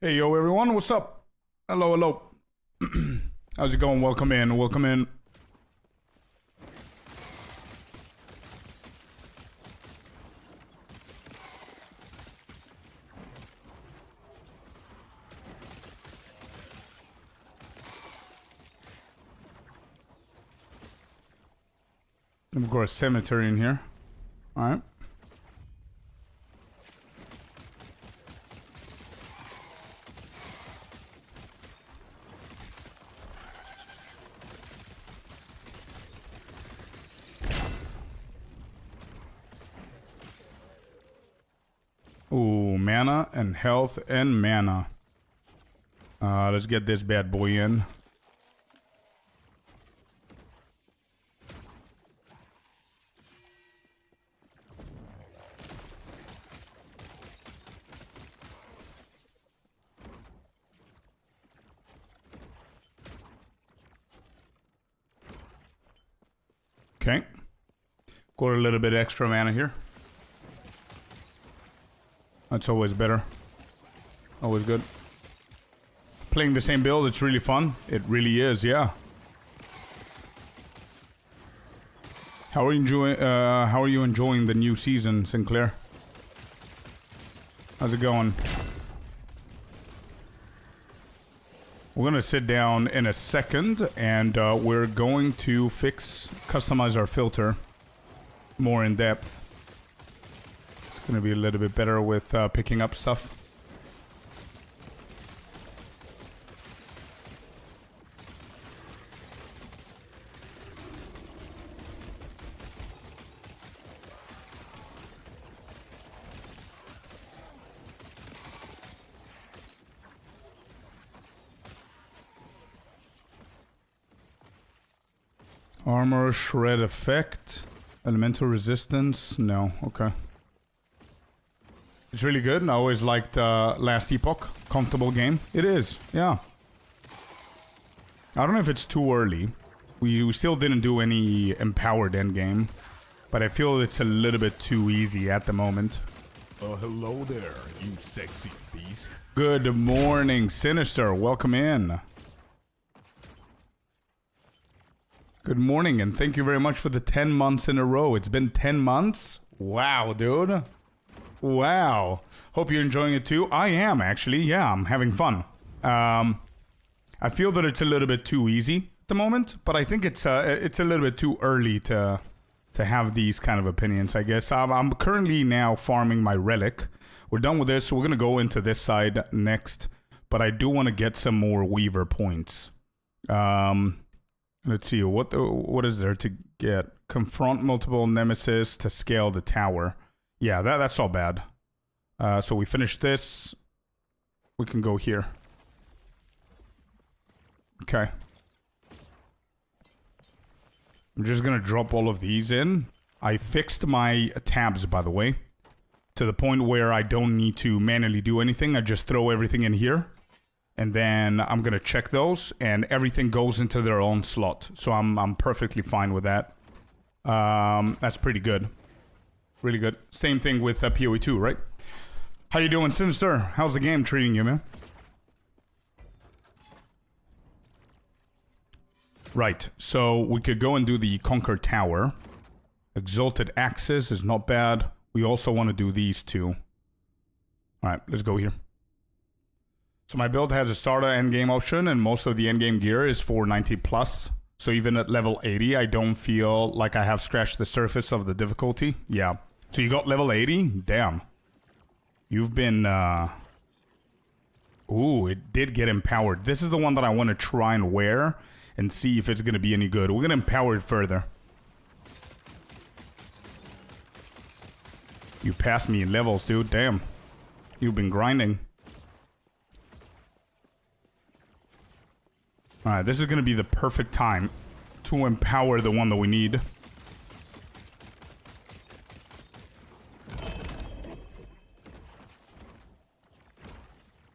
Hey, yo, everyone. What's up? Hello, hello. How's it going? Welcome in. Welcome in. Of course, cemetery in here. All right. Ooh, mana and health and mana. Let's get this bad boy in. Okay. Got a little bit extra mana here. That's always better. Always good. Playing the same build, it's really fun. It really is, yeah. How are you enjoying the new season, Sinclair? How's it going? We're gonna sit down in a second, and we're going to customize our filter more in depth. It's gonna be a little bit better with picking up stuff. Armor shred effect. Elemental resistance. No, okay. It's really good. I always liked last Epoch. Comfortable game. It is, yeah. I don't know if it's too early. We still didn't do any empowered endgame. But I feel it's a little bit too easy at the moment. Hello there, you sexy beast. Good morning, Sinister. Welcome in. Good morning, and thank you very much for the 10 months in a row. It's been 10 months? Wow, dude. Wow. Hope you're enjoying it too. I am, actually. Yeah, I'm having fun. I feel that it's a little bit too easy at the moment, but I think it's a little bit too early to have these kind of opinions, I guess. I'm currently now farming my relic. We're done with this, so we're going to go into this side next, but I do want to get some more Weaver points. Let's see, what is there to get? Confront multiple nemesis to scale the tower. Yeah, that's all bad. So we finish this. We can go here. Okay. I'm just gonna drop all of these in. I fixed my tabs, by the way, to the point where I don't need to manually do anything. I just throw everything in here. And then I'm gonna check those, and everything goes into their own slot. So I'm perfectly fine with that. That's pretty good, really good. Same thing with PoE 2, right? How you doing, Sinister? How's the game treating you, man? Right. So we could go and do the Conquer Tower. Exalted Axis is not bad. We also want to do these two. All right, let's go here. So my build has a starter endgame option, and most of the endgame gear is 490 plus. So even at level 80, I don't feel like I have scratched the surface of the difficulty. Yeah. So you got level 80? Damn. You've been, Ooh, it did get empowered. This is the one that I want to try and wear and see if it's going to be any good. We're going to empower it further. You passed me in levels, dude. Damn. You've been grinding. Alright, this is going to be the perfect time to empower the one that we need.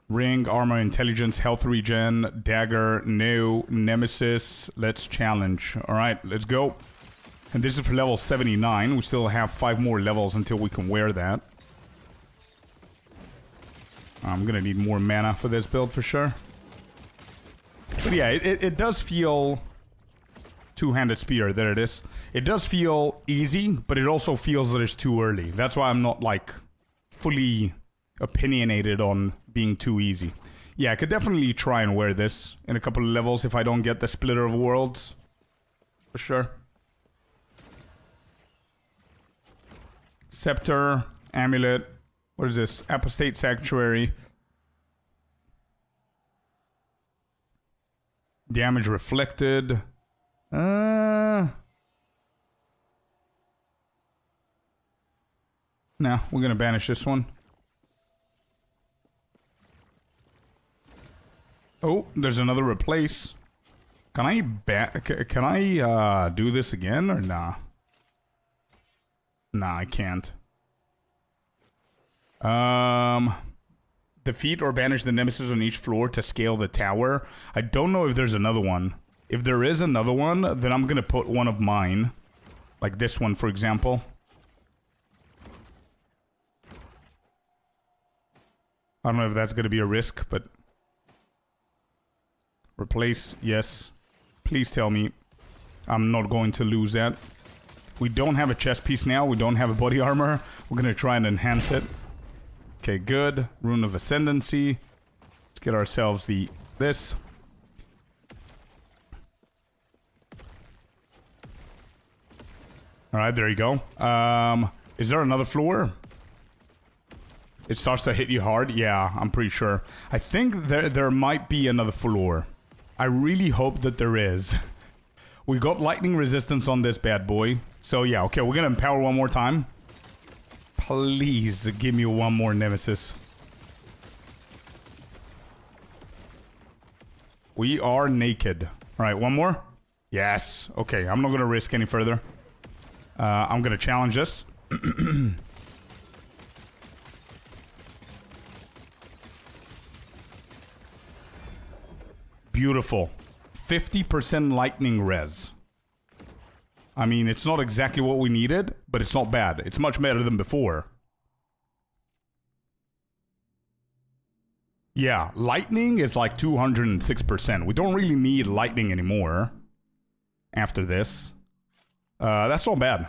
Ring, armor, intelligence, health regen, dagger, no, nemesis. Let's challenge. Alright, let's go. And this is for level 79. We still have 5 more levels until we can wear that. I'm gonna need more mana for this build for sure. But yeah, it does feel... Two-handed spear, there it is. It does feel easy, but it also feels that it's too early. That's why I'm not, like, fully opinionated on being too easy. Yeah, I could definitely try and wear this in a couple of levels if I don't get the Splitter of Worlds. For sure. Scepter, Amulet. What is this? Apostate Sanctuary. Damage reflected. Nah, we're gonna banish this one. Oh, there's another replace. Can I do this again or nah? Nah, I can't. Defeat or banish the nemesis on each floor to scale the tower. I don't know if there's another one. If there is another one, then I'm gonna put one of mine. Like this one, for example. I don't know if that's gonna be a risk, but... Replace, yes. Please tell me I'm not going to lose that. We don't have a chest piece now. We don't have a body armor. We're gonna try and enhance it. Okay, good. Rune of Ascendancy. Let's get ourselves this. Alright, there you go. Is there another floor? It starts to hit you hard? Yeah, I'm pretty sure. I think there might be another floor. I really hope that there is. We got lightning resistance on this bad boy. So yeah, okay, we're gonna empower one more time. Please give me one more nemesis. We are naked. Alright, one more? Yes. Okay, I'm not gonna risk any further. I'm gonna challenge this. Beautiful. 50% lightning res. I mean, it's not exactly what we needed, but it's not bad. It's much better than before. Yeah, lightning is like 206%. We don't really need lightning anymore after this. That's not bad.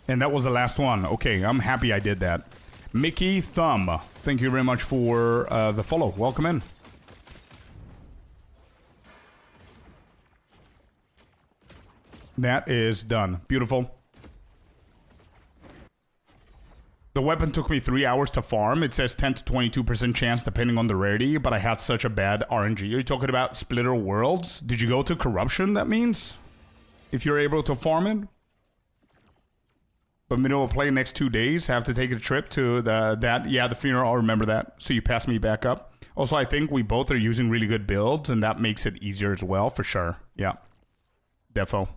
And that was the last one. Okay, I'm happy I did that. Mickey Thumb, thank you very much for the follow. Welcome in. That is done. Beautiful. The weapon took me 3 hours to farm. It says 10 to 22% chance depending on the rarity, but I had such a bad RNG. Are you talking about Splitter Worlds? Did you go to Corruption, that means? If you're able to farm it? But middle of play next 2 days. Have to take a trip to the funeral. I'll remember that. So you pass me back up. Also, I think we both are using really good builds, and that makes it easier as well, for sure. Yeah. Defo.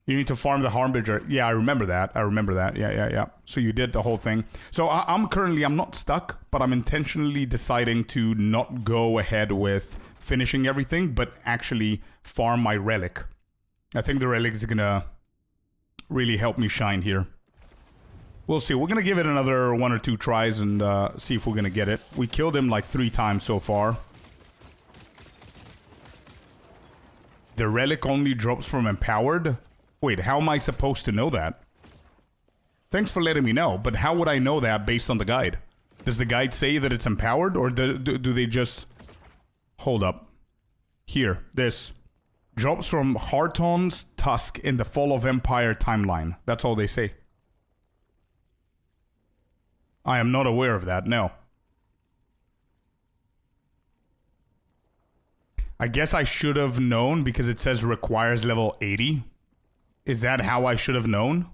You need to farm the Harbinger. Yeah, I remember that. Yeah. So you did the whole thing. So I'm not stuck, but I'm intentionally deciding to not go ahead with finishing everything, but actually farm my relic. I think the relic is gonna really help me shine here. We'll see. We're gonna give it another 1 or 2 tries and see if we're gonna get it. We killed him like 3 times so far. The relic only drops from empowered. Wait, how am I supposed to know that? Thanks for letting me know, but how would I know that based on the guide? Does the guide say that it's empowered, or do they just... Hold up. Here, this. Drops from Harton's Tusk in the Fall of Empire timeline. That's all they say. I am not aware of that, no. I guess I should have known because it says requires level 80. Is that how I should have known?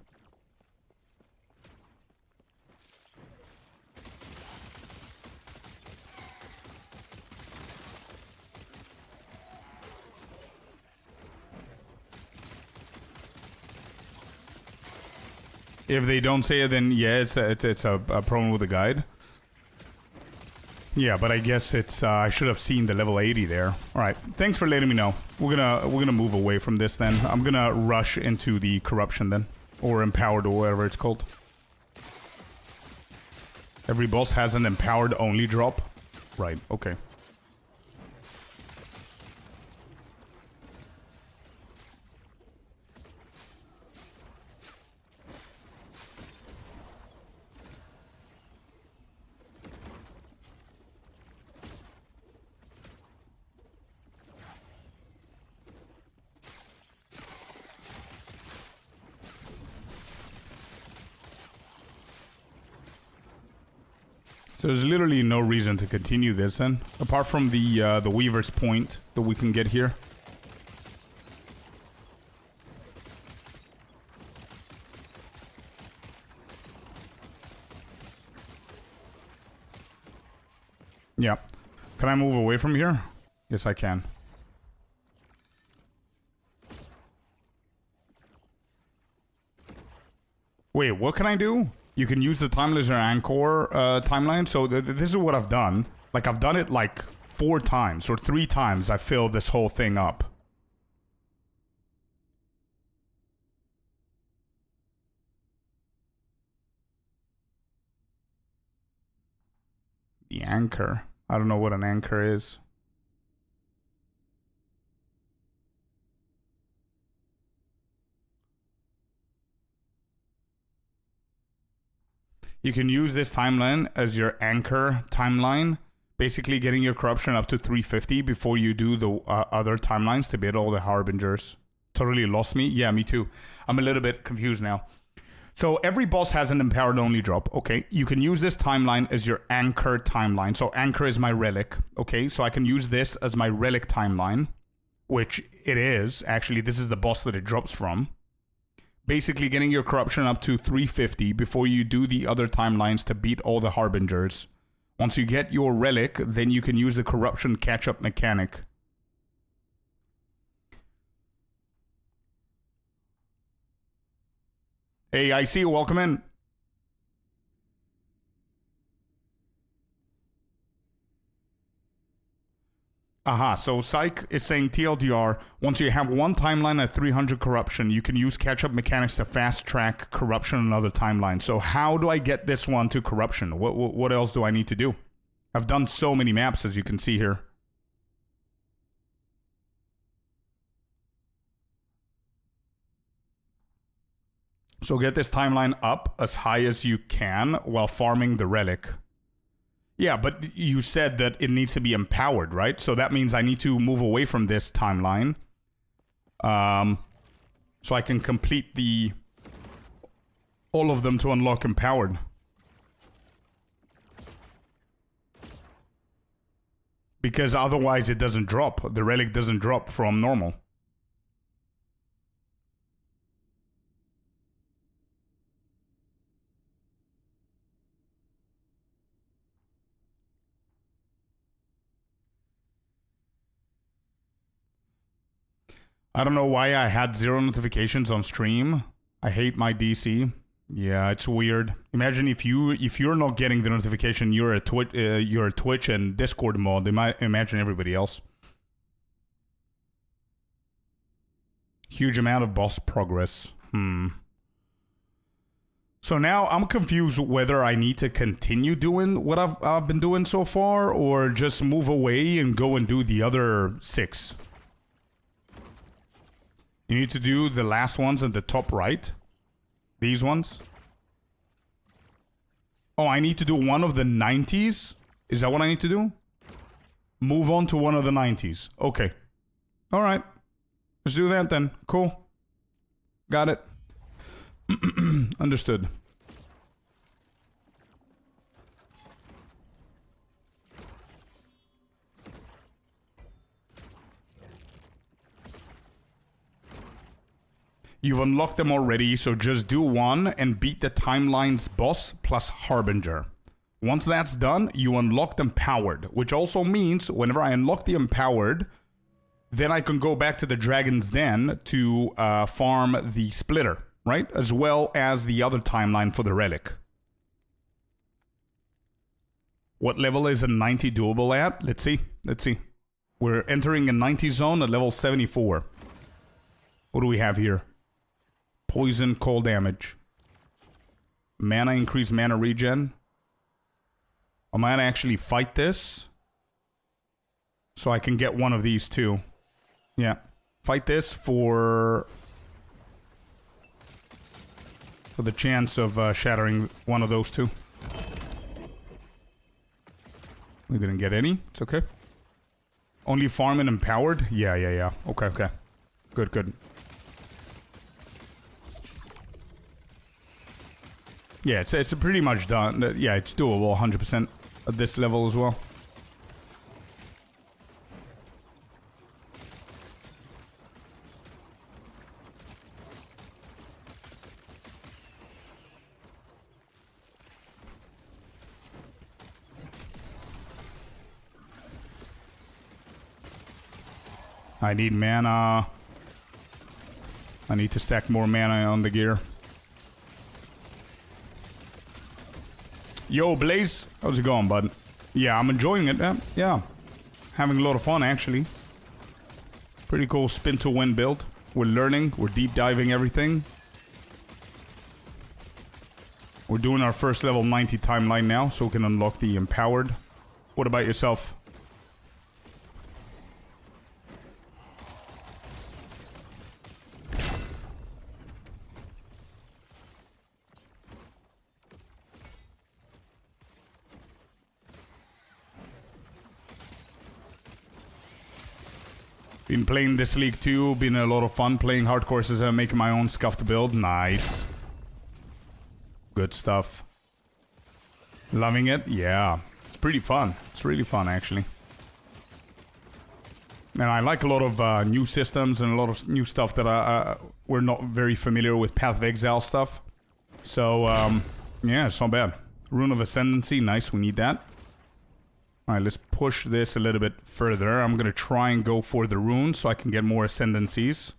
If they don't say it, then yeah, it's a problem with the guide. Yeah, but I guess it's I should have seen the level 80 there. All right, thanks for letting me know. We're gonna move away from this then. I'm gonna rush into the corruption then, or empowered, or whatever it's called. Every boss has an empowered only drop. Right, okay. So there's literally no reason to continue this then, apart from the Weaver's Point that we can get here. Yeah. Can I move away from here? Yes, I can. Wait, what can I do? You can use the Timeless Anchor timeline. So this is what I've done. Like, I've done it like 4 times or 3 times. I filled this whole thing up. The anchor. I don't know what an anchor is. You can use this timeline as your anchor timeline, basically getting your corruption up to 350 before you do the other timelines to beat all the harbingers. Totally lost me. Yeah, me too. I'm a little bit confused now. So every boss has an empowered only drop. Okay, you can use this timeline as your anchor timeline. So anchor is my relic. Okay, so I can use this as my relic timeline, which it is. Actually, this is the boss that it drops from. Basically getting your corruption up to 350 before you do the other timelines to beat all the harbingers. Once you get your relic, then you can use the corruption catch-up mechanic. Hey, I see you. Welcome in. Aha, so Psych is saying TLDR, once you have one timeline at 300 corruption, you can use catch-up mechanics to fast-track corruption on other timelines. So how do I get this one to corruption? What else do I need to do? I've done so many maps, as you can see here. So get this timeline up as high as you can while farming the relic. Yeah, but you said that it needs to be empowered, right? So that means I need to move away from this timeline. So I can complete all of them to unlock empowered. Because otherwise it doesn't drop. The relic doesn't drop from normal. I don't know why I had 0 notifications on stream. I hate my DC. Yeah, it's weird. Imagine if you're not getting the notification, you're a Twitch and Discord mod. Imagine everybody else. Huge amount of boss progress. So now I'm confused whether I need to continue doing what I've been doing so far, or just move away and go and do the other 6. You need to do the last ones at the top right. These ones. Oh, I need to do one of the 90s? Is that what I need to do? Move on to one of the 90s. Okay. Alright. Let's do that then. Cool. Got it. Understood. You've unlocked them already, so just do one and beat the timeline's boss plus Harbinger. Once that's done, you unlock them empowered, which also means whenever I unlock the empowered, then I can go back to the Dragon's Den to farm the Splitter, right? As well as the other timeline for the relic. What level is a 90 doable at? Let's see. Let's see. We're entering a 90 zone at level 74. What do we have here? Poison, cold damage. Mana increase, mana regen. I might actually fight this. So I can get one of these too. Yeah. Fight this for the chance of shattering one of those two. We didn't get any. It's okay. Only farm and empowered? Yeah. Okay. Good. Yeah, it's pretty much done. Yeah, it's doable 100% at this level as well. I need mana. I need to stack more mana on the gear. Yo, Blaze. How's it going, bud? Yeah, I'm enjoying it. Yeah. Having a lot of fun, actually. Pretty cool spin to win build. We're learning. We're deep diving everything. We're doing our first level 90 timeline now, so we can unlock the empowered. What about yourself? Been playing this league too, been a lot of fun playing hard courses and making my own scuffed build. Nice. Good stuff. Loving it? Yeah. It's pretty fun. It's really fun, actually. And I like a lot of new systems and a lot of new stuff that we're not very familiar with. Path of Exile stuff. So, yeah, it's not bad. Rune of Ascendancy, nice, we need that. Alright, let's push this a little bit further. I'm gonna try and go for the runes so I can get more ascendancies.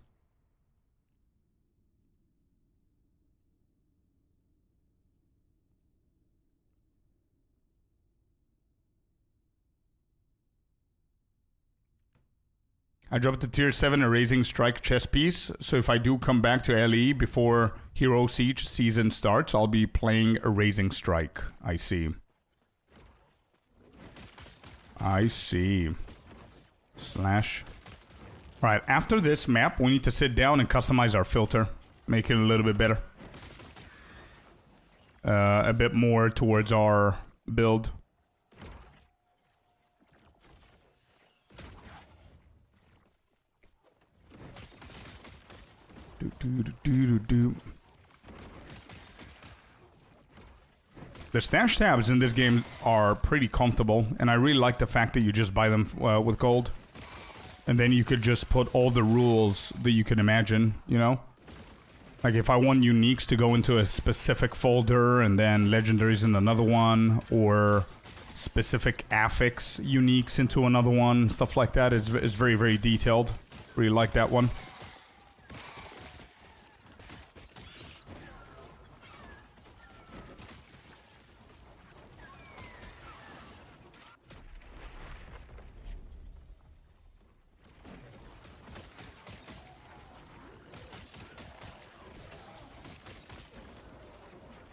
I dropped to tier 7 a Raising Strike chess piece, so if I do come back to LE before Hero Siege season starts, I'll be playing a Raising Strike. I see. I see. Slash. Alright, after this map, we need to sit down and customize our filter. Make it a little bit better. A bit more towards our build. The stash tabs in this game are pretty comfortable, and I really like the fact that you just buy them with gold. And then you could just put all the rules that you can imagine, you know? Like if I want uniques to go into a specific folder and then legendaries in another one, or specific affix uniques into another one, stuff like that is very, very detailed. Really like that one.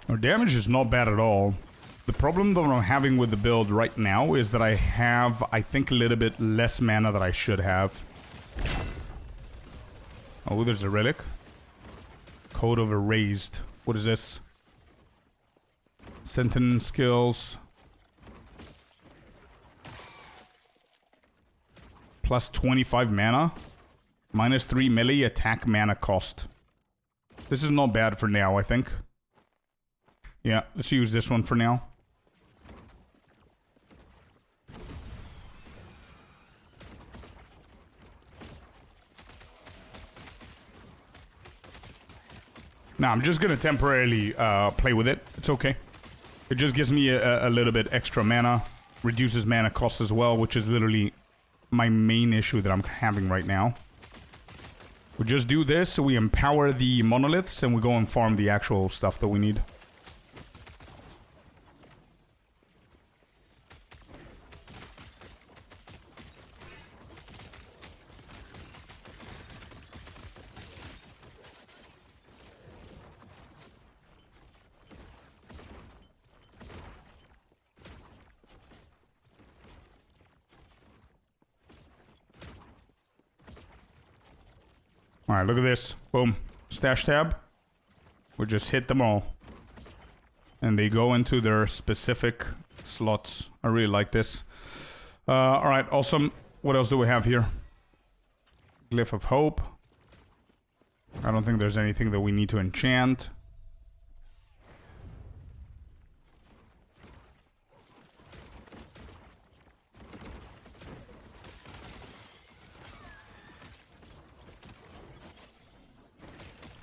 Our damage is not bad at all. The problem that I'm having with the build right now is that I have, I think, a little bit less mana than I should have. Oh, there's a relic. Code of Erased. What is this? Sentence skills. Plus 25 mana. Minus 3 melee attack mana cost. This is not bad for now, I think. Yeah, let's use this one for now. Now, I'm just gonna temporarily play with it. It's okay. It just gives me a little bit extra mana. Reduces mana cost as well, which is literally my main issue that I'm having right now. We just do this, so we empower the monoliths, and we go and farm the actual stuff that we need. Alright, look at this. Boom. Stash tab. We just hit them all. And they go into their specific slots. I really like this. Alright, awesome. What else do we have here? Glyph of Hope. I don't think there's anything that we need to enchant.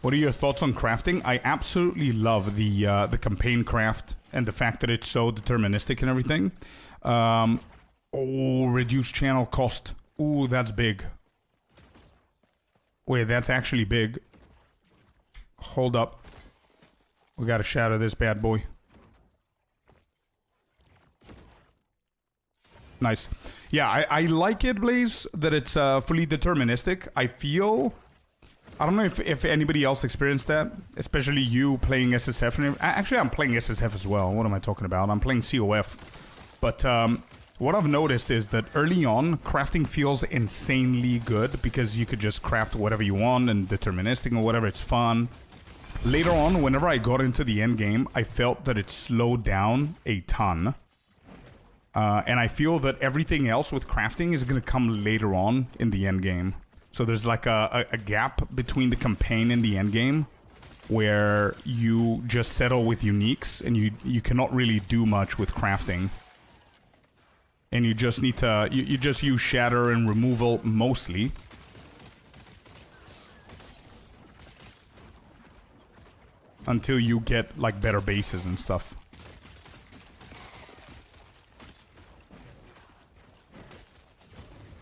What are your thoughts on crafting? I absolutely love the campaign craft and the fact that it's so deterministic and everything. Oh, reduced channel cost. Ooh, that's big. Wait, that's actually big. Hold up. We gotta shatter this bad boy. Nice. Yeah, I like it, Blaze, that it's fully deterministic. I feel... I don't know if anybody else experienced that, especially you playing SSF. And actually, I'm playing SSF as well. What am I talking about? I'm playing COF. But what I've noticed is that early on, crafting feels insanely good because you could just craft whatever you want and deterministic or whatever. It's fun. Later on, whenever I got into the end game, I felt that it slowed down a ton. And I feel that everything else with crafting is going to come later on in the end game. So there's like a gap between the campaign and the end game where you just settle with uniques and you cannot really do much with crafting. And you just need to... You just use shatter and removal mostly. Until you get like better bases and stuff.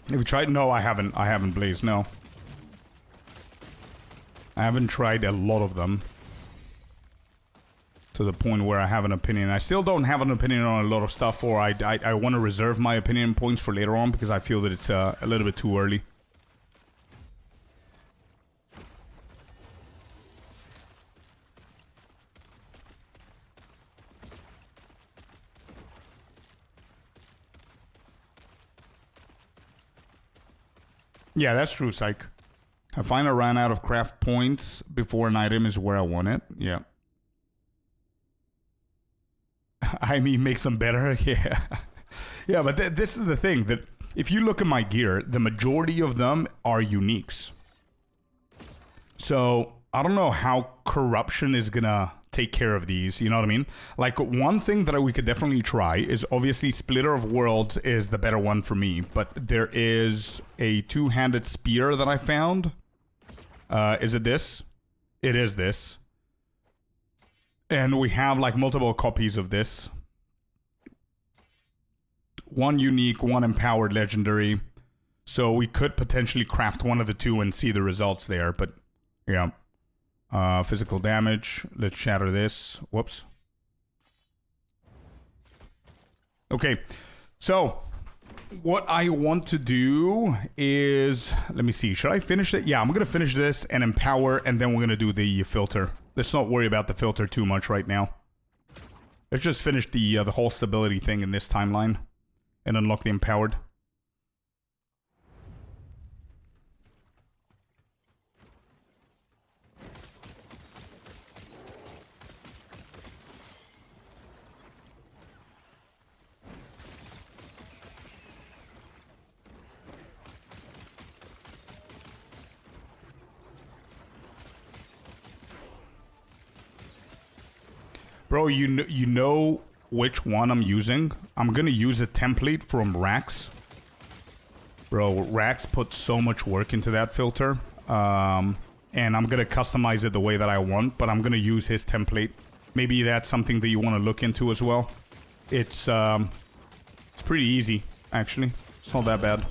Have you tried? No, I haven't. I haven't, Blaze. No. I haven't tried a lot of them. To the point where I have an opinion. I still don't have an opinion on a lot of stuff, or I want to reserve my opinion points for later on because I feel that it's a little bit too early. Yeah, that's true, Psych. I find I ran out of craft points before an item is where I want it. Yeah. I mean, makes them better. Yeah. Yeah, but this is the thing, that if you look at my gear, the majority of them are uniques. So, I don't know how corruption is gonna take care of these, you know what I mean? Like, one thing that we could definitely try is, obviously, Splitter of Worlds is the better one for me, but there is a two-handed spear that I found. Is it this? It is this. And we have, like, multiple copies of this. One unique, one empowered legendary. So we could potentially craft one of the two and see the results there, but, yeah. Physical damage. Let's shatter this. Whoops. Okay. So, what I want to do is... Let me see. Should I finish it? Yeah, I'm going to finish this and empower, and then we're going to do the filter. Let's not worry about the filter too much right now. Let's just finish the whole stability thing in this timeline. And unlock the empowered. Bro, you know which one I'm using? I'm gonna use a template from Rax. Bro, Rax put so much work into that filter. And I'm gonna customize it the way that I want, but I'm gonna use his template. Maybe that's something that you want to look into as well. It's pretty easy, actually. It's not that bad.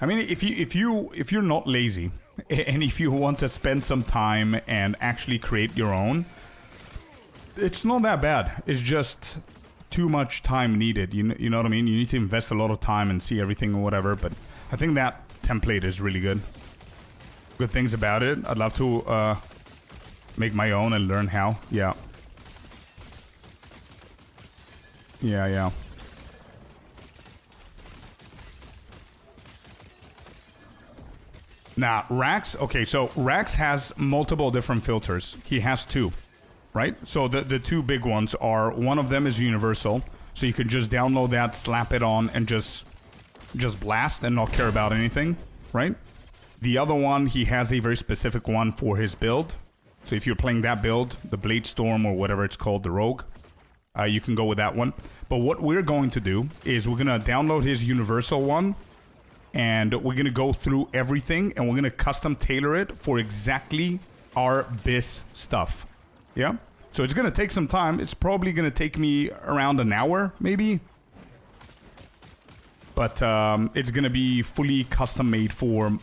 I mean, if you're not lazy, and if you want to spend some time and actually create your own, it's not that bad. It's just too much time needed. You know what I mean? You need to invest a lot of time and see everything or whatever. But I think that template is really good. Good things about it. I'd love to make my own and learn how. Yeah. Yeah, yeah. Now, Rax, okay, so Rax has multiple different filters. He has two, right? So the two big ones are, one of them is universal, so you can just download that, slap it on, and just blast and not care about anything, right? The other one, he has a very specific one for his build. So if you're playing that build, the Blade Storm or whatever it's called, the Rogue, you can go with that one. But what we're going to do is we're going to download his universal one, and we're going to go through everything, and we're going to custom tailor it for exactly our BIS stuff. Yeah? So it's going to take some time. It's probably going to take me around an hour, maybe. But it's going to be fully custom made for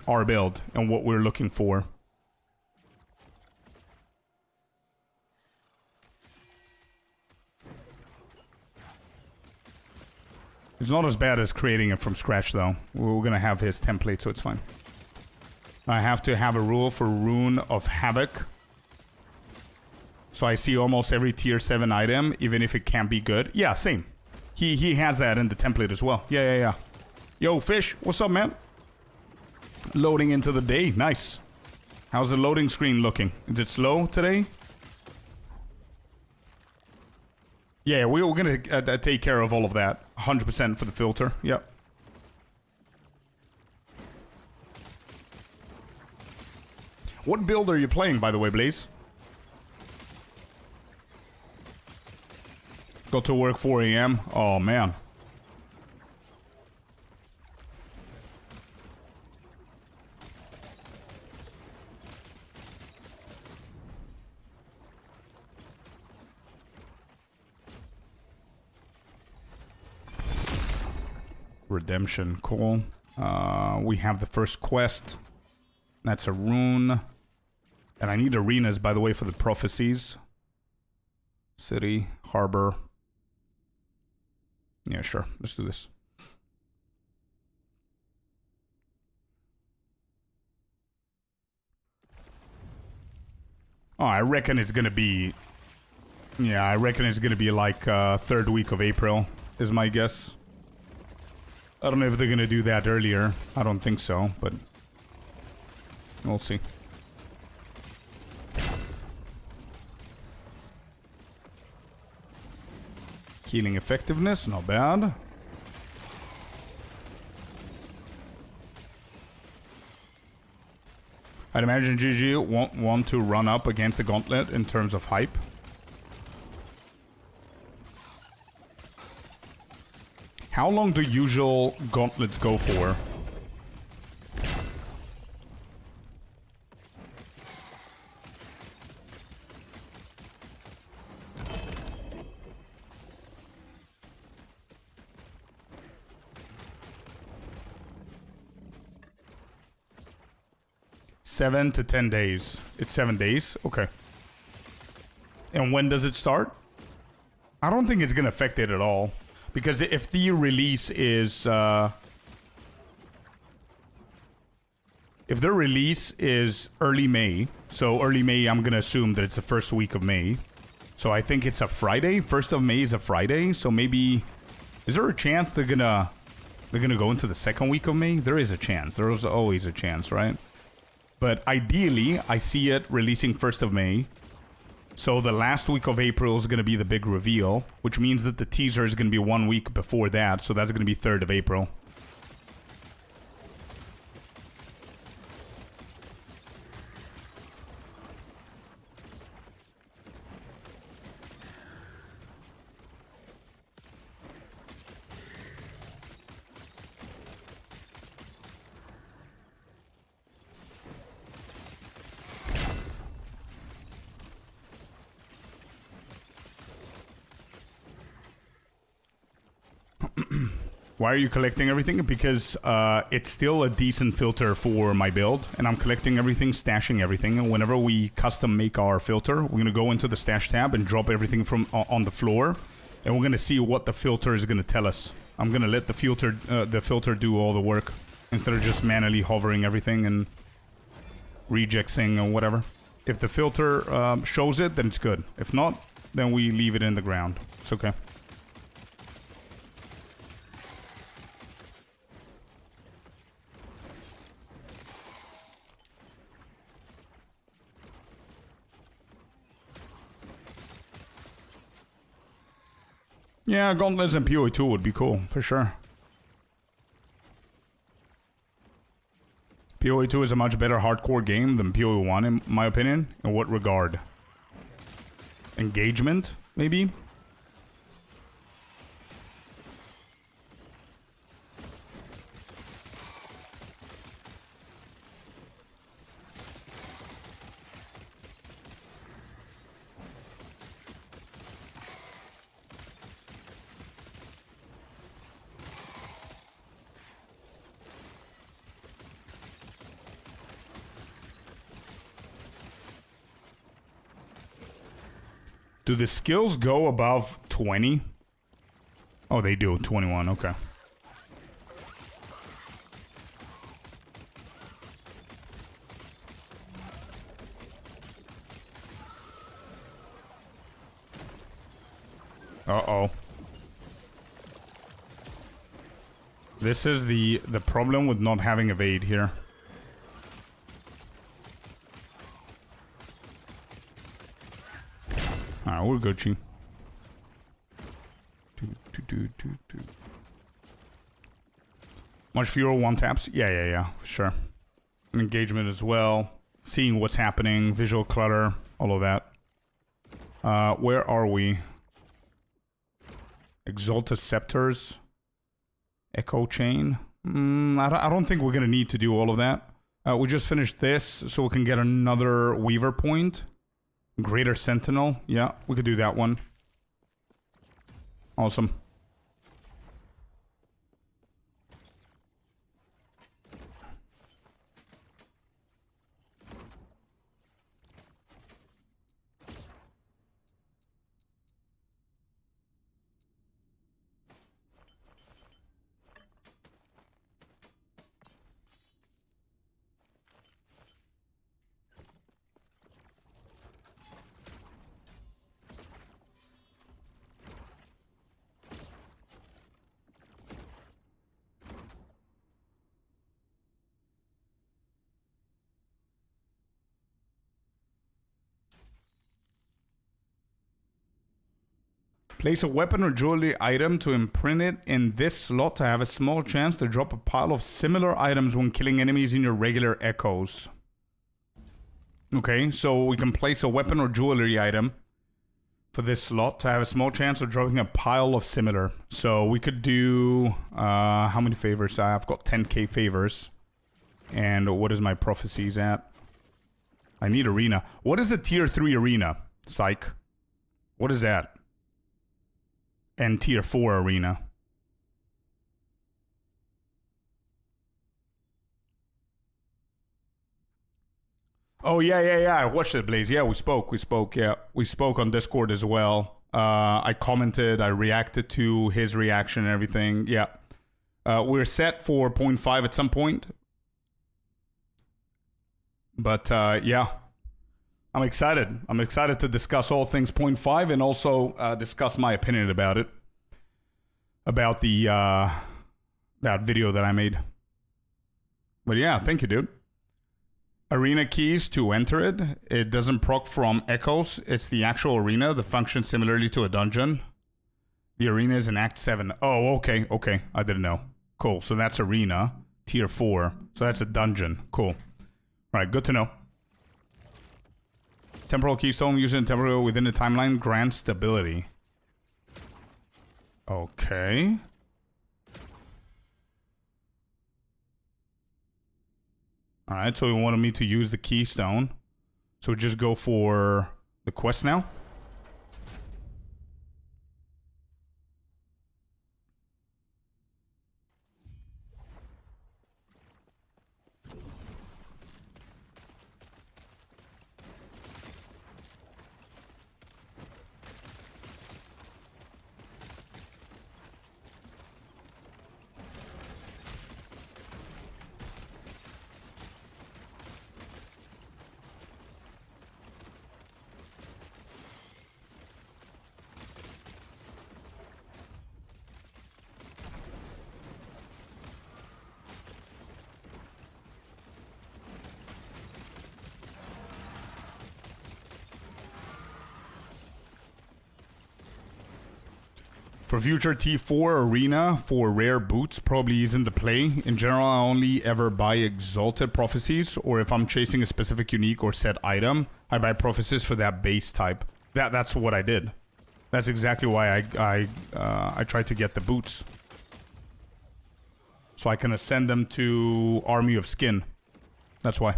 our build and what we're looking for. It's not as bad as creating it from scratch, though. We're going to have his template, so it's fine. I have to have a rule for Rune of Havoc. So I see almost every tier 7 item, even if it can't be good. Yeah, same. He has that in the template as well. Yeah. Yo, Fish, what's up, man? Loading into the day. Nice. How's the loading screen looking? Is it slow today? Yeah, we're going to take care of all of that. 100% for the filter. Yep. What build are you playing, by the way, Blaze? Got to work 4 a.m. Oh, man. Redemption, cool. We have the first quest. That's a rune. And I need arenas, by the way, for the prophecies. City, harbor. Yeah, sure. Let's do this. Oh, I reckon it's gonna be... Yeah, I reckon it's gonna be like third week of April, is my guess. I don't know if they're gonna do that earlier. I don't think so, but... We'll see. Healing effectiveness, not bad. I'd imagine GG won't want to run up against the gauntlet in terms of hype. How long do usual gauntlets go for? Seven to 10 days. It's 7 days? Okay. And when does it start? I don't think it's going to affect it at all. Because if the release is... if the release is early May, so early May, I'm going to assume that it's the first week of May. So I think it's a Friday. 1st of May is a Friday. So maybe... Is there a chance they're going to go into the second week of May? There is a chance. There is always a chance, right? But ideally, I see it releasing 1st of May. So the last week of April is going to be the big reveal, which means that the teaser is going to be 1 week before that. So that's going to be 3rd of April. Why are you collecting everything? Because it's still a decent filter for my build, and I'm collecting everything, stashing everything, and whenever we custom make our filter, we're going to go into the stash tab and drop everything from on the floor, and we're going to see what the filter is going to tell us. I'm going to let the filter do all the work, instead of just manually hovering everything and rejecting or whatever. If the filter shows it, then it's good. If not, then we leave it in the ground. It's okay. Yeah, Gauntlets and PoE 2 would be cool, for sure. PoE 2 is a much better hardcore game than PoE 1, in my opinion. In what regard? Engagement, maybe? Do the skills go above 20? Oh, they do. 21, okay. Uh-oh. This is the problem with not having evade here. Alright, we're Gucci. Much fewer one taps? Yeah, sure. And engagement as well. Seeing what's happening, visual clutter, all of that. Where are we? Exalted Scepters. Echo Chain. I don't think we're gonna need to do all of that. We just finished this, so we can get another Weaver point. Greater Sentinel. Yeah, we could do that one. Awesome. Place a weapon or jewelry item to imprint it in this slot to have a small chance to drop a pile of similar items when killing enemies in your regular echoes. Okay, so we can place a weapon or jewelry item for this slot to have a small chance of dropping a pile of similar. So we could do... how many favors? I've got 10k favors. And what is my prophecies at? I need arena. What is a tier 3 arena? Psych. What is that? And tier 4 arena. Oh, yeah. I watched it, Blaze. Yeah, we spoke. Yeah, we spoke on Discord as well. I commented, I reacted to his reaction and everything. Yeah. We're set for 0.5 at some point. But, yeah. I'm excited. I'm excited to discuss all things 0.5 and also discuss my opinion about it. About the that video that I made. But yeah, thank you, dude. Arena keys to enter it. It doesn't proc from echoes. It's the actual arena that functions similarly to a dungeon. The arena is in Act 7. Oh, okay. I didn't know. Cool. So that's arena. Tier 4. So that's a dungeon. Cool. All right, good to know. Temporal keystone using temporal within the timeline grants stability. Okay. Alright, so he wanted me to use the keystone. So just go for the quest now. For future T4 arena, for rare boots, probably isn't the play. In general, I only ever buy exalted prophecies, or if I'm chasing a specific unique or set item, I buy prophecies for that base type. That's what I did. That's exactly why I tried to get the boots. So I can ascend them to Army of Skin. That's why.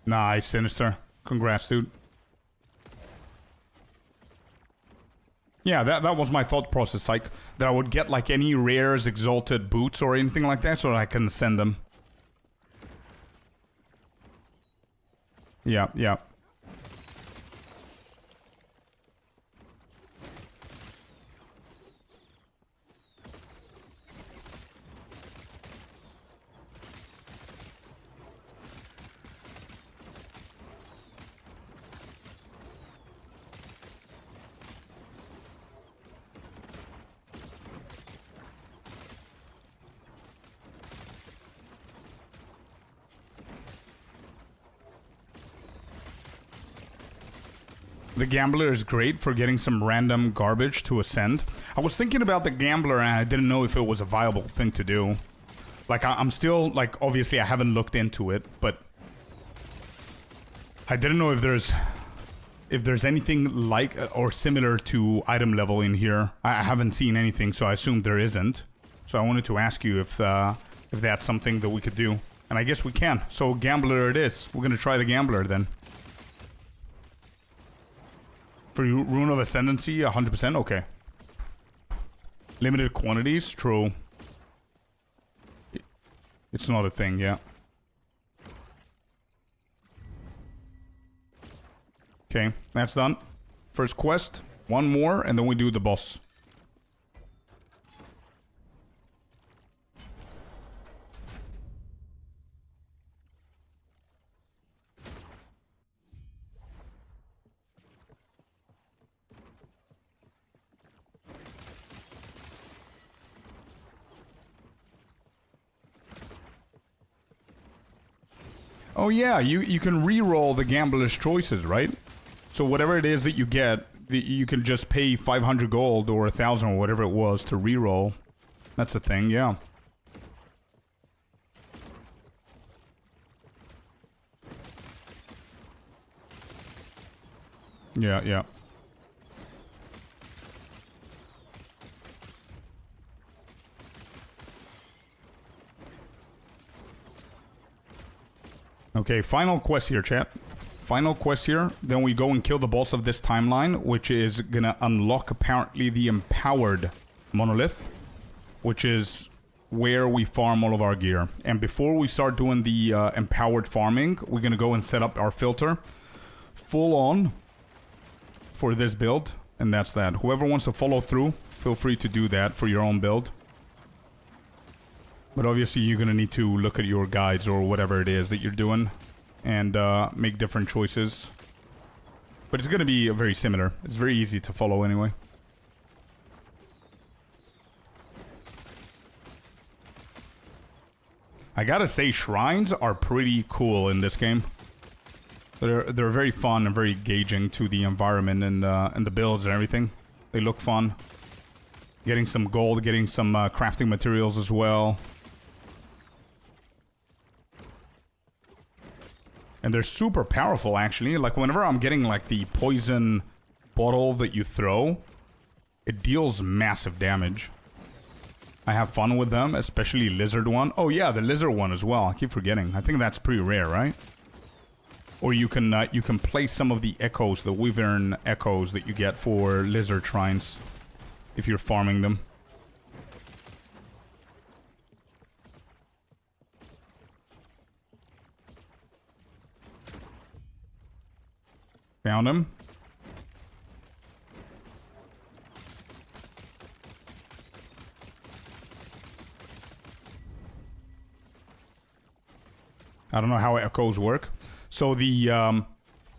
Nice, Sinister. Congrats, dude. Yeah, that was my thought process, like, that I would get, like, any rares, exalted boots or anything like that so that I can send them. Yeah, yeah. The Gambler is great for getting some random garbage to ascend. I was thinking about the Gambler and I didn't know if it was a viable thing to do. Like, I'm still, like, obviously I haven't looked into it, but I didn't know if there's anything like or similar to item level in here. I haven't seen anything, so I assume there isn't. So I wanted to ask you if that's something that we could do. And I guess we can. So Gambler it is. We're gonna try the Gambler then. For Rune of Ascendancy, 100%? Okay. Limited quantities? True. It's not a thing, yeah. Okay, that's done. First quest. One more, and then we do the boss. Oh yeah, you can re-roll the Gambler's Choices, right? So whatever it is that you get, you can just pay 500 gold or 1,000 or whatever it was to re-roll. That's the thing, yeah. Yeah, yeah. Okay, final quest here, chat. Final quest here. Then we go and kill the boss of this timeline, which is gonna unlock apparently the Empowered Monolith, which is where we farm all of our gear. And before we start doing the Empowered farming, we're gonna go and set up our filter full on for this build. And that's that. Whoever wants to follow through, feel free to do that for your own build. But obviously you're going to need to look at your guides or whatever it is that you're doing and make different choices. But it's going to be very similar. It's very easy to follow anyway. I gotta say, shrines are pretty cool in this game. They're very fun and very engaging to the environment and the builds and everything. They look fun. Getting some gold, getting some crafting materials as well. And they're super powerful, actually. Like, whenever I'm getting, like, the poison bottle that you throw, it deals massive damage. I have fun with them, especially lizard one. Oh, yeah, the lizard one as well. I keep forgetting. I think that's pretty rare, right? Or you can place some of the echoes, the wyvern echoes that you get for lizard shrines if you're farming them. Found him. I don't know how echoes work. So the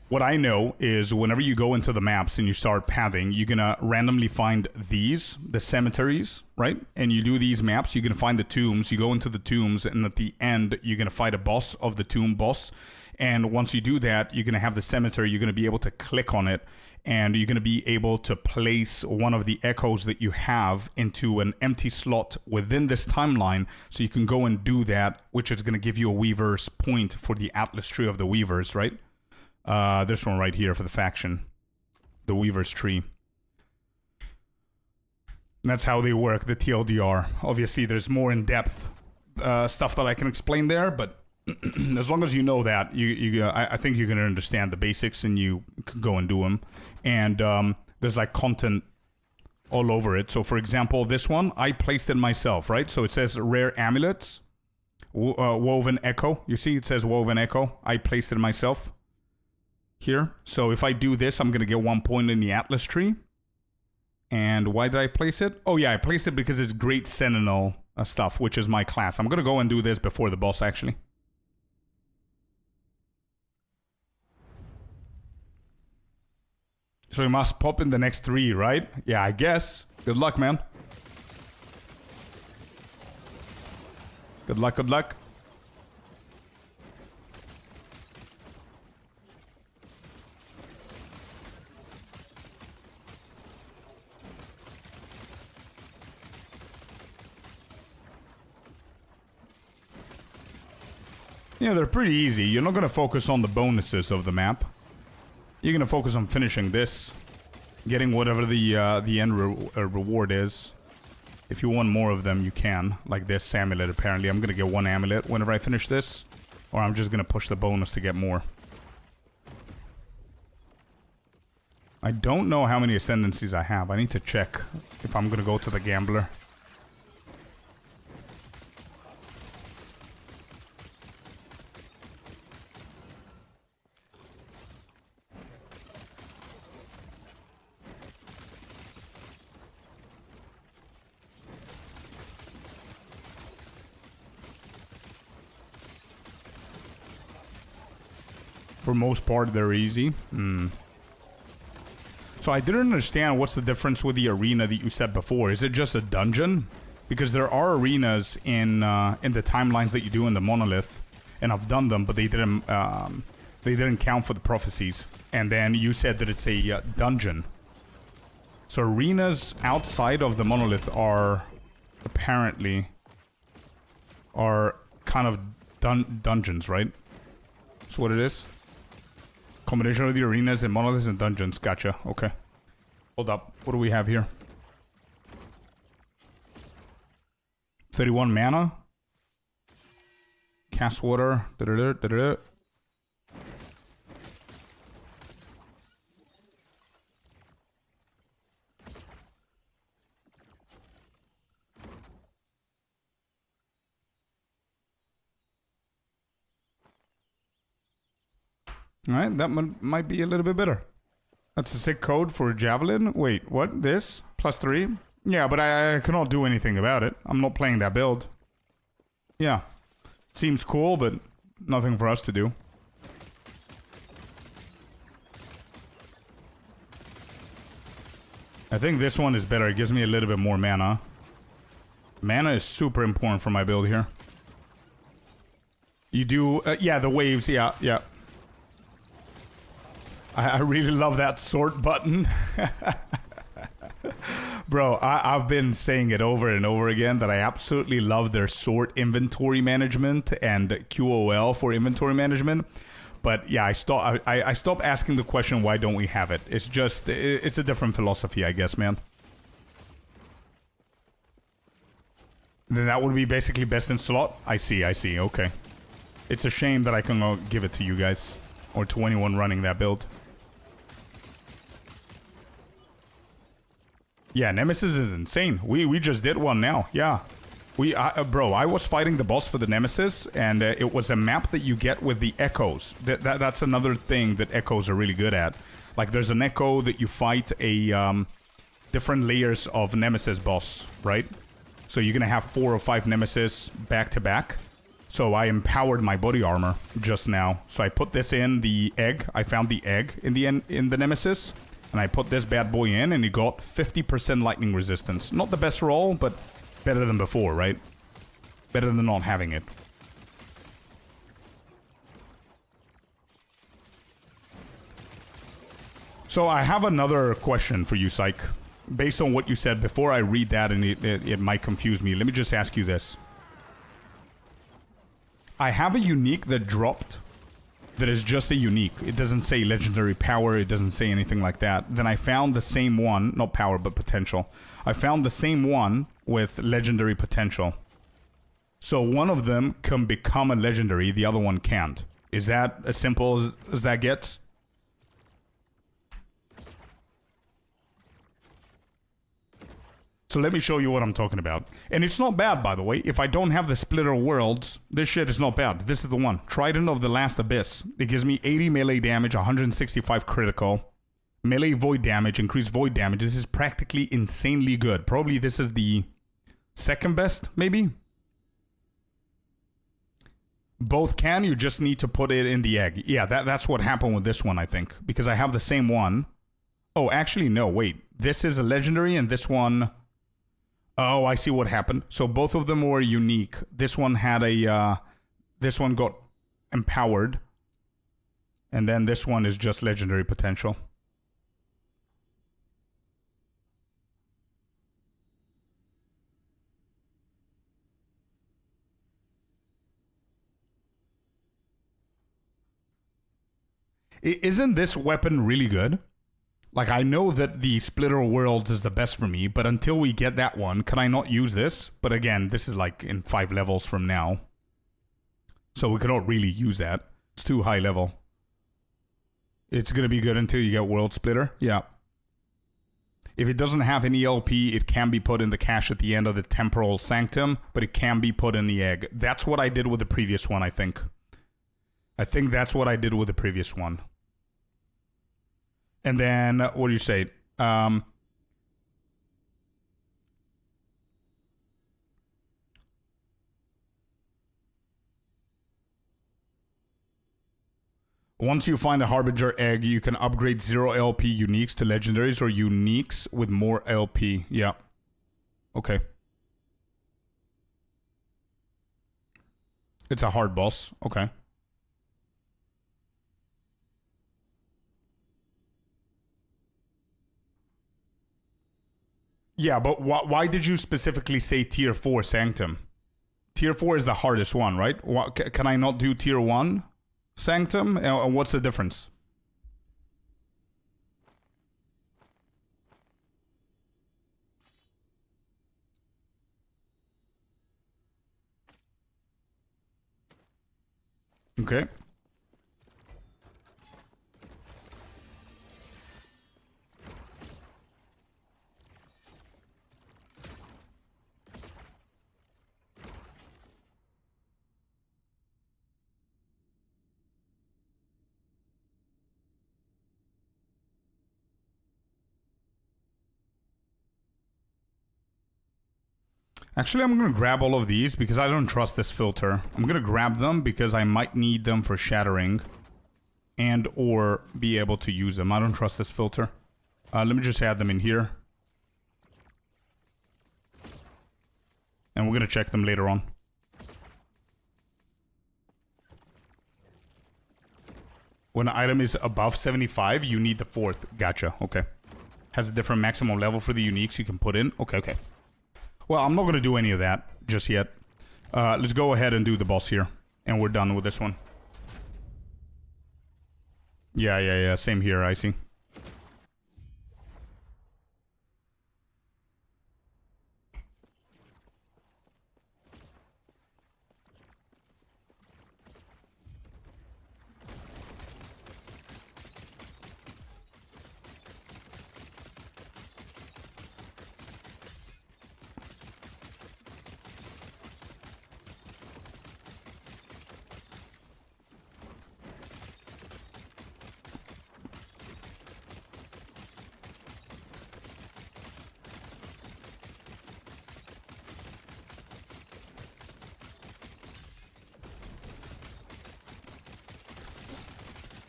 What I know is whenever you go into the maps and you start pathing, you're gonna randomly find the cemeteries, right? And you do these maps, you're gonna find the tombs, you go into the tombs, and at the end, you're gonna fight a boss of the tomb boss. And once you do that, you're gonna have the cemetery, you're gonna be able to click on it, and you're gonna be able to place one of the echoes that you have into an empty slot within this timeline, so you can go and do that, which is gonna give you a Weaver's point for the Atlas Tree of the Weavers, right? This one right here for the faction. The Weaver's Tree. And that's how they work, the TLDR. Obviously, there's more in-depth stuff that I can explain there, but as long as you know that, I think you're going to understand the basics and you can go and do them. And there's like content all over it. So for example, this one, I placed it myself, right? So it says rare amulets, woven echo. You see, it says woven echo. I placed it myself. Here. So if I do this, I'm going to get 1 point in the Atlas tree. And why did I place it? Oh yeah, I placed it because it's Great Sentinel stuff, which is my class. I'm going to go and do this before the boss, actually. So we must pop in the next 3, right? Yeah, I guess. Good luck, man. Good luck, good luck. Yeah, they're pretty easy. You're not going to focus on the bonuses of the map. You're going to focus on finishing this. Getting whatever the end reward is. If you want more of them, you can. Like this amulet, apparently. I'm going to get 1 amulet whenever I finish this. Or I'm just going to push the bonus to get more. I don't know how many ascendancies I have. I need to check if I'm going to go to the gambler. For most part, they're easy. So I didn't understand what's the difference with the arena that you said before. Is it just a dungeon? Because there are arenas in the timelines that you do in the Monolith, and I've done them, but they didn't count for the prophecies. And then you said that it's a dungeon. So arenas outside of the Monolith are apparently kind of dungeons, right? That's what it is. Combination of the arenas and monoliths and dungeons. Gotcha. Okay. Hold up. What do we have here? 31 mana. Cast water. Alright, that might be a little bit better. That's a sick code for a javelin. Wait, what? This? +3? Yeah, but I cannot do anything about it. I'm not playing that build. Yeah. Seems cool, but nothing for us to do. I think this one is better. It gives me a little bit more mana. Mana is super important for my build here. You do... yeah, the waves. Yeah, yeah. I really love that sort button. Bro, I've been saying it over and over again that I absolutely love their sort inventory management and QOL for inventory management. But yeah, I stopped asking the question, why don't we have it? It's just, it's a different philosophy, I guess, man. Then that would be basically best in slot? I see, okay. It's a shame that I cannot give it to you guys. Or to anyone running that build. Yeah, Nemesis is insane. We just did one now. Yeah. Bro, I was fighting the boss for the Nemesis, and it was a map that you get with the echoes. That's another thing that echoes are really good at. Like, there's an echo that you fight a different layers of Nemesis boss, right? So you're gonna have 4 or 5 Nemesis back to back, So I empowered my body armor just now. So I put this in the egg. I found the egg in the Nemesis. And I put this bad boy in, and it got 50% lightning resistance. Not the best roll, but better than before, right? Better than not having it. So I have another question for you, Psych. Based on what you said before I read that, and it might confuse me. Let me just ask you this. I have a unique that dropped that is just a unique. It doesn't say legendary power. It doesn't say anything like that. Then I found the same one, not power, but potential. I found the same one with legendary potential. So one of them can become a legendary, the other one can't. Is that as simple as that gets? So let me show you what I'm talking about. And it's not bad, by the way. If I don't have the Splitter Worlds, this shit is not bad. This is the one. Trident of the Last Abyss. It gives me 80 melee damage, 165 critical. Melee void damage, increased void damage. This is practically insanely good. Probably this is the second best, maybe? Both can, you just need to put it in the egg. Yeah, that's what happened with this one, I think. Because I have the same one. Oh, actually, no, wait. This is a legendary, and this one... Oh, I see what happened. So both of them were unique. This one had a... this one got empowered. And then this one is just legendary potential. Isn't this weapon really good? Like, I know that the Splitter Worlds is the best for me, but until we get that one, can I not use this? But again, this is like in 5 levels from now. So we cannot really use that. It's too high level. It's gonna be good until you get World Splitter. Yeah. If it doesn't have any LP, it can be put in the cache at the end of the Temporal Sanctum, but it can be put in the egg. That's what I did with the previous one, I think. I think that's what I did with the previous one. And then, what do you say? Once you find a Harbinger egg, you can upgrade 0 LP uniques to legendaries or uniques with more LP. Yeah. Okay. It's a hard boss. Okay. Yeah, but why did you specifically say tier 4 Sanctum? Tier 4 is the hardest one, right? Can I not do tier 1 Sanctum? And what's the difference? Okay. Actually, I'm going to grab all of these because I don't trust this filter. I'm going to grab them because I might need them for shattering and or be able to use them. I don't trust this filter. Let me just add them in here. And we're going to check them later on. When an item is above 75, you need the 4th. Gotcha. Okay. Has a different maximum level for the uniques you can put in. Okay, okay. Well, I'm not going to do any of that just yet. Let's go ahead and do the boss here. And we're done with this one. Yeah. Same here, I see.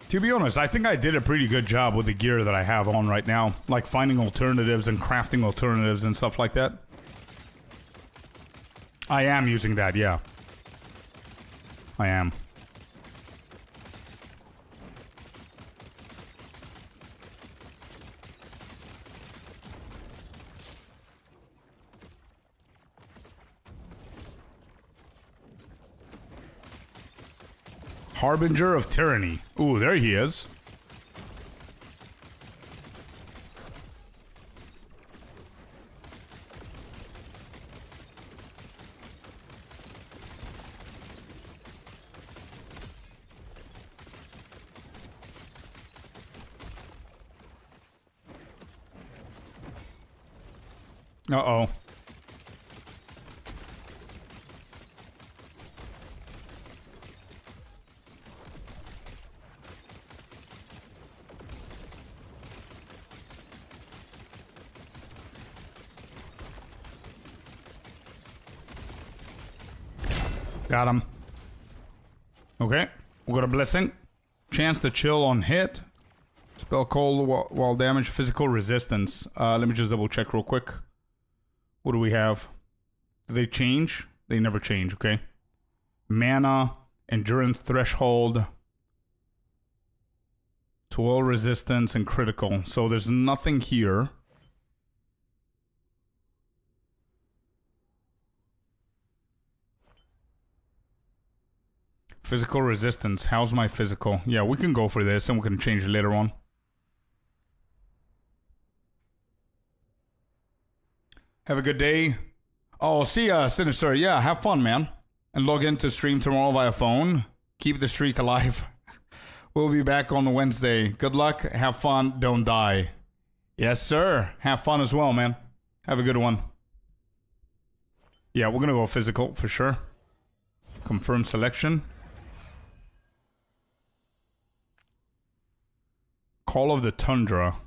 To be honest, I think I did a pretty good job with the gear that I have on right now. Like finding alternatives and crafting alternatives and stuff like that. I am using that, yeah. I am. Harbinger of Tyranny. Ooh, there he is. Uh-oh. Got him. Okay. We got a blessing. Chance to chill on hit. Spell cold while damage. Physical resistance. Let me just double check real quick. What do we have? Do they change? They never change, okay. Mana. Endurance threshold. Toil resistance and critical. So there's nothing here. Physical resistance. How's my physical? Yeah, we can go for this and we can change it later on. Have a good day. Oh, see ya, Sinister. Yeah, have fun, man. And log into stream tomorrow via phone. Keep the streak alive. We'll be back on Wednesday. Good luck. Have fun. Don't die. Yes, sir. Have fun as well, man. Have a good one. Yeah, we're gonna go physical for sure. Confirm selection. Call of the Tundra.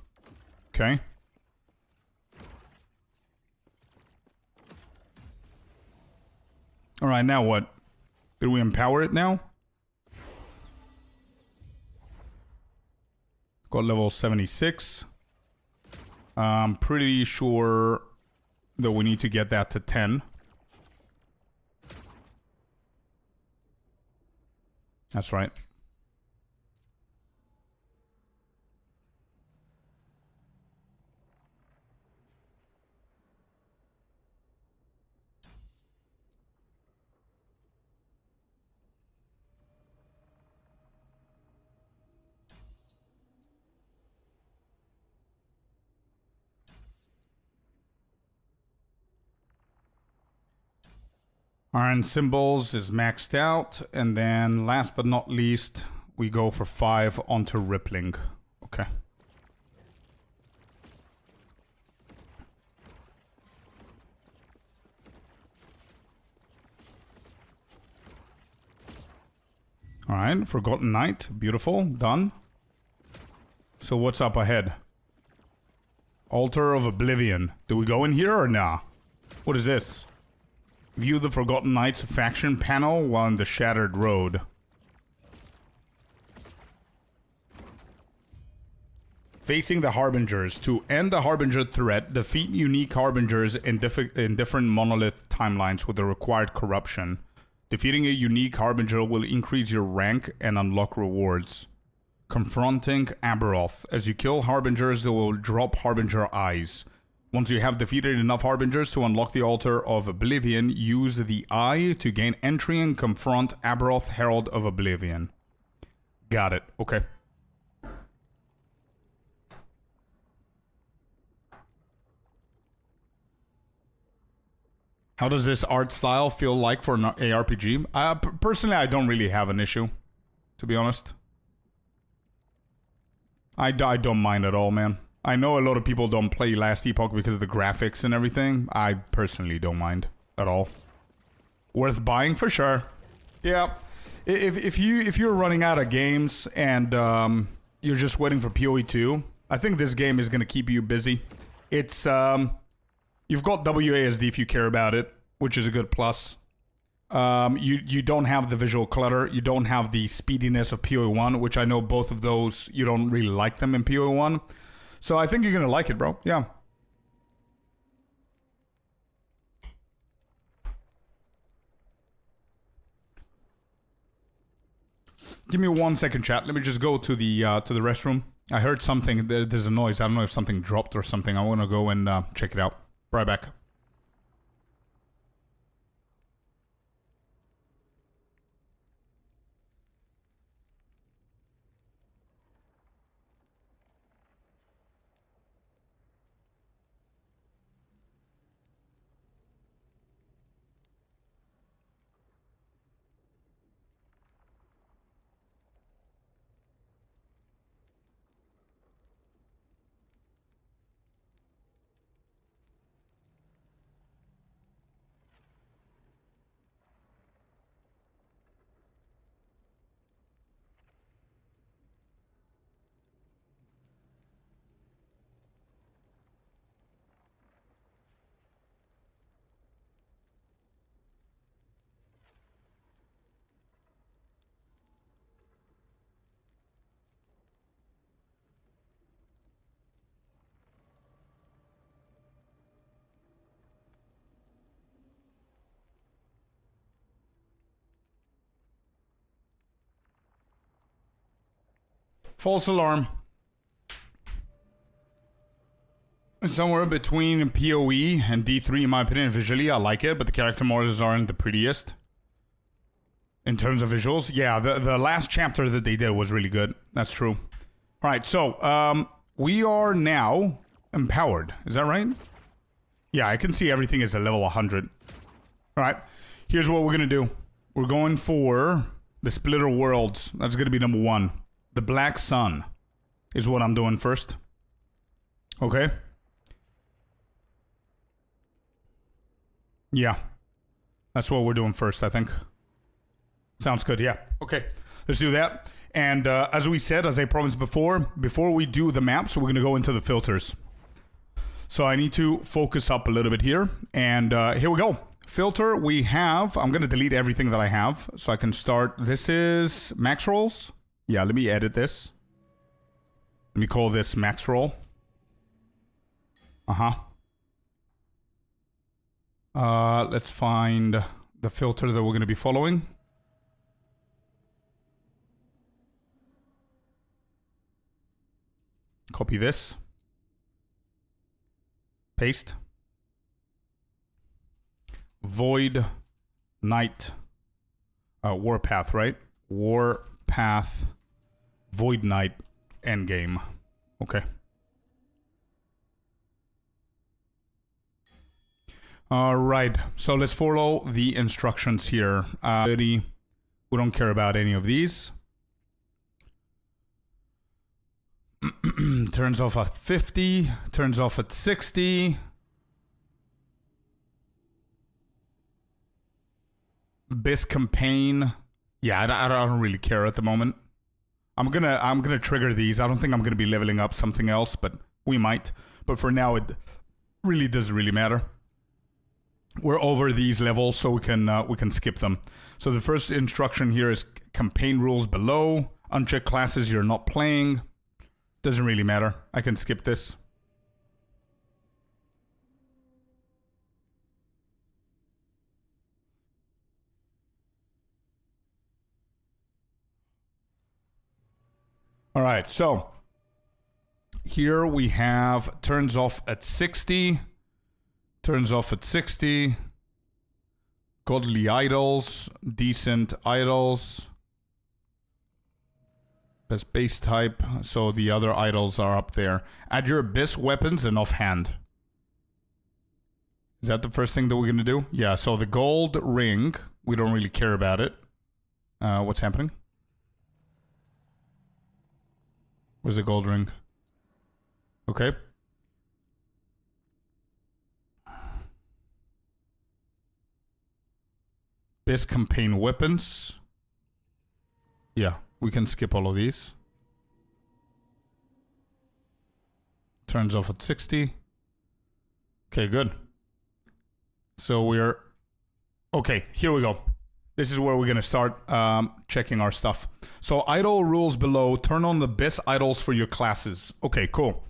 Okay. Alright, now what? Did we empower it now? Got level 76. I'm pretty sure that we need to get that to 10. That's right. Iron Symbols is maxed out. And then last but not least, we go for 5 onto Rippling. Okay. Alright, Forgotten Knight. Beautiful. Done. So what's up ahead? Altar of Oblivion. Do we go in here or nah? What is this? View the Forgotten Knights faction panel while in the Shattered Road. Facing the Harbingers. To end the Harbinger threat, defeat unique Harbingers in different monolith timelines with the required corruption. Defeating a unique Harbinger will increase your rank and unlock rewards. Confronting Aberoth. As you kill Harbingers, they will drop Harbinger eyes. Once you have defeated enough Harbingers to unlock the Altar of Oblivion, use the Eye to gain entry and confront Aberoth, Herald of Oblivion. Got it. Okay. How does this art style feel like for an ARPG? Personally, I don't really have an issue, to be honest. I don't mind at all, man. I know a lot of people don't play Last Epoch because of the graphics and everything. I personally don't mind at all. Worth buying for sure. Yeah. If you're running out of games and you're just waiting for PoE 2, I think this game is gonna keep you busy. It's you've got WASD if you care about it, which is a good plus. You don't have the visual clutter. You don't have the speediness of PoE1, which I know both of those, you don't really like them in PoE1. So I think you're going to like it, bro. Yeah. Give me 1 second, chat. Let me just go to the restroom. I heard something. There's a noise. I don't know if something dropped or something. I want to go and check it out. Right back. False alarm. Somewhere between PoE and D3 in my opinion. Visually, I like it, but the character models aren't the prettiest. In terms of visuals, yeah, the last chapter that they did was really good. That's true. All right, so we are now empowered. Is that right? Yeah, I can see everything is at level 100. All right, here's what we're gonna do. We're going for the Splitter Worlds. That's gonna be number 1. The Black Sun is what I'm doing first. Okay. Yeah. That's what we're doing first, I think. Sounds good, yeah. Okay, let's do that. And as we said, as I promised before we do the maps, we're going to go into the filters. So I need to focus up a little bit here. And here we go. Filter, we have... I'm going to delete everything that I have so I can start. This is max rolls. Yeah, let me edit this. Let me call this max roll. Let's find the filter that we're going to be following. Copy this. Paste. VoidKnight. Warpath, right? Warpath. VoidKnight. Endgame. Okay. All right. So let's follow the instructions here. We don't care about any of these. Turns off at 50. Turns off at 60. Bis campaign. Yeah, I don't really care at the moment. I'm gonna trigger these. I don't think I'm gonna be leveling up something else, but we might. But for now, it really doesn't really matter. We're over these levels, so we can skip them. So the first instruction here is campaign rules below. Uncheck classes you're not playing. Doesn't really matter. I can skip this. All right, so here we have turns off at 60. Turns off at 60. Godly idols. Decent idols. Best base type. So the other idols are up there. Add your abyss weapons and offhand. Is that the first thing that we're going to do? Yeah, so the gold ring. We don't really care about it. What's happening? Where's the gold ring? Okay. Best campaign weapons. Yeah, we can skip all of these. Turns off at 60. Okay, good. So we're... Okay, here we go. This is where we're going to start checking our stuff. So idle rules below. Turn on the best idols for your classes. Okay, cool.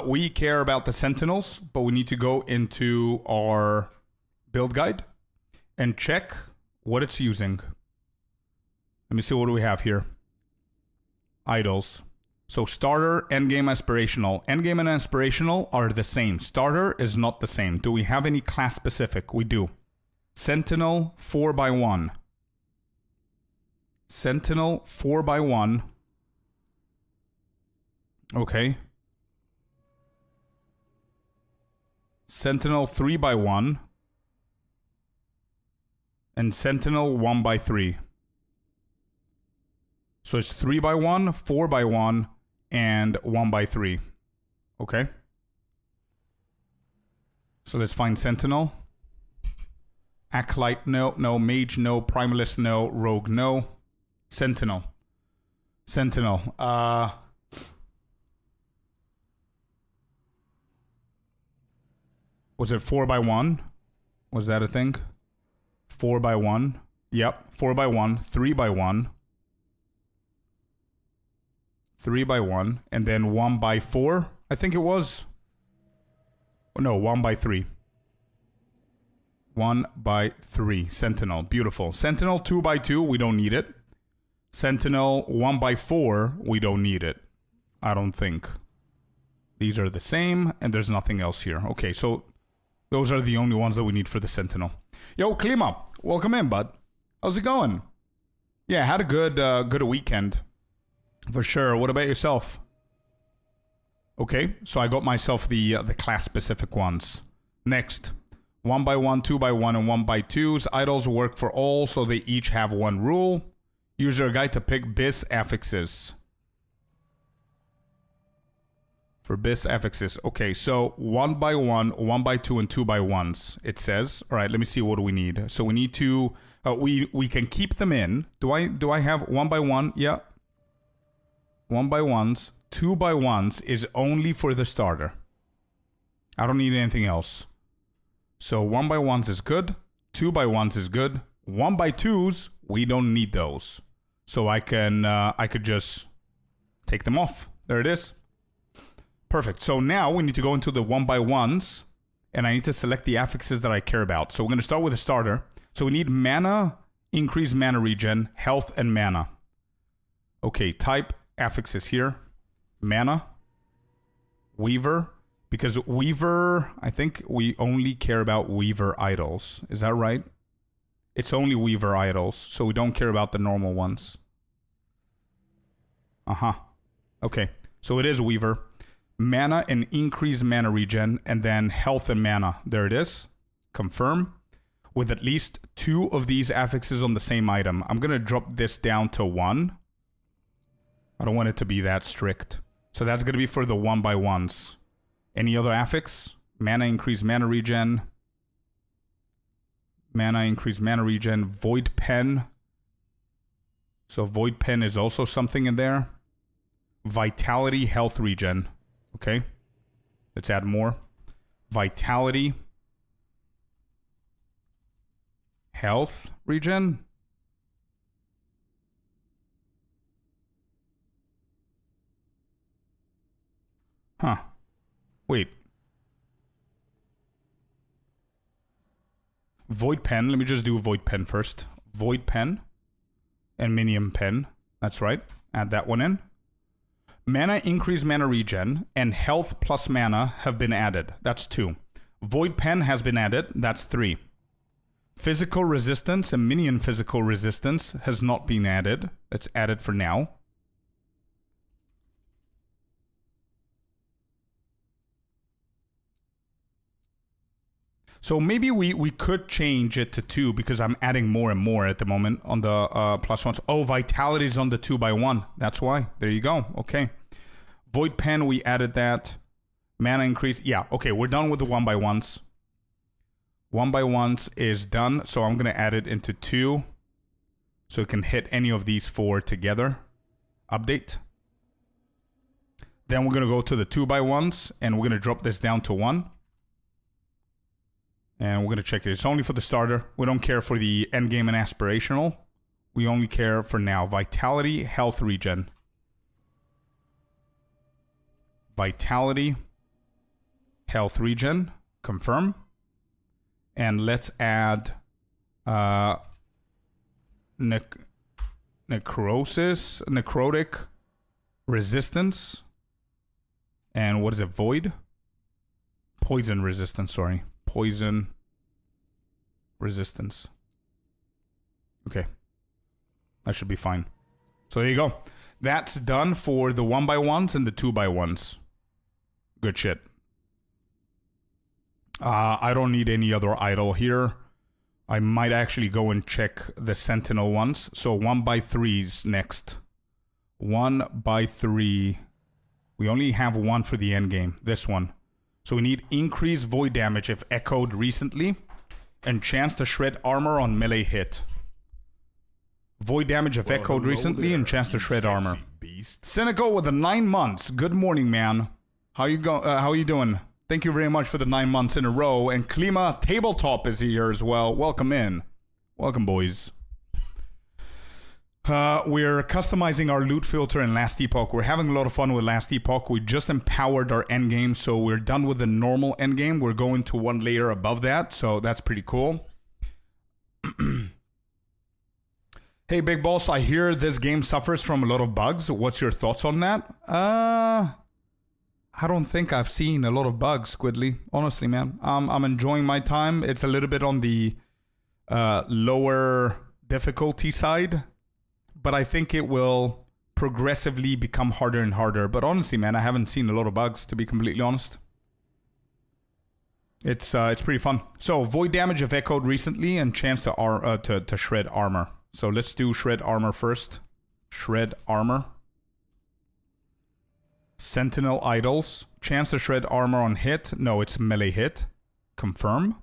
We care about the Sentinels, but we need to go into our build guide and check what it's using. Let me see, what do we have here? Idols. So starter, endgame, aspirational. Endgame and aspirational are the same. Starter is not the same. Do we have any class specific? We do. Sentinel 4x1. Sentinel 4x1. Okay. Sentinel 3x1. And Sentinel 1x3. So it's 3x1, 4x1, and 1x3. Okay. So let's find Sentinel. Acolyte, no. Mage, no. Primalist, no. Rogue, no. Sentinel. Sentinel. Was it 4x1? Was that a thing? 4x1. Yep. 4x1. 3x1. 3x1. And then 1x4. I think it was. No, 1x3. 1x3. Sentinel. Beautiful. Sentinel 2x2. We don't need it. Sentinel 1x4. We don't need it. I don't think. These are the same. And there's nothing else here. Okay, so those are the only ones that we need for the Sentinel. Yo, Klima. Welcome in, bud. How's it going? Yeah, had a good weekend. For sure. What about yourself? Okay, so I got myself the class-specific ones. Next. 1x1, 2x1, and 1x2s. Idols work for all, so they each have one rule. User guide to pick BIS affixes. For BIS affixes. Okay, so 1x1, 1x2, and 2x1s, it says. All right, let me see, what do we need? So we need to... we can keep them in. Do I have 1x1? Yeah. 1x1s. 2x1s is only for the starter. I don't need anything else. So 1x1s is good. 2x1s is good. 1x2s, we don't need those. So I could just take them off. There it is. Perfect. So now we need to go into the 1x1s, and I need to select the affixes that I care about. So we're going to start with a starter. So we need mana, increase mana regen, health, and mana. Okay, type affixes here. Mana, Weaver, because Weaver, I think we only care about Weaver idols. Is that right? It's only Weaver idols, so we don't care about the normal ones. Okay, so it is Weaver. Mana and increase mana regen, and then health and mana. There it is. Confirm. With at least 2 of these affixes on the same item. I'm going to drop this down to 1. I don't want it to be that strict. So that's going to be for the 1x1s. Any other affix? Mana increase mana regen. Mana increase mana regen. Void pen. So void pen is also something in there. Vitality health regen. Okay. Let's add more. Vitality. Health regen. Huh. Wait. Void pen. Let me just do void pen first. Void pen. And minion pen. That's right. Add that one in. Mana increase mana regen and health plus mana have been added. That's 2. Void pen has been added. That's 3. Physical resistance and minion physical resistance has not been added. It's added for now. So maybe we could change it to 2 because I'm adding more and more at the moment on the +1s. Oh, vitality is on the 2x1. That's why. There you go. Okay. Void pen, we added that. Mana increase. Yeah, okay, we're done with the 1x1s. 1x1s is done, so I'm going to add it into 2. So it can hit any of these 4 together. Update. Then we're going to go to the 2x1s, and we're going to drop this down to 1. And we're going to check it. It's only for the starter. We don't care for the endgame and aspirational. We only care for now. Vitality, health regen. Vitality, health regen. Confirm. And let's add necrotic resistance. And what is it? Void? Poison resistance, sorry. Poison resistance. Okay. That should be fine. So there you go. That's done for the 1x1s and the 2x1s. Good shit. I don't need any other idol here. I might actually go and check the Sentinel ones. So 1x3s next. 1x3. We only have one for the endgame. This one. So we need increased void damage if echoed recently. And chance to shred armor on melee hit. Void damage if echoed recently and chance to shred armor. Cynical with the 9 months. Good morning, man. How you doing? Thank you very much for the 9 months in a row. And Klima Tabletop is here as well. Welcome in. Welcome, boys. We're customizing our loot filter in Last Epoch. We're having a lot of fun with Last Epoch. We just empowered our endgame, so we're done with the normal endgame. We're going to one layer above that, so that's pretty cool. Hey, Big Boss, I hear this game suffers from a lot of bugs. What's your thoughts on that? I don't think I've seen a lot of bugs, Squidly. Honestly, man. I'm enjoying my time. It's a little bit on the lower difficulty side. But I think it will progressively become harder and harder. But honestly, man, I haven't seen a lot of bugs, to be completely honest. It's pretty fun. So, void damage if echoed recently and chance to shred armor. So let's do shred armor first. Shred armor. Sentinel idols. Chance to shred armor on hit. No, it's melee hit. Confirm.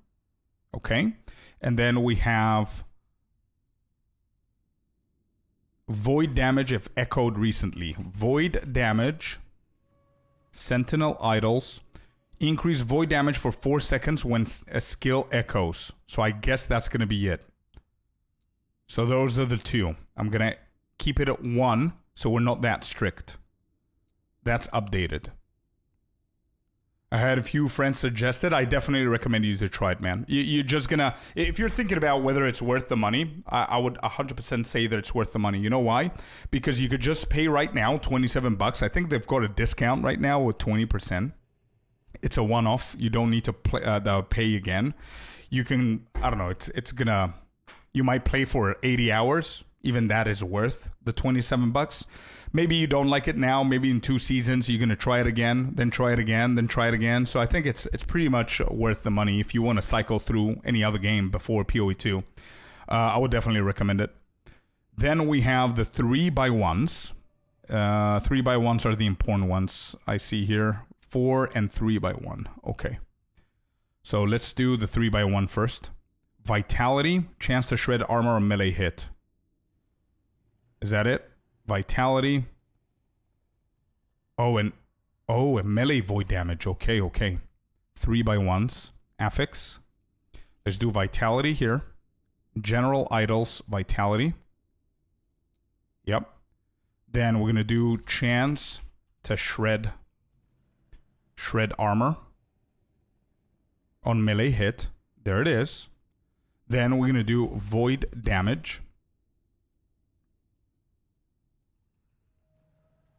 Okay. And then we have void damage if echoed recently. Void damage. Sentinel idols. Increase void damage for 4 seconds when a skill echoes. So I guess that's going to be it. So those are the two. I'm going to keep it at 1 so we're not that strict. That's updated. I had a few friends suggest it. I definitely recommend you to try it, man. You're just going to... If you're thinking about whether it's worth the money, I would 100% say that it's worth the money. You know why? Because you could just pay right now $27. I think they've got a discount right now with 20%. It's a one-off. You don't need to pay again. You can... I don't know. It's going to... You might play for 80 hours. Even that is worth the $27. Maybe you don't like it now. Maybe in 2 seasons you're going to try it again, then try it again, then try it again. So I think it's pretty much worth the money if you want to cycle through any other game before PoE2. I would definitely recommend it. Then we have the 3x1s. 3x1s are the important ones I see here. 4 and 3x1. Okay. So let's do the 3x1 first. Vitality, chance to shred armor or melee hit. Is that it? Vitality. Oh, and melee void damage. Okay. 3x1s. Affix. Let's do vitality here. General idols, vitality. Yep. Then we're gonna do chance to shred armor on melee hit. There it is. Then we're going to do void damage.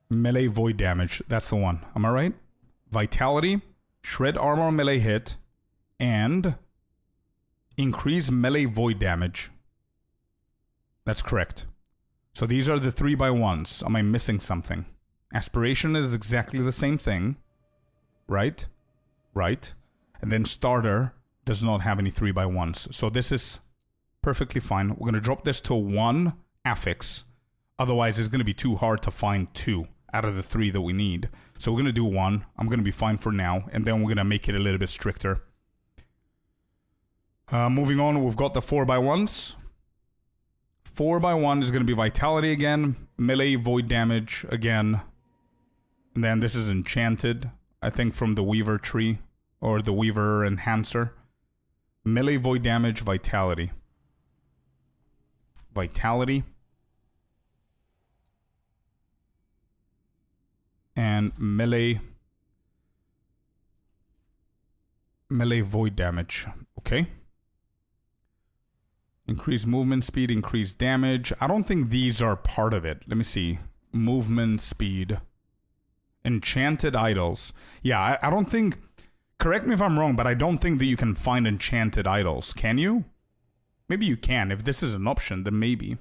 Melee void damage. That's the one. Am I right? Vitality, shred armor melee hit, and increase melee void damage. That's correct. So these are the 3x1s. Am I missing something? Aspiration is exactly the same thing. Right? Right. And then starter does not have any 3x1s. So this is perfectly fine. We're going to drop this to 1 affix. Otherwise, it's going to be too hard to find 2 out of the 3 that we need. So we're going to do 1. I'm going to be fine for now. And then we're going to make it a little bit stricter. Moving on, we've got the 4x1s. 4x1 is going to be vitality again. Melee void damage again. And then this is enchanted. I think from the Weaver tree. Or the Weaver Enhancer. Melee void damage, vitality. Vitality. And melee void damage. Okay. Increase movement speed, increase damage. I don't think these are part of it. Let me see. Movement speed. Enchanted idols. Yeah, I don't think... Correct me if I'm wrong, but I don't think that you can find enchanted idols. Can you? Maybe you can. If this is an option, then maybe.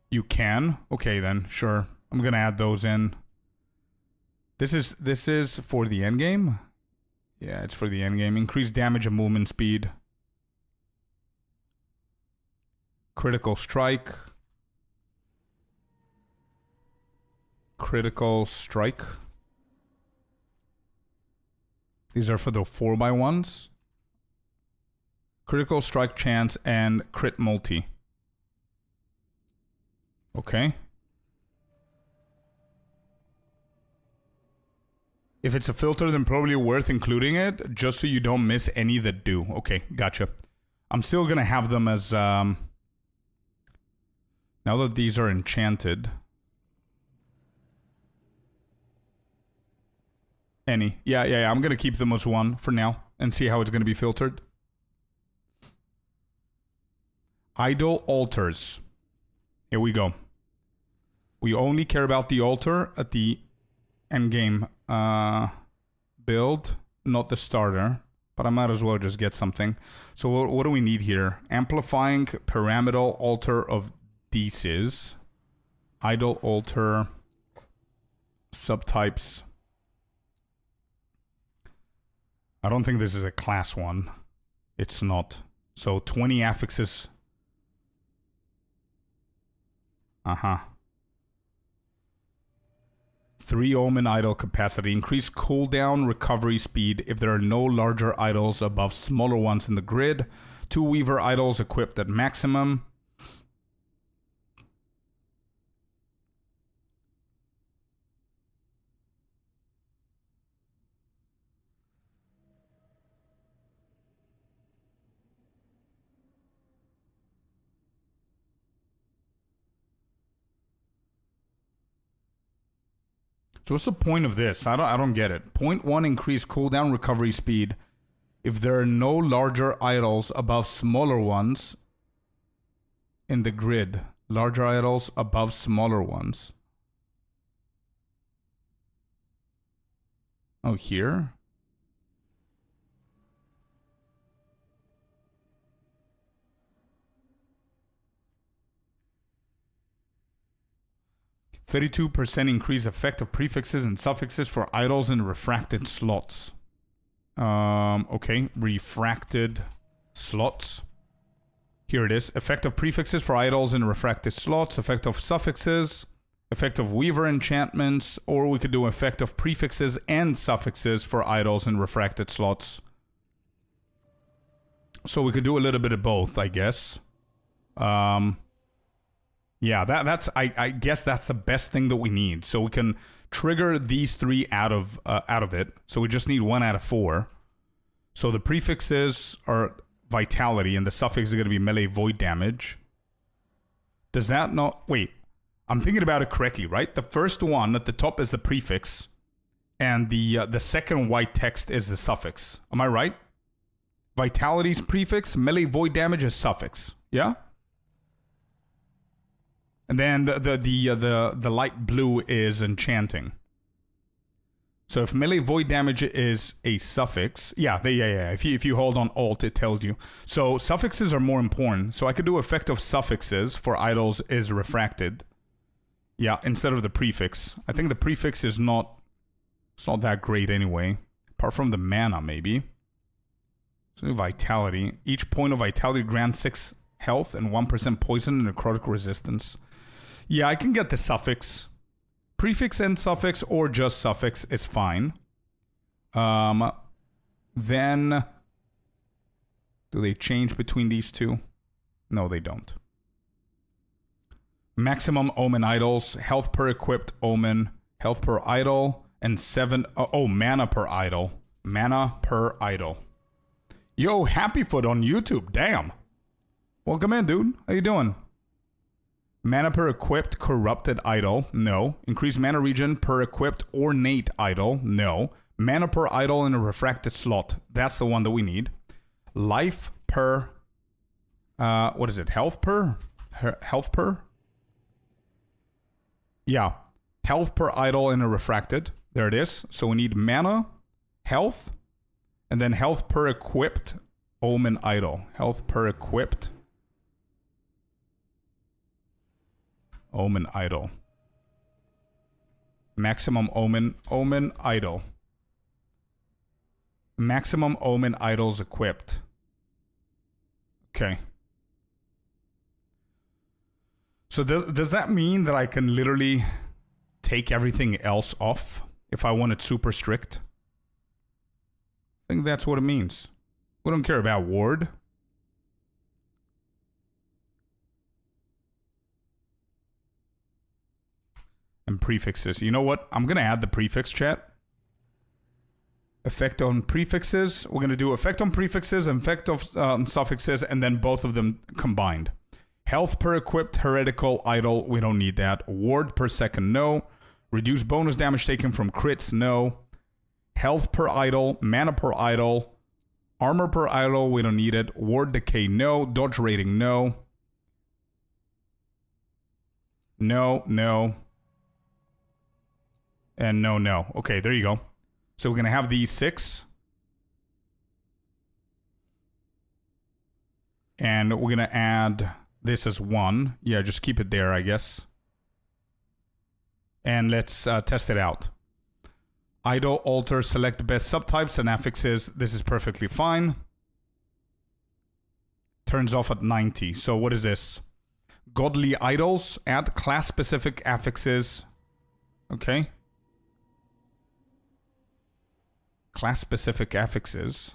You can? Okay then, sure. I'm gonna add those in. This is for the endgame? Yeah, it's for the endgame. Increased damage and movement speed. Critical strike. Critical strike. These are for the 4x1s. Critical strike chance and crit multi. Okay. If it's a filter, then probably worth including it, just so you don't miss any that do. Okay, gotcha. I'm still gonna have them as, now that these are enchanted. Any. Yeah, I'm gonna keep them as one for now, and see how it's gonna be filtered. Idol altars. Here we go. We only care about the altar at the endgame build, not the starter. But I might as well just get something. So what do we need here? Amplifying pyramidal altar of Deces. Idol altar. Subtypes. I don't think this is a class one. It's not. So 20 affixes. Uh-huh. 3 Omen idol capacity. Increase cooldown recovery speed if there are no larger idols above smaller ones in the grid. 2 Weaver idols equipped at maximum. So what's the point of this? I don't get it. 0.1 increase cooldown recovery speed if there are no larger idols above smaller ones in the grid. Larger idols above smaller ones. Oh, here? %32 increase effect of prefixes and suffixes for idols in refracted slots. Okay, refracted slots. Here it is. Effect of prefixes for idols in refracted slots. Effect of suffixes. Effect of Weaver enchantments. Or we could do effect of prefixes and suffixes for idols in refracted slots. So we could do a little bit of both, I guess. Yeah, that's I guess that's the best thing that we need. So we can trigger these 3 out of it. So we just need 1 out of 4. So the prefixes are vitality, and the suffix is going to be melee void damage. Does that not... Wait, I'm thinking about it correctly, right? The first one at the top is the prefix, and the second white text is the suffix. Am I right? Vitality's prefix, melee void damage is suffix. Yeah? And then the light blue is enchanting. So if melee void damage is a suffix, yeah. If you hold on Alt, it tells you. So suffixes are more important. So I could do effect of suffixes for idols is refracted. Yeah, instead of the prefix. I think the prefix is not. It's not that great anyway, apart from the mana maybe. So vitality. Each point of vitality grants 6 health and 1% poison and necrotic resistance. Yeah, I can get the suffix. Prefix and suffix, or just suffix is fine. Then, do they change between these two? No, they don't. Maximum Omen Idols, health per equipped Omen, health per idol, and 7... mana per idol. Mana per idol. Yo, Happyfoot on YouTube. Damn. Welcome in, dude. How you doing? Mana per equipped corrupted idol. No. Increased mana regen per equipped ornate idol. No. Mana per idol in a refracted slot. That's the one that we need. Life per... what is it? Health per? Health per? Yeah. Health per idol in a refracted. There it is. So we need mana, health, and then health per equipped Omen idol. Health per equipped Omen idol. Maximum Omen idol. Maximum Omen idols equipped. Okay. So does that mean that I can literally take everything else off if I want it super strict? I think that's what it means. We don't care about ward. And prefixes. You know what? I'm going to add the prefix, chat. Effect on prefixes. We're going to do effect on prefixes, effect of suffixes, and then both of them combined. Health per equipped heretical idol. We don't need that. Ward per second. No. Reduce bonus damage taken from crits. No. Health per idol. Mana per idol. Armor per idol. We don't need it. Ward decay. No. Dodge rating. No. No. No. And no, no. Okay, there you go. So we're going to have these 6. And we're going to add this as 1. Yeah, just keep it there, I guess. And let's test it out. Idol, alter, select best subtypes and affixes. This is perfectly fine. Turns off at 90. So what is this? Godly idols. Add class-specific affixes. Okay. Class-specific affixes.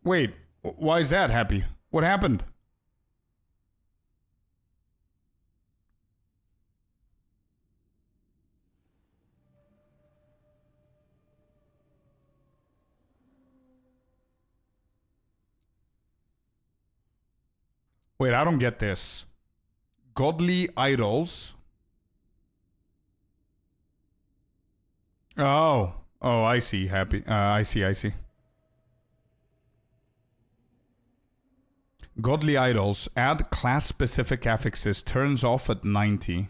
Wait, why is that, Happy? What happened? Wait, I don't get this. Godly idols. Oh, I see, Happy. I see. Godly idols. Add class-specific affixes. Turns off at 90.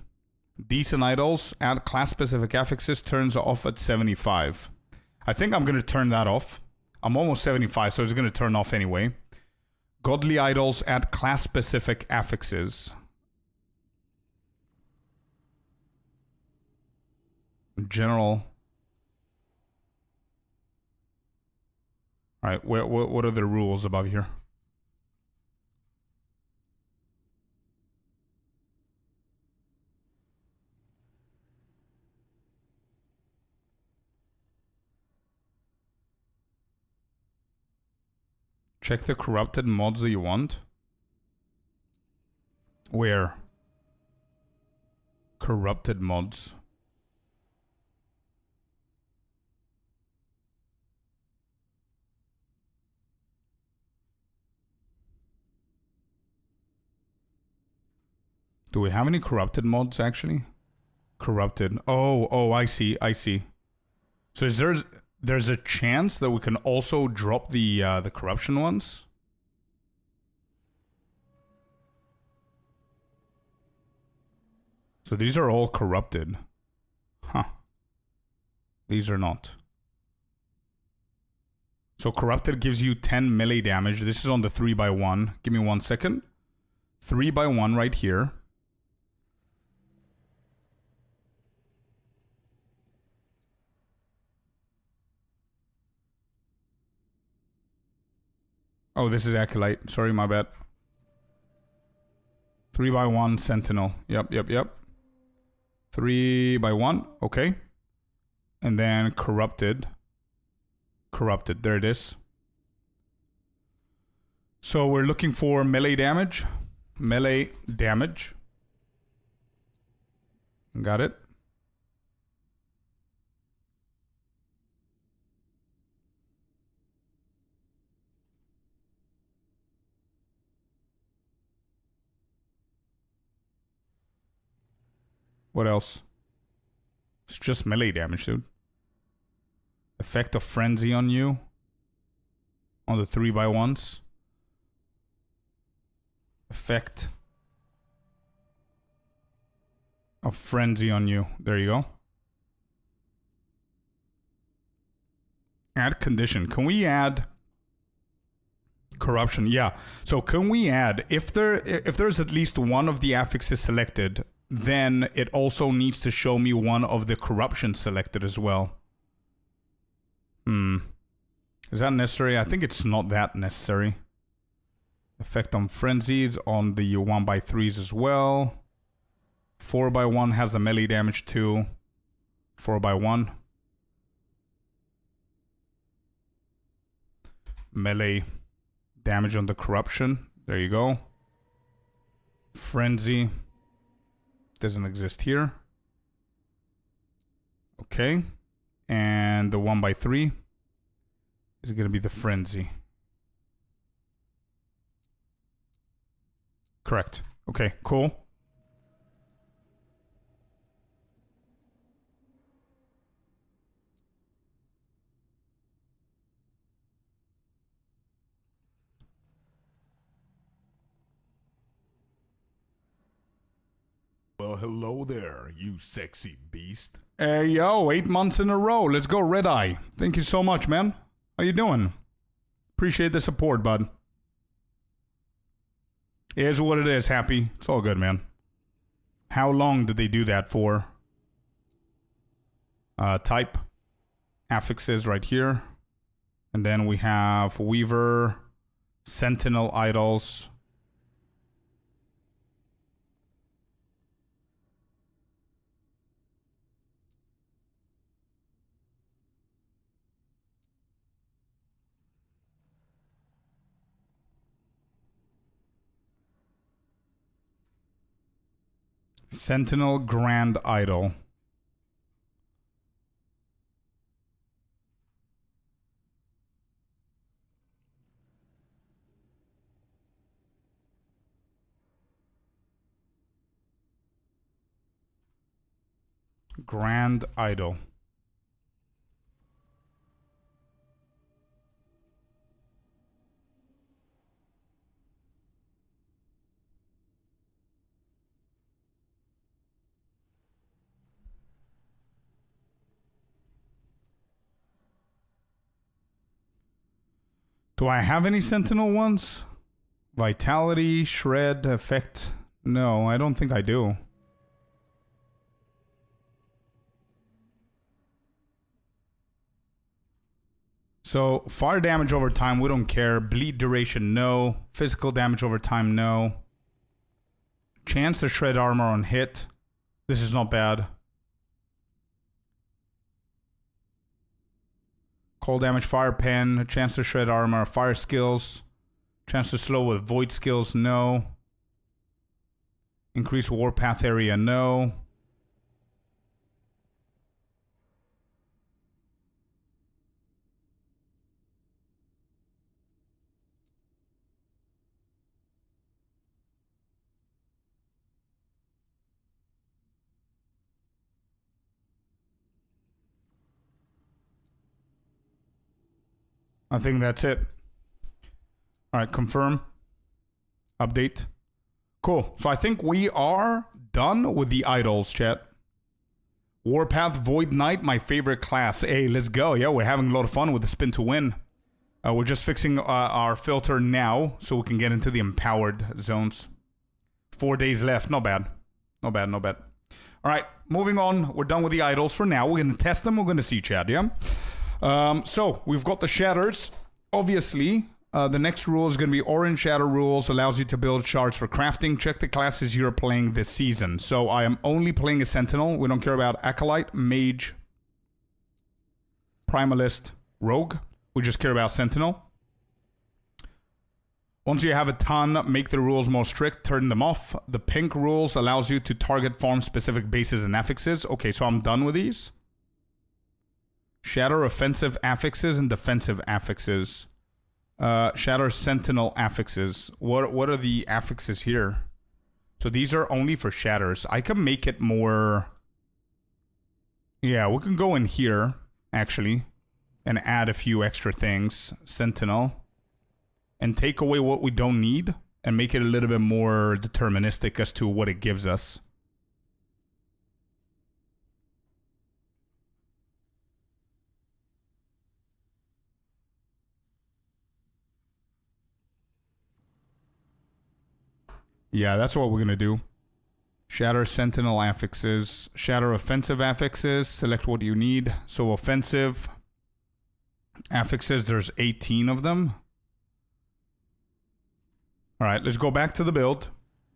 Decent idols. Add class-specific affixes. Turns off at 75. I think I'm going to turn that off. I'm almost 75, so it's going to turn off anyway. Godly idols. Add class-specific affixes. General. Alright, what are the rules above here? Check the corrupted mods that you want. Where? Corrupted mods. Do we have any corrupted mods actually? Corrupted. Oh, I see. So is there's a chance that we can also drop the corruption ones? So these are all corrupted. Huh. These are not. So corrupted gives you 10 melee damage. This is on the 3x1. Give me 1 second. 3x1 right here. Oh, this is Acolyte. Sorry, my bad. 3x1 sentinel. Yep. 3x1. Okay. And then corrupted. Corrupted. There it is. So we're looking for melee damage. Melee damage. Got it. What else? It's just melee damage, dude. Effect of frenzy on you. On the 3x1s. Effect of frenzy on you. There you go. Add condition. Can we add corruption? Yeah. So can we add if there's at least one of the affixes selected, then it also needs to show me one of the corruption selected as well. Is that necessary? I think it's not that necessary. Effect on frenzies on the 1x3s as well. 4x1 has a melee damage too. 4x1. Melee damage on the corruption. There you go. Frenzy. Doesn't exist here. Okay. And the 1x3 is going to be the frenzy. Correct. Okay, cool. Well, hello there, you sexy beast. Yo, 8 months in a row. Let's go, Red Eye. Thank you so much, man. How you doing? Appreciate the support, bud. It is what it is, Happy. It's all good, man. How long did they do that for? Type. Affixes right here. And then we have Weaver, Sentinel Idols. Sentinel Grand Idol. Grand Idol. Do I have any Sentinel ones? Vitality, Shred, Effect. No, I don't think I do. So, fire damage over time, we don't care. Bleed duration, no. Physical damage over time, no. Chance to shred armor on hit. This is not bad. Cold damage, fire pen, chance to shred armor, fire skills. Chance to slow with void skills, no. Increase warpath area, no. I think that's it. All right, confirm. Update. Cool. So I think we are done with the idols, chat. Warpath, VoidKnight, my favorite class. Hey, let's go. Yeah, we're having a lot of fun with the spin to win. We're just fixing our filter now so we can get into the empowered zones. 4 days left. Not bad. Not bad, not bad. All right, moving on. We're done with the idols for now. We're going to test them. We're going to see, chat, yeah? So, we've got the shatters. Obviously, The next rule is going to be Orange Shadow Rules. Allows you to build shards for crafting. Check the classes you're playing this season. So I am only playing a Sentinel. We don't care about Acolyte, Mage, Primalist, Rogue. We just care about Sentinel. Once you have a ton, make the rules more strict. Turn them off. The pink rules allows you to target farm-specific bases and affixes. Okay, so I'm done with these. Shatter offensive affixes and defensive affixes. Shatter Sentinel affixes. What are the affixes here? So these are only for shatters. I can make it more... Yeah, we can go in here, actually, and add a few extra things. Sentinel. And take away what we don't need, and make it a little bit more deterministic as to what it gives us. Yeah, that's what we're going to do. Shatter Sentinel affixes. Shatter offensive affixes. Select what you need. So offensive affixes, there's 18 of them. Alright, let's go back to the build.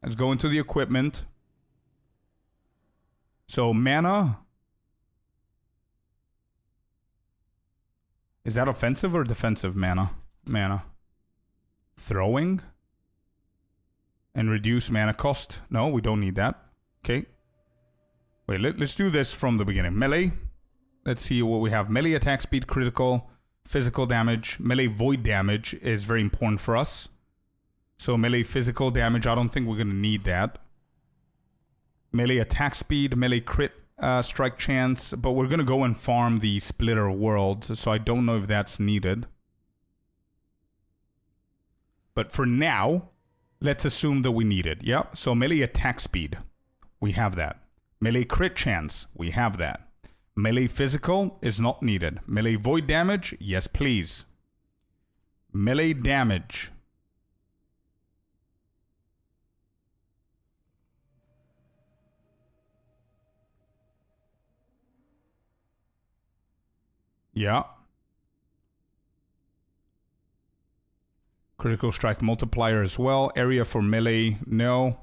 Let's go into the equipment. So mana. Is that offensive or defensive mana? Mana. Throwing. And reduce mana cost. No, we don't need that. Okay. Wait, let's do this from the beginning. Melee. Let's see what we have. Melee attack speed, critical, physical damage. Melee void damage is very important for us. So melee physical damage, I don't think we're going to need that. Melee attack speed, melee crit strike chance. But we're going to go and farm the splitter world. So I don't know if that's needed. But for now... let's assume that we need it. Yep. So melee attack speed. We have that. Melee crit chance. We have that. Melee physical is not needed. Melee void damage. Yes, please. Melee damage. Yeah. Critical strike multiplier as well. Area for melee, no.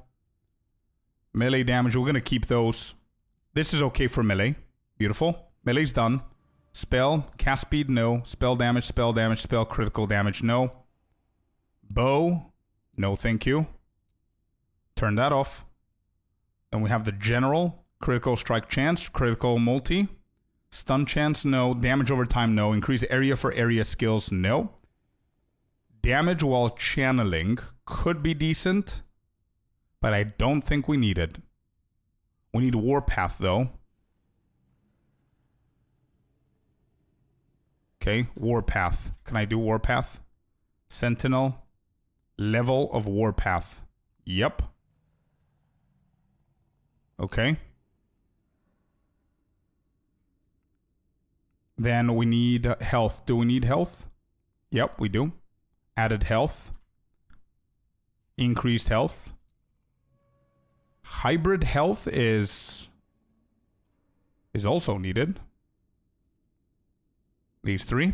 Melee damage, we're going to keep those. This is okay for melee. Beautiful. Melee's done. Spell, cast speed, no. Spell damage, spell critical damage, no. Bow, no thank you. Turn that off. Then we have the general. Critical strike chance, critical multi. Stun chance, no. Damage over time, no. Increase area for area skills, no. Damage while channeling could be decent, but I don't think we need it. We need Warpath, though. Okay, Warpath. Can I do Warpath? Sentinel. Level of Warpath. Yep. Okay. Then we need health. Do we need health? Yep, we do. Added health. Increased health. Hybrid health is also needed. These three.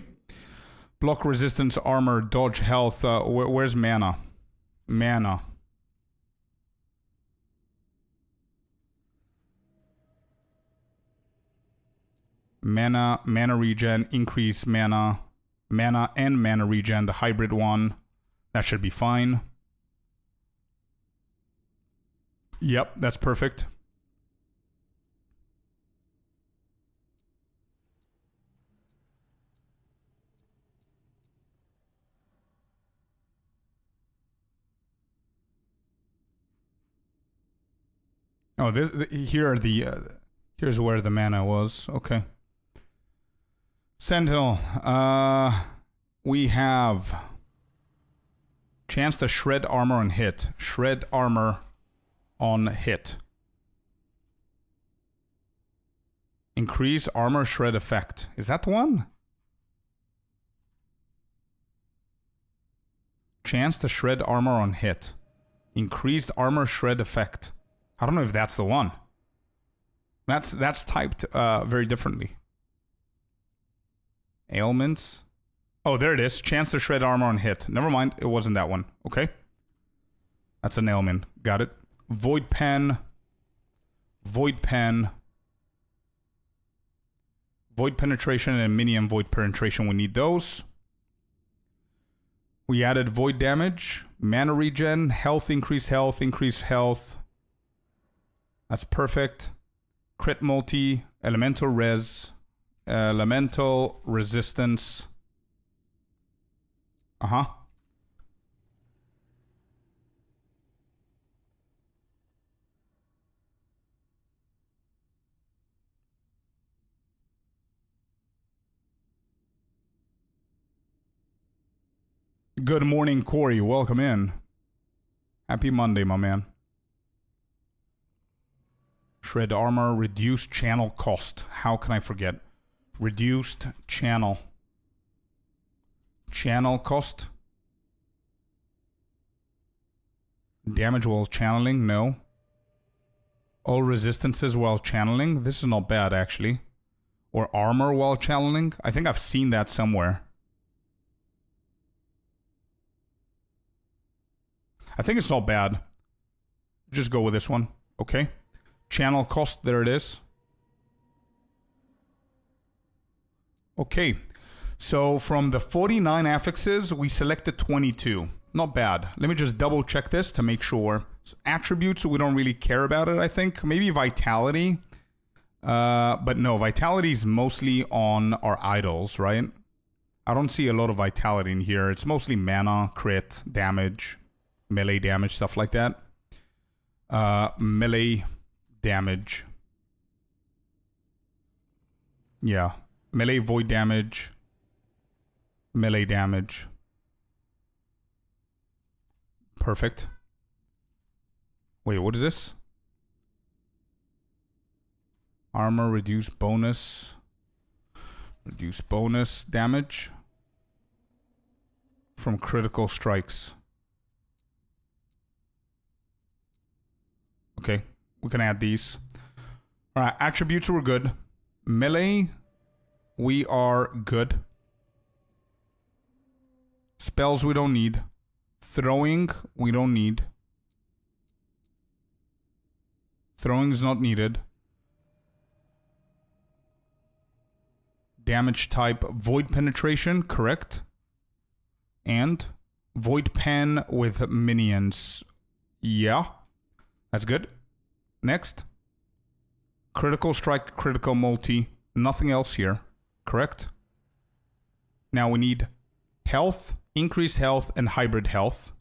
Block resistance, armor, dodge, health. Where's mana? Mana. Mana regen, increase mana. Mana and mana regen, the hybrid one. That should be fine. Yep, that's perfect. Oh, here's where the mana was. Okay. Sentinel, we have chance to shred armor on hit. Shred armor on hit. Increase armor shred effect. Is that the one? Chance to shred armor on hit. Increased armor shred effect. I don't know if that's the one. That's typed very differently. Ailments. Oh, there it is. Chance to shred armor on hit. Never mind. It wasn't that one. Okay. That's an ailment. Got it. Void pen. Void pen. Void penetration and minion void penetration. We need those. We added void damage. Mana regen. Health, increase health. Increase health. That's perfect. Crit multi. Elemental res. Elemental resistance. Uh-huh. Good morning, Corey. Welcome in. Happy Monday, my man. Shred armor, reduced channel cost. How can I forget? Reduced channel. Channel cost. Damage while channeling, no. All resistances while channeling. This is not bad, actually. Or armor while channeling. I think I've seen that somewhere. I think it's not bad. Just go with this one. Okay. Channel cost, there it is. Okay. So from the 49 affixes, we selected 22. Not bad. Let me just double check this to make sure. So attributes, we don't really care about it, I think. Maybe vitality. But no, vitality is mostly on our idols, right? I don't see a lot of vitality in here. It's mostly mana, crit, damage, melee damage, stuff like that. Melee damage. Yeah. Melee void damage. Melee damage. Perfect. Wait, what is this? Armor, reduce bonus. Reduce bonus damage from critical strikes. Okay, we can add these. Alright, attributes were good. Melee, we are good. Spells we don't need. Throwing, we don't need. Throwing is not needed. Damage type, void penetration, correct. And void pen with minions. Yeah, that's good. Next. Critical strike, critical multi. Nothing else here, correct. Now we need health, increased health, and hybrid health.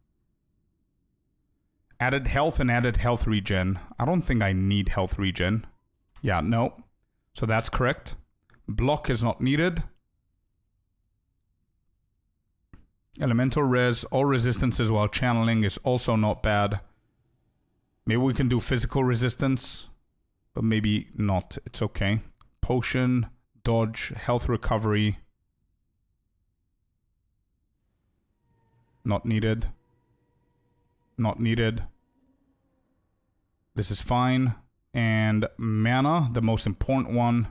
Added health and added health regen. I don't think I need health regen. Yeah, no. So that's correct. Block is not needed. Elemental res, all resistances while channeling is also not bad. Maybe we can do physical resistance, but maybe not. It's okay. Potion, dodge, health recovery. Not needed. Not needed. This is fine. And mana, the most important one,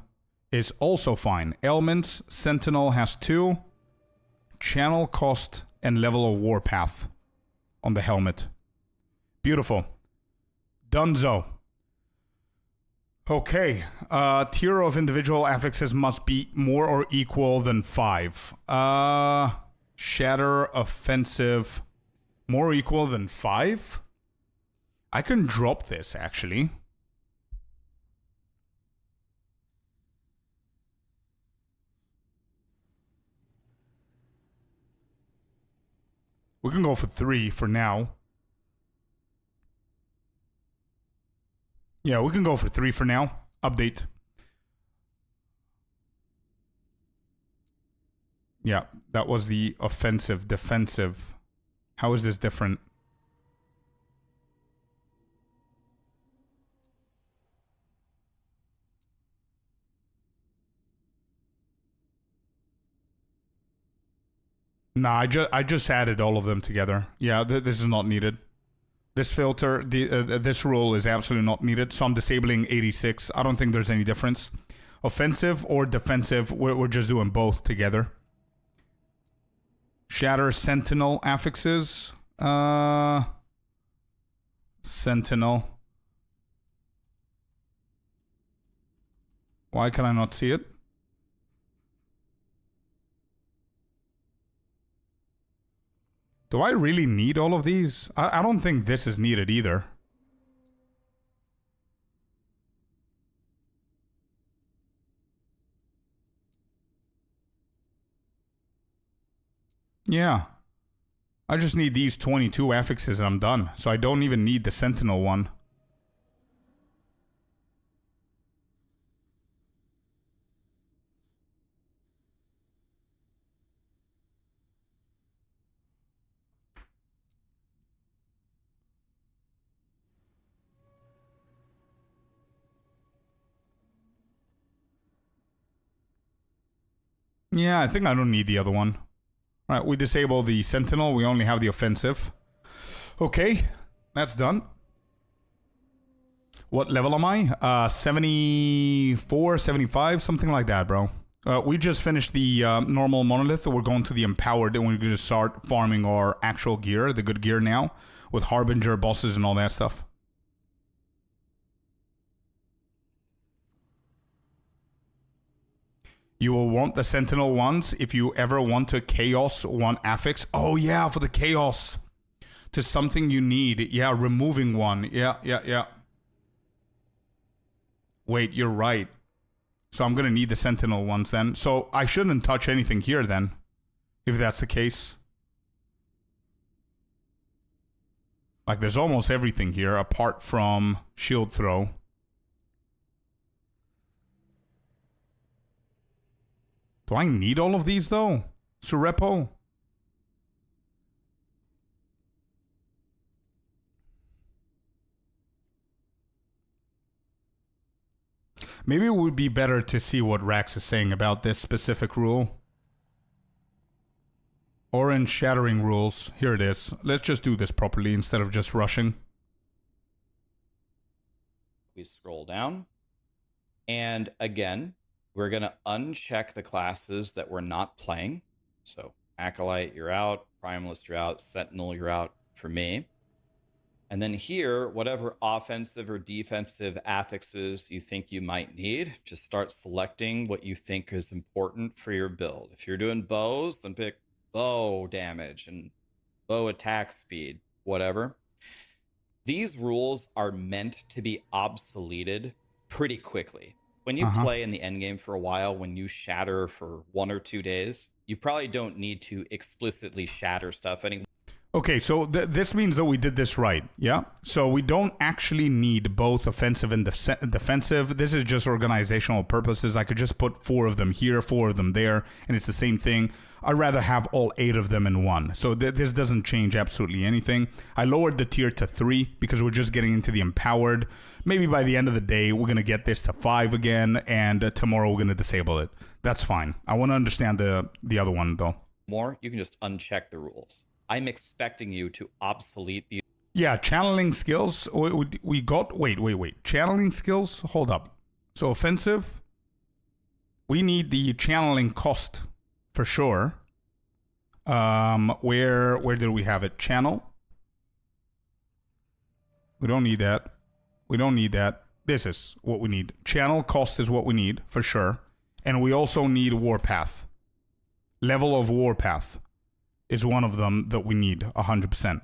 is also fine. Ailments, Sentinel has 2. Channel cost and level of Warpath on the helmet. Beautiful. Dunzo. Okay. Tier of individual affixes must be more or equal than 5. Shatter, offensive, more equal than 5? I can drop this, actually. We can go for 3 for now. Yeah, we can go for 3 for now. Update. Yeah, that was the offensive, defensive. How is this different? Nah, I just added all of them together. Yeah, this is not needed. This filter, this rule is absolutely not needed. So I'm disabling 86. I don't think there's any difference. Offensive or defensive, we're just doing both together. Shatter Sentinel affixes. Sentinel. Why can I not see it? Do I really need all of these? I don't think this is needed either. Yeah. I just need these 22 affixes and I'm done. So I don't even need the Sentinel one. Yeah, I think I don't need the other one. Alright, we disable the Sentinel. We only have the offensive. Okay, that's done. What level am I? 74, 75, something like that, bro. We just finished the normal monolith. We're going to the empowered, and we're going to start farming our actual gear, the good gear now, with Harbinger bosses and all that stuff. You will want the Sentinel ones if you ever want to Chaos one affix. Oh yeah, for the Chaos. To something you need. Yeah, removing one. Yeah. Wait, you're right. So I'm going to need the Sentinel ones then. So I shouldn't touch anything here then. If that's the case. Like there's almost everything here apart from shield throw. Do I need all of these though? Surepo? Maybe it would be better to see what Rax is saying about this specific rule. Orange shattering rules. Here it is. Let's just do this properly instead of just rushing. We scroll down. And again, we're going to uncheck the classes that we're not playing. So Acolyte, you're out. Primalist, you're out. Sentinel, you're out for me. And then here, whatever offensive or defensive affixes you think you might need, just start selecting what you think is important for your build. If you're doing bows, then pick bow damage and bow attack speed, whatever. These rules are meant to be obsoleted pretty quickly. When you play in the endgame for a while, when you shatter for 1 or 2 days, you probably don't need to explicitly shatter stuff anymore. Okay, so this means that we did this right, yeah? So we don't actually need both offensive and defensive. This is just organizational purposes. I could just put 4 of them here, 4 of them there, and it's the same thing. I'd rather have all 8 of them in one. So this doesn't change absolutely anything. I lowered the tier to 3 because we're just getting into the empowered. Maybe by the end of the day, we're going to get this to 5 again, and tomorrow we're going to disable it. That's fine. I want to understand the other one, though. More, you can just uncheck the rules. I'm expecting you to obsolete the... Yeah, channeling skills. We got... Wait. Channeling skills? Hold up. So offensive. We need the channeling cost for sure. Where did we have it? Channel. We don't need that. We don't need that. This is what we need. Channel cost is what we need for sure. And we also need Warpath. Level of Warpath is one of them that we need 100%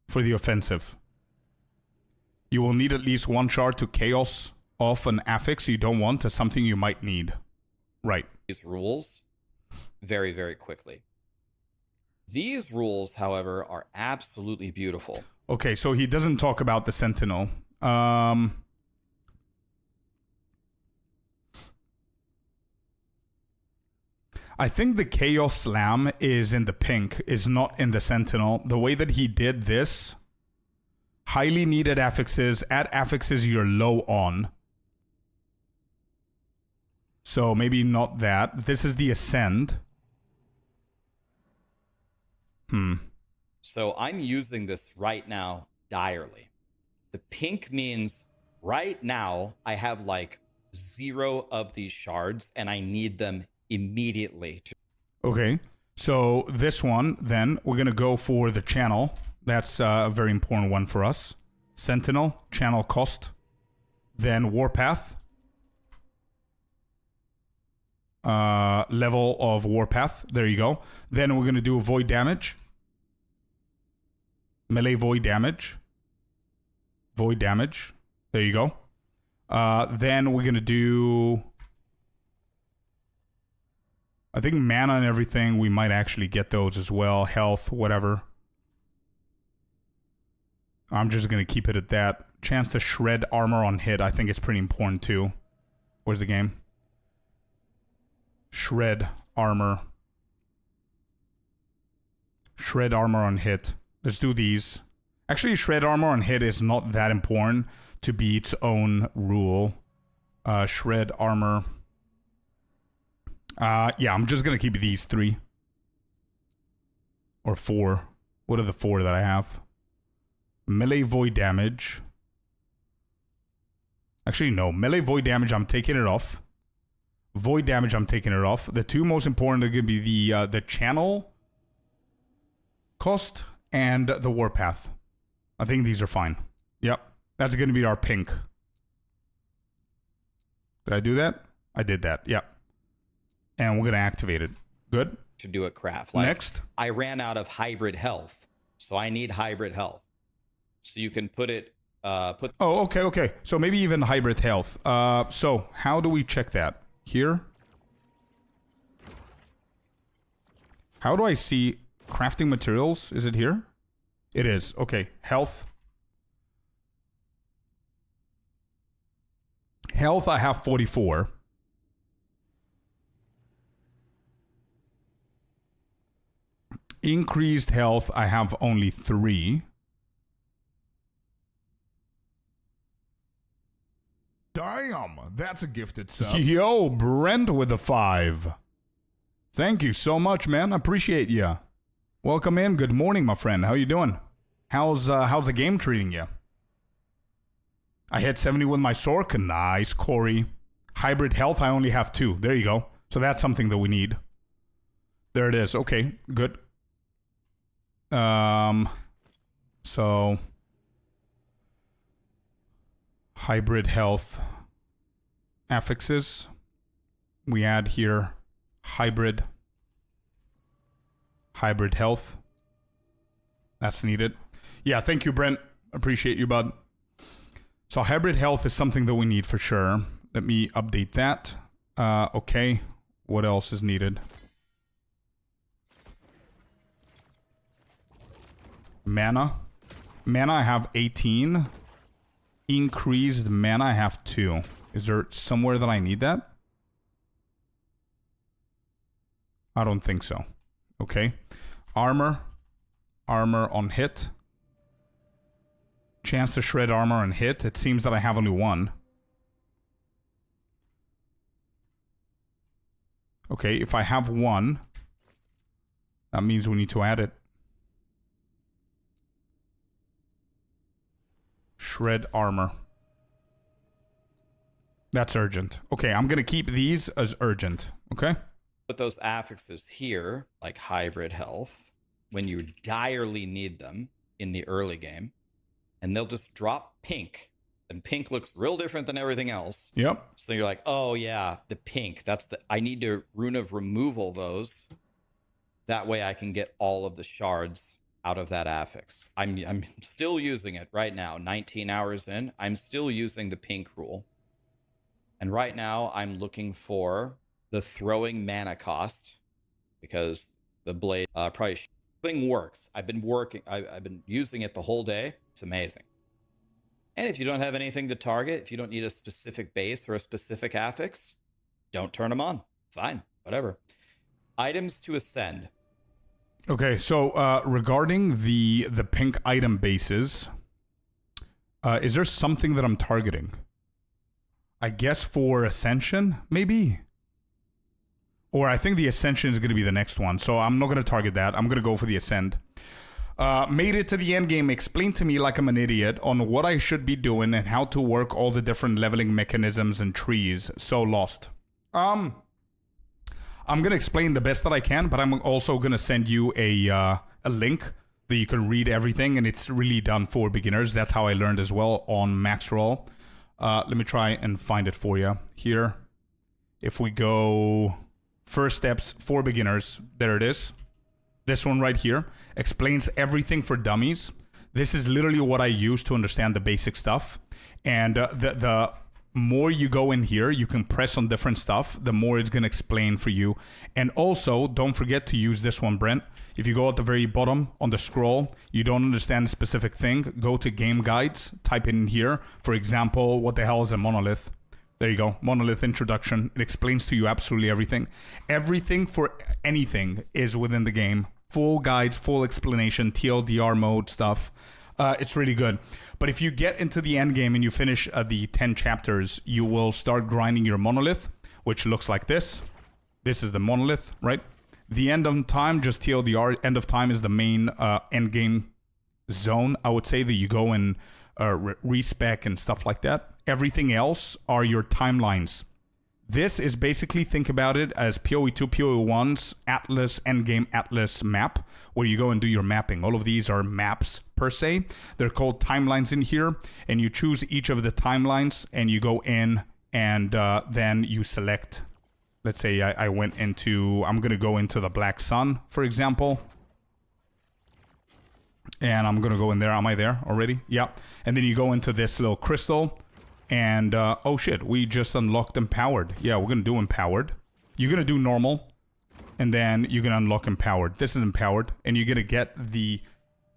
for the offensive. You will need at least 1 shard to chaos off an affix you don't want to something you might need. Right. These rules very, very quickly. These rules, however, are absolutely beautiful. Okay, so he doesn't talk about the Sentinel. I think the Chaos Slam is in the pink, is not in the Sentinel. The way that he did this, highly needed affixes, add affixes you're low on. So maybe not that. This is the Ascend. So I'm using this right now direly. The pink means right now I have like 0 of these shards and I need them immediately. Okay. So this one, then, we're going to go for the channel. That's a very important one for us. Sentinel, channel cost. Then Warpath. Level of Warpath. There you go. Then we're going to do void damage. Melee void damage. Void damage. There you go. Then we're going to do... I think mana and everything, we might actually get those as well. Health, whatever. I'm just going to keep it at that. Chance to shred armor on hit, I think it's pretty important too. Where's the game? Shred armor. Shred armor on hit. Let's do these. Actually, shred armor on hit is not that important to be its own rule. Shred armor. Yeah, I'm just gonna keep these 3. Or 4. What are the 4 that I have? Melee void damage. Actually, no. Melee void damage, I'm taking it off. Void damage, I'm taking it off. The 2 most important are gonna be the channel cost and the Warpath. I think these are fine. Yep. That's gonna be our pink. Did I do that? I did that. Yep. And we're going to activate it. Good. To do a craft. Like, next. I ran out of hybrid health, so I need hybrid health. So you can put it... Oh, okay. So maybe even hybrid health. So how do we check that? Here? How do I see crafting materials? Is it here? It is. Okay. Health. Health, I have 44. Increased health, I have only 3. Damn, that's a gifted sub. Yo, Brent with a 5. Thank you so much, man. I appreciate ya. Welcome in. Good morning, my friend. How you doing? How's the game treating you? I hit 70 with my sword. Nice, Corey. Hybrid health, I only have 2. There you go. So that's something that we need. There it is. Okay, good. So hybrid health affixes. We add here hybrid health. That's needed. Yeah, thank you, Brent. Appreciate you, bud. So hybrid health is something that we need for sure. Let me update that. Okay. What else is needed? Mana. Mana, I have 18. Increased mana, I have 2. Is there somewhere that I need that? I don't think so. Okay. Armor. Armor on hit. Chance to shred armor on hit. It seems that I have only 1. Okay, if I have 1, that means we need to add it. Shred armor. That's urgent. Okay, I'm going to keep these as urgent. Okay? Put those affixes here, like hybrid health, when you direly need them in the early game. And they'll just drop pink. And pink looks real different than everything else. Yep. So you're like, oh yeah, the pink. I need to rune of removal those. That way I can get all of the shards out of that affix. I'm still using it right now, 19 hours in. I'm still using the pink rule. And right now I'm looking for the throwing mana cost because the blade probably thing works. I've been using it the whole day. It's amazing. And if you don't have anything to target, if you don't need a specific base or a specific affix, don't turn them on. Fine, whatever. Items to ascend. Okay, so regarding the pink item bases, is there something that I'm targeting? I guess for Ascension, maybe? Or I think the Ascension is going to be the next one, so I'm not going to target that. I'm going to go for the Ascend. Made it to the end game. Explain to me like I'm an idiot on what I should be doing and how to work all the different leveling mechanisms and trees. So lost. I'm going to explain the best that I can, but I'm also going to send you a link that you can read everything, and it's really done for beginners. That's how I learned as well on Max Roll. Let me try and find it for you here. If we go first steps for beginners, there it is. This one right here explains everything for dummies. This is literally what I use to understand the basic stuff. And the more you go in here, you can press on different stuff, the more it's going to explain for you. And also, don't forget to use this one, Brent. If you go at the very bottom on the scroll, you don't understand a specific thing, go to game guides, type it in here. For example, what the hell is a monolith? There you go, monolith introduction. It explains to you absolutely everything. Everything for anything is within the game. Full guides, full explanation, TLDR mode stuff. It's really good. But if you get into the end game and you finish the 10 chapters, you will start grinding your monolith, which looks like this. This is the monolith, right? The end of time, just TLDR, end of time is the main end game zone, I would say, that you go and respec and stuff like that. Everything else are your timelines. This is basically, think about it as PoE2, PoE1's Atlas, Endgame Atlas map, where you go and do your mapping. All of these are maps per se. They're called timelines in here, and you choose each of the timelines, and you go in, and then you select. Let's say I'm going to go into the Black Sun, for example. And I'm going to go in there. Am I there already? Yeah. And then you go into this little crystal. And, oh shit, we just unlocked Empowered. Yeah, we're going to do Empowered. You're going to do Normal. And then you're going to unlock Empowered. This is Empowered. And you're going to get the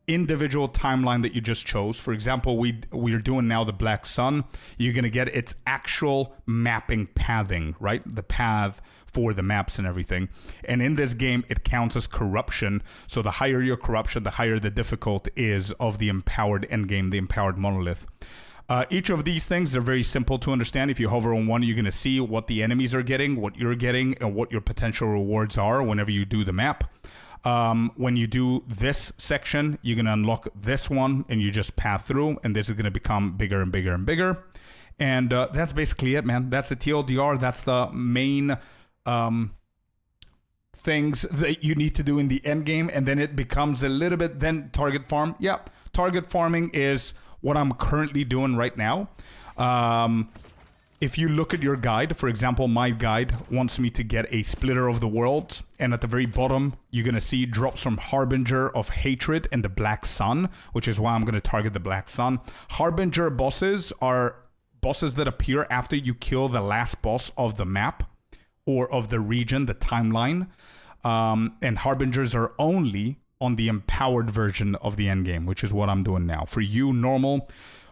individual timeline that you just chose. For example, we're doing now the Black Sun. You're going to get its actual mapping pathing, right? The path for the maps and everything. And in this game, it counts as corruption. So the higher your corruption, the higher the difficult is of the Empowered endgame, the Empowered monolith. Each of these things are very simple to understand. If you hover on one, you're going to see what the enemies are getting, what you're getting, and what your potential rewards are whenever you do the map. When you do this section, you're going to unlock this one, and you just path through, and this is going to become bigger and bigger and bigger. And that's basically it, man. That's the TLDR. That's the main things that you need to do in the end game, and then it becomes a little bit, then target farm. Yeah, target farming is what I'm currently doing right now. If you look at your guide, for example, my guide wants me to get a Splitter of the World, and at the very bottom, you're going to see drops from Harbinger of Hatred and the Black Sun, which is why I'm going to target the Black Sun. Harbinger bosses are bosses that appear after you kill the last boss of the map or of the region, the timeline. And Harbingers are only on the empowered version of the endgame, which is what I'm doing now. For you, normal,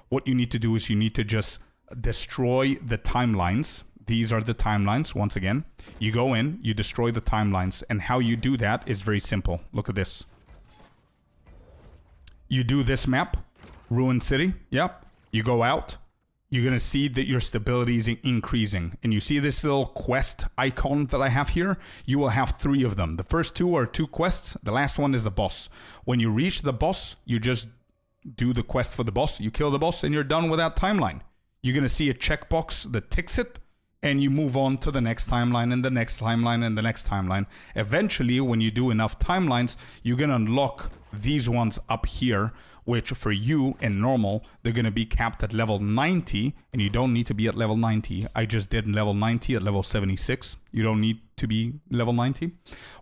what you need to do is you need to just destroy the timelines. These are the timelines, once again. You go in, you destroy the timelines, and how you do that is very simple. Look at this. You do this map, Ruined City, yep. You go out, you're going to see that your stability is increasing. And you see this little quest icon that I have here? You will have 3 of them. The first 2 are 2 quests. The last one is the boss. When you reach the boss, you just do the quest for the boss. You kill the boss and you're done with that timeline. You're going to see a checkbox that ticks it. And you move on to the next timeline and the next timeline and the next timeline. Eventually, when you do enough timelines, you're going to unlock these ones up here, which for you in normal, they're going to be capped at level 90, and you don't need to be at level 90. I just did level 90 at level 76. You don't need to be level 90.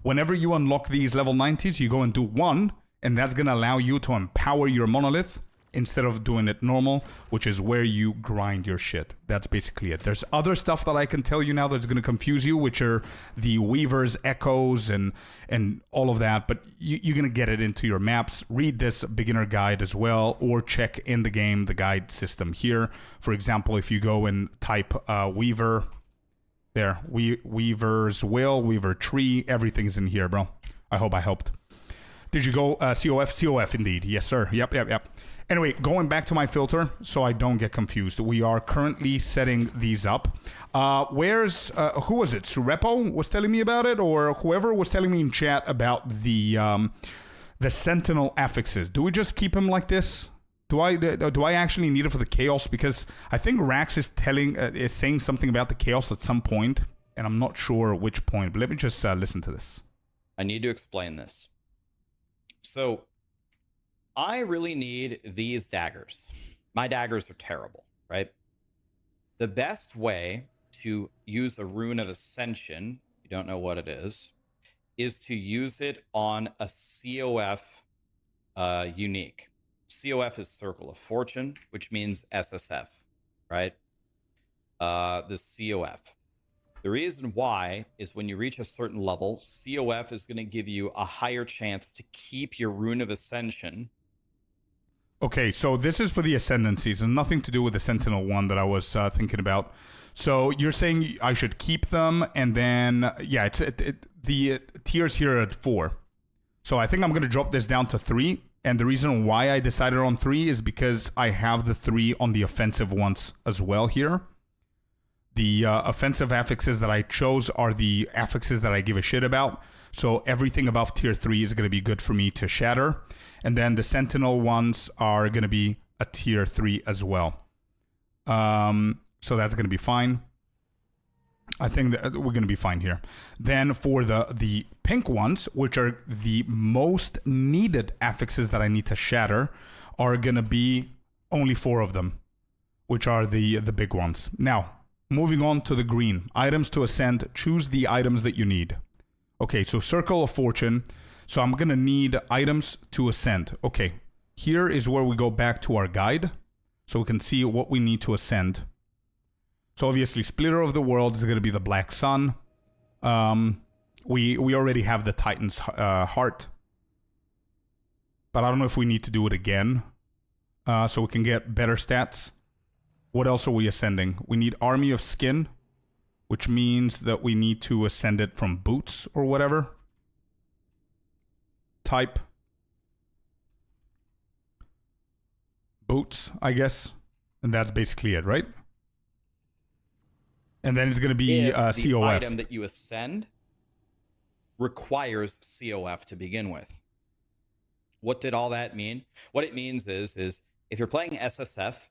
Whenever you unlock these level 90s, you go and do 1, and that's going to allow you to empower your monolith instead of doing it normal, which is where you grind your shit. That's basically it. There's other stuff that I can tell you now that's going to confuse you, which are the Weaver's echoes and all of that, but you're going to get it into your maps. Read this beginner guide as well, or check in the game the guide system here. For example, if you go and type Weaver, there, Weaver's Will, Weaver Tree, everything's in here, bro. I hope I helped. Did you go COF? COF indeed. Yes, sir. Yep. Anyway, going back to my filter so I don't get confused. We are currently setting these up. Who was it? Surepo was telling me about it, or whoever was telling me in chat about the Sentinel affixes. Do we just keep them like this? Do I actually need it for the chaos? Because I think Rax is saying something about the chaos at some point. And I'm not sure which point, but let me just listen to this. I need to explain this. So I really need these daggers. My daggers are terrible, right? The best way to use a Rune of Ascension, if you don't know what it is to use it on a COF unique. COF is Circle of Fortune, which means SSF, right? The COF. The reason why is when you reach a certain level, COF is going to give you a higher chance to keep your Rune of Ascension. Okay, so this is for the Ascendancies and nothing to do with the Sentinel one that I was thinking about. So you're saying I should keep them, and then, yeah, the tiers here are at 4. So I think I'm going to drop this down to 3. And the reason why I decided on 3 is because I have the 3 on the offensive ones as well here. The offensive affixes that I chose are the affixes that I give a shit about. So everything above tier 3 is going to be good for me to shatter. And then the Sentinel ones are going to be a tier 3 as well. So that's going to be fine. I think that we're going to be fine here. Then for the pink ones, which are the most needed affixes that I need to shatter, are going to be only 4 of them, which are the big ones. Now, moving on to the green. Items to ascend. Choose the items that you need. Okay, so Circle of Fortune. So I'm going to need items to ascend. Okay, here is where we go back to our guide. So we can see what we need to ascend. So obviously, Splitter of the World is going to be the Black Sun. We already have the Titan's Heart. But I don't know if we need to do it again. So we can get better stats. What else are we ascending? We need Army of Skin, which means that we need to ascend it from boots or whatever. Type. Boots, I guess. And that's basically it, right? And then it's going to be if the COF. item that you ascend requires COF to begin with. What did all that mean? What it means is if you're playing SSF,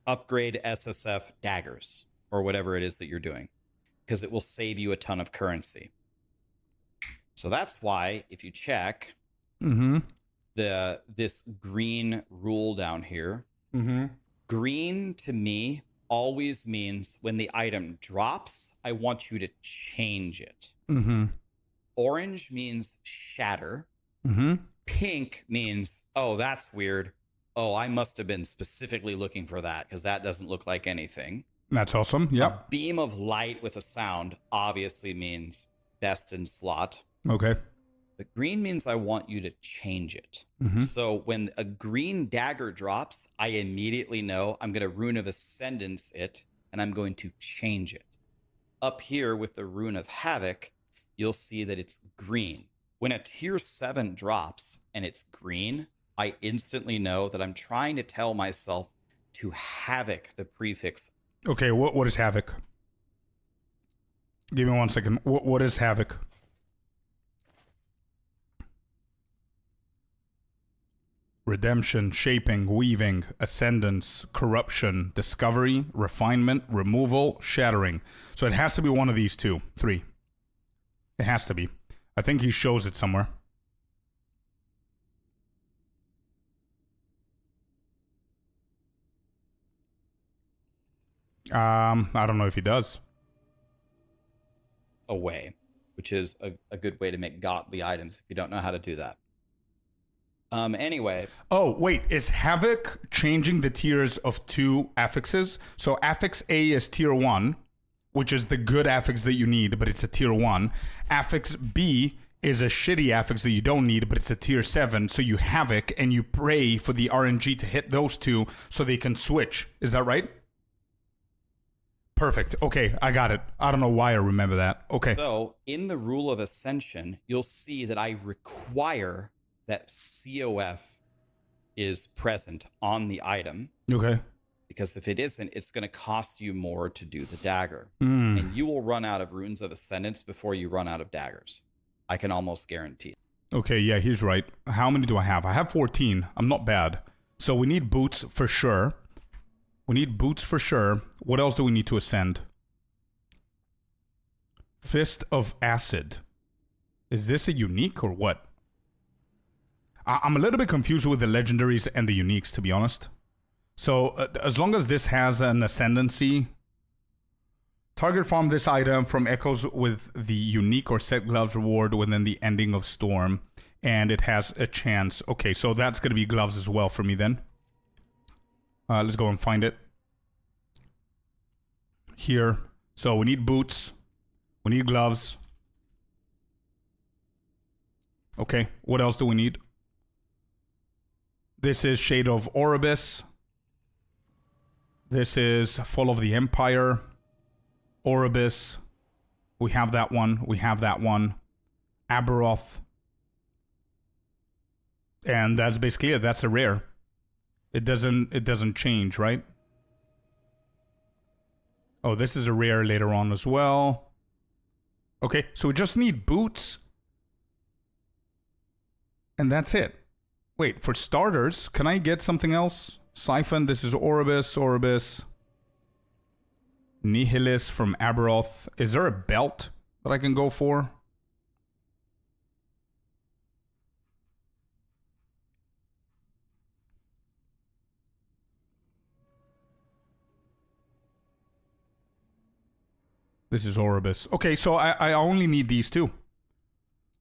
upgrade SSF daggers or whatever it is that you're doing, because it will save you a ton of currency. So that's why if you check this green rule down here, green to me always means when the item drops, I want you to change it. Orange means shatter. Pink means, oh, that's weird. Oh, I must have been specifically looking for that because that doesn't look like anything. That's awesome. Yep. A beam of light with a sound obviously means best in slot. Okay. But green means I want you to change it. So when a green dagger drops, I immediately know I'm going to Rune of Ascendance it, and I'm going to change it. Up here with the Rune of Havoc, you'll see that it's green. When a tier 7 drops and it's green, I instantly know that I'm trying to tell myself to Havoc the prefix. Okay, what is Havoc? Give me 1 second. What is Havoc? Redemption, shaping, weaving, ascendance, corruption, discovery, refinement, removal, shattering. So it has to be one of these 3. It has to be. I think he shows it somewhere. I don't know if he does. Away, which is a good way to make godly items if you don't know how to do that. Anyway. Oh, wait. Is Havoc changing the tiers of 2 affixes? So affix A is tier 1, which is the good affix that you need, but it's a tier 1. Affix B is a shitty affix that you don't need, but it's a tier 7. So you Havoc and you pray for the RNG to hit those 2 so they can switch. Is that right? Perfect. Okay, I got it. I don't know why I remember that. Okay. So in the Rule of Ascension, you'll see that I require that COF is present on the item. Okay. Because if it isn't, it's going to cost you more to do the dagger. And you will run out of Runes of Ascendance before you run out of daggers. I can almost guarantee. Okay, yeah, he's right. How many do I have? I have 14. I'm not bad. So we need boots for sure. We need boots for sure. What else do we need to ascend? Fist of Acid. Is this a unique or what? I'm a little bit confused with the legendaries and the uniques, to be honest. So, as long as this has an ascendancy, target farm this item from echoes with the unique or set gloves reward within the ending of storm, and it has a chance. Okay, so that's going to be gloves as well for me then. Let's go and find it. Here. So, we need boots. We need gloves. Okay, what else do we need? This is Shade of Oribus. This is Fall of the Empire. Oribus. We have that one. We have that one. Aberoth. And that's basically it. That's a rare. It doesn't change, right? Oh, this is a rare later on as well. Okay, so we just need boots. And that's it. Wait, for starters, can I get something else? Siphon, this is Oribus, Oribus. Nihilis from Aberoth. Is there a belt that I can go for? This is Oribus. Okay, so I only need these two.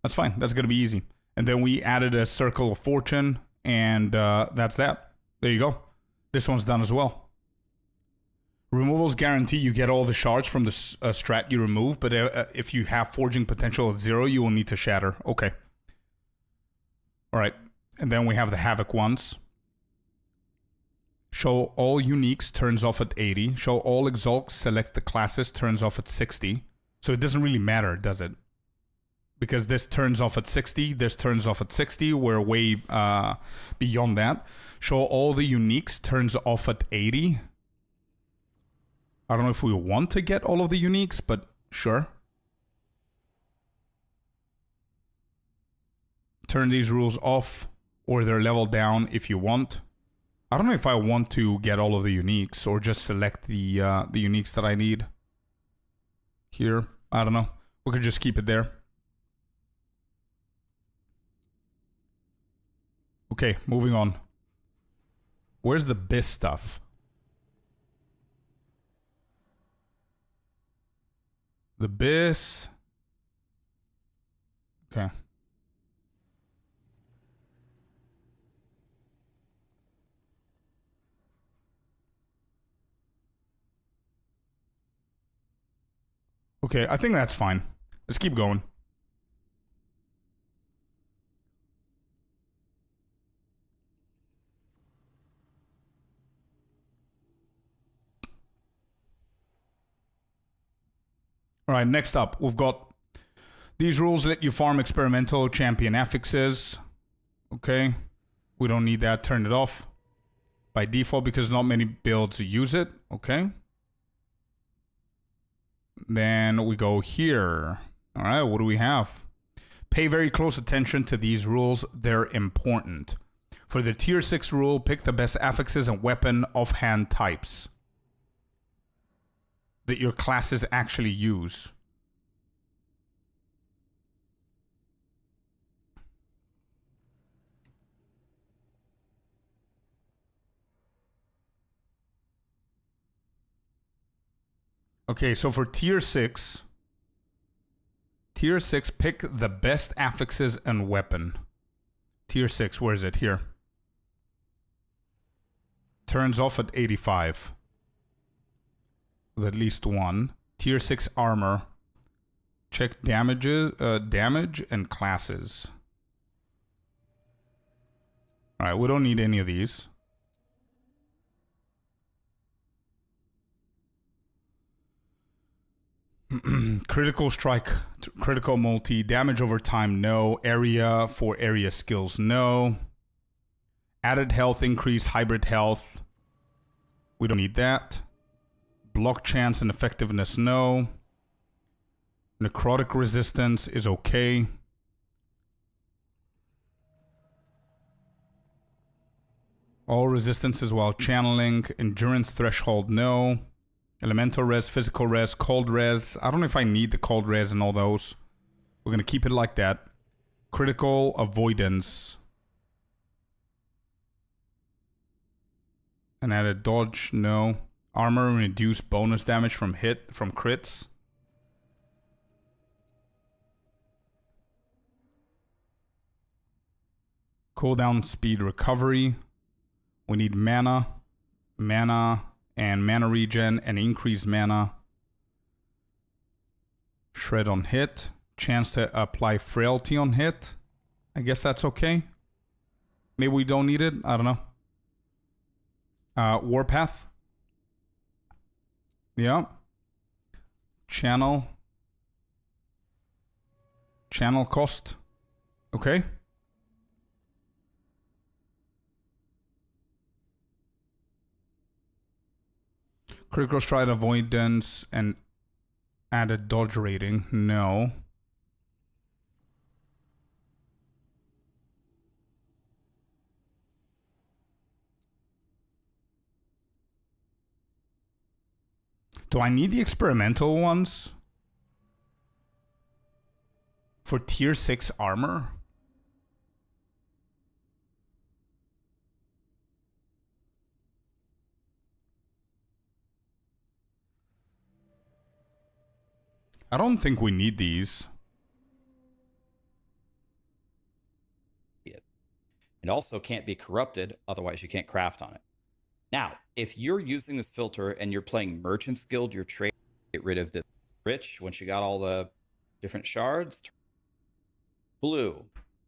That's fine. That's going to be easy. And then we added a Circle of Fortune, and that's that. There you go. This one's done as well. Removals guarantee you get all the shards from the strat you remove, but if you have forging potential at 0, you will need to shatter. Okay. Alright. And then we have the Havoc ones. Show all uniques, turns off at 80. Show all exalts, select the classes, turns off at 60. So it doesn't really matter, does it? Because this turns off at 60, this turns off at 60. We're way beyond that. Show all the uniques, turns off at 80. I don't know if we want to get all of the uniques, but sure. Turn these rules off, or they're leveled down if you want. I don't know if I want to get all of the uniques, or just select the uniques that I need. Here, I don't know. We could just keep it there. Okay, moving on. Where's the BIS stuff? The BIS. Okay. Okay, I think that's fine. Let's keep going. All right, next up, we've got these rules let you farm experimental champion affixes. Okay, we don't need that. Turn it off by default because not many builds use it. Okay. Then we go here. All right, what do we have? Pay very close attention to these rules. They're important. For the tier 6 rule, pick the best affixes and weapon offhand types that your classes actually use. Okay, so for tier 6, pick the best affixes and weapon. Tier 6, where is it? Here. Turns off at 85. With at least one. Tier 6 armor. Check damage and classes. Alright, we don't need any of these. Critical strike, critical multi, damage over time, no. Area for area skills, no. Added health increase, hybrid health. We don't need that. Block chance and effectiveness, no. Necrotic resistance is okay. All resistances while channeling. Endurance threshold, no. Elemental res, physical res, cold res. I don't know if I need the cold res and all those. We're going to keep it like that. Critical avoidance. And added dodge, no. Armor and reduce bonus damage from crits. Cooldown speed recovery. We need mana. Mana and mana regen and increased mana. Shred on hit. Chance to apply frailty on hit. I guess that's okay. Maybe we don't need it. I don't know. Warpath. Yeah. Channel cost. Okay. Critical stride avoidance and added dodge rating. No. Do I need the experimental ones? For tier 6 armor? I don't think we need these. It also can't be corrupted, otherwise you can't craft on it. Now, if you're using this filter and you're playing Merchant's Guild, you're trading, get rid of the rich once you got all the different shards. Blue.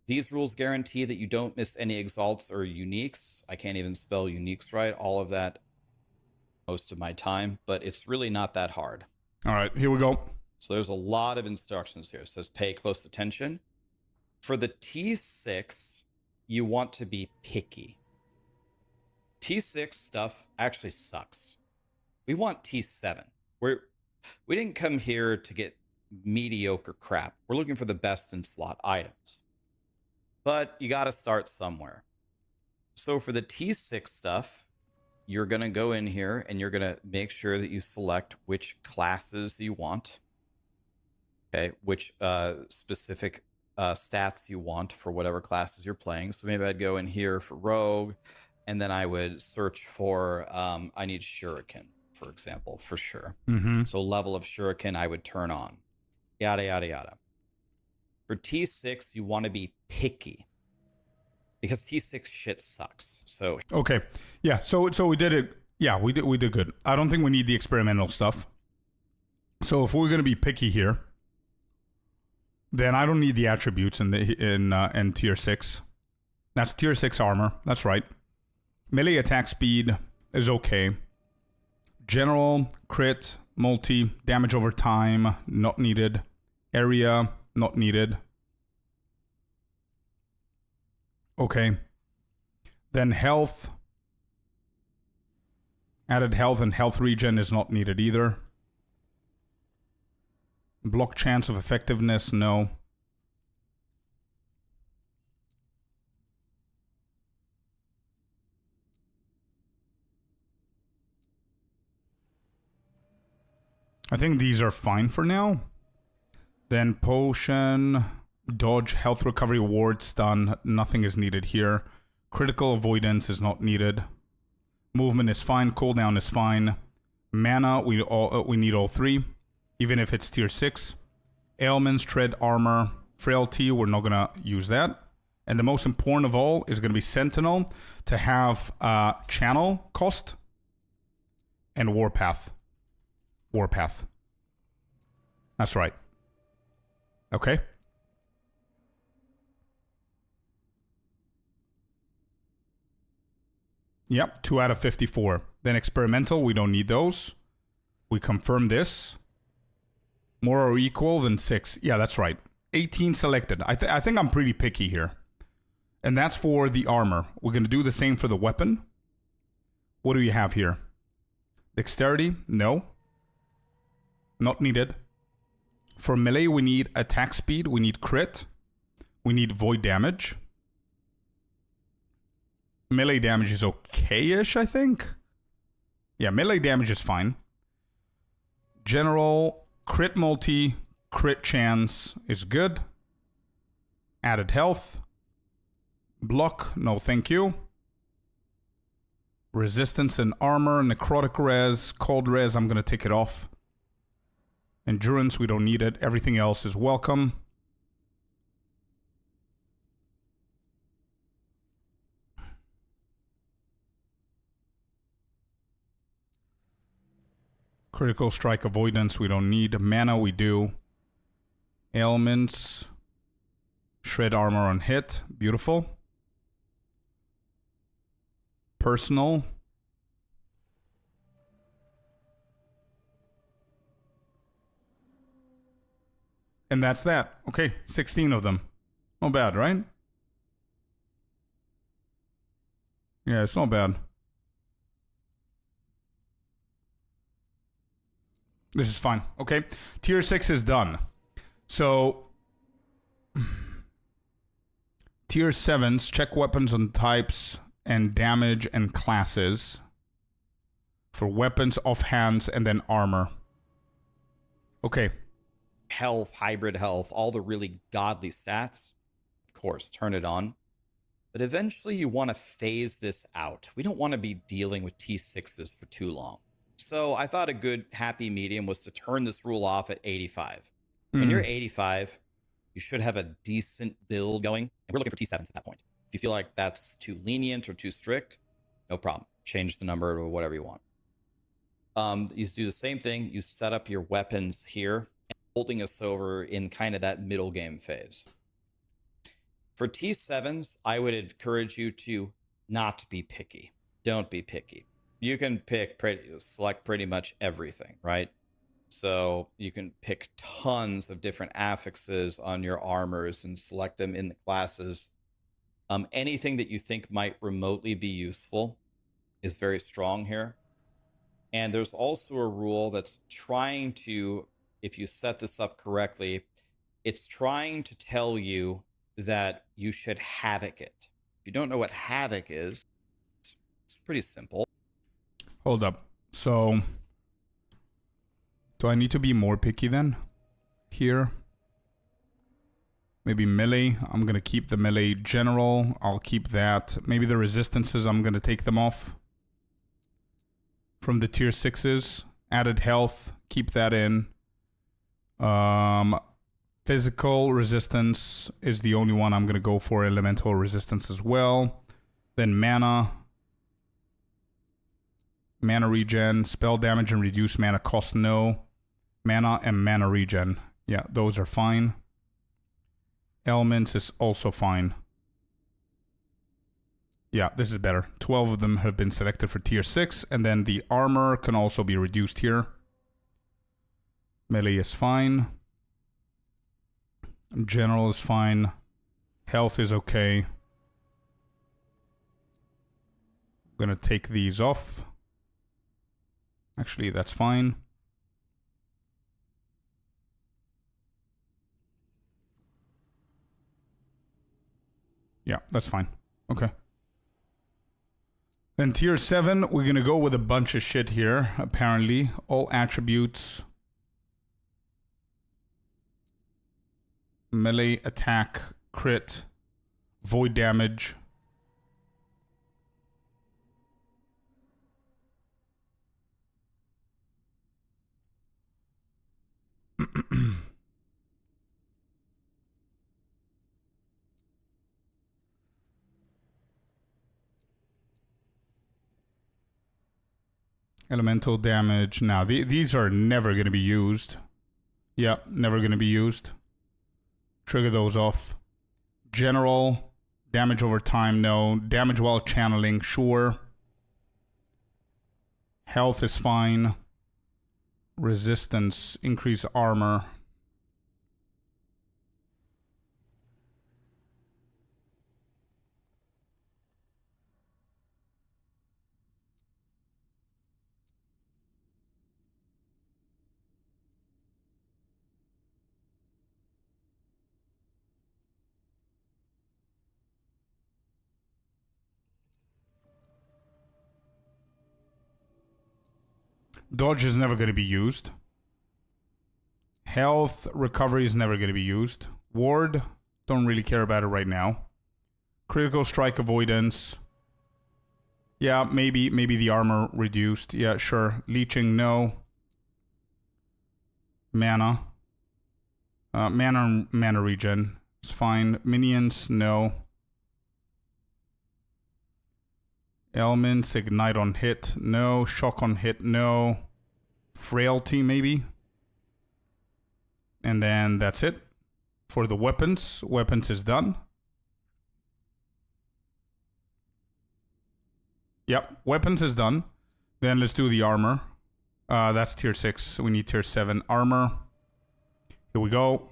These rules guarantee that you don't miss any exalts or uniques. I can't even spell uniques right. All of that most of my time, but it's really not that hard. All right, here we go. So there's a lot of instructions here. It says pay close attention. For the T6, you want to be picky. T6 stuff actually sucks. We want T7. We didn't come here to get mediocre crap. We're looking for the best in slot items. But you got to start somewhere. So for the T6 stuff, you're going to go in here and you're going to make sure that you select which classes you want. Okay, which specific stats you want for whatever classes you're playing. So maybe I'd go in here for Rogue, and then I would search for, I need Shuriken, for example, for sure. Mm-hmm. So level of Shuriken I would turn on. Yada, yada, yada. For T6, you want to be picky. Because T6 shit sucks. So okay. Yeah, so we did it. Yeah, we did good. I don't think we need the experimental stuff. So if we're going to be picky here, then I don't need the attributes in tier 6. That's tier 6 armor. That's right. Melee attack speed is okay. General, crit, multi, damage over time, not needed. Area, not needed. Okay. Then health. Added health and health regen is not needed either. Block chance of effectiveness, no. I think these are fine for now. Then potion, dodge, health recovery, ward, stun. Nothing is needed here. Critical avoidance is not needed. Movement is fine. Cooldown is fine. Mana, we need all three, even if it's tier 6. Ailments, tread, armor, frailty, we're not going to use that. And the most important of all is going to be Sentinel to have channel cost and Warpath. Warpath. That's right. Okay. Yep, 2 out of 54. Then experimental, we don't need those. We confirm this. More or equal than 6. Yeah, that's right. 18 selected. I think I'm pretty picky here. And that's for the armor. We're going to do the same for the weapon. What do you have here? Dexterity? No. Not needed. For melee, we need attack speed. We need crit. We need void damage. Melee damage is okay-ish, I think. Yeah, melee damage is fine. General, crit multi, crit chance is good. Added health. Block, no thank you. Resistance and armor, necrotic res, cold res, I'm going to take it off. Endurance, we don't need it. Everything else is welcome. Critical strike avoidance, we don't need. Mana, we do. Ailments. Shred armor on hit, beautiful. Personal. And that's that. Okay, 16 of them. Not bad, right? Yeah, it's not bad. This is fine. Okay, tier 6 is done. So, tier 7s, check weapons on types and damage and classes. For weapons, offhands, and then armor. Okay. Health, hybrid health, all the really godly stats. Of course, turn it on. But eventually you want to phase this out. We don't want to be dealing with T6s for too long. So I thought a good happy medium was to turn this rule off at 85. When you're 85, you should have a decent build going. And we're looking for T7s at that point. If you feel like that's too lenient or too strict, no problem. Change the number or whatever you want. You do the same thing. You set up your weapons here, holding us over in kind of that middle game phase. For T7s, I would encourage you to not be picky. Don't be picky. You can select pretty much everything, right? So you can pick tons of different affixes on your armors and select them in the classes. Anything that you think might remotely be useful is very strong here. And there's also a rule that's trying to, if you set this up correctly, it's trying to tell you that you should havoc it. If you don't know what havoc is, it's pretty simple. Hold up. So, do I need to be more picky then? Here. Maybe melee. I'm going to keep the melee general. I'll keep that. Maybe the resistances, I'm going to take them off. From the tier 6s. Added health. Keep that in. Physical resistance is the only one I'm going to go for. Elemental resistance as well. Then mana. Mana regen. Spell damage and reduce mana cost, no. Mana and mana regen. Yeah, those are fine. Elements is also fine. Yeah, this is better. 12 of them have been selected for tier 6. And then the armor can also be reduced here. Melee is fine. General is fine. Health is okay. I'm gonna take these off. Actually, that's fine. Yeah, that's fine. Okay. Then tier 7, we're gonna go with a bunch of shit here, apparently. All attributes. Melee, attack, crit, void damage. Elemental damage. Now, these are never going to be used. Yeah, never going to be used. Trigger those off. General. Damage over time, no. Damage while channeling, sure. Health is fine. Resistance. Increase armor. Dodge is never going to be used. Health recovery is never going to be used. Ward, don't really care about it right now. Critical strike avoidance. Yeah, maybe the armor reduced. Yeah, sure. Leeching, no. Mana. Mana regen. It's fine. Minions, no. Elements, ignite on hit, no. Shock on hit, no. Frailty, maybe. And then that's it. For the weapons, weapons is done. Yep, weapons is done. Then let's do the armor. That's tier 6, so we need tier 7 armor. Here we go.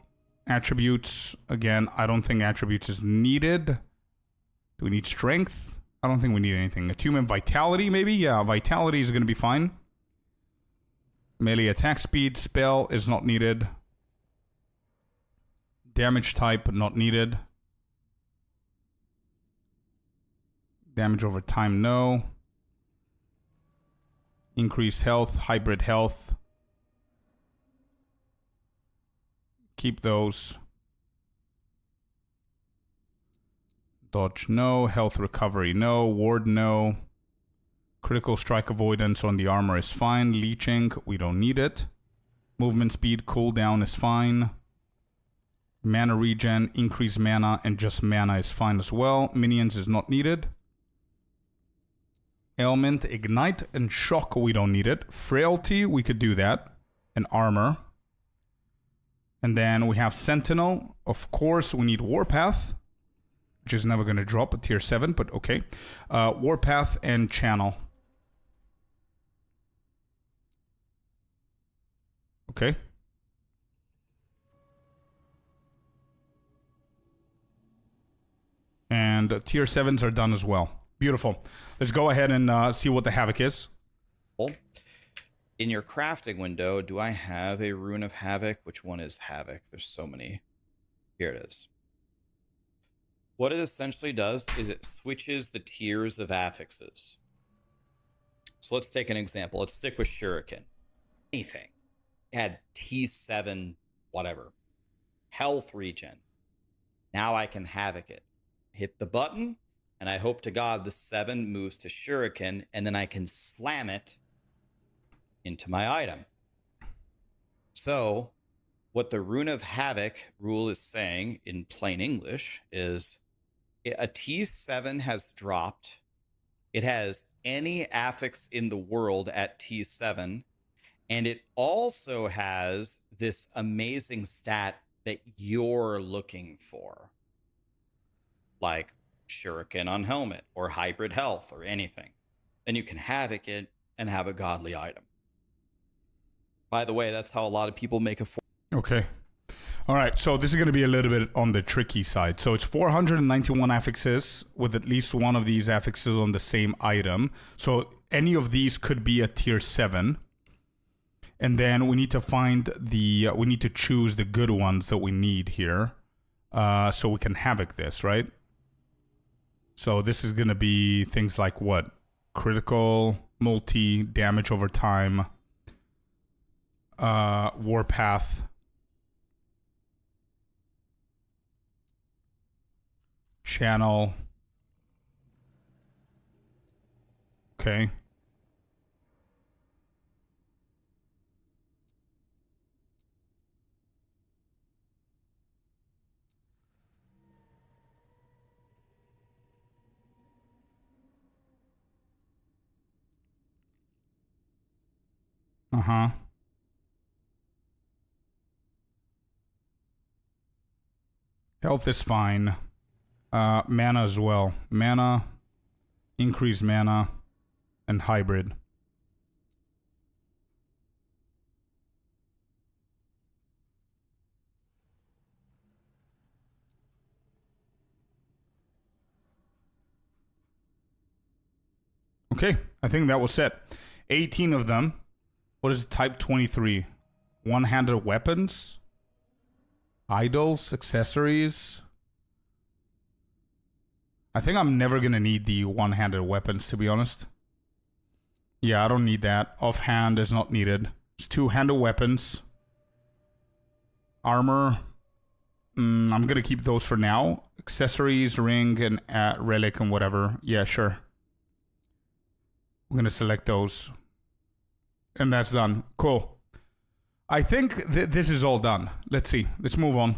Attributes, again, I don't think attributes is needed. Do we need strength? I don't think we need anything. Attunement vitality, maybe? Yeah, vitality is going to be fine. Melee attack speed, spell is not needed. Damage type, not needed. Damage over time, no. Increased health, hybrid health. Keep those. Dodge, no. Health recovery, no. Ward, no. Critical strike avoidance on the armor is fine. Leeching, we don't need it. Movement speed, cooldown is fine. Mana regen, increased mana, and just mana is fine as well. Minions is not needed. Ailment, ignite, and shock, we don't need it. Frailty, we could do that. And armor. And then we have Sentinel. Of course, we need Warpath, which is never going to drop at tier 7, but okay. Warpath and Channel. Okay. And tier 7s are done as well. Beautiful. Let's go ahead and see what the Havoc is. In your crafting window, do I have a Rune of Havoc? Which one is Havoc? There's so many. Here it is. What it essentially does is it switches the tiers of affixes. So let's take an example. Let's stick with Shuriken. Anything. It had T7, whatever. Health regen. Now I can Havoc it. Hit the button, and I hope to God the 7 moves to Shuriken, and then I can slam it into my item. So, what the Rune of Havoc rule is saying in plain English is a T7 has dropped. It has any affix in the world at T7, and it also has this amazing stat that you're looking for. Like Shuriken on helmet or hybrid health or anything. Then you can Havoc it and have a godly item. By the way, that's how a lot of people make a... Okay. All right, so this is going to be a little bit on the tricky side. So it's 491 affixes with at least one of these affixes on the same item. So any of these could be a tier 7. And then we need to find the... we need to choose the good ones that we need here. So we can Havoc this, right? So this is going to be things like what? Critical, multi, damage over time, Warpath, Channel. Okay. Uh-huh. Health is fine. Mana as well. Mana, increased mana, and hybrid. Okay, I think that was set. 18 of them. What is type 23? One-handed weapons? Idols? Accessories? I think I'm never going to need the one-handed weapons, to be honest. Yeah, I don't need that. Offhand is not needed. It's two-handed weapons. Armor. I'm gonna keep those for now. Accessories, ring, and relic, and whatever. Yeah, sure. I'm gonna select those. And that's done. Cool. I think this is all done. Let's see. Let's move on.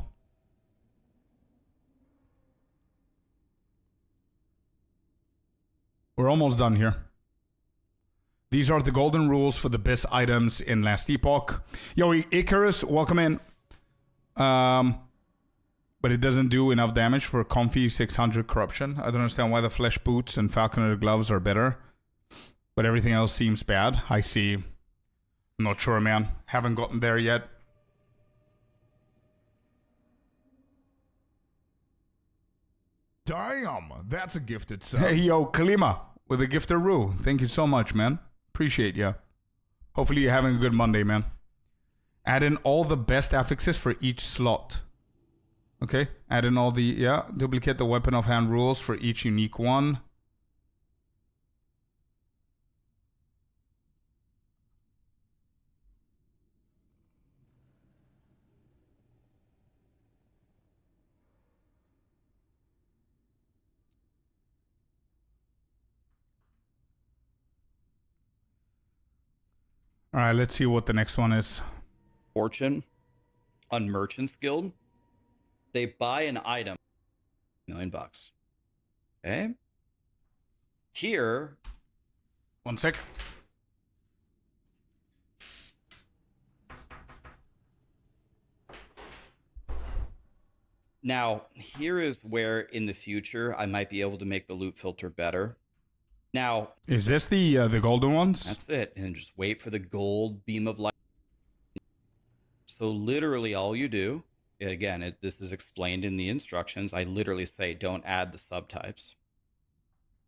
We're almost done here. These are the golden rules for the best items in Last Epoch. Yo, Icarus, welcome in. But it doesn't do enough damage for comfy 600 corruption. I don't understand why the flesh boots and falconer gloves are better. But everything else seems bad. I see. I'm not sure, man. Haven't gotten there yet. Damn, that's a gifted sub. Hey, yo, Kalima, with a gifteroo. Thank you so much, man. Appreciate ya. Hopefully you're having a good Monday, man. Add in all the best affixes for each slot. Okay, add in all the, yeah, duplicate the weapon of hand rules for each unique one. All right, let's see what the next one is. Fortune on Merchant's Guild. They buy an item, $1 million. Okay. Here. One sec. Now, here is where in the future I might be able to make the loot filter better. Now, Is this the golden ones? that's it. And just wait for the gold beam of light. So literally all you do, again, this is explained in the instructions. I literally say don't add the subtypes.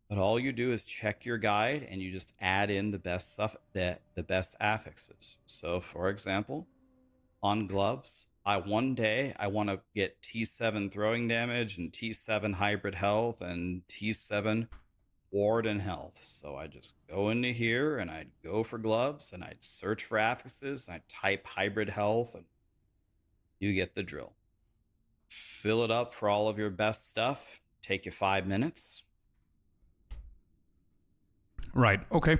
But all you do is check your guide and you just add in the best stuff, the best affixes. So for example, on gloves, one day I want to get T7 throwing damage and T7 hybrid health and T7 ward and health. So I just go into here and I'd go for gloves and I'd search for affixes. I'd type hybrid health and you get the drill. Fill it up for all of your best stuff. Take you 5 minutes. Right, okay.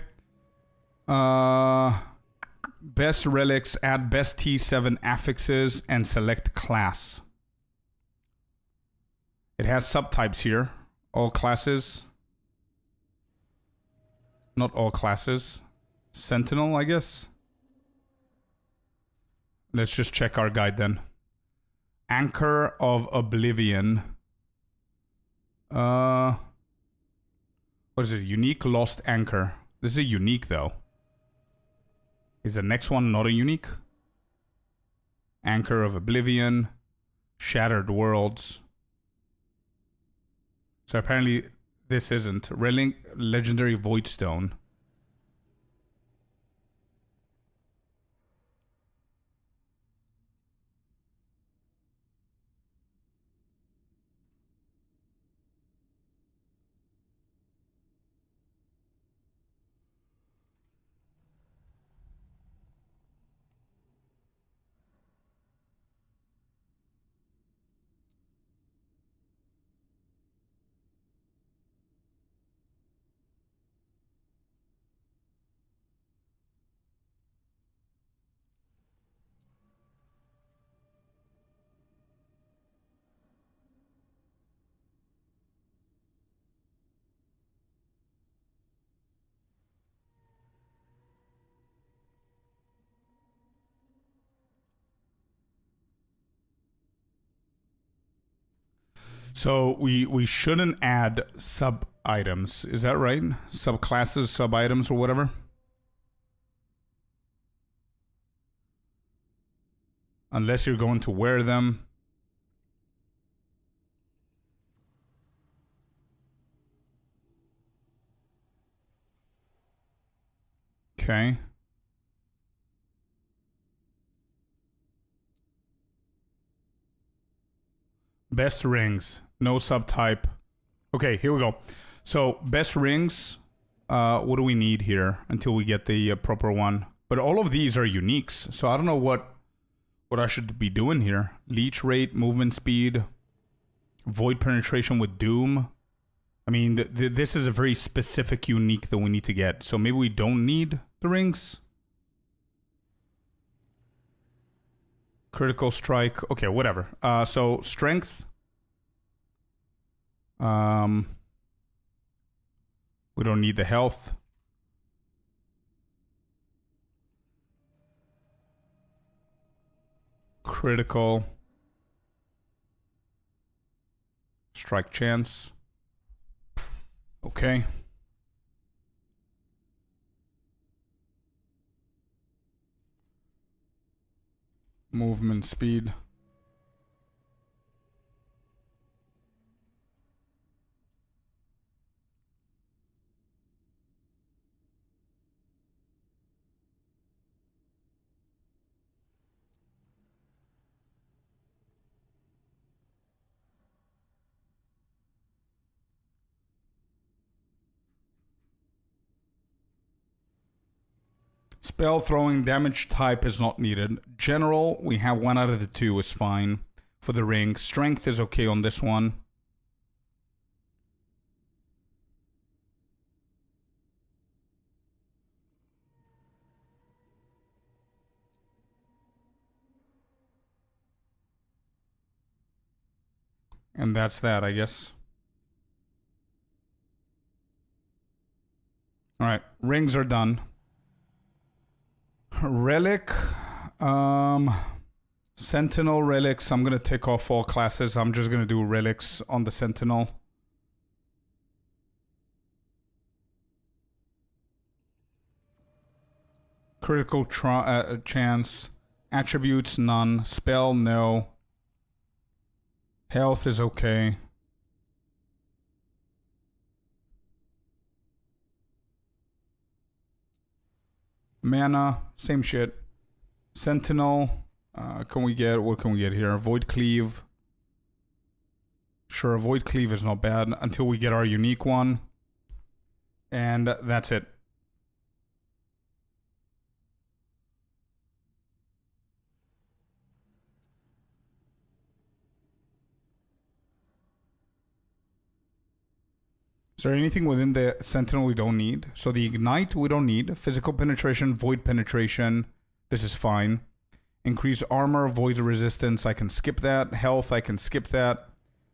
Best relics, add best T7 affixes, and select class. It has subtypes here. All classes. Not all classes. Sentinel, I guess. Let's just check our guide then. Anchor of Oblivion. What is it? Unique Lost Anchor. This is a unique though. Is the next one not a unique? Anchor of Oblivion. Shattered Worlds. So apparently this isn't. Legendary Voidstone. So we shouldn't add sub items. Is that right? Subclasses, sub items, or whatever. Unless you're going to wear them. Okay. Best rings. No subtype. Okay, here we go. So, best rings. What do we need here until we get the proper one? But all of these are uniques. So, I don't know what I should be doing here. Leech rate, movement speed, void penetration with doom. I mean, this is a very specific, unique that we need to get. So maybe we don't need the rings. Critical strike. Okay, whatever. So strength. We don't need the health. Critical. Strike chance. Okay. Movement speed. Spell throwing damage type is not needed. General, we have 1 out of the 2 is fine for the ring. Strength is okay on this one. And that's that, I guess. All right, rings are done. Relic, Sentinel relics. I'm gonna tick off all classes. I'm just gonna do relics on the Sentinel. Critical chance. Attributes, none. Spell, no. Health is okay. Mana, same shit. Sentinel, what can we get here? Void Cleave. Sure, Void Cleave is not bad until we get our unique one. And that's it. Is there anything within the Sentinel we don't need? So the Ignite we don't need. Physical penetration, void penetration. This is fine. Increase armor, void resistance. I can skip that. Health, I can skip that.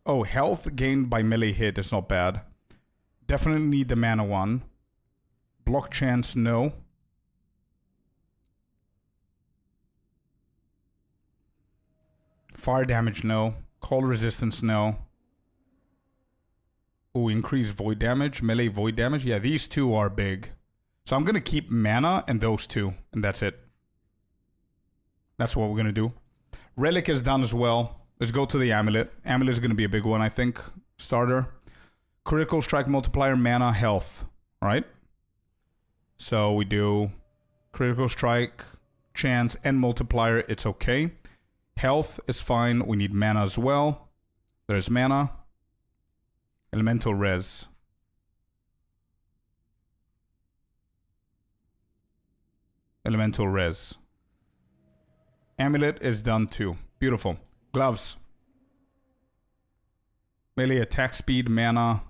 Oh, health gained by melee hit is not bad. Definitely need the mana one. Block chance, no. Fire damage, no. Cold resistance, no. Oh, increase void damage, melee void damage. Yeah, these two are big. So I'm going to keep mana and those two, and that's it. That's what we're going to do. Relic is done as well. Let's go to the Amulet. Amulet is going to be a big one, I think. Starter. Critical strike multiplier, mana, health. All right? So we do critical strike, chance, and multiplier. It's okay. Health is fine. We need mana as well. There's mana. Elemental res. Elemental res. Amulet is done too. Beautiful. Gloves. Melee attack speed, mana.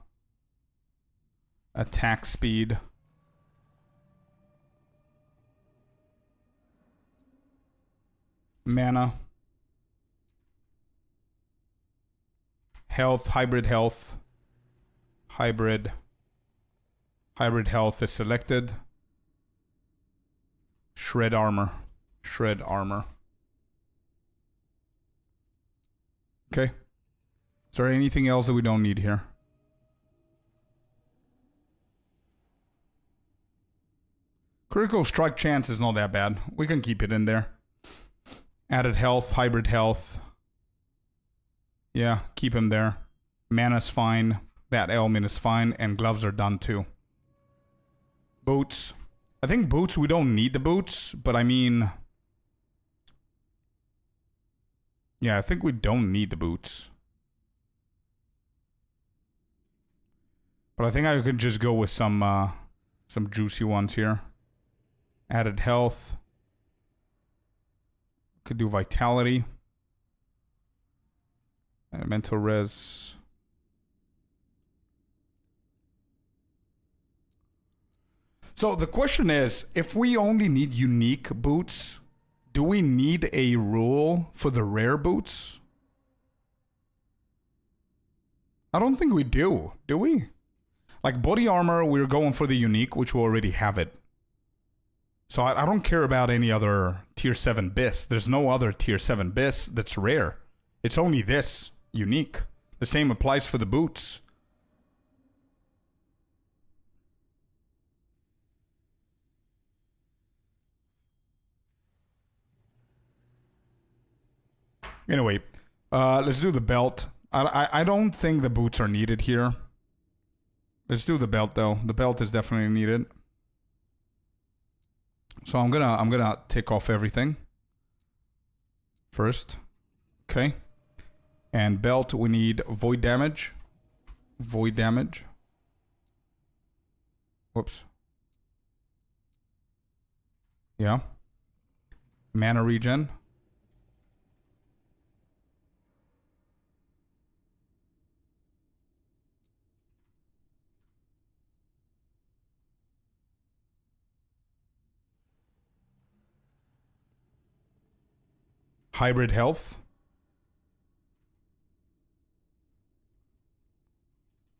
Attack speed. Mana. Health, hybrid health. Hybrid health is selected. Shred armor. Shred armor. Okay. Is there anything else that we don't need here? Critical strike chance is not that bad. We can keep it in there. Added health, hybrid health. Yeah, keep him there. Mana's fine. That element is fine. And gloves are done too. Boots. I think boots, we don't need the boots. But I mean... yeah, I think we don't need the boots. But I think I could just go with some juicy ones here. Added health. Could do vitality. Mental res. So the question is, if we only need unique boots, do we need a rule for the rare boots? I don't think we do we? Like body armor, we're going for the unique, which we already have it. So I don't care about any other tier 7 bis. There's no other tier 7 bis that's rare. It's only this, unique. The same applies for the boots. Anyway, let's do the belt. I don't think the boots are needed here. Let's do the belt though. The belt is definitely needed. So I'm gonna take off everything first. Okay. And belt, we need void damage. Void damage. Whoops. Yeah. Mana regen. Hybrid health.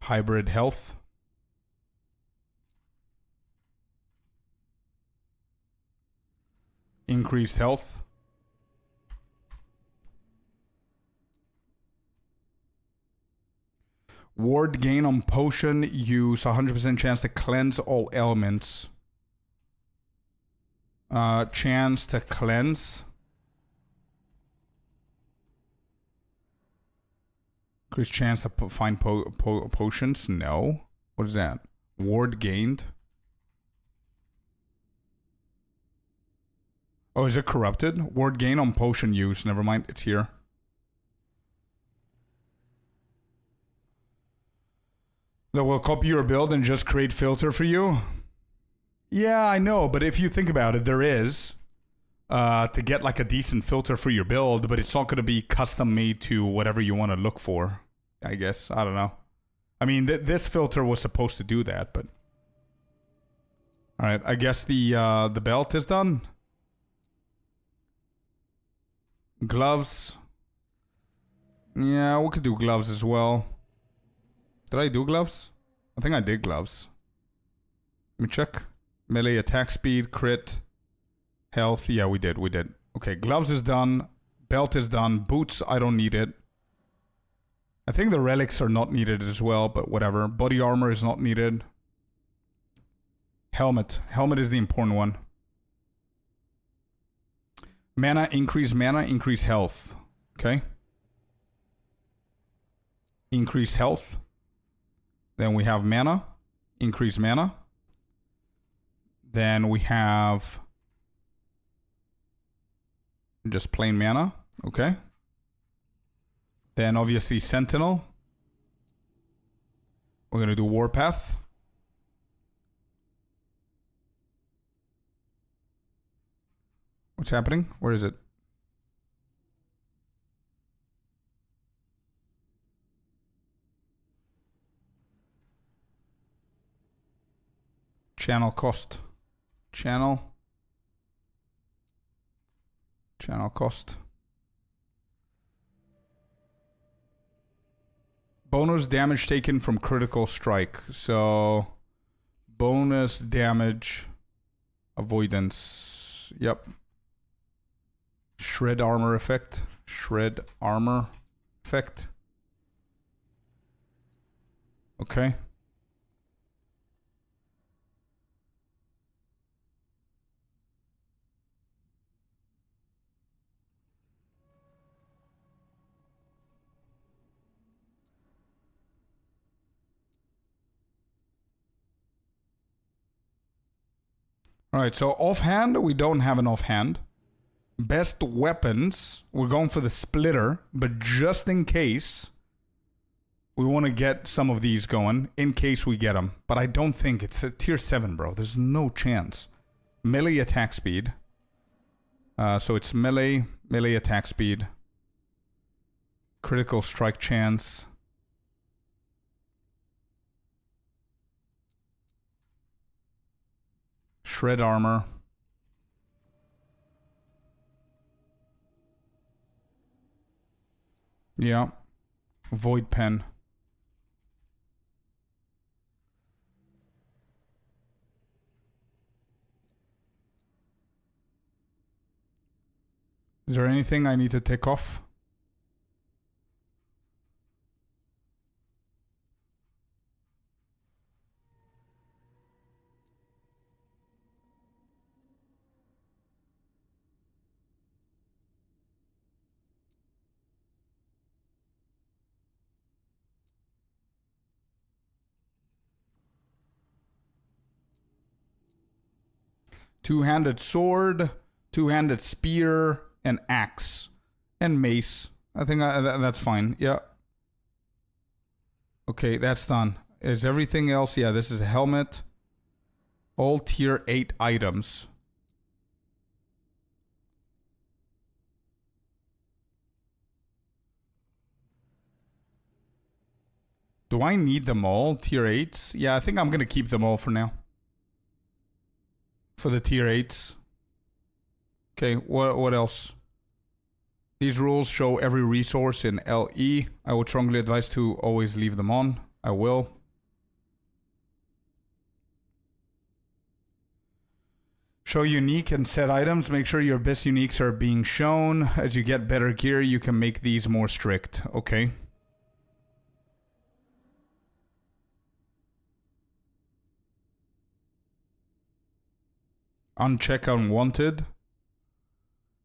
Hybrid health. Increased health. Ward gain on potion. Use 100% chance to cleanse all elements. Chance to cleanse. Increased chance to find potions? No. What is that? Ward gained. Oh, is it corrupted? Ward gain on potion use. Never mind. It's here. That will copy your build and just create filter for you? Yeah, I know. But if you think about it, there is. To get like a decent filter for your build, but it's not going to be custom made to whatever you want to look for, I guess. I don't know. I mean, this filter was supposed to do that, but... Alright, I guess the belt is done. Gloves. Yeah, we could do gloves as well. Did I do gloves? I think I did gloves. Let me check. Melee attack speed, crit... Health, yeah, we did. Okay, gloves is done. Belt is done. Boots, I don't need it. I think the relics are not needed as well, but whatever. Body armor is not needed. Helmet. Helmet is the important one. Mana, increase health. Okay. Increase health. Then we have mana. Increase mana. Then we have... just plain mana. Okay. Then obviously Sentinel. We're going to do Warpath. What's happening? Where is it? Channel cost. Channel cost. Bonus damage taken from critical strike. So, bonus damage avoidance. Yep. Shred armor effect. Shred armor effect. Okay. Alright, so offhand, we don't have an offhand. Best weapons, we're going for the splitter, but just in case, we want to get some of these going, in case we get them. But I don't think it's a tier 7, bro. There's no chance. Melee attack speed. So it's melee, melee attack speed, critical strike chance, shred armor, yeah, void pen. Is there anything I need to tick off? Two-handed sword, two-handed spear, and axe, and mace. I think that's fine. Yeah. Okay, that's done. Is everything else? Yeah, this is a helmet. All tier 8 items. Do I need them all? Tier 8s? Yeah, I think I'm going to keep them all for now. For the tier 8s. Okay, what else? These rules show every resource in LE. I would strongly advise to always leave them on. I will. Show unique and set items. Make sure your best uniques are being shown. As you get better gear, you can make these more strict. Okay. Uncheck unwanted.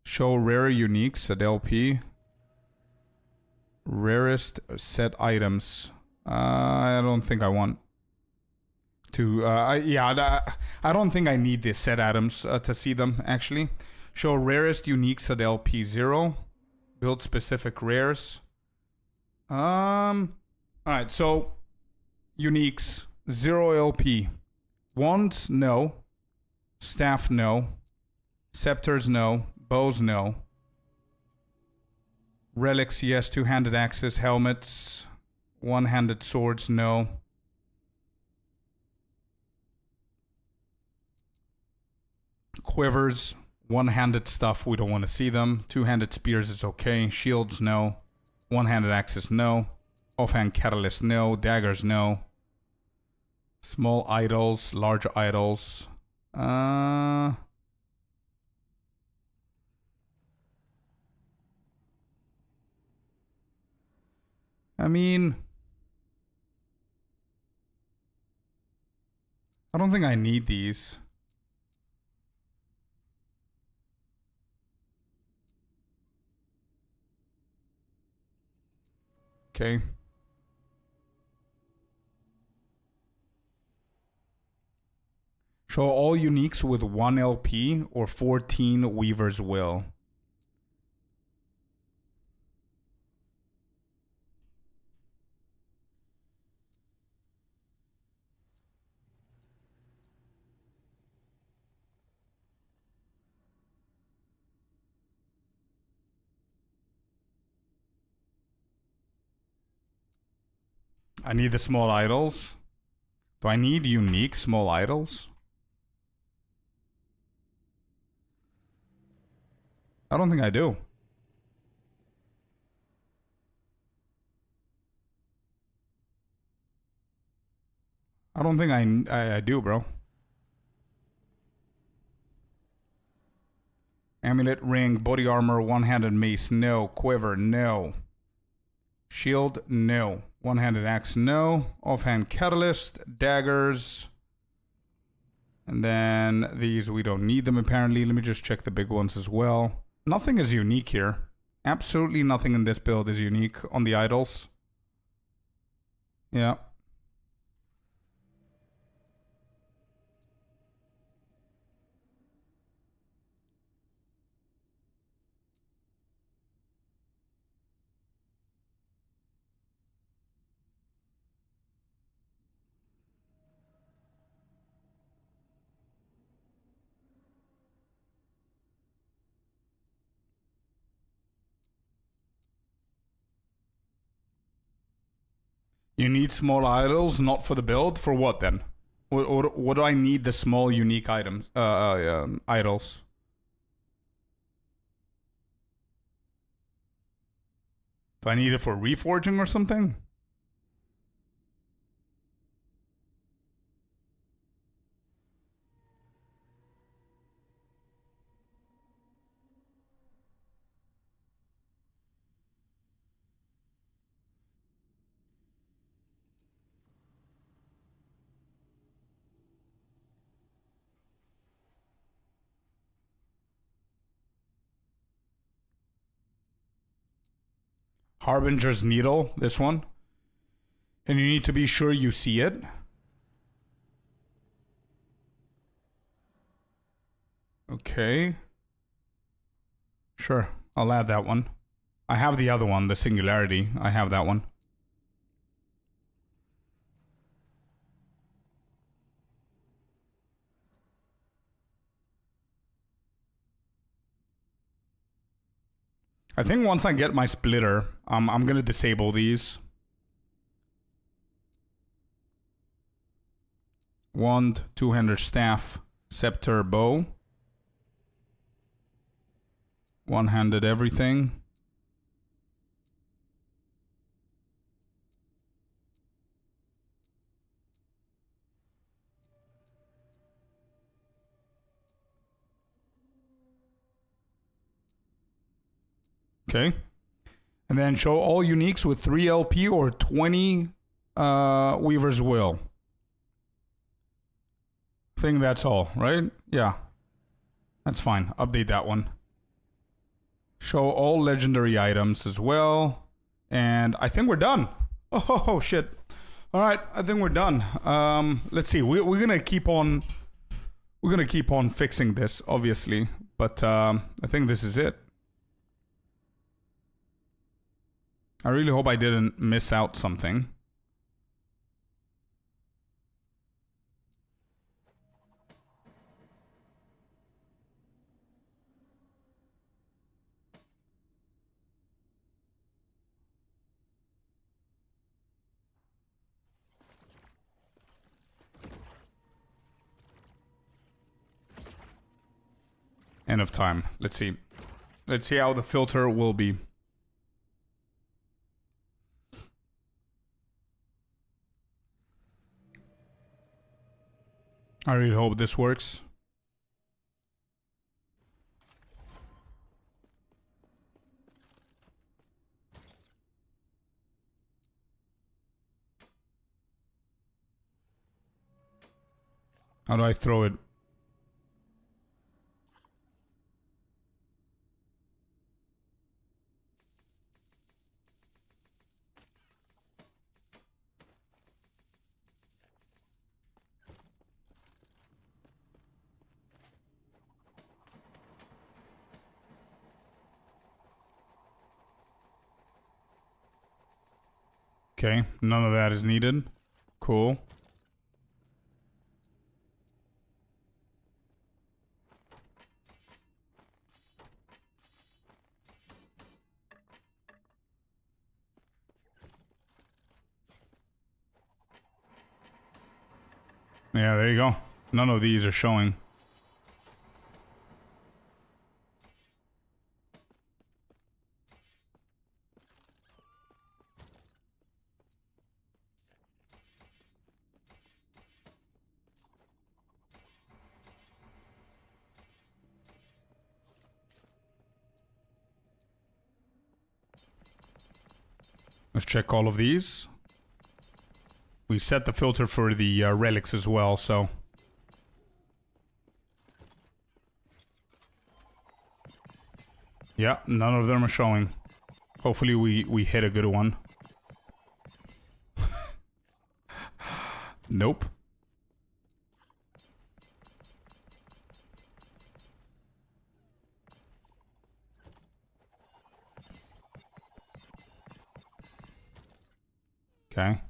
Show rare uniques at LP. Rarest set items. I don't think I want to. I don't think I need the set items to see them, actually. Show rarest uniques at LP 0. Build specific rares. Alright, so uniques 0 LP. Wands, no. Staff, no. Scepters, no. Bows, no. Relics, yes. Two-handed axes, helmets, one-handed swords, no. Quivers, one-handed stuff, we don't want to see them. Two-handed spears is okay. Shields, no. One-handed axes, no. Offhand catalyst, no. Daggers, no. Small idols, large idols. I mean, I don't think I need these. Okay. Show all uniques with 1 LP or 14 Weaver's Will. I need the small idols. Do I need unique small idols? I don't think I do. I don't think I do, bro. Amulet, ring, body armor, one-handed mace, no. Quiver, no. Shield, no. One-handed axe, no. Offhand catalyst, daggers. And then these, we don't need them apparently. Let me just check the big ones as well. Nothing is unique here. Absolutely nothing in this build is unique on the idols. Yeah. You need small idols, not for the build. For what then? What do I need the small unique items? Idols. Do I need it for reforging or something? Harbinger's Needle, this one. And you need to be sure you see it. Okay. Sure, I'll add that one. I have the other one, the Singularity. I have that one. I think once I get my splitter, I'm gonna disable these. Wand, two-handed staff, scepter, bow. One-handed everything. Okay. And then show all uniques with 3 LP or 20 Weaver's Will. I think that's all, right? Yeah. That's fine. Update that one. Show all legendary items as well. And I think we're done. Oh, shit. All right, I think we're done. Let's see. We're going to keep on... We're going to keep on fixing this, obviously. But I think this is it. I really hope I didn't miss out something. End of time. Let's see. Let's see how the filter will be. I really hope this works. How do I throw it? Okay, none of that is needed. Cool. Yeah, there you go. None of these are showing. Let's check all of these. We set the filter for the relics as well, so... Yeah, none of them are showing. Hopefully we hit a good one. Nope. Okay.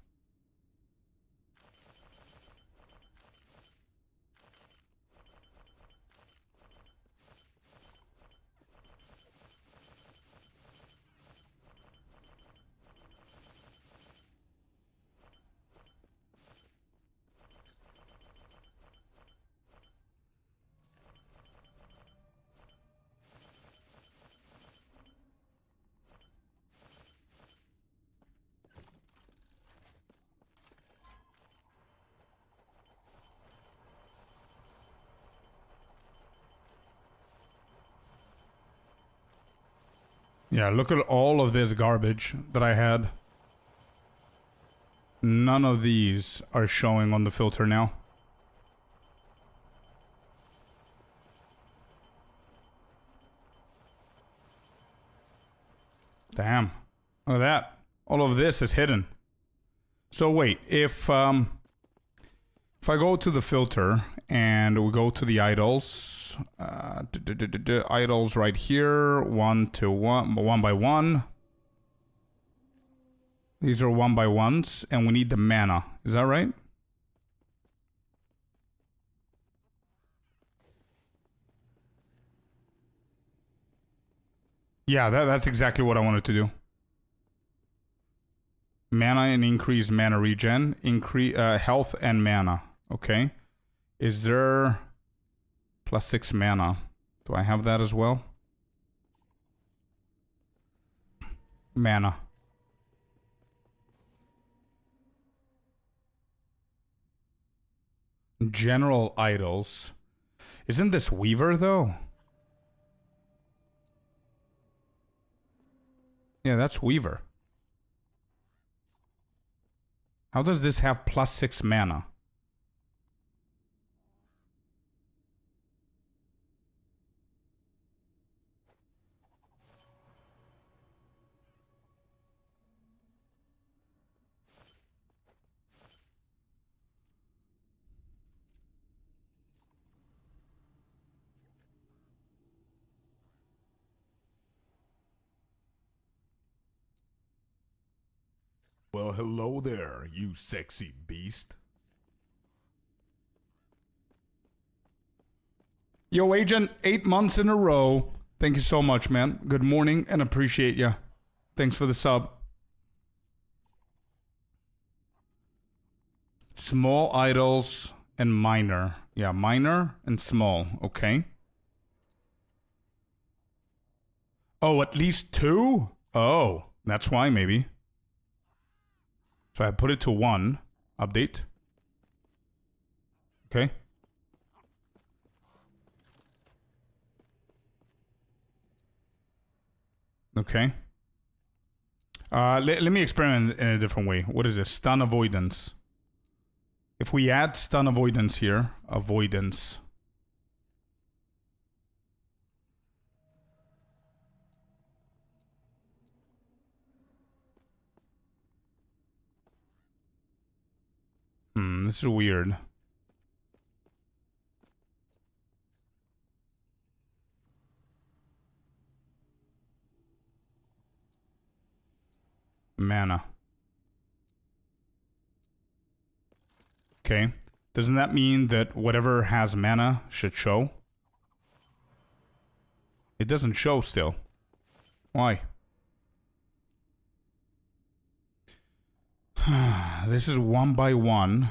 Yeah, look at all of this garbage that I had. None of these are showing on the filter now. Damn. Look at that. All of this is hidden. So wait, if I go to the filter and we go to the idols, idols right here, 1 to 1, 1 by 1. These are 1 by 1s, and we need the mana. Is that right? Yeah, that's exactly what I wanted to do. Mana and increase mana regen, increase health and mana. Okay. Is there +6 mana? Do I have that as well? Mana. General idols. Isn't this Weaver though? Yeah, that's Weaver. How does this have +6 mana? Well, hello there, you sexy beast. Yo, Agent, 8 months in a row. Thank you so much, man. Good morning and appreciate ya. Thanks for the sub. Small idols and minor. Yeah, minor and small. Okay. Oh, at least 2? Oh, that's why maybe. So I put it to 1. Update. Okay. Okay. Let me experiment in a different way. What is this? Stun avoidance. If we add stun avoidance here, avoidance. This is weird. Mana. Okay. Doesn't that mean that whatever has mana should show? It doesn't show still. Why? This is 1 by 1.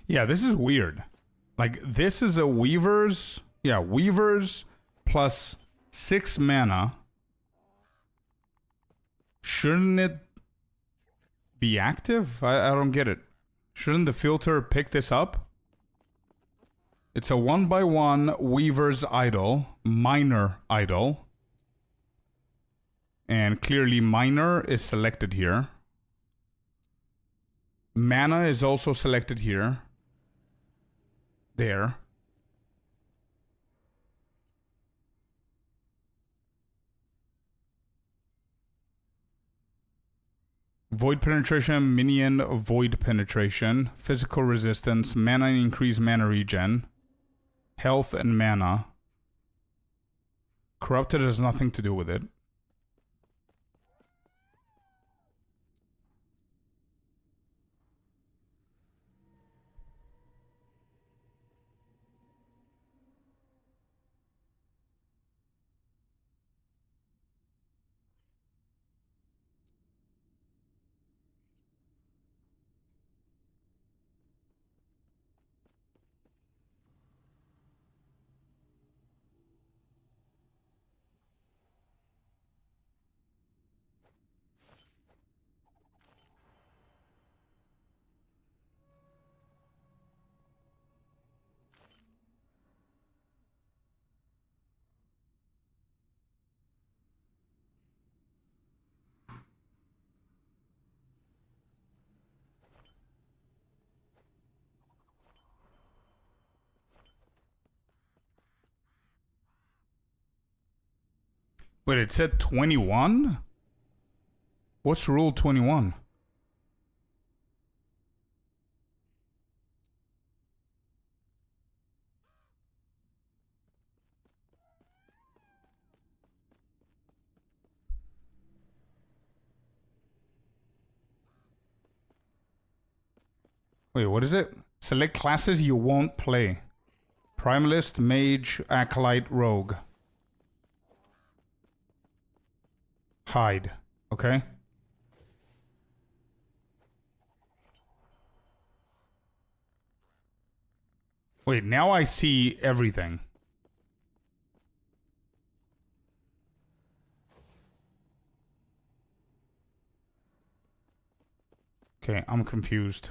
Yeah, this is weird. Like, this is a Weaver's... Yeah, Weaver's plus 6 mana. Shouldn't it be active? I don't get it. Shouldn't the filter pick this up? It's a 1 by 1 Weaver's idol. Minor idol. And clearly minor is selected here. Mana is also selected here. There. Void penetration, minion void penetration, physical resistance, mana and increased mana regen, health and mana. Corrupted has nothing to do with it. Wait, it said 21? What's rule 21? Wait, what is it? Select classes you won't play. Primalist, Mage, Acolyte, Rogue. Hide. Okay. Wait, now I see everything. Okay, I'm confused.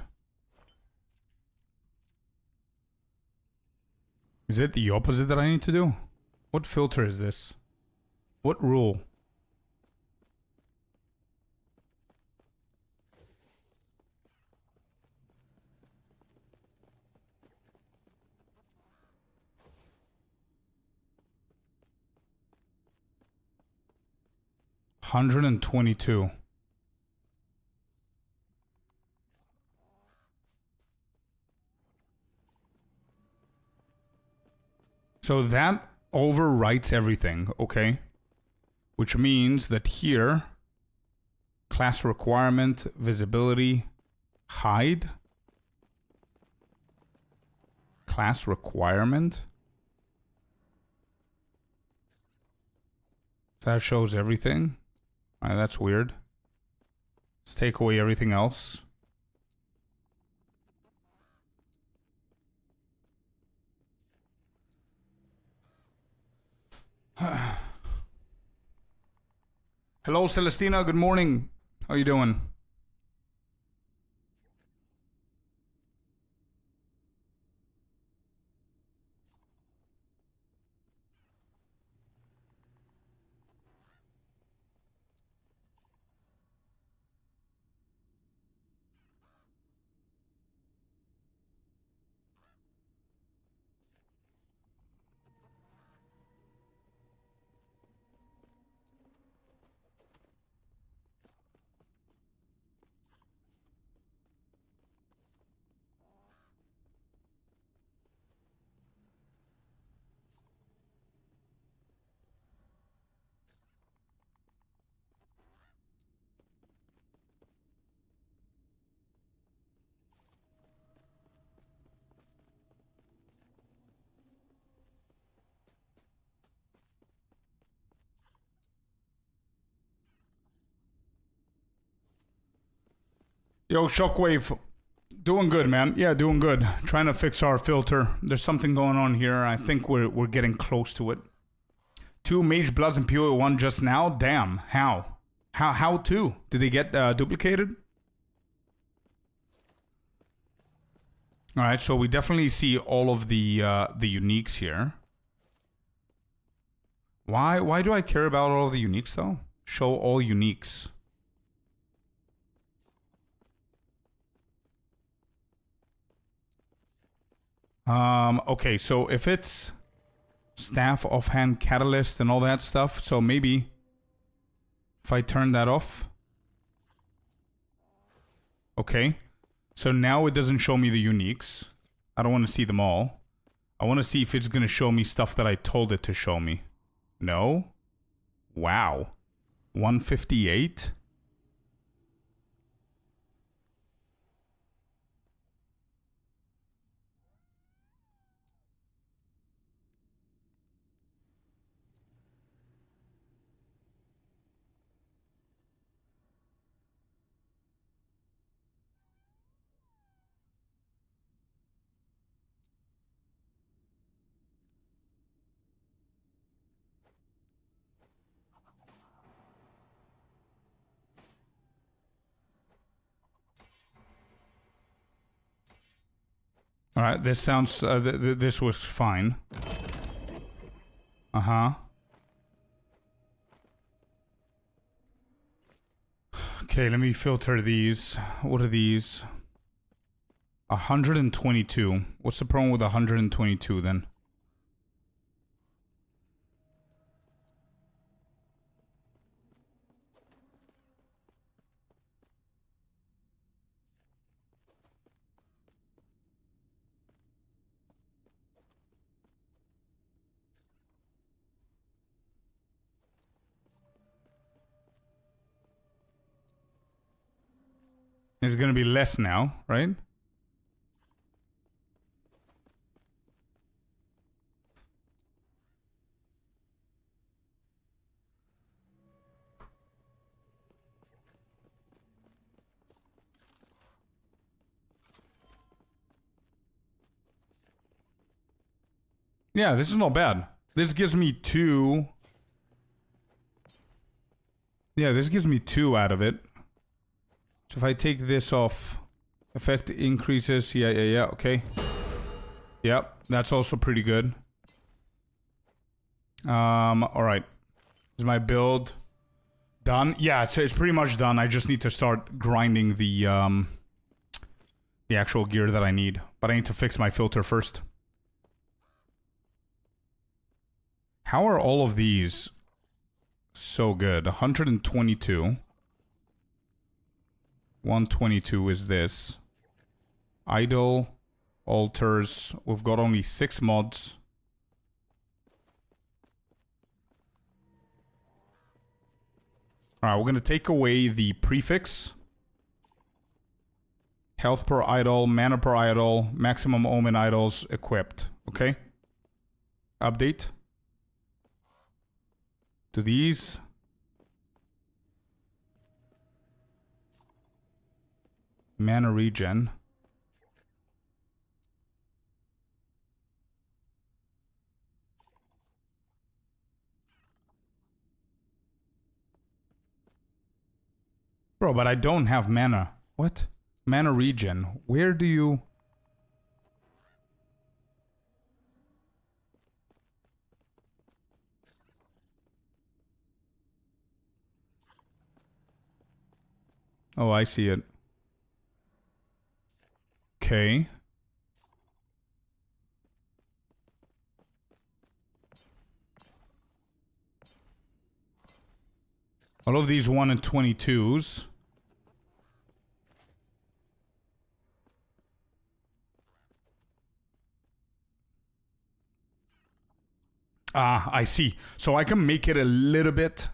Is it the opposite that I need to do? What filter is this? What rule? $122. So that overwrites everything, okay? Which means that here, class requirement, visibility, hide. Class requirement. That shows everything. Alright, that's weird. Let's take away everything else. Hello, Celestina. Good morning. How you doing? Yo, Shockwave. Doing good, man. Yeah, doing good. Trying to fix our filter. There's something going on here. I think we're getting close to it. 2 Mage Bloods and PoE1 just now? Damn. How? How 2? Did they get duplicated? Alright, so we definitely see all of the uniques here. Why do I care about all the uniques though? Show all uniques. Okay, so if it's staff, offhand, catalyst, and all that stuff, so maybe if I turn that off. Okay. So now it doesn't show me the uniques. I don't want to see them all. I want to see if it's going to show me stuff that I told it to show me. No? Wow. 158? All right, this sounds, this was fine. Uh-huh. Okay, let me filter these. What are these? 122. What's the problem with 122 then? It's gonna be less now, right? Yeah, this is not bad. This gives me 2. Yeah, this gives me 2 out of it. So if I take this off, effect increases. Yeah, okay. Yep, that's also pretty good. Alright. Is my build done? Yeah, it's pretty much done. I just need to start grinding the actual gear that I need. But I need to fix my filter first. How are all of these so good? 122. 122 is this. Idle, altars. We've got only 6 mods. Alright, we're gonna take away the prefix. Health per idol, mana per idol, maximum omen idols equipped. Okay? Update. To these. Mana regen. Bro, but I don't have mana. What? Mana regen. Where do you... Oh, I see it. Okay. All of these 1 and 22s. Ah, I see. So I can make it a little bit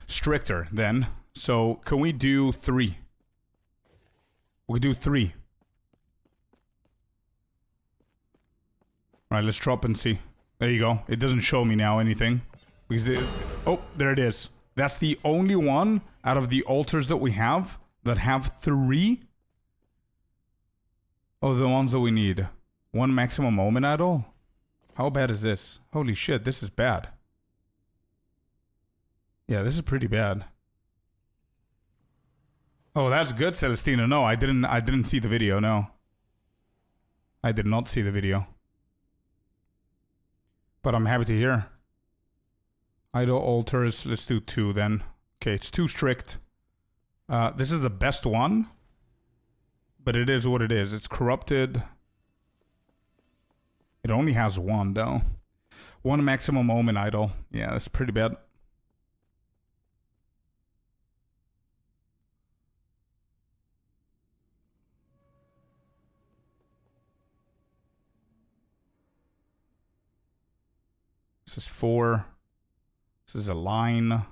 stricter then. So can we do 3? We do 3. Alright, let's drop and see. There you go. It doesn't show me now anything. Because oh, there it is. That's the only one out of the altars that we have that have 3 of the ones that we need. 1 maximum omen idol? How bad is this? Holy shit, this is bad. Yeah, this is pretty bad. Oh, that's good, Celestina. No, I didn't see the video, no. I did not see the video. But I'm happy to hear. Idol altars, let's do 2 then. Okay, it's too strict. This is the best one. But it is what it is. It's corrupted. It only has 1 though. 1 maximum omen idol. Yeah, that's pretty bad. This is 4. This is a line.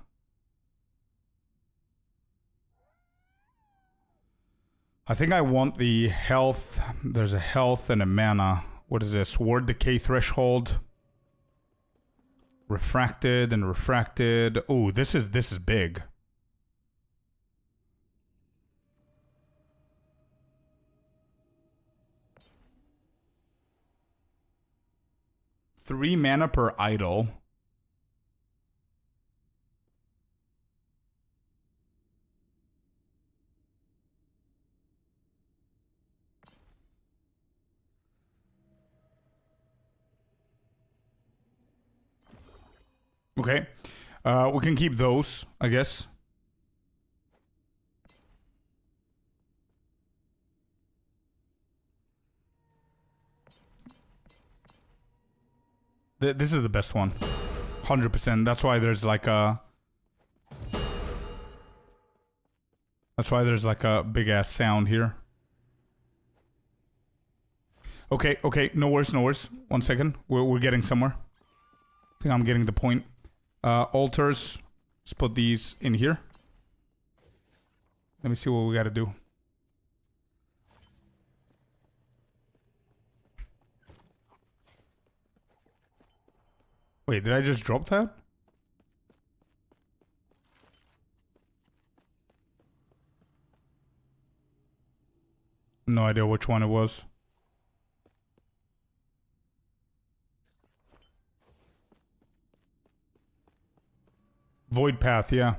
I think I want the health. There's a health and a mana. What is this? Ward decay threshold. Refracted and refracted. Oh, this is big. Three mana per idol. Okay. We can keep those, I guess. This is the best one. 100%. That's why there's like a... That's why there's like a big ass sound here. Okay, okay. No worries, no worries. 1 second. We're getting somewhere. I think I'm getting the point. Altars. Let's put these in here. Let me see what we gotta do. Wait, did I just drop that? No idea which one it was. Voidpath, yeah.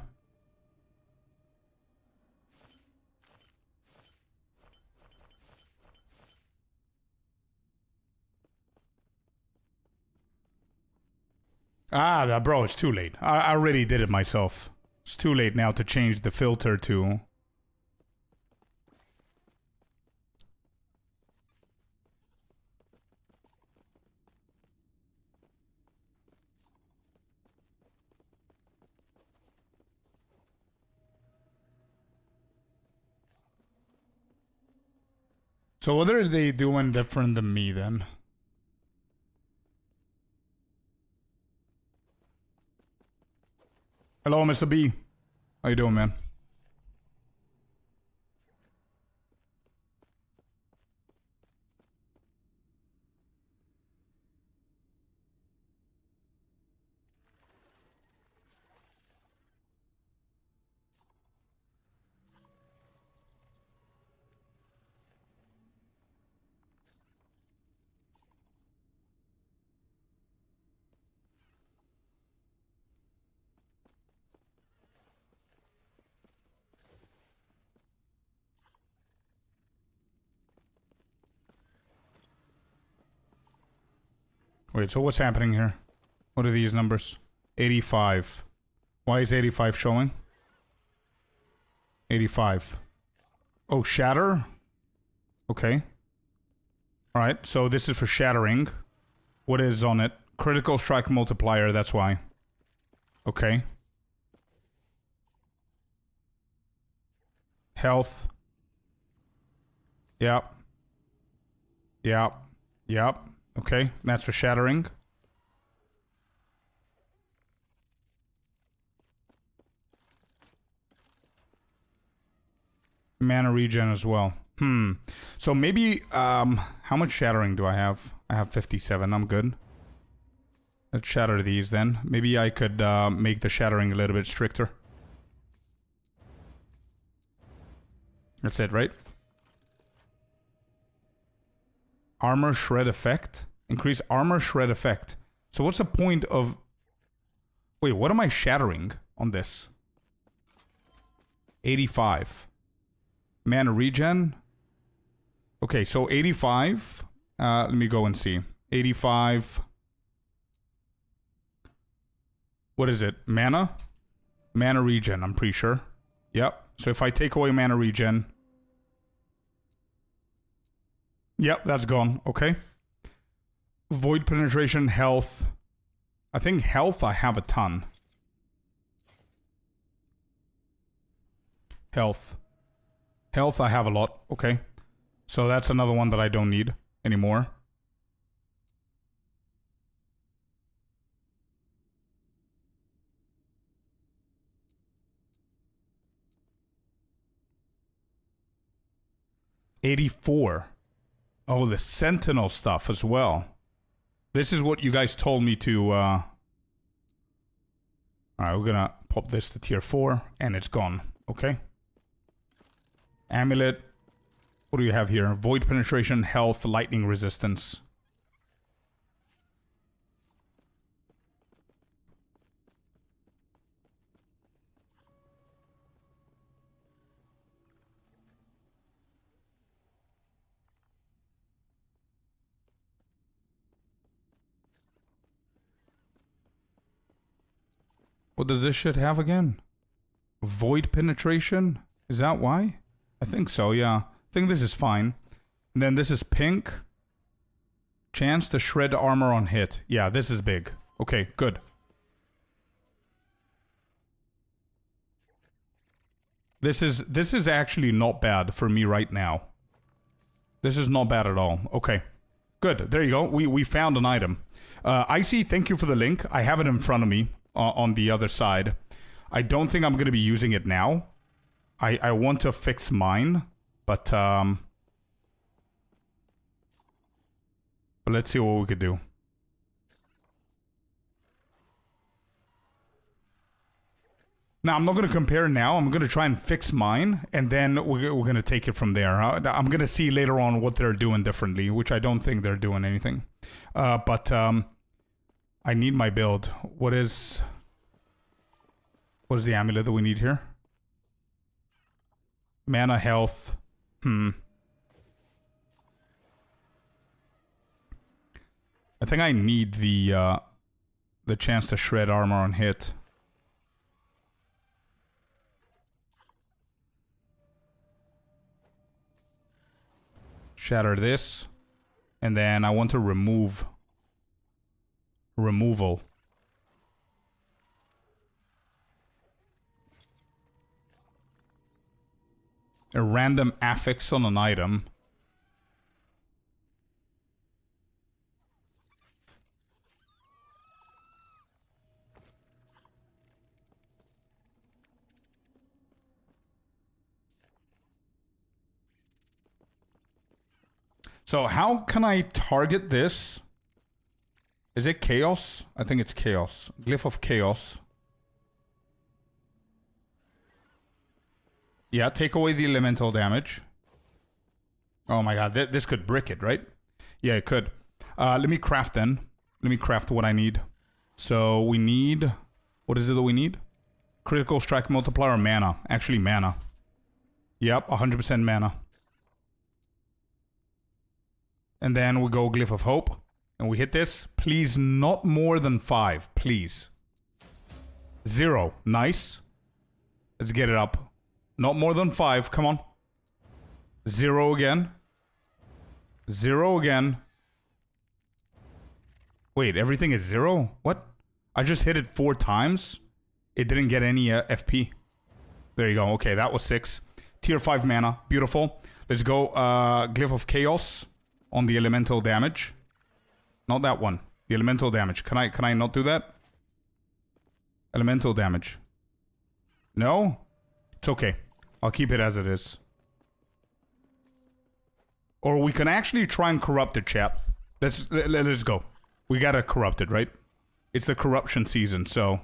Ah, bro, it's too late. I already did it myself. It's too late now to change the filter to... So what are they doing different than me then? Hello, Mr. B. How you doing, man? Wait, so what's happening here? What are these numbers? 85. Why is 85 showing? 85. Oh, shatter? Okay. Alright, so this is for shattering. What is on it? Critical strike multiplier, that's why. Okay. Health. Yep. Yep. Yep. Okay, that's for shattering. Mana regen as well. So maybe, how much shattering do I have? I have 57, I'm good. Let's shatter these then. Maybe I could make the shattering a little bit stricter. That's it, right? Armor shred effect. Increase armor shred effect. So what's the point of... Wait, what am I shattering on this? 85. Mana regen. Okay, so 85. Let me go and see. 85. What is it? Mana? Mana regen, I'm pretty sure. Yep. So if I take away mana regen... Yep, that's gone. Okay. Void penetration, health. I think health I have a ton. Health. Health I have a lot. Okay. So that's another one that I don't need anymore. 84. Oh, the Sentinel stuff as well. This is what you guys told me to... Alright, we're gonna pop this to tier 4, and it's gone. Okay. Amulet. What do you have here? Void penetration, health, lightning resistance. What does this shit have again? Void penetration? Is that why? I think so, yeah. I think this is fine. And then this is pink. Chance to shred armor on hit. Yeah, this is big. Okay, good. This is actually not bad for me right now. This is not bad at all. Okay. Good. There you go. We found an item. Icy, thank you for the link. I have it in front of me. On the other side. I don't think I'm going to be using it now. I want to fix mine, but let's see what we could do. Now, I'm not going to compare now. I'm going to try and fix mine, and then we're going to take it from there. I'm going to see later on what they're doing differently, which I don't think they're doing anything. But I need my build. What is the amulet that we need here? Mana, health. I think I need the chance to shred armor on hit. Shatter this. And then I want to remove... Removal. A random affix on an item. So how can I target this? Is it chaos? I think it's chaos. Glyph of chaos. Yeah, take away the elemental damage. Oh my god, this could brick it, right? Yeah, it could. Let me craft then. Let me craft what I need. So we need... What is it that we need? Critical strike multiplier or mana? Actually, mana. Yep, 100% mana. And then we go Glyph of Hope. And we hit this. Please, not more than 5. Please. 0. Nice. Let's get it up. Not more than 5. Come on. 0 again. 0 again. Wait, everything is 0? What? I just hit it 4 times. It didn't get any FP. There you go. Okay, that was 6. Tier 5 mana. Beautiful. Let's go Glyph of Chaos on the elemental damage. Not that one. The elemental damage. Can I not do that? Elemental damage. No? It's okay. I'll keep it as it is. Or we can actually try and corrupt it, chat. Let's go. We gotta corrupt it, right? It's the corruption season, so...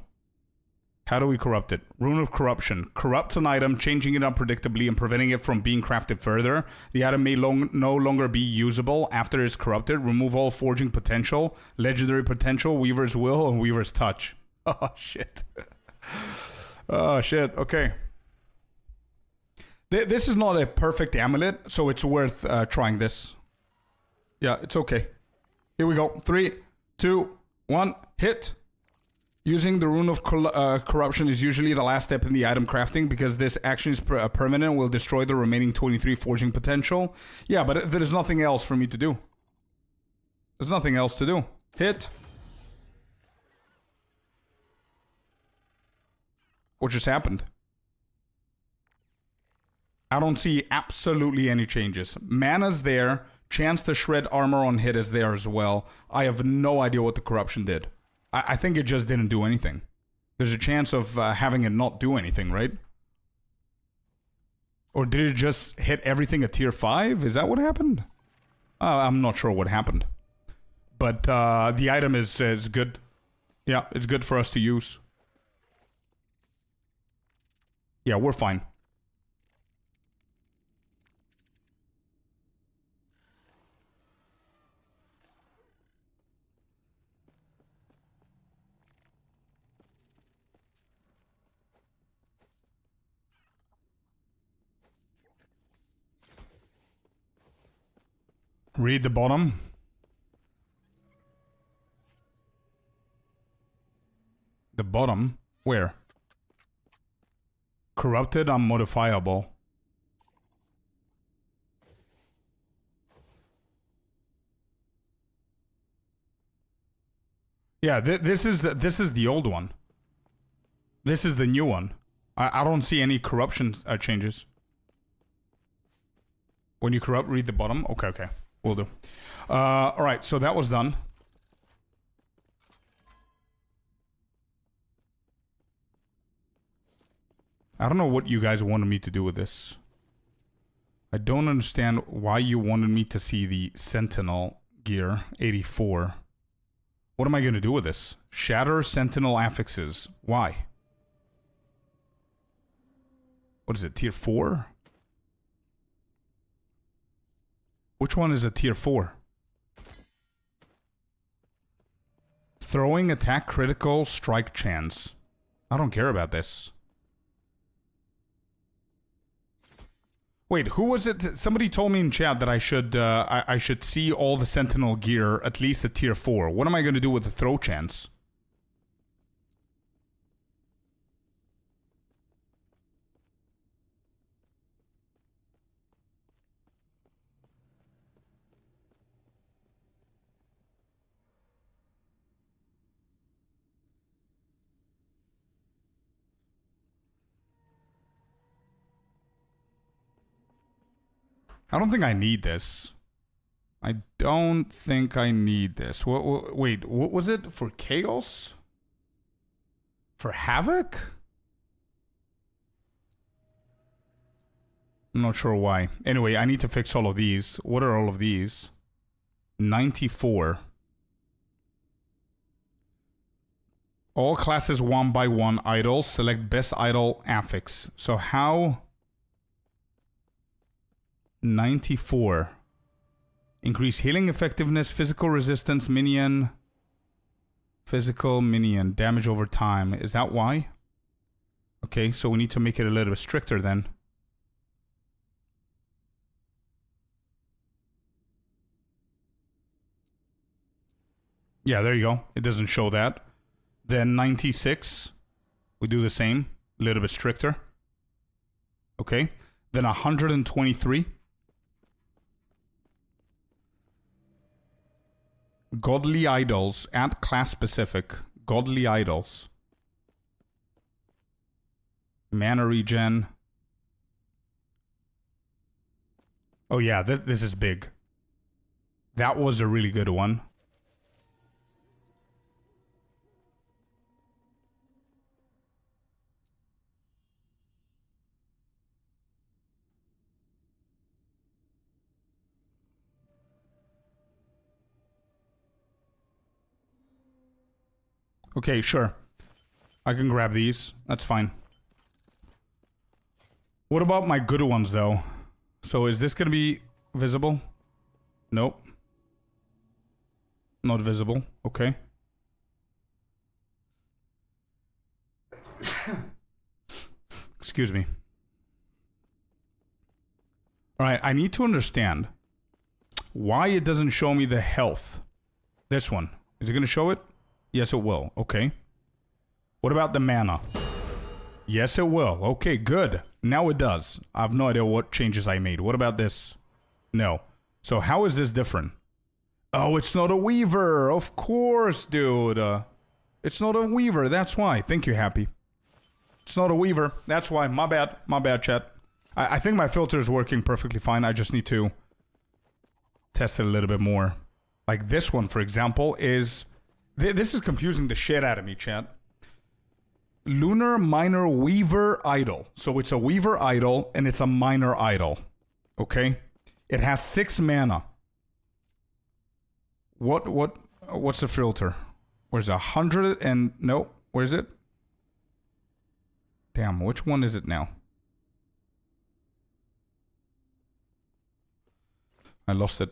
How do we corrupt it? Rune of Corruption. Corrupts an item, changing it unpredictably and preventing it from being crafted further. The item may no longer be usable after it's corrupted. Remove all forging potential, legendary potential, Weaver's Will, and Weaver's Touch. Oh, shit. Oh, shit. Okay. This is not a perfect amulet, so it's worth trying this. Yeah, it's okay. Here we go. 3, 2, 1, hit. Using the Rune of Corruption is usually the last step in the item crafting because this action is permanent and will destroy the remaining 23 forging potential. Yeah, but there's nothing else for me to do. There's nothing else to do. Hit. What just happened? I don't see absolutely any changes. Mana's there. Chance to shred armor on hit is there as well. I have no idea what the corruption did. I think it just didn't do anything. There's a chance of having it not do anything, right? Or did it just hit everything at tier 5? Is that what happened? I'm not sure what happened. But the item is good. Yeah, it's good for us to use. Yeah, we're fine. Read the bottom. The bottom? Where? Corrupted, unmodifiable. Yeah, this is the old one. This is the new one. I don't see any corruption changes. When you corrupt, read the bottom. Okay, okay. Will do. Alright, so that was done. I don't know what you guys wanted me to do with this. I don't understand why you wanted me to see the Sentinel gear, 84. What am I going to do with this? Shatter Sentinel affixes. Why? What is it, tier 4? Which one is a tier 4? Throwing attack critical strike chance. I don't care about this. Wait, who was it? Somebody told me in chat that I should see all the Sentinel gear at least at tier 4. What am I going to do with the throw chance? I don't think I need this. I don't think I need this. Wait, what was it? For Chaos? For Havoc? I'm not sure why. Anyway, I need to fix all of these. What are all of these? 94. All classes 1 by 1 idols. Select best idol affix. So how... 94. Increase healing effectiveness, physical resistance, minion. Physical, minion. Damage over time. Is that why? Okay, so we need to make it a little bit stricter then. Yeah, there you go. It doesn't show that. Then 96. We do the same. A little bit stricter. Okay. Then 123. Godly idols. Add class specific. Godly idols. Mana regen. Oh yeah, this is big. That was a really good one. Okay, sure. I can grab these. That's fine. What about my good ones, though? So is this going to be visible? Nope. Not visible. Okay. Excuse me. Alright, I need to understand why it doesn't show me the health. This one. Is it going to show it? Yes, it will. Okay. What about the mana? Yes, it will. Okay, good. Now it does. I have no idea what changes I made. What about this? No. So how is this different? Oh, it's not a Weaver. Of course, dude. It's not a Weaver. That's why. Thank you, Happy. It's not a Weaver. That's why. My bad. My bad, chat. I think my filter is working perfectly fine. I just need to test it a little bit more. Like this one, for example, is... This is confusing the shit out of me, chat. Lunar Minor Weaver Idol. So it's a Weaver Idol and it's a Minor Idol. Okay? It has 6 mana. What's the filter? Where's 100 and no, where is it? Damn, which one is it now? I lost it.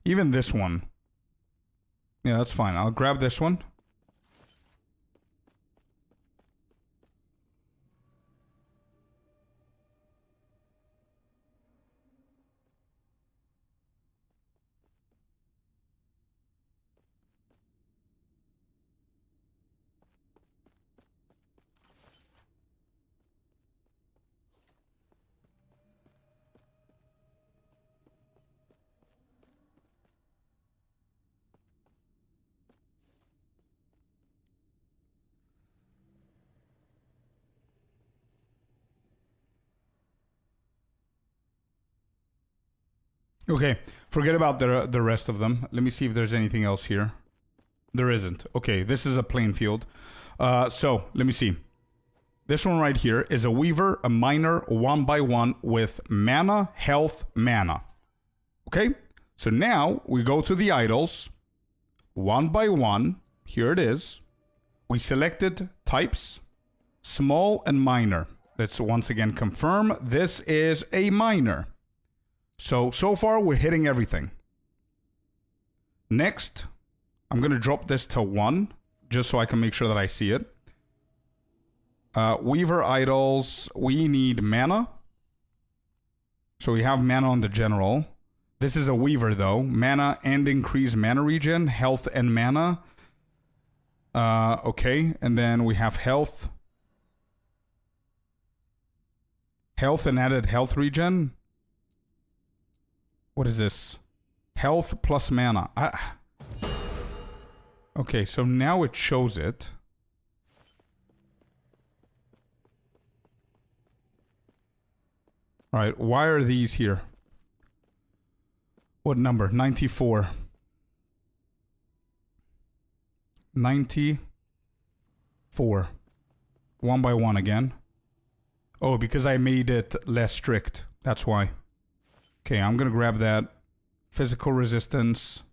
Even this one. Yeah, that's fine. I'll grab this one. Okay, forget about the rest of them. Let me see if there's anything else here. There isn't. Okay, this is a plain field. So, let me see. This one right here is a Weaver, a Minor, 1/1 with mana, health, mana. Okay, so now we go to the idols. 1/1. Here it is. We selected types, small and minor. Let's once again confirm this is a minor. So far we're hitting everything. Next, I'm going to drop this to 1 just so I can make sure that I see it. Weaver idols, we need mana. So we have mana on the general. This is a Weaver though. Mana and increase mana regen, health and mana. Okay, and then we have health. Health and added health regen. What is this? Health plus mana. Okay, so now it shows it. All right, why are these here? What number? 94. 94. 1/1 again. Oh, because I made it less strict. That's why. Okay, I'm going to grab that. Physical resistance.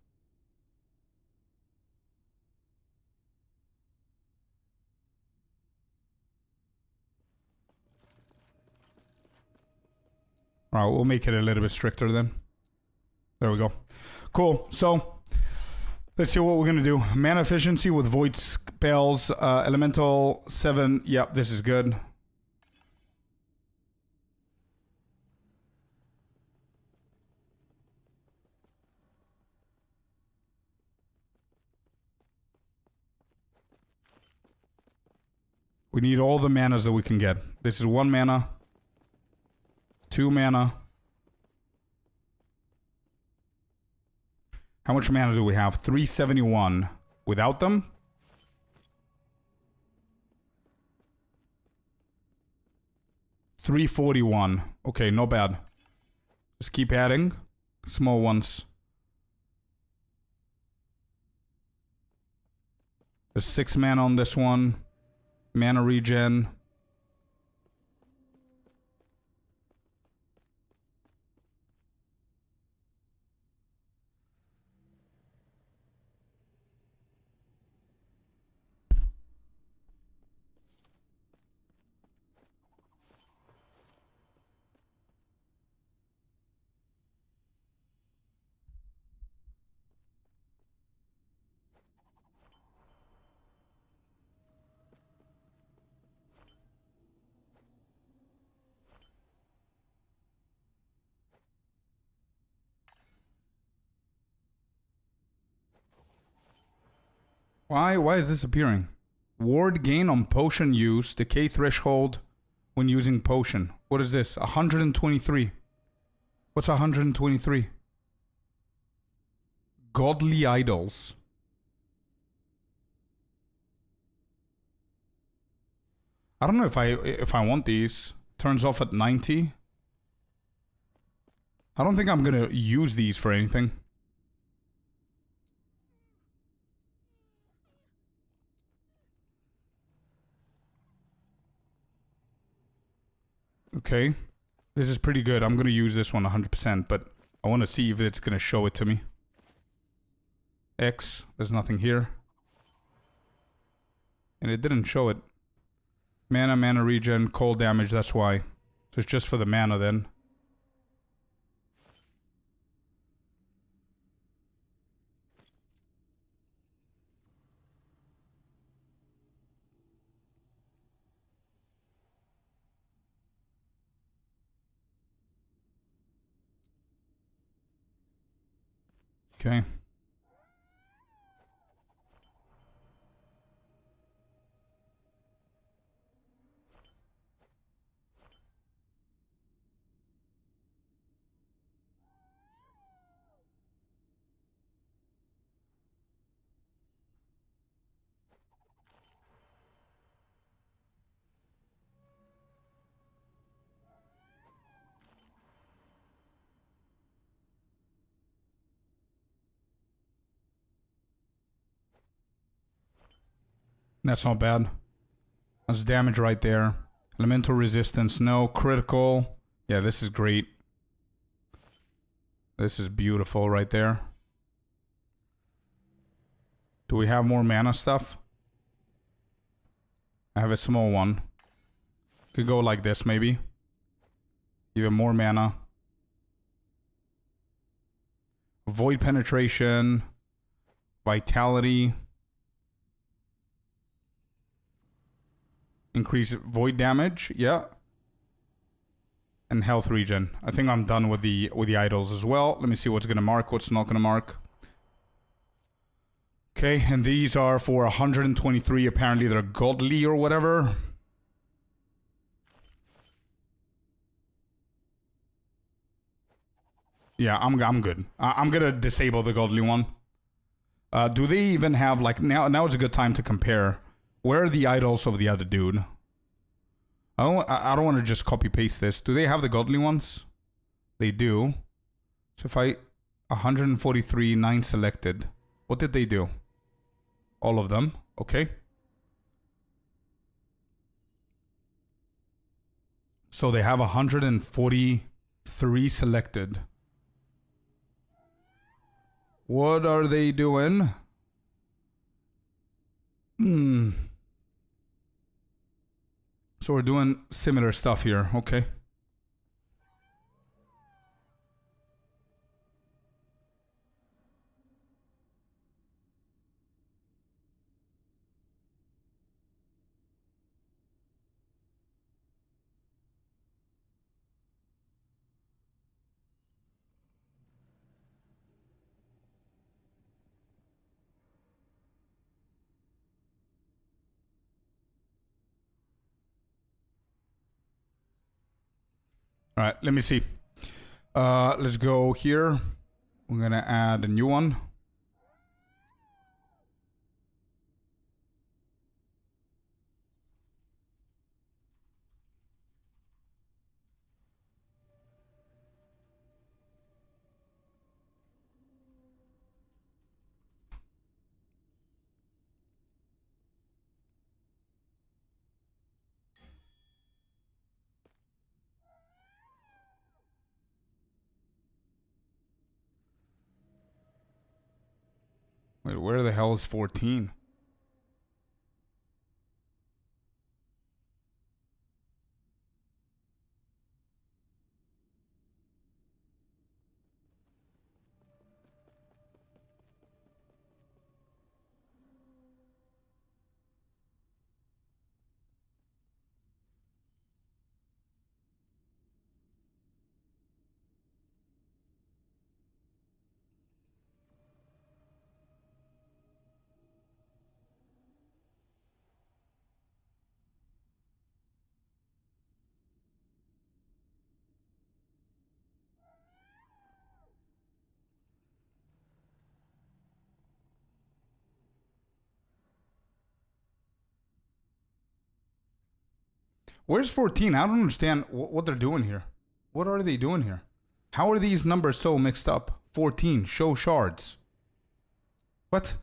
All right, we'll make it a little bit stricter then. There we go. Cool. So, let's see what we're going to do. Mana efficiency with void spells. Elemental 7. Yep, this is good. We need all the manas that we can get. This is 1 mana. 2 mana. How much mana do we have? 371. Without them? $341. Okay, not bad. Just keep adding. Small ones. There's 6 mana on this one. Mana regen. Why is this appearing? Ward gain on potion use, decay threshold when using potion. What is this? 123. What's 123? Godly idols. I don't know if I want these. Turns off at 90. I don't think I'm gonna use these for anything. Okay. This is pretty good. I'm gonna use this one 100%, but I want to see if it's gonna show it to me. X. There's nothing here. And it didn't show it. Mana regen, cold damage, that's why. So it's just for the mana then. Okay. That's not bad. That's damage right there. Elemental resistance, no. Critical. Yeah, this is great. This is beautiful right there. Do we have more mana stuff? I have a small one. Could go like this maybe. Even more mana. Void penetration. Vitality. Increase void damage, yeah. And health regen. I think I'm done with the idols as well. Let me see what's gonna mark, what's not gonna mark. Okay, and these are for 123. Apparently they're godly or whatever. Yeah, I'm good. I'm gonna disable the godly one. Do they even have like now is a good time to compare. Where are the idols of the other dude? I don't want to just copy paste this. Do they have the godly ones? They do. So if I 143, 9 selected. What did they do? All of them. Okay. So they have 143 selected. What are they doing? So we're doing similar stuff here, okay. All right, let me see. Let's go here. We're gonna add a new one. Wait, where the hell is 14? Where's 14? I don't understand what they're doing here. What are they doing here? How are these numbers so mixed up? 14, show shards. What?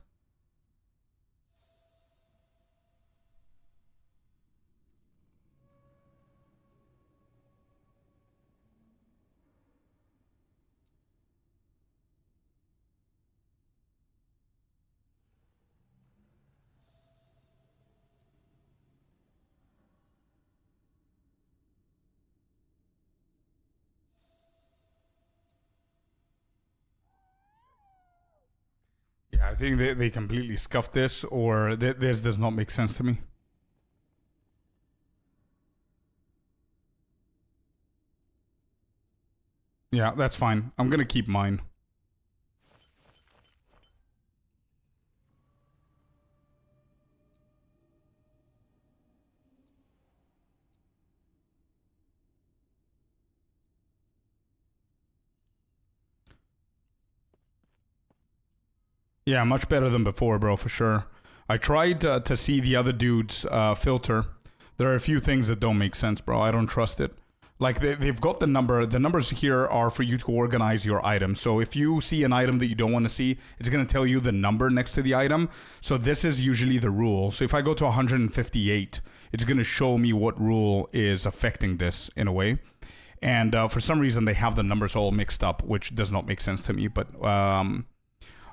Yeah, I think they completely scuffed this, or this does not make sense to me. Yeah, that's fine. I'm gonna keep mine. Yeah, much better than before, bro, for sure. I tried to see the other dude's filter. There are a few things that don't make sense, bro. I don't trust it. Like, they've got the number. The numbers here are for you to organize your item. So if you see an item that you don't want to see, it's going to tell you the number next to the item. So this is usually the rule. So if I go to 158, it's going to show me what rule is affecting this in a way. And for some reason, they have the numbers all mixed up, which does not make sense to me. But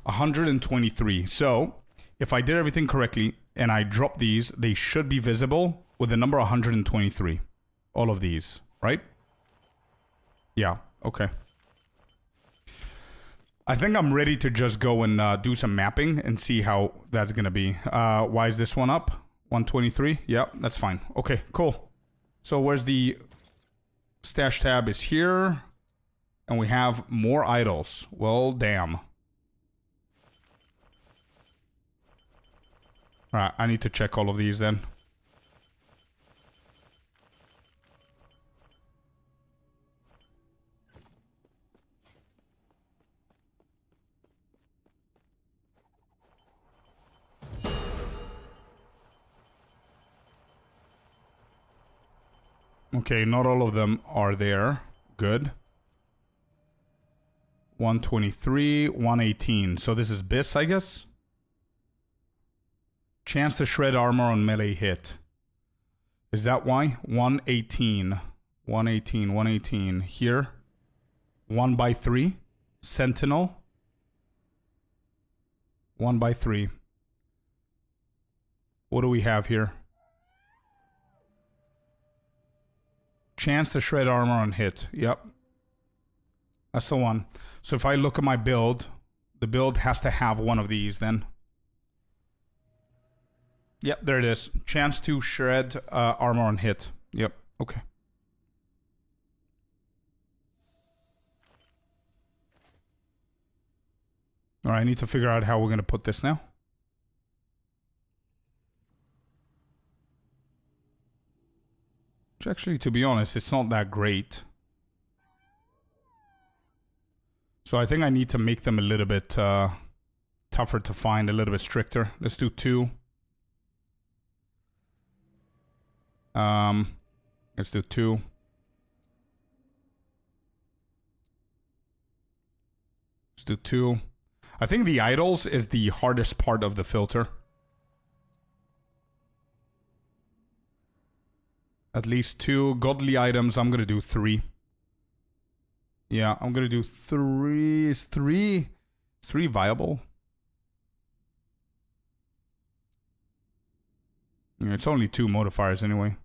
123. So if I did everything correctly and I drop these, they should be visible with the number 123. All of these, right? Yeah, okay. I think I'm ready to just go and do some mapping and see how that's going to be. Why is this one up? 123? Yeah, that's fine. Okay, cool. So where's the stash tab is here. And we have more idols. Well, damn. Alright, I need to check all of these then. Okay, not all of them are there. Good. 123, 118. So this is BIS, I guess? Chance to shred armor on melee hit. Is that why? 118. 118, 118. Here. 1 by 3. Sentinel. 1 by 3. What do we have here? Chance to shred armor on hit. Yep. That's the one. So if I look at my build, the build has to have one of these then. Yep, there it is. Chance to shred armor on hit. Yep, okay. Alright, I need to figure out how we're going to put this now. Which actually, to be honest, it's not that great. So I think I need to make them a little bit tougher to find, a little bit stricter. Let's do 2. Let's do 2. Let's do 2. I think the idols is the hardest part of the filter. At least 2 godly items. I'm gonna do 3. Yeah, I'm gonna do 3. Is 3 viable? Yeah, it's only 2 modifiers anyway.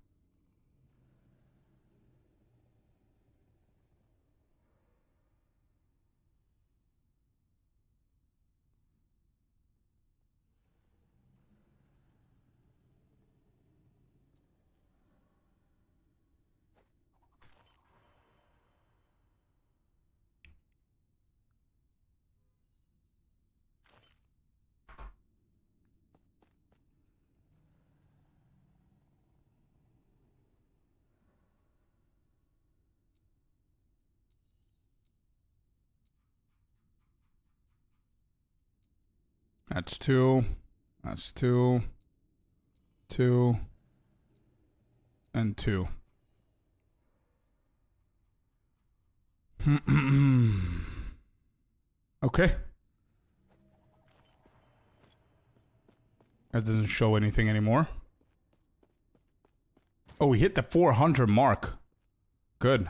That's 2. That's 2. 2. And 2. Okay. That doesn't show anything anymore. Oh, we hit the 400 mark. Good.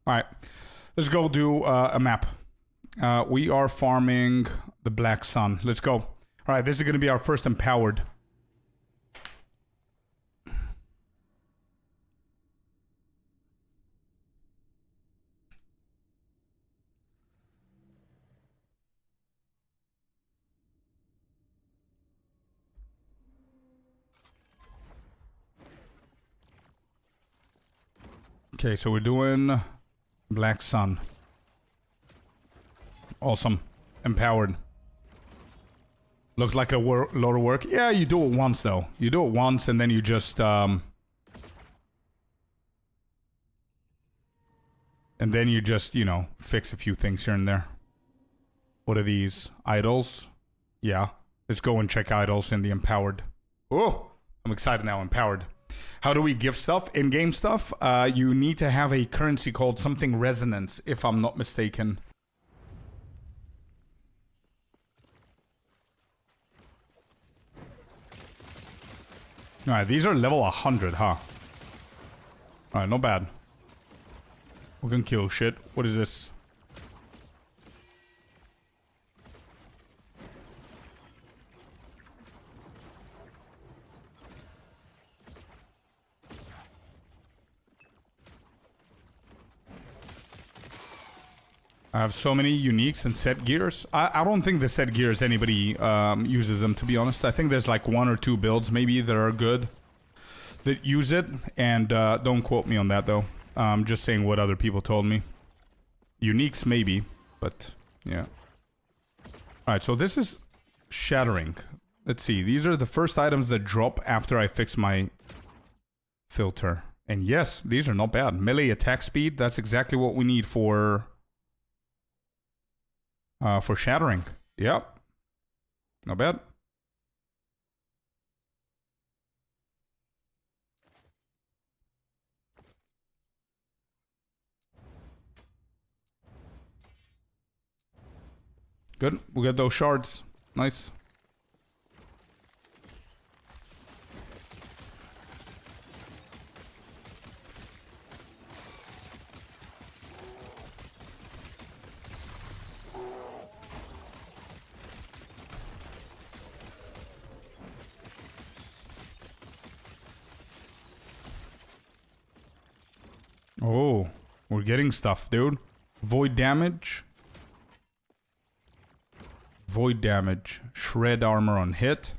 Alright. Let's go do a map. We are farming the Black Sun. Let's go. Alright, this is going to be our first empowered. Okay, so we're doing Black Sun. Awesome. Empowered. Looks like a lot of work. Yeah, you do it once though. You do it once and then you just and then you just, you know, fix a few things here and there. What are these? Idols? Yeah. Let's go and check idols in the empowered. Oh, I'm excited now. Empowered. How do we give stuff? In-game stuff? You need to have a currency called something resonance, if I'm not mistaken. Alright, these are level 100, huh? Alright, not bad. We can kill shit. What is this? I have so many uniques and set gears. I don't think the set gears anybody uses them, to be honest. I think there's like 1 or 2 builds maybe that are good that use it. And don't quote me on that though. I'm just saying what other people told me. Uniques maybe, but yeah. Alright, so this is shattering. Let's see. These are the first items that drop after I fix my filter. And yes, these are not bad. Melee attack speed, that's exactly what we need for shattering. Yep. Not bad. Good. We got those shards. Nice. Oh, we're getting stuff, dude. Void damage. Void damage. Shred armor on hit.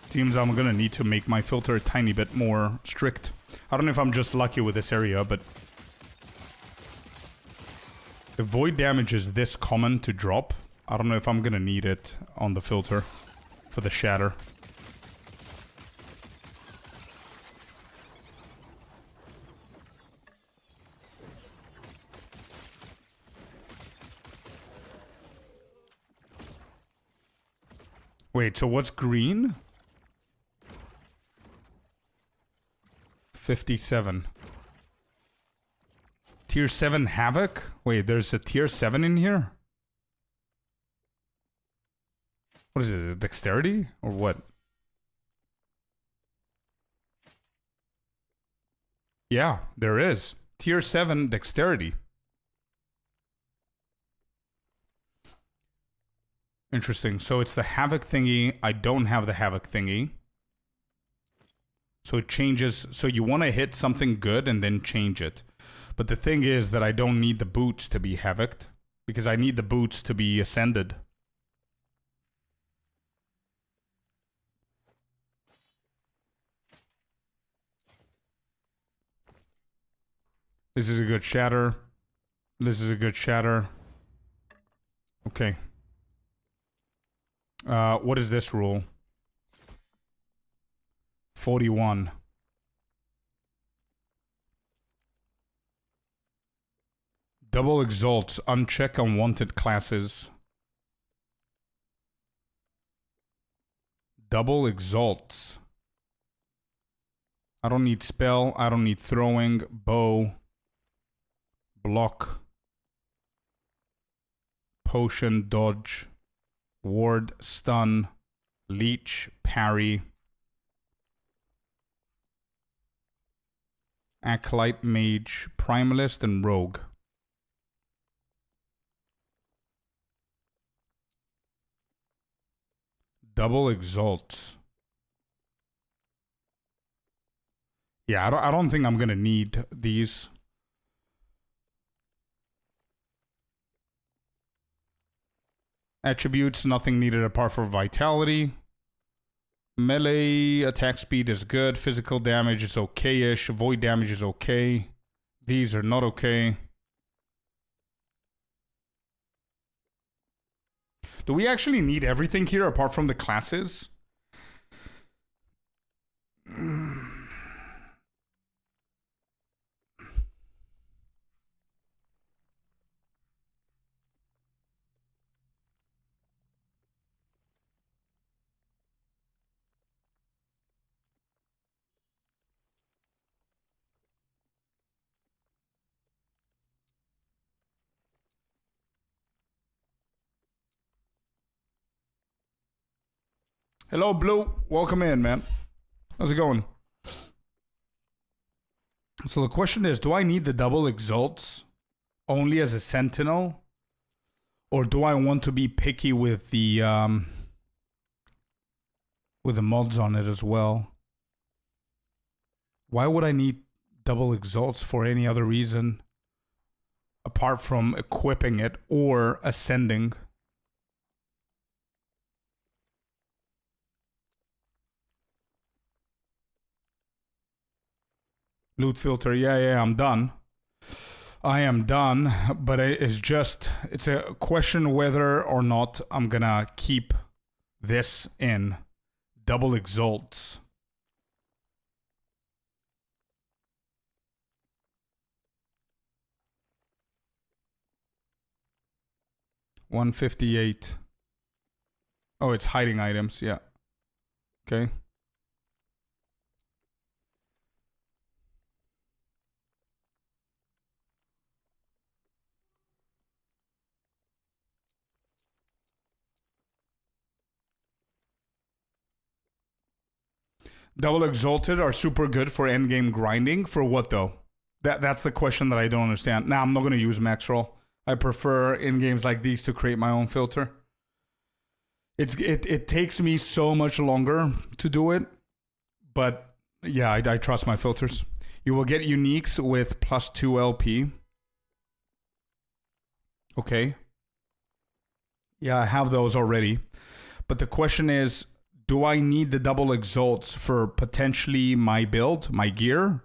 Seems I'm gonna need to make my filter a tiny bit more strict. I don't know if I'm just lucky with this area, but if void damage is this common to drop, I don't know if I'm gonna need it on the filter for the shatter. Wait, so what's green? 57. Tier 7 Havoc? Wait, there's a tier 7 in here? What is it, dexterity? Or what? Yeah, there is. Tier 7 dexterity. Interesting. So it's the Havoc thingy. I don't have the Havoc thingy. So it changes. So you want to hit something good and then change it. But the thing is that I don't need the boots to be havocked, because I need the boots to be ascended. This is a good shatter. This is a good shatter. Okay. What is this rule? 41. Double exalts. Uncheck unwanted classes. Double exalts. I don't need spell. I don't need throwing. Bow. Block. Potion. Dodge. Ward. Stun. Leech. Parry. Acolyte, Mage, Primalist, and Rogue. Double exalts. Yeah, I don't think I'm gonna need these. Attributes, nothing needed apart from vitality. Melee attack speed is good. Physical damage is okay-ish. Void damage is okay. These are not okay. Do we actually need everything here apart from the classes? Hello, Blue. Welcome in, man. How's it going? So the question is, do I need the double exalts only as a sentinel? Or do I want to be picky with the mods on it as well? Why would I need double exalts for any other reason apart from equipping it or ascending? Loot filter, yeah, I'm done. I am done, but it's a question whether or not I'm gonna keep this in. Double exalts. $158. Oh, it's hiding items, yeah. Okay. Double exalted are super good for endgame grinding. For what though? That's the question that I don't understand. Now I'm not gonna use max roll. I prefer in games like these to create my own filter. It takes me so much longer to do it, but yeah, I trust my filters. You will get uniques with +2 LP. Okay. Yeah, I have those already. But the question is, do I need the double exalts for potentially my build, my gear?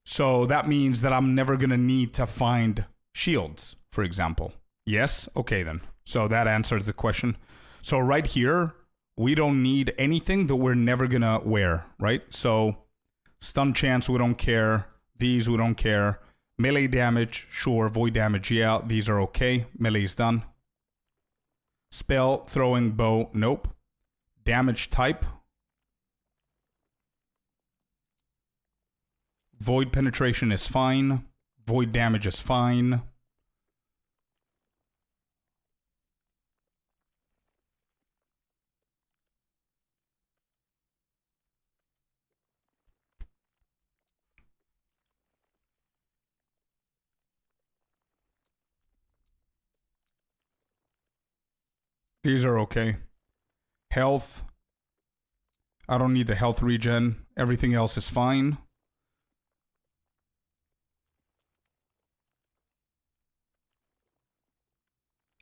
So that means that I'm never going to need to find shields, for example. Yes? Okay, then. So that answers the question. So right here, we don't need anything that we're never going to wear, right? So stun chance, we don't care. These, we don't care. Melee damage, sure. Void damage, yeah. These are okay. Melee is done. Spell, throwing, bow, nope. Damage type. Void penetration is fine. Void damage is fine. These are okay. Health. I don't need the health regen. Everything else is fine.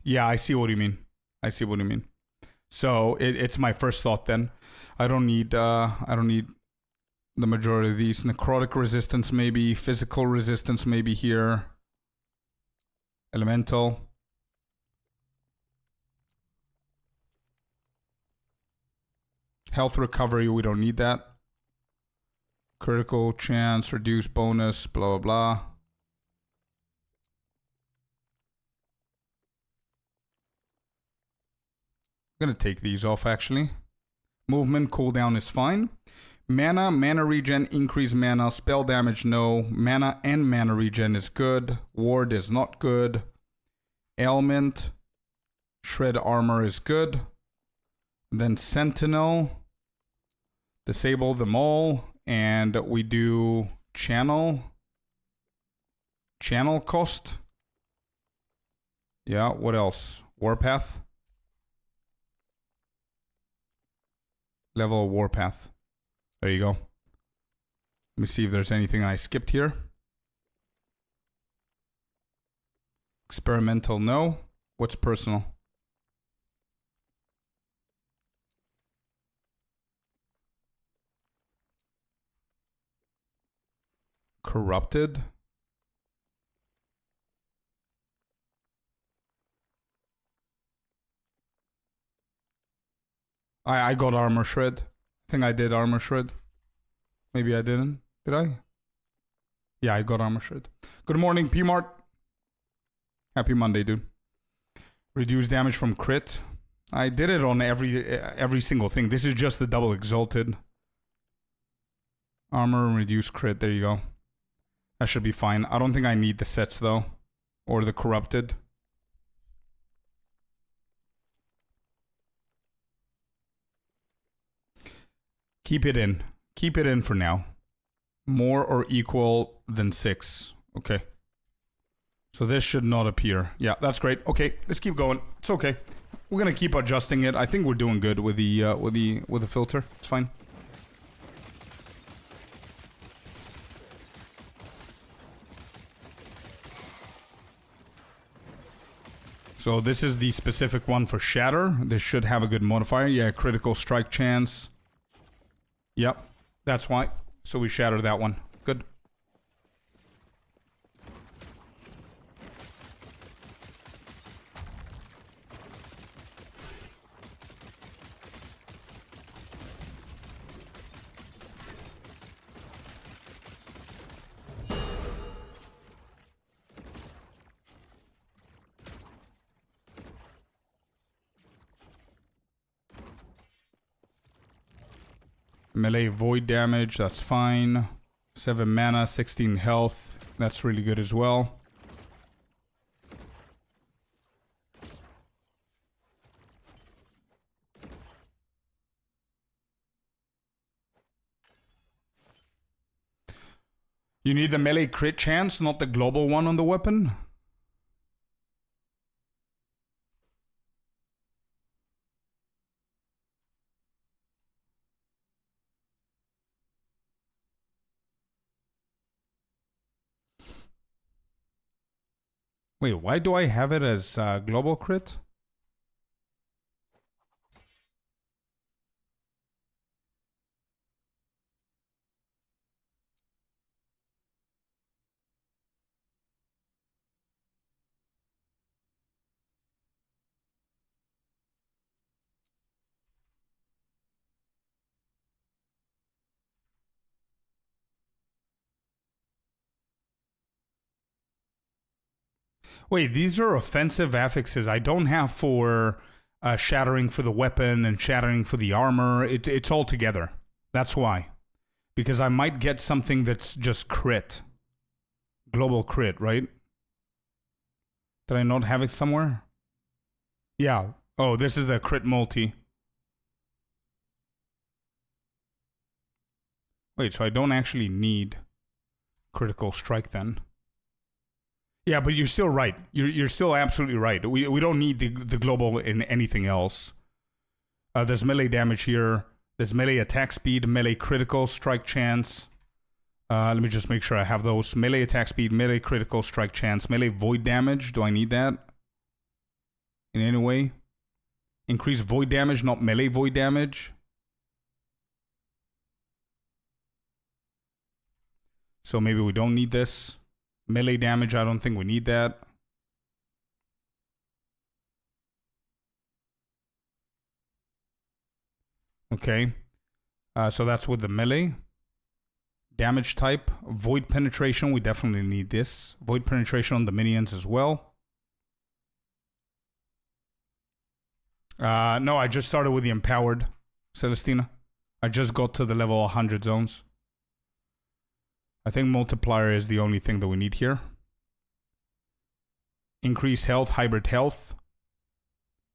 Yeah, I see what you mean. I see what you mean. So it's my first thought then. I don't need the majority of these. Necrotic resistance maybe, physical resistance maybe here. Elemental. Health recovery, we don't need that. Critical chance, reduce bonus, blah, blah, blah. I'm going to take these off, actually. Movement, cooldown is fine. Mana regen, increase mana. Spell damage, no. Mana and mana regen is good. Ward is not good. Ailment. Shred armor is good. Then Sentinel. Disable them all. And we do channel. Channel cost. Yeah, what else? Warpath. Level of Warpath. There you go. Let me see if there's anything I skipped here. Experimental, no. What's personal? Corrupted. I got armor shred. I think I did armor shred. Maybe I didn't. Did I? Yeah, I got armor shred. Good morning, P-Mart. Happy Monday, dude. Reduce damage from crit. I did it on every single thing. This is just the double exalted. Armor and reduce crit. There you go. That should be fine. I don't think I need the sets though. Or the corrupted. Keep it in. Keep it in for now. More or equal than 6. Okay. So this should not appear. Yeah, that's great. Okay, let's keep going. It's okay. We're gonna keep adjusting it. I think we're doing good with the filter. It's fine. So this is the specific one for Shatter. This should have a good modifier. Yeah, critical strike chance. Yep, that's why. So we shatter that one. Good. Melee void damage, that's fine. 7 mana, 16 health. That's really good as well. You need the melee crit chance, not the global one on the weapon. Wait, why do I have it as global crit? Wait, these are offensive affixes I don't have for shattering for the weapon and shattering for the armor. It's all together. That's why. Because I might get something that's just crit. Global crit, right? Did I not have it somewhere? Yeah. Oh, this is the crit multi. Wait, so I don't actually need critical strike then. Yeah, but you're still right. You're still absolutely right. We don't need the global in anything else. There's melee damage here. There's melee attack speed, melee critical, strike chance. Let me just make sure I have those. Melee attack speed, melee critical, strike chance, melee void damage. Do I need that in any way? Increase void damage, not melee void damage. So maybe we don't need this. Melee damage, I don't think we need that. Okay. So that's with the melee. Damage type. Void penetration, we definitely need this. Void penetration on the minions as well. No, I just started with the empowered, Celestina. I just got to the level 100 zones. I think multiplier is the only thing that we need here. Increase health, hybrid health.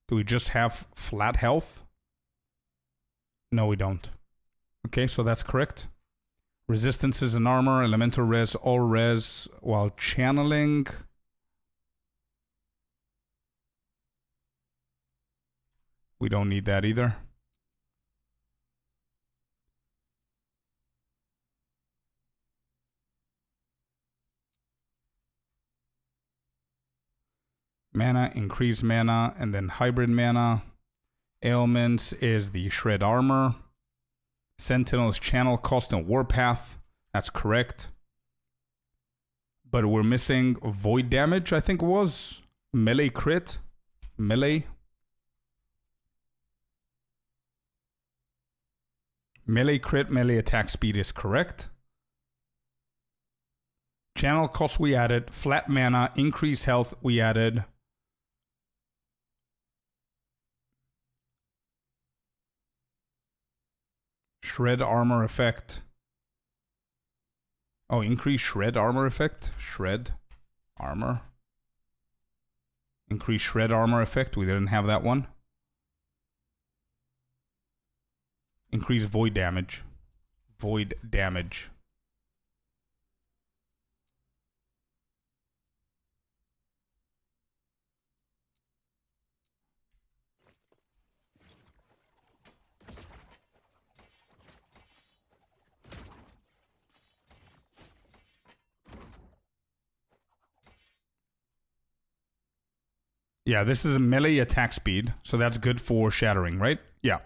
Do we just have flat health? No, we don't. Okay, so that's correct. Resistances and armor, elemental res, all res, while channeling. We don't need that either. Mana, increase mana, and then hybrid mana. Ailments is the shred armor. Sentinel's channel cost and Warpath. That's correct. But we're missing void damage, I think it was. Melee crit. Melee. Melee crit, melee attack speed is correct. Channel cost we added. Flat mana, increase health we added. Shred armor effect. Oh, increase shred armor effect. Shred armor. Increase shred armor effect. We didn't have that one. Increase void damage. Void damage. Yeah, this is a melee attack speed, so that's good for shattering, right? Yeah.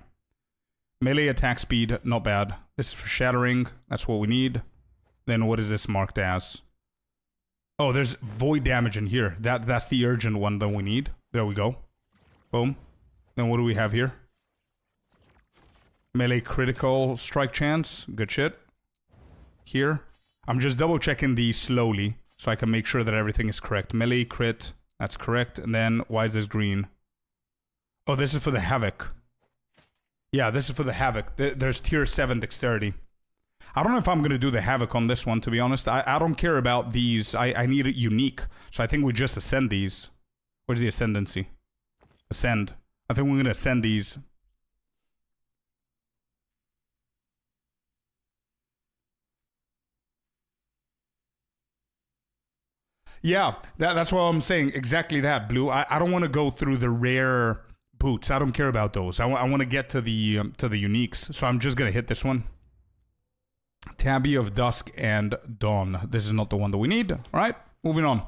Melee attack speed, not bad. This is for shattering, that's what we need. Then what is this marked as? Oh, there's void damage in here. That's the urgent one that we need. There we go. Boom. Then what do we have here? Melee critical strike chance. Good shit. Here. I'm just double checking these slowly so I can make sure that everything is correct. Melee crit. That's correct. And then, why is this green? Oh, this is for the Havoc. Yeah, this is for the Havoc. There's tier 7 dexterity. I don't know if I'm going to do the Havoc on this one, to be honest. I don't care about these. I need it unique. So I think we just ascend these. Where's the ascendancy? Ascend. I think we're going to ascend these. Yeah, that's what I'm saying. Exactly that, Blue. I don't want to go through the rare boots. I don't care about those. I want to get to the uniques. So I'm just going to hit this one. Tabby of Dusk and Dawn. This is not the one that we need. All right, moving on.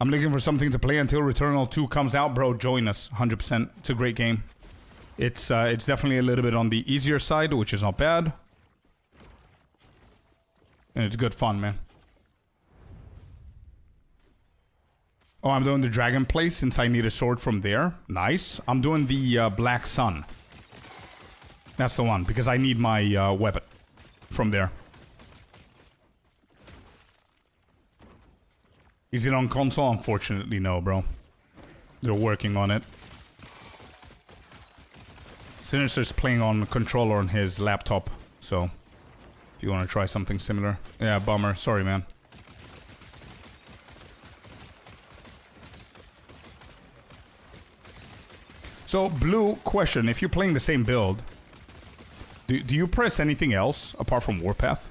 I'm looking for something to play until Returnal 2 comes out. Bro, join us. 100%. It's a great game. It's definitely a little bit on the easier side, which is not bad. And it's good fun, man. Oh, I'm doing the Dragon Place since I need a sword from there. Nice. I'm doing the Black Sun. That's the one, because I need my weapon from there. Is it on console? Unfortunately, no, bro. They're working on it. Sinister's playing on controller on his laptop, so if you want to try something similar. Yeah, bummer. Sorry, man. So, Blue, question. If you're playing the same build, do you press anything else apart from Warpath?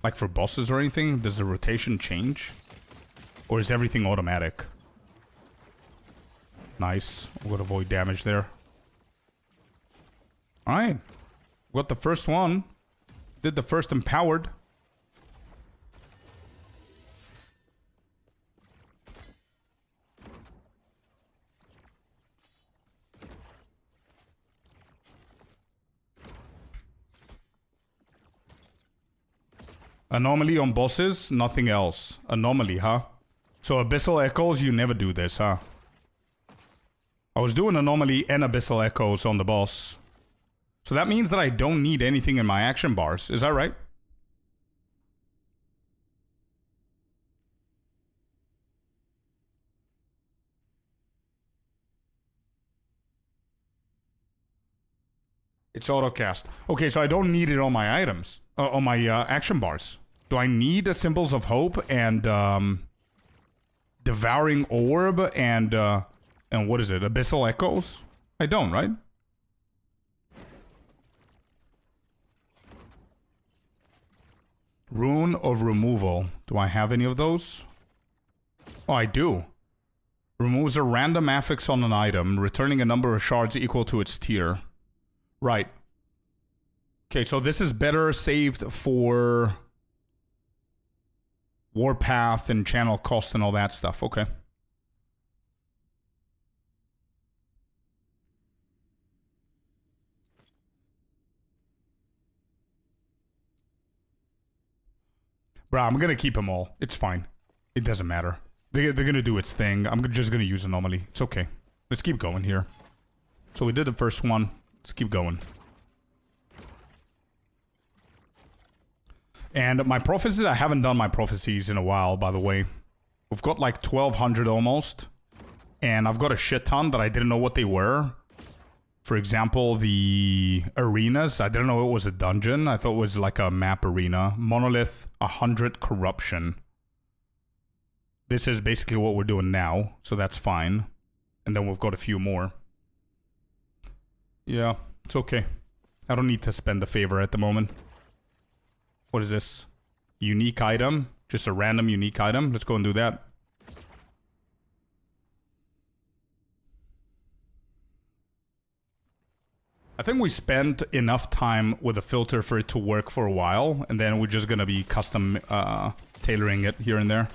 Like for bosses or anything? Does the rotation change? Or is everything automatic? Nice. We'll avoid damage there. Alright. Got the first one. Did the first empowered. Anomaly on bosses, nothing else. Anomaly, huh? So Abyssal Echoes, you never do this, huh? I was doing Anomaly and Abyssal Echoes on the boss. So that means that I don't need anything in my action bars. Is that right? It's autocast. Okay, so I don't need it on my items. On my action bars. Do I need Symbols of Hope and Devouring Orb and what is it? Abyssal Echoes? I don't, right? Rune of Removal. Do I have any of those? Oh, I do. Removes a random affix on an item, returning a number of shards equal to its tier. Right. Okay, so this is better saved for Warpath and channel cost and all that stuff. Okay. Bro, I'm gonna keep them all. It's fine. It doesn't matter. They're gonna do its thing. I'm just gonna use Anomaly. It's okay. Let's keep going here. So we did the first one. Let's keep going. And my prophecies, I haven't done my prophecies in a while, by the way. We've got like 1,200 almost. And I've got a shit ton that I didn't know what they were. For example, the arenas. I didn't know it was a dungeon. I thought it was like a map arena. Monolith, 100 corruption. This is basically what we're doing now, so that's fine. And then we've got a few more. Yeah, it's okay. I don't need to spend the favor at the moment. What is this? Unique item? Just a random unique item? Let's go and do that. I think we spent enough time with a filter for it to work for a while, and then we're just gonna be custom tailoring it here and there.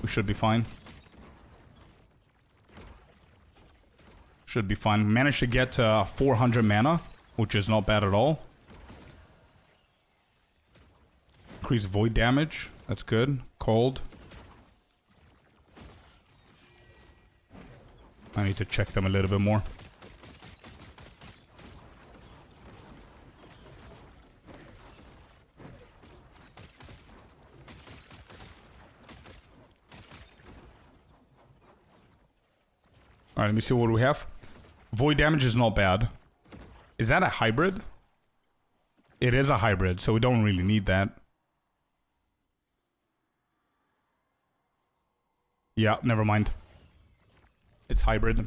We should be fine. Should be fine. Managed to get 400 mana, which is not bad at all. Increase void damage. That's good. Cold. I need to check them a little bit more. Alright, let me see what we have. Void damage is not bad. Is that a hybrid? It is a hybrid, so we don't really need that. Yeah, never mind. It's hybrid.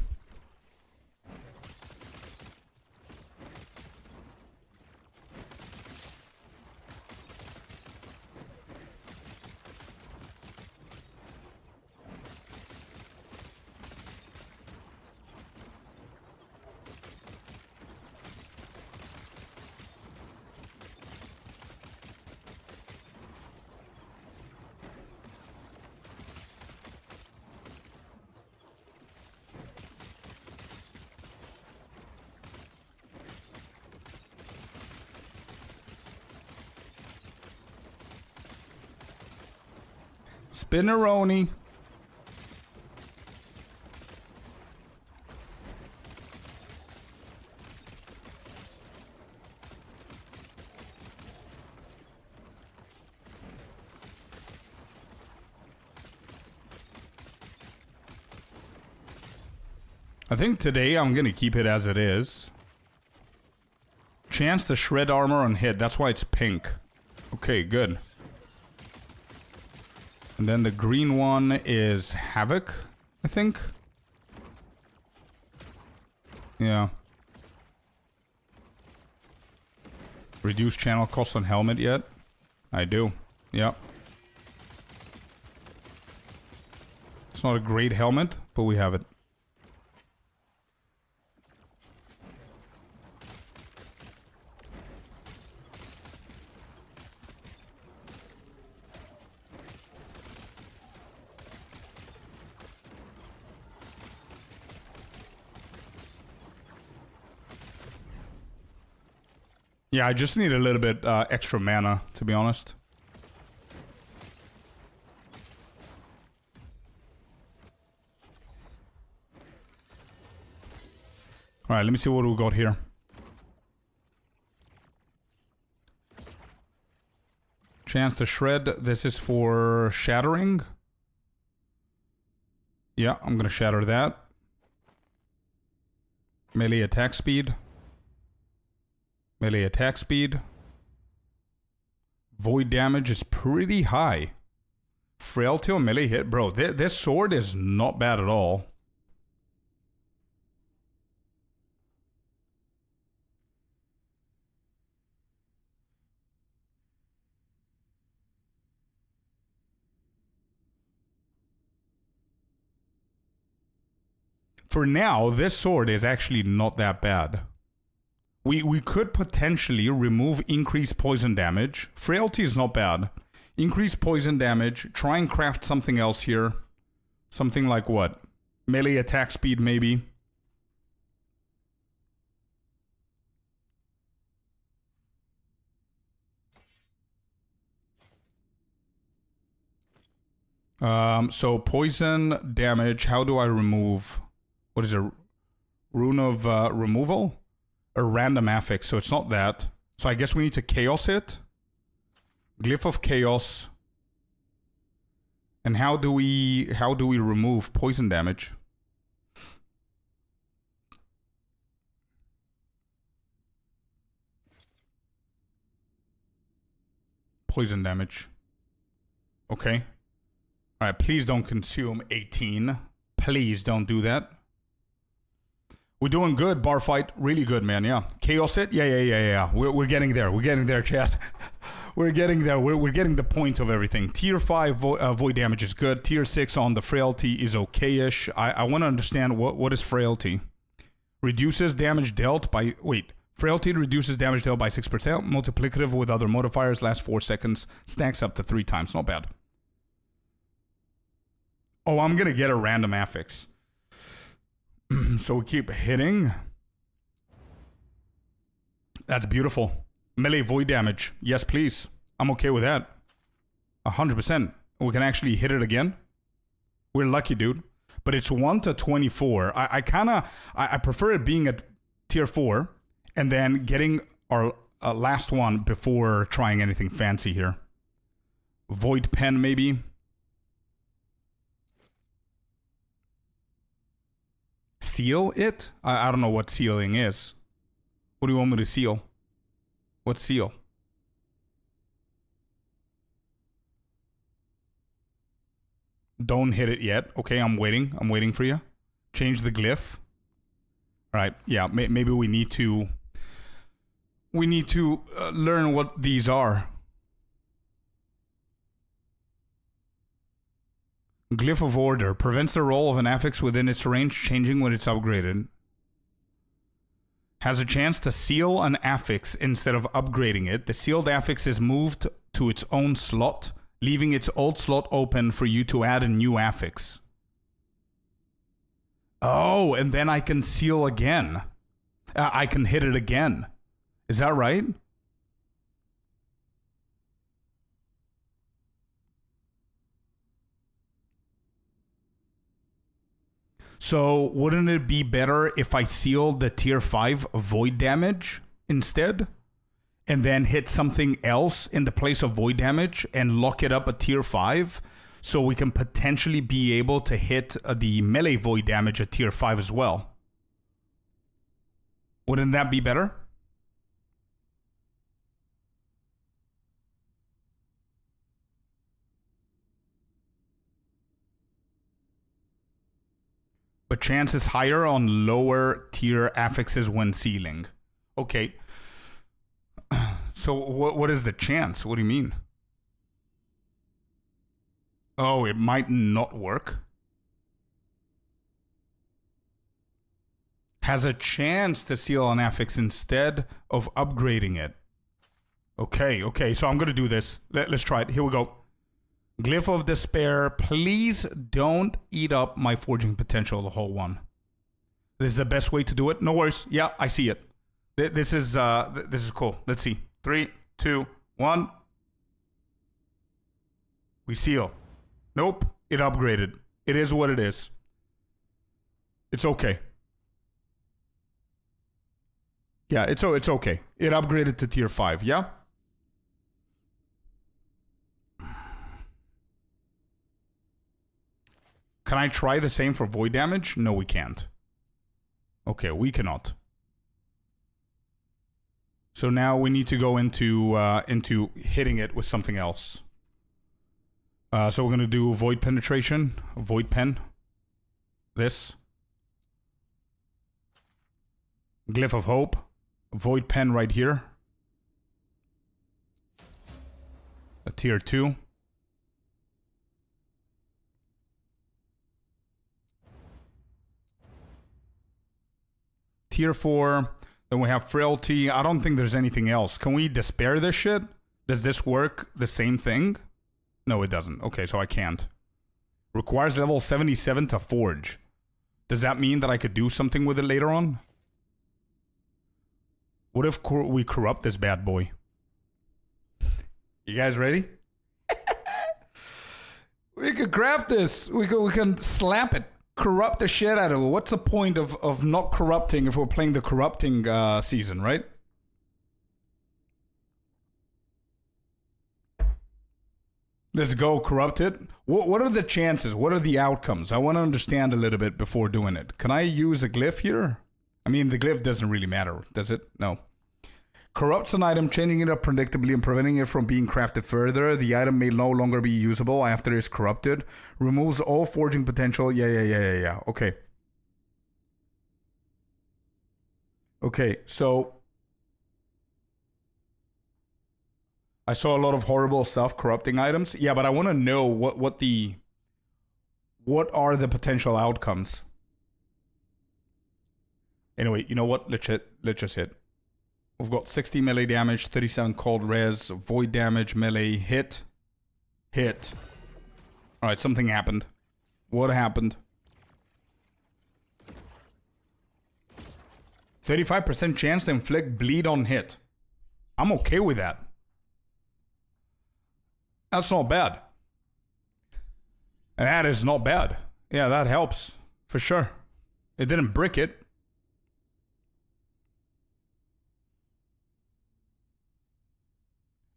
Spinneroni. I think today I'm gonna keep it as it is. Chance to shred armor on hit. That's why it's pink. Okay, good. And then the green one is Havoc, I think. Yeah. Reduce channel cost on helmet yet? I do. Yep. It's not a great helmet, but we have it. Yeah, I just need a little bit extra mana, to be honest. Alright, let me see what we got here. Chance to shred. This is for shattering. Yeah, I'm gonna shatter that. Melee attack speed. Melee attack speed. Void damage is pretty high. Frailty or melee hit. Bro, this sword is not bad at all. For now, this sword is actually not that bad. We could potentially remove increased poison damage. Frailty is not bad. Increased poison damage. Try and craft something else here. Something like what? Melee attack speed, maybe. So poison damage. How do I remove? What is it? Rune of removal? A random affix, so it's not that. So I guess we need to chaos it. Glyph of chaos. And how do we remove poison damage? Poison damage. Okay. Alright, please don't consume 18. Please don't do that. We're doing good, bar fight. Really good, man. Yeah. Chaos it? Yeah. We're getting there. We're getting there, chat. We're getting there. We're getting the point of everything. Tier 5 void damage is good. Tier 6 on the frailty is okay-ish. I want to understand what is frailty. Reduces damage dealt by... Wait. Frailty reduces damage dealt by 6%. Multiplicative with other modifiers. Lasts 4 seconds. Stacks up to 3 times. Not bad. Oh, I'm going to get a random affix. So we keep hitting. That's beautiful. Melee void damage. Yes, please. I'm okay with that. 100%. We can actually hit it again. We're lucky, dude. But it's 1 to 24. I prefer it being at tier 4 and then getting our last one before trying anything fancy here. Void pen, maybe. Seal it? I don't know what sealing is. What do you want me to seal? What seal? Don't hit it yet. Okay, I'm waiting. I'm waiting for you. Change the glyph. All right. Yeah, maybe we need to... learn what these are. Glyph of Order. Prevents the roll of an affix within its range changing when it's upgraded. Has a chance to seal an affix instead of upgrading it. The sealed affix is moved to its own slot, leaving its old slot open for you to add a new affix. Oh, and then I can seal again. I can hit it again. Is that right? So wouldn't it be better if I sealed the tier 5 void damage instead? And then hit something else in the place of void damage and lock it up at tier 5? So we can potentially be able to hit the melee void damage at tier 5 as well. Wouldn't that be better? But chance is higher on lower tier affixes when sealing. Okay. So what is the chance? What do you mean? Oh, it might not work. Has a chance to seal an affix instead of upgrading it. Okay. So I'm going to do this. Let's try it. Here we go. Glyph of Despair, please don't eat up my forging potential, the whole one. This is the best way to do it. No worries. Yeah, I see it. This is cool. Let's see. 3, 2, 1. We seal. Nope. It upgraded. It is what it is. It's okay. Yeah, it's okay. It upgraded to tier 5, yeah? Can I try the same for void damage? No, we can't. Okay, we cannot. So now we need to go into hitting it with something else. So we're gonna do void penetration, void pen. This. Glyph of Hope. Void pen right here. A tier 2. Tier 4. Then we have Frailty. I don't think there's anything else. Can we despair this shit? Does this work the same thing? No, it doesn't. Okay, so I can't. Requires level 77 to forge. Does that mean that I could do something with it later on? What if we corrupt this bad boy? You guys ready? We could craft this. We can slap it. Corrupt the shit out of it. What's the point of not corrupting if we're playing the corrupting season, right? Let's go corrupt it. What are the chances? What are the outcomes? I want to understand a little bit before doing it. Can I use a glyph here? I mean, the glyph doesn't really matter, does it? No. Corrupts an item, changing it up predictably and preventing it from being crafted further. The item may no longer be usable after it's corrupted. Removes all forging potential. Yeah. Okay. Okay, so I saw a lot of horrible self-corrupting items. Yeah, but I want to know what are the potential outcomes. Anyway, you know what? Let's just hit. We've got 60 melee damage, 37 cold res, void damage, melee, hit. Alright, something happened. What happened? 35% chance to inflict bleed on hit. I'm okay with that. That's not bad. That is not bad. Yeah, that helps. For sure. It didn't brick it.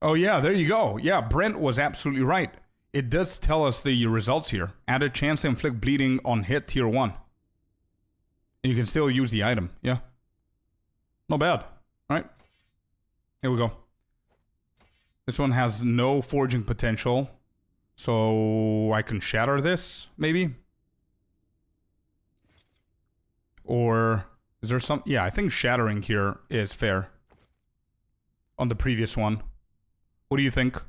Oh yeah, there you go. Yeah, Brent was absolutely right. It does tell us the results here. Added chance to inflict bleeding on hit tier 1. And you can still use the item. Yeah. Not bad. Alright. Here we go. This one has no forging potential. So I can shatter this, maybe? Or is there some... Yeah, I think shattering here is fair. On the previous one. What do you think?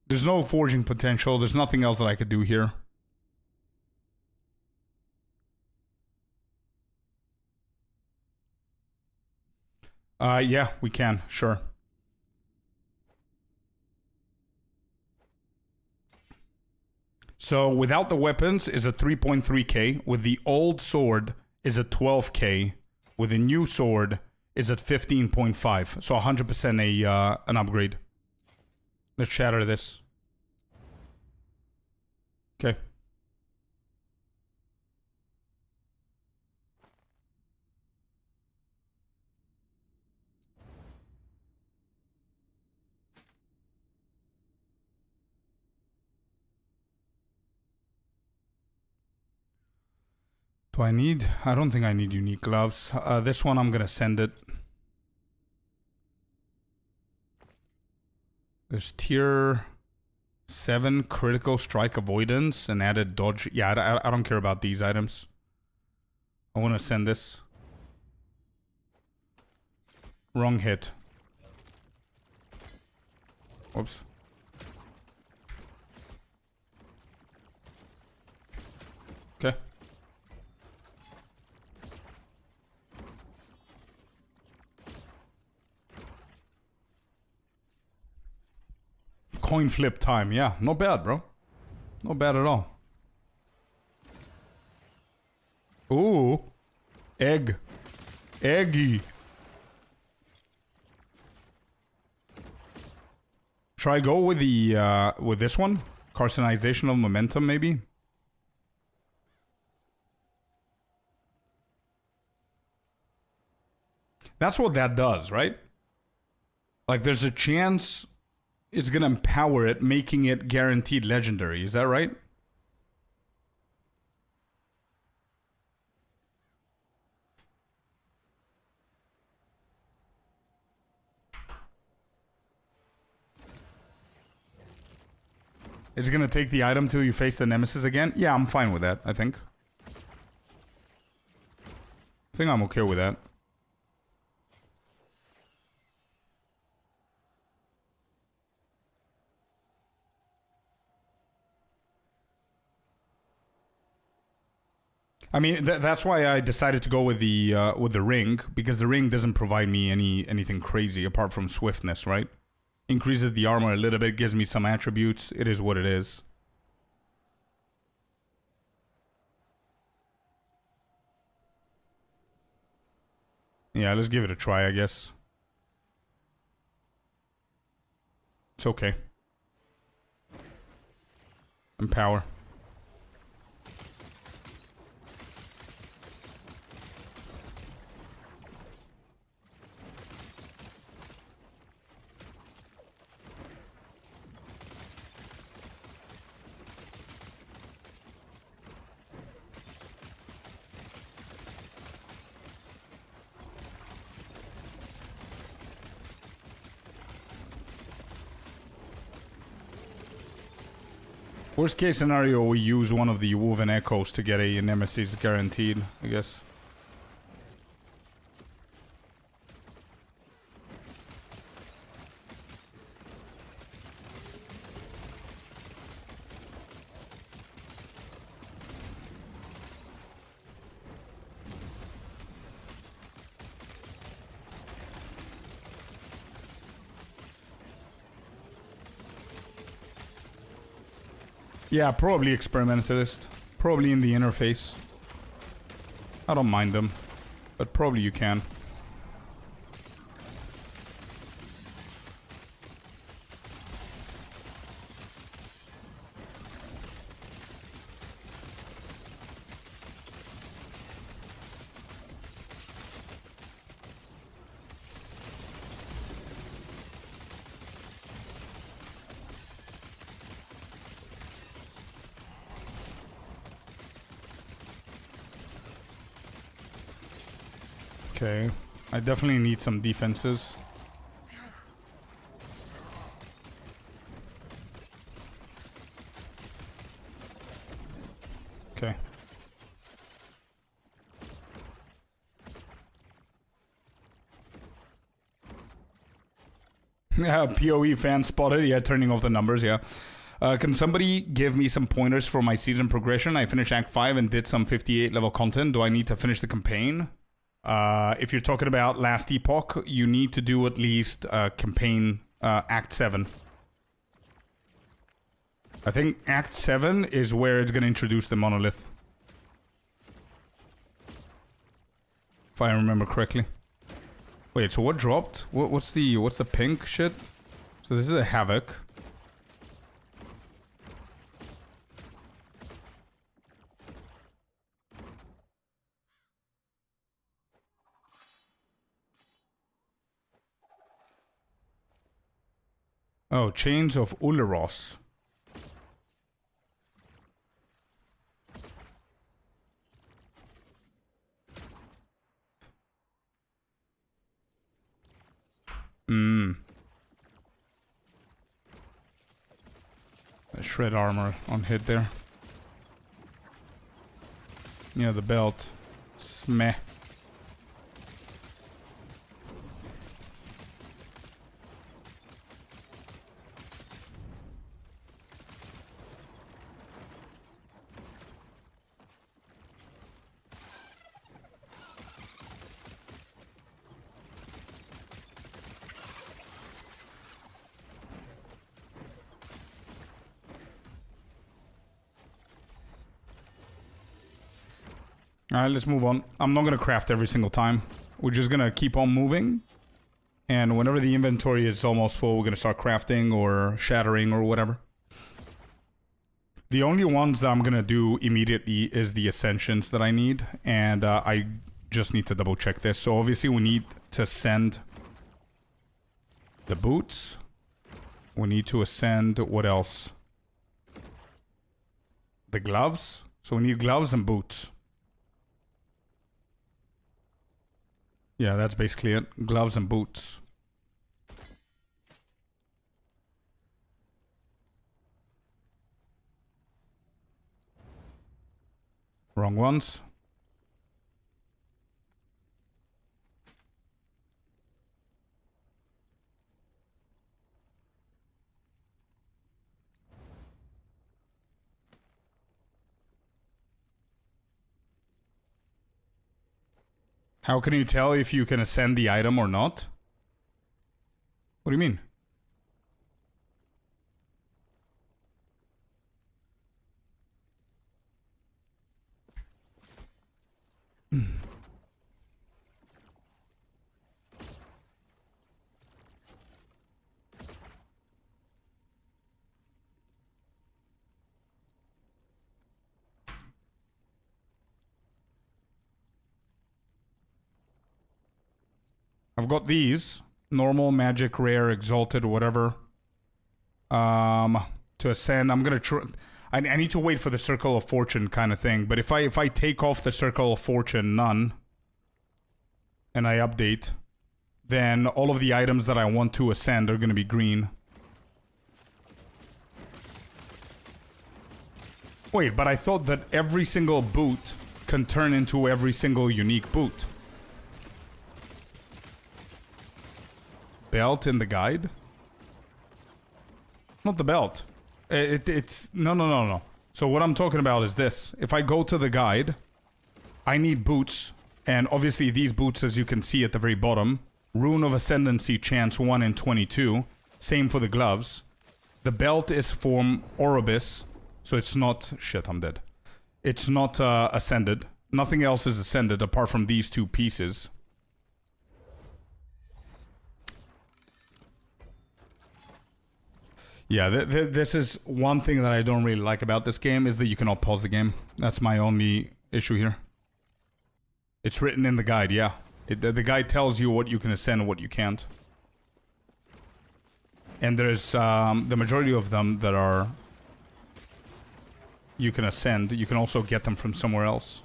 There's no forging potential. There's nothing else that I could do here. Yeah, we can. Sure. So without the weapons is a 3.3k. With the old sword is a 12k. With the new sword is at 15.5. So 100% an upgrade. Let's shatter this. Okay. Do I need? I don't think I need unique gloves. This one I'm gonna send it. There's tier 7 critical strike avoidance and added dodge. Yeah, I don't care about these items. I want to send this. Wrong hit. Whoops. Okay. Coin flip time, yeah. Not bad, bro. Not bad at all. Ooh. Egg. Eggy. Should I go with the with this one? Carcinization of momentum, maybe? That's what that does, right? Like, there's a chance it's gonna empower it, making it guaranteed legendary. Is that right? Is it gonna take the item till you face the nemesis again? Yeah, I'm fine with that, I think. I think I'm okay with that. I mean, that's why I decided to go with the ring, because the ring doesn't provide me anything crazy apart from swiftness, right? Increases the armor a little bit, gives me some attributes. It is what it is. Yeah, let's give it a try, I guess. It's okay. Empower. Worst case scenario, we use one of the woven echoes to get a nemesis guaranteed, I guess. Yeah, probably experimentalist. Probably in the interface. I don't mind them. But probably you can. Okay, I definitely need some defenses. Okay. Yeah, PoE fan spotted. Yeah, turning off the numbers, yeah. Can somebody give me some pointers for my season progression? I finished Act 5 and did some 58 level content. Do I need to finish the campaign? If you're talking about last Epoch, you need to do at least campaign Act 7. I think Act 7 is where it's going to introduce the monolith. If I remember correctly. Wait, so what dropped? What's the pink shit? So this is a Havoc. Oh, Chains of Uleros. Shred armor on hit there. Yeah, the belt. Smeh. Alright, let's move on. I'm not gonna craft every single time. We're just gonna keep on moving. And whenever the inventory is almost full, we're gonna start crafting or shattering or whatever. The only ones that I'm gonna do immediately is the ascensions that I need. And I just need to double check this. So obviously we need to send the boots. We need to ascend, what else? The gloves. So we need gloves and boots. Yeah, that's basically it. Gloves and boots. Wrong ones. How can you tell if you can ascend the item or not? What do you mean? I've got these. Normal, magic, rare, exalted, whatever. To ascend, I'm gonna try... I need to wait for the Circle of Fortune kind of thing. But if I take off the Circle of Fortune, none, and I update, then all of the items that I want to ascend are gonna be green. Wait, but I thought that every single boot can turn into every single unique boot. Belt in the guide? Not the belt. It's... No. So what I'm talking about is this. If I go to the guide, I need boots. And obviously these boots, as you can see at the very bottom, Rune of Ascendancy chance 1 in 22. Same for the gloves. The belt is from Oribus. So it's not... Shit, I'm dead. It's not ascended. Nothing else is ascended apart from these two pieces. Yeah, this is one thing that I don't really like about this game, is that you cannot pause the game. That's my only issue here. It's written in the guide, yeah. The guide tells you what you can ascend and what you can't. And there's the majority of them that are... You can ascend. You can also get them from somewhere else.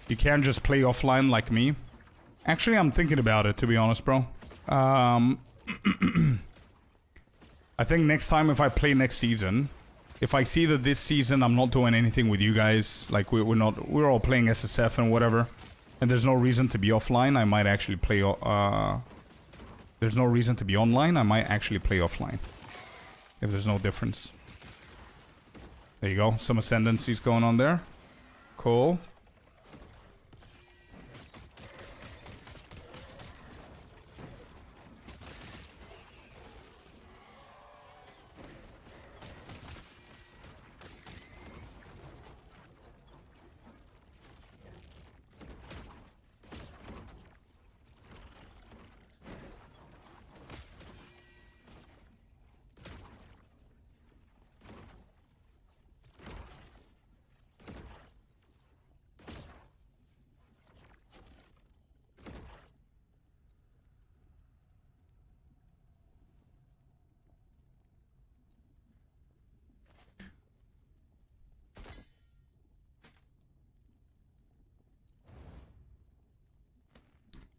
You can't just play offline like me. Actually, I'm thinking about it, to be honest, bro. I think next time, if I play next season, if I see that this season I'm not doing anything with you guys, like we're all playing SSF and whatever, and there's no reason to be offline, I might actually play, there's no reason to be online, I might actually play offline. If there's no difference. There you go, some ascendancies going on there. Cool.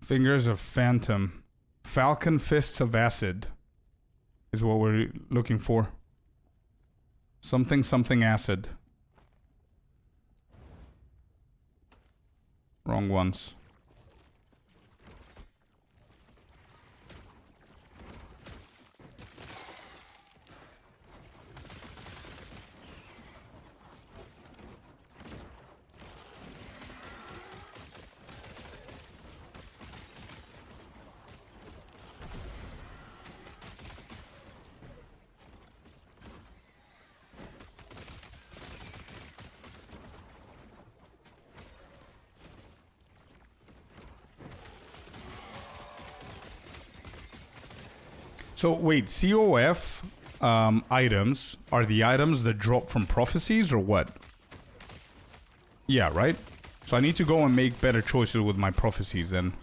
Fingers of Phantom. Falcon Fists of Acid is what we're looking for. Something acid. Wrong ones. So wait, COF items are the items that drop from prophecies or what? Yeah, right? So I need to go and make better choices with my prophecies then.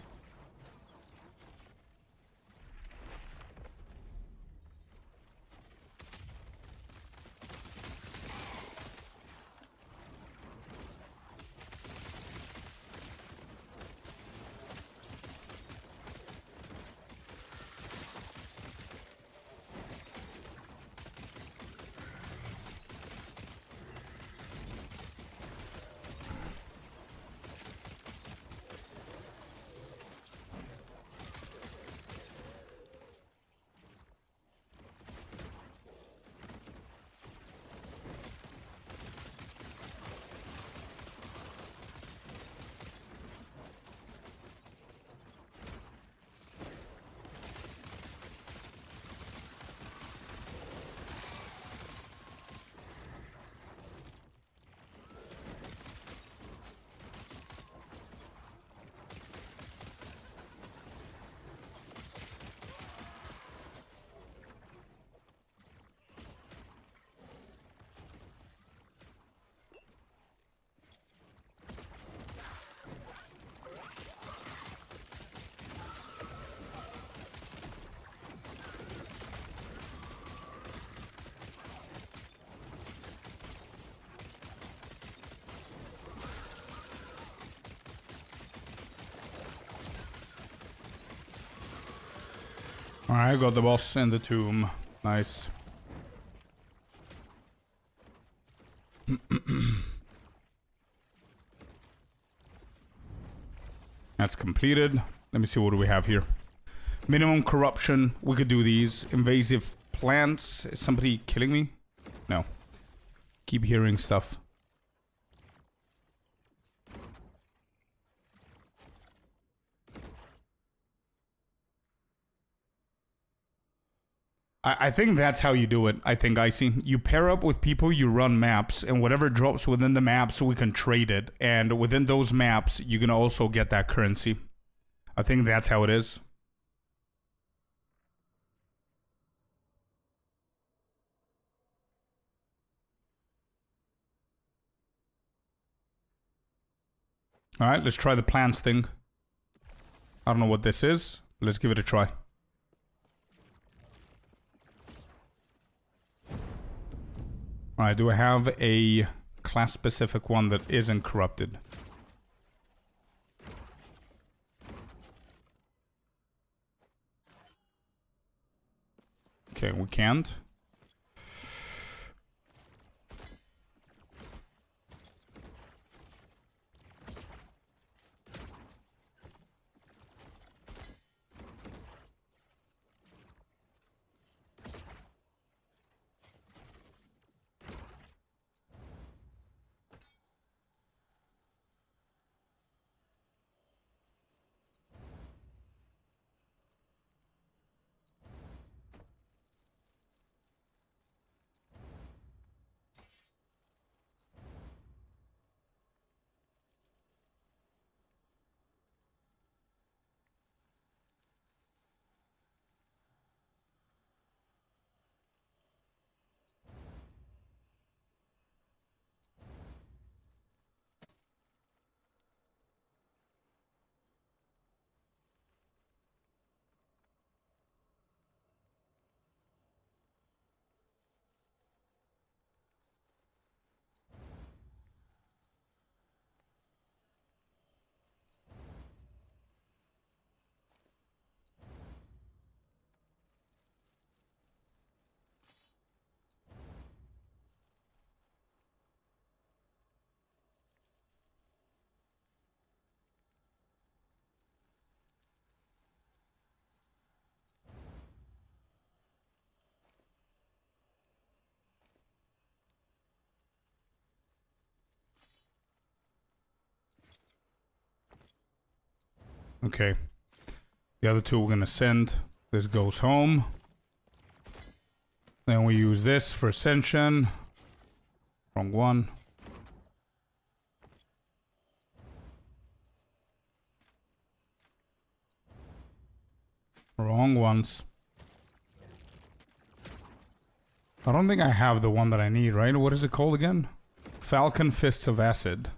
Alright, got the boss in the tomb. Nice. That's completed. Let me see what do we have here. Minimum corruption. We could do these. Invasive plants. Is somebody killing me? No. Keep hearing stuff. I think that's how you do it. I think, Icy. You pair up with people, you run maps, and whatever drops within the maps, we can trade it. And within those maps, you can also get that currency. I think that's how it is. Alright, let's try the plants thing. I don't know what this is. Let's give it a try. Alright, do I have a class-specific one that isn't corrupted? Okay, we can't. Okay. The other two we're gonna send. This goes home. Then we use this for ascension. Wrong one. Wrong ones. I don't think I have the one that I need, right? What is it called again? Falcon Fists of Acid.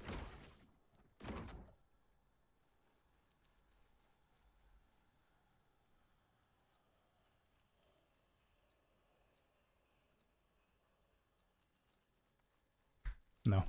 No.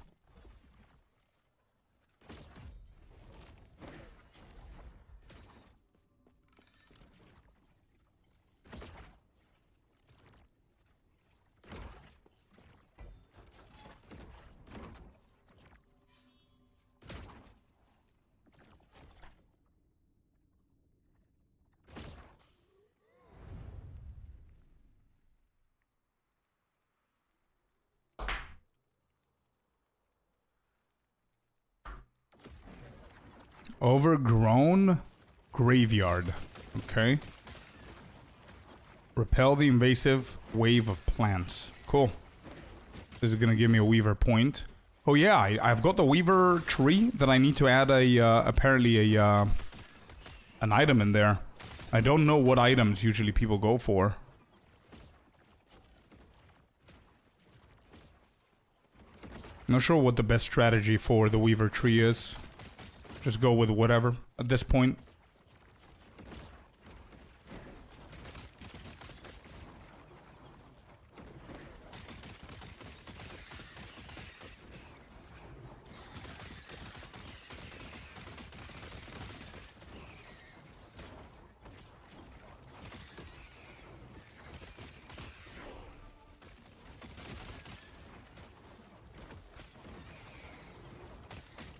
Overgrown graveyard. Okay. Repel the invasive wave of plants. Cool. This is gonna give me a weaver point. Oh yeah, I've got the weaver tree that I need to add a apparently a an item in there. I don't know what items usually people go for. Not sure what the best strategy for the weaver tree is. Just go with whatever at this point.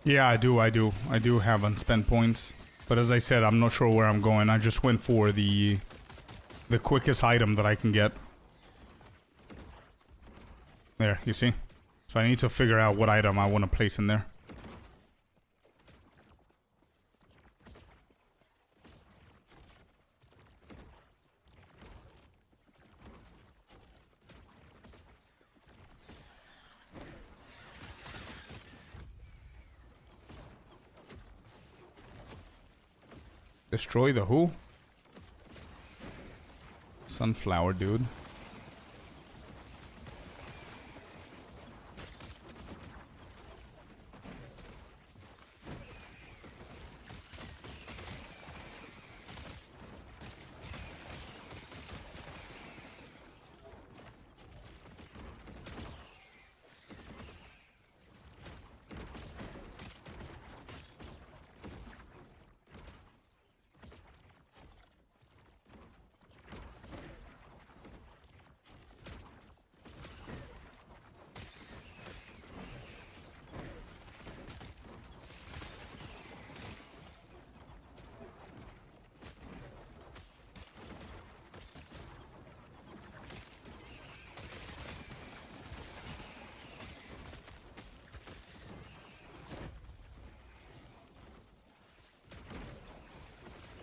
Yeah, I do have unspent points. But as I said, I'm not sure where I'm going. I just went for the quickest item that I can get. There, you see? So I need to figure out what item I want to place in there. Destroy the who? Sunflower, dude.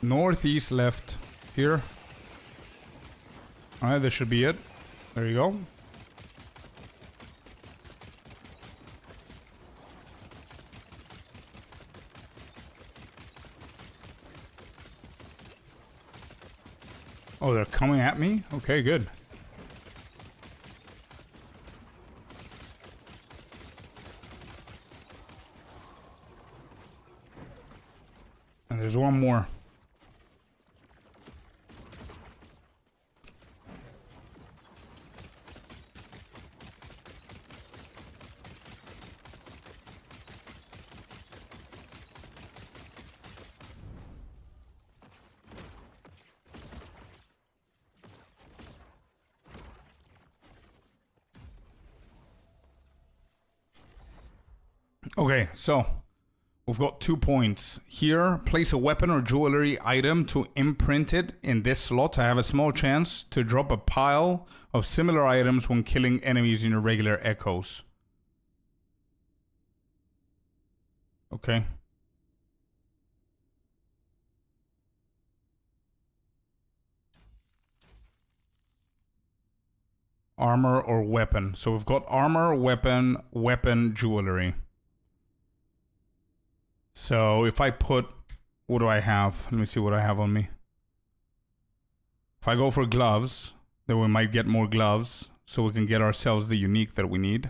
Northeast left here. Alright, this should be it. There you go. Oh, they're coming at me? Okay, good. And there's one more. Okay, so we've got 2 points. Here, place a weapon or jewelry item to imprint it in this slot. I have a small chance to drop a pile of similar items when killing enemies in your regular echoes. Okay. Armor or weapon. So we've got armor, weapon, weapon, jewelry. So if I put, what do I have? Let me see what I have on me. If I go for gloves, then we might get more gloves. so we can get ourselves the unique that we need.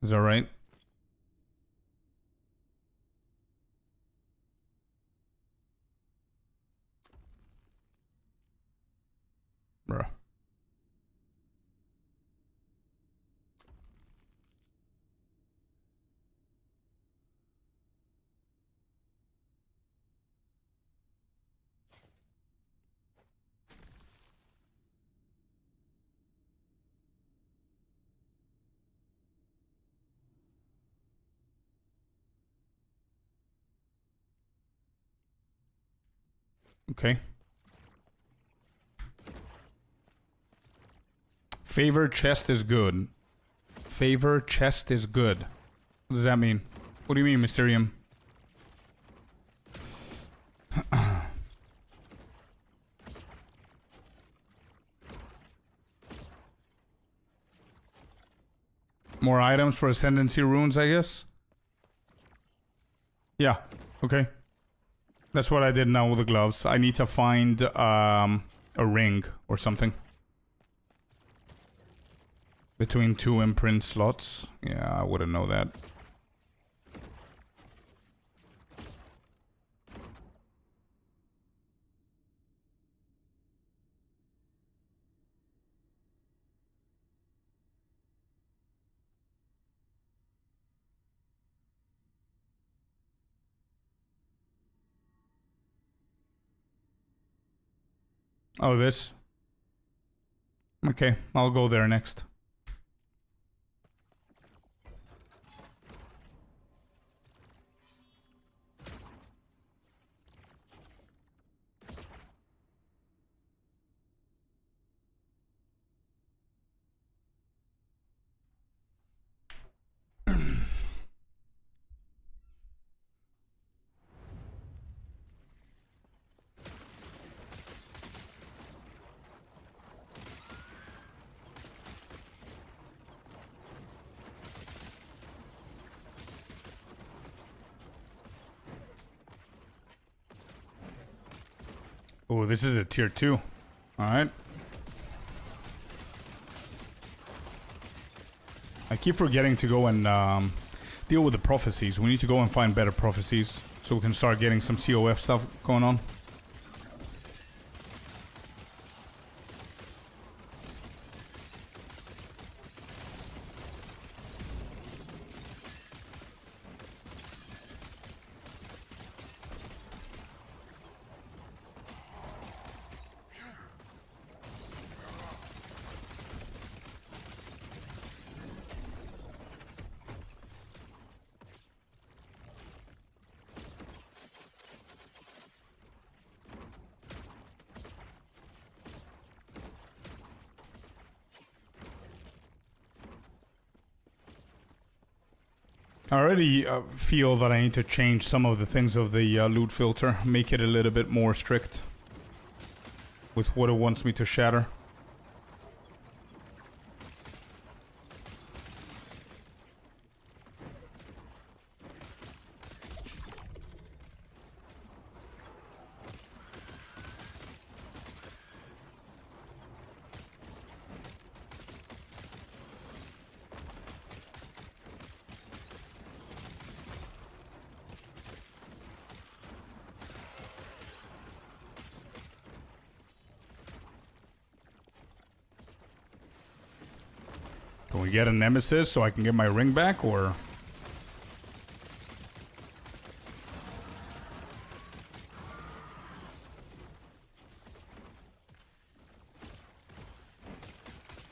Is that right? Bruh. Okay. Favor chest is good. Favor chest is good. What does that mean? What do you mean, Mysterium? More items for Ascendancy runes, I guess? Yeah, okay. That's what I did now with the gloves. I need to find a ring or something. Between 2 imprint slots. Yeah, I wouldn't know that. Oh, this? Okay, I'll go there next. Oh, this is a tier 2. Alright. I keep forgetting to go and deal with the prophecies. We need to go and find better prophecies so we can start getting some COF stuff going on. I already feel that I need to change some of the things of the loot filter, make it a little bit more strict with what it wants me to shatter. Can we get a nemesis so I can get my ring back, or...?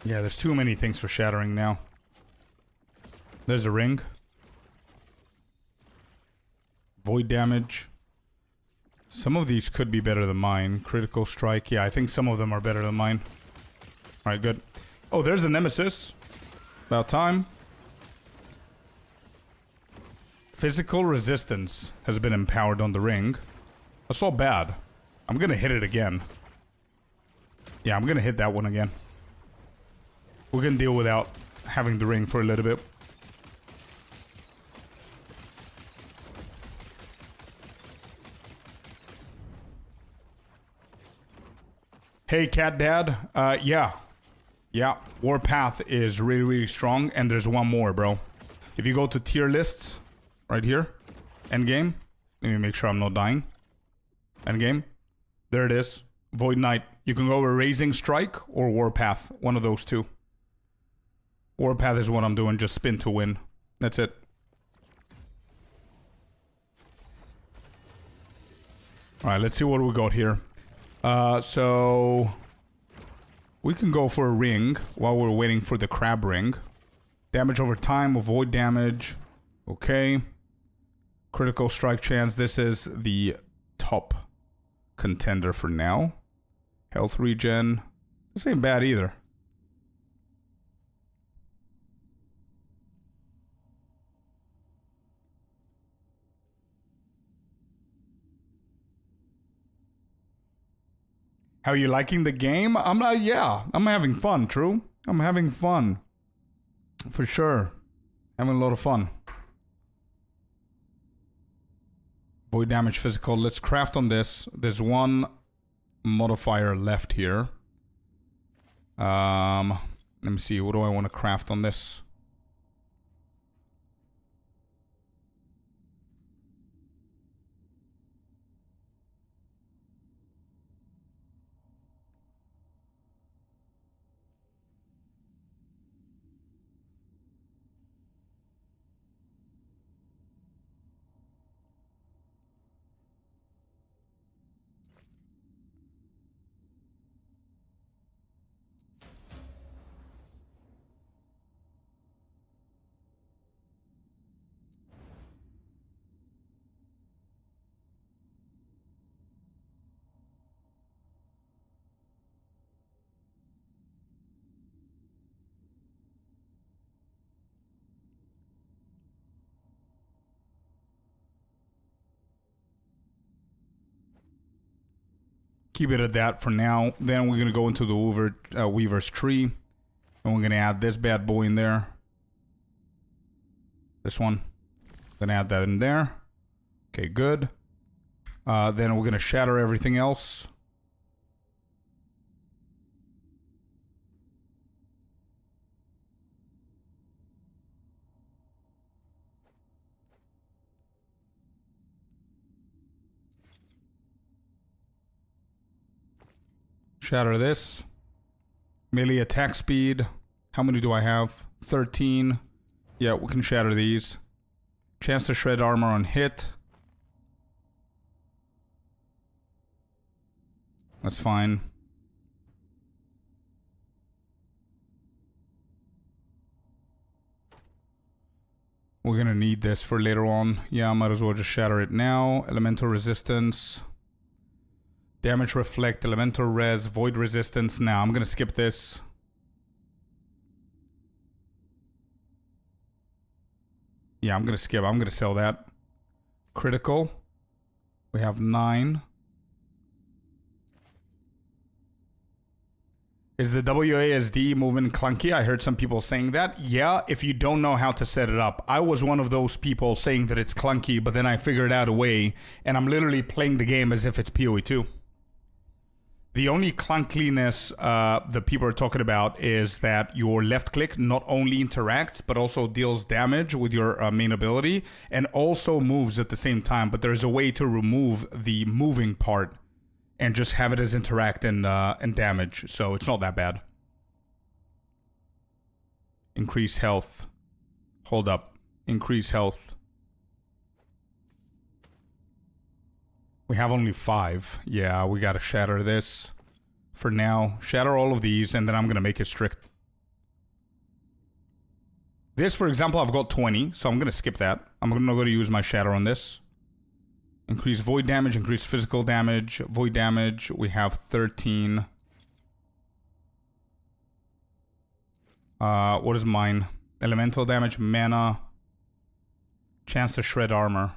Yeah, there's too many things for shattering now. There's a ring. Void damage. Some of these could be better than mine. Critical strike. Yeah, I think some of them are better than mine. Alright, good. Oh, there's a nemesis. About time. Physical resistance has been empowered on the ring. That's not bad. I'm gonna hit it again. Yeah, I'm gonna hit that one again. We can deal without having the ring for a little bit. Hey, Cat Dad. Yeah. Yeah, Warpath is really, really strong. And there's one more, bro. If you go to tier lists, right here, Endgame. Let me make sure I'm not dying. Endgame. There it is. VoidKnight. You can go over Raising Strike or Warpath. One of those two. Warpath is what I'm doing. Just spin to win. That's it. Alright, let's see what we got here. So... we can go for a ring while we're waiting for the crab ring. Damage over time, avoid damage. Okay. Critical strike chance. This is the top contender for now. Health regen. This ain't bad either. How are you liking the game? I'm not, yeah. I'm having fun, true. I'm having fun. For sure. Having a lot of fun. Void damage physical. Let's craft on this. There's one modifier left here. Let me see. What do I want to craft on this? Keep it at that for now. Then we're going to go into the Weaver's Tree. And we're going to add this bad boy in there. This one. Going to add that in there. Okay, good. Then we're going to shatter everything else. Shatter this. Melee attack speed. How many do I have? 13. Yeah, we can shatter these. Chance to shred armor on hit. That's fine. We're gonna need this for later on. Yeah, I might as well just shatter it now. Elemental resistance. Damage reflect, elemental res, void resistance. Now I'm gonna skip this. Yeah, I'm gonna skip. I'm gonna sell that. Critical. We have 9. Is the WASD movement clunky? I heard some people saying that. Yeah, if you don't know how to set it up. I was one of those people saying that it's clunky, but then I figured out a way, and I'm literally playing the game as if it's PoE 2. The only clunkiness that people are talking about is that your left click not only interacts, but also deals damage with your main ability, and also moves at the same time. But there's a way to remove the moving part and just have it as interact and damage. So it's not that bad. Increase health. Hold up. Increase health. We have only 5. Yeah, we gotta shatter this for now. Shatter all of these, and then I'm gonna make it strict. This, for example, I've got 20, so I'm gonna skip that. I'm not gonna use my shatter on this. Increase void damage, increase physical damage. Void damage, we have 13. What is mine? Elemental damage, mana. Chance to shred armor.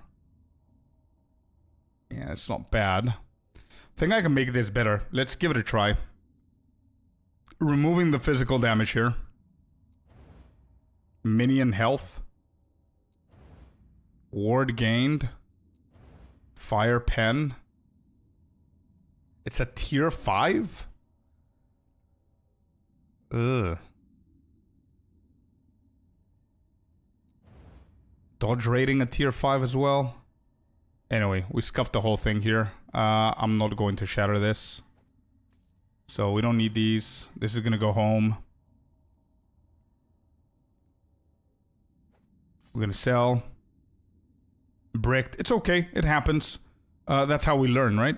Yeah, it's not bad. I think I can make this better. Let's give it a try. Removing the physical damage here. Minion health. Ward gained. Fire pen. It's a tier 5? Ugh. Dodge rating a tier 5 as well. Anyway, we scuffed the whole thing here. I'm not going to shatter this. So we don't need these. This is going to go home. We're going to sell. Bricked. It's okay. It happens. That's how we learn, right?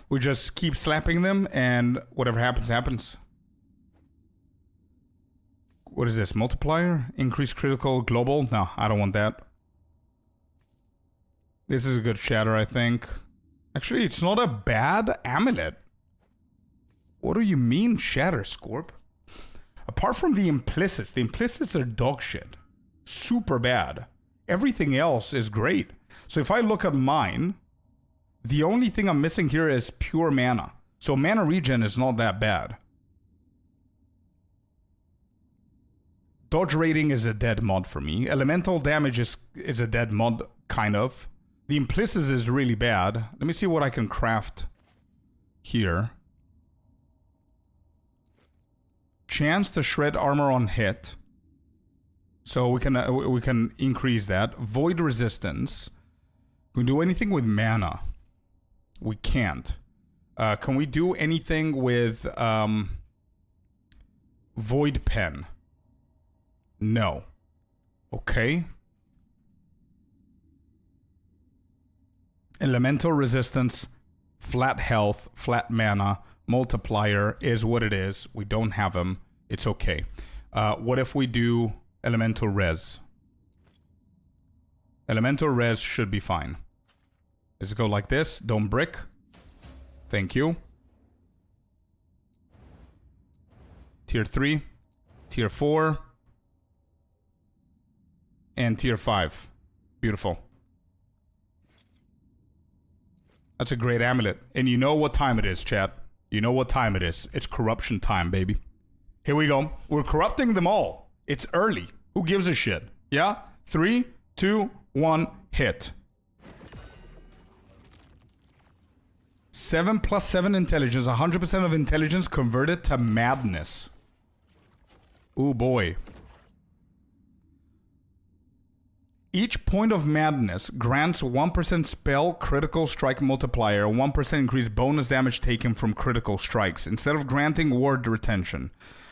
We just keep slapping them and whatever happens, happens. What is this? Multiplier? Increase critical global? No, I don't want that. This is a good shatter, I think. Actually, it's not a bad amulet. What do you mean shatter, Scorp? Apart from the implicits are dog shit. Super bad. Everything else is great. So if I look at mine, the only thing I'm missing here is pure mana. So mana regen is not that bad. Dodge rating is a dead mod for me. Elemental damage is a dead mod, kind of. The implicits is really bad. Let me see what I can craft here. Chance to shred armor on hit. So we can increase that. Void resistance. Can we do anything with mana? We can't. Can we do anything with Void Pen? No. Okay. Elemental resistance, flat health, flat mana, multiplier is what it is. We don't have them. It's okay. What if we do elemental res? Elemental res should be fine. Let's go like this. Don't brick. Thank you. Tier 3, Tier 4, and Tier 5. Beautiful. That's a great amulet. And you know what time it is, chat. You know what time it is. It's corruption time, baby. Here we go. We're corrupting them all. It's early. Who gives a shit? Yeah? 3, 2, 1, hit. 7 plus 7 intelligence. 100% of intelligence converted to madness. Ooh, boy. Each point of madness grants 1% spell critical strike multiplier, 1% increased bonus damage taken from critical strikes, instead of granting ward retention.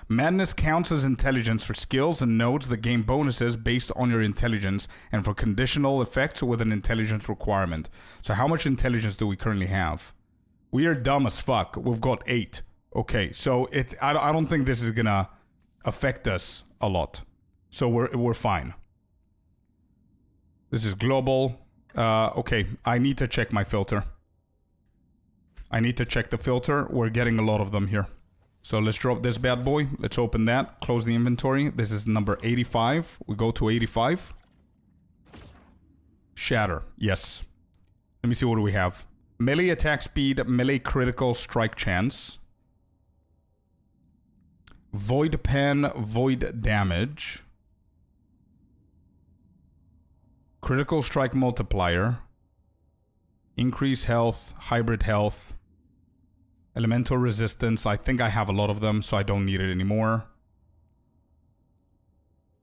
Madness counts as intelligence for skills and nodes that gain bonuses based on your intelligence, and for conditional effects with an intelligence requirement. So how much intelligence do we currently have? We are dumb as fuck. We've got 8. Okay, so I don't think this is gonna affect us a lot. So we're fine. This is global. Okay, I need to check my filter. I need to check the filter. We're getting a lot of them here. So let's drop this bad boy. Let's open that. Close the inventory. This is number 85. We go to 85. Shatter. Yes. Let me see what do we have. Melee attack speed, melee critical strike chance. Void pen, void damage. Critical strike multiplier. Increase health, hybrid health. Elemental resistance. I think I have a lot of them, so I don't need it anymore.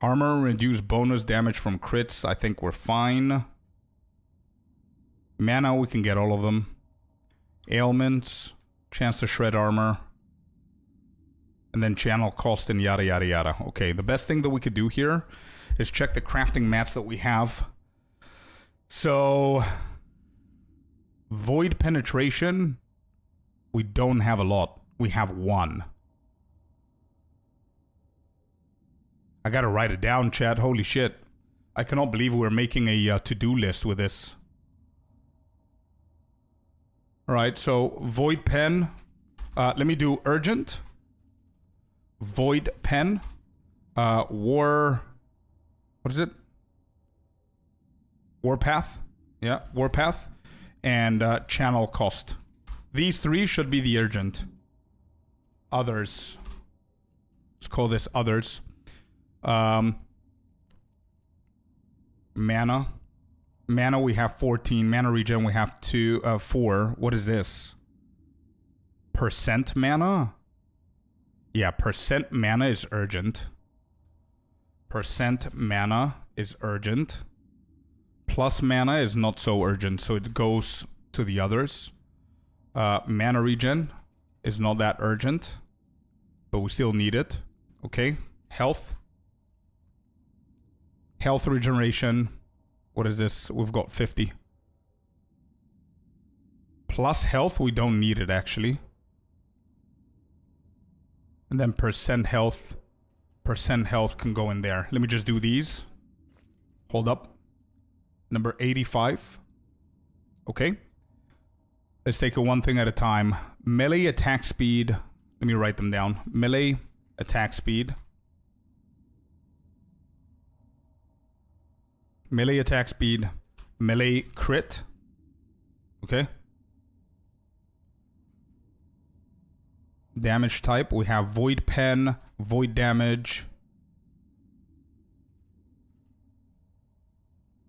Armor, reduce bonus damage from crits. I think we're fine. Mana, we can get all of them. Ailments. Chance to shred armor. And then channel cost and yada yada yada. Okay, the best thing that we could do here is check the crafting mats that we have. So, void penetration, we don't have a lot. We have 1. I gotta write it down, chat. Holy shit. I cannot believe we're making a to-do list with this. Alright, so void pen. Let me do urgent. Void pen. What is it? Warpath. Yeah, Warpath. And channel cost. These 3 should be the urgent. Others. Let's call this others. Mana. Mana we have 14. Mana regen we have 4. What is this? Percent mana? Yeah, percent mana is urgent. Percent mana is urgent. Plus mana is not so urgent, so it goes to the others. Mana regen is not that urgent, but we still need it. Okay, health. Health regeneration. What is this? We've got 50. Plus health, we don't need it actually. And then percent health. Percent health can go in there. Let me just do these. Hold up. Number 85. Okay. Let's take it one thing at a time. Melee attack speed. Let me write them down. Melee attack speed. Melee attack speed. Melee crit. Okay. Damage type. We have Void Pen, Void Damage.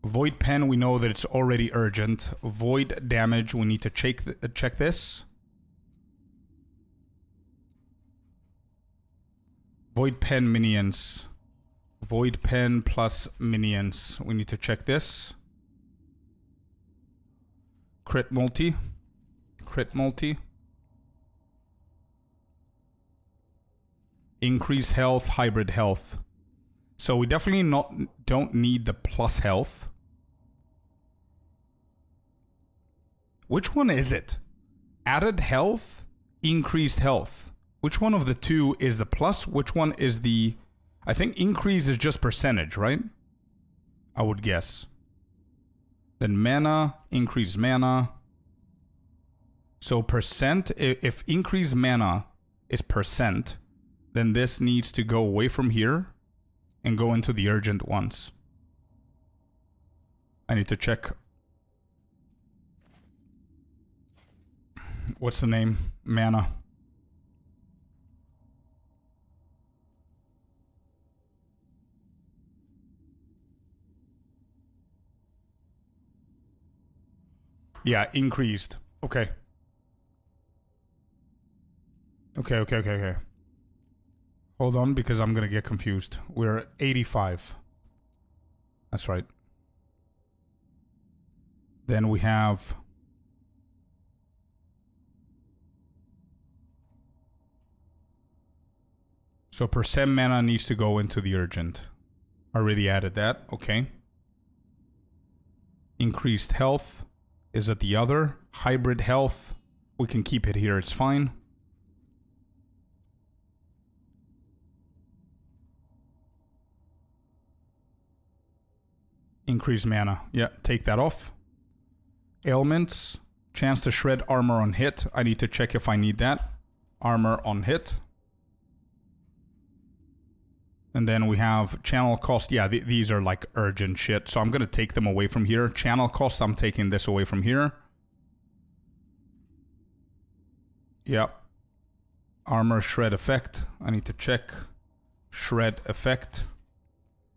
Void Pen, we know that it's already urgent. Void Damage, we need to check this. Void Pen minions. Void Pen plus minions. We need to check this. Crit multi. Crit multi. Increase health, hybrid health. So we definitely don't need the plus health. Which one is it? Added health, increased health. Which one of the two is the plus? Which one is the... I think increase is just percentage, right? I would guess. Then mana, increased mana. So percent, if increased mana is percent, then this needs to go away from here and go into the urgent ones. I need to check. What's the name? Mana. Yeah, increased. Okay. Okay. Hold on, because I'm going to get confused. We're at 85. That's right. Then we have... So percent mana needs to go into the urgent. Already added that. Okay. Increased health is at the other. Hybrid health. We can keep it here. It's fine. Increase mana. Yeah, take that off. Ailments. Chance to shred armor on hit. I need to check if I need that. Armor on hit. And then we have channel cost. Yeah, these are like urgent shit. So I'm going to take them away from here. Channel cost, I'm taking this away from here. Yep. Armor shred effect. I need to check. Shred effect.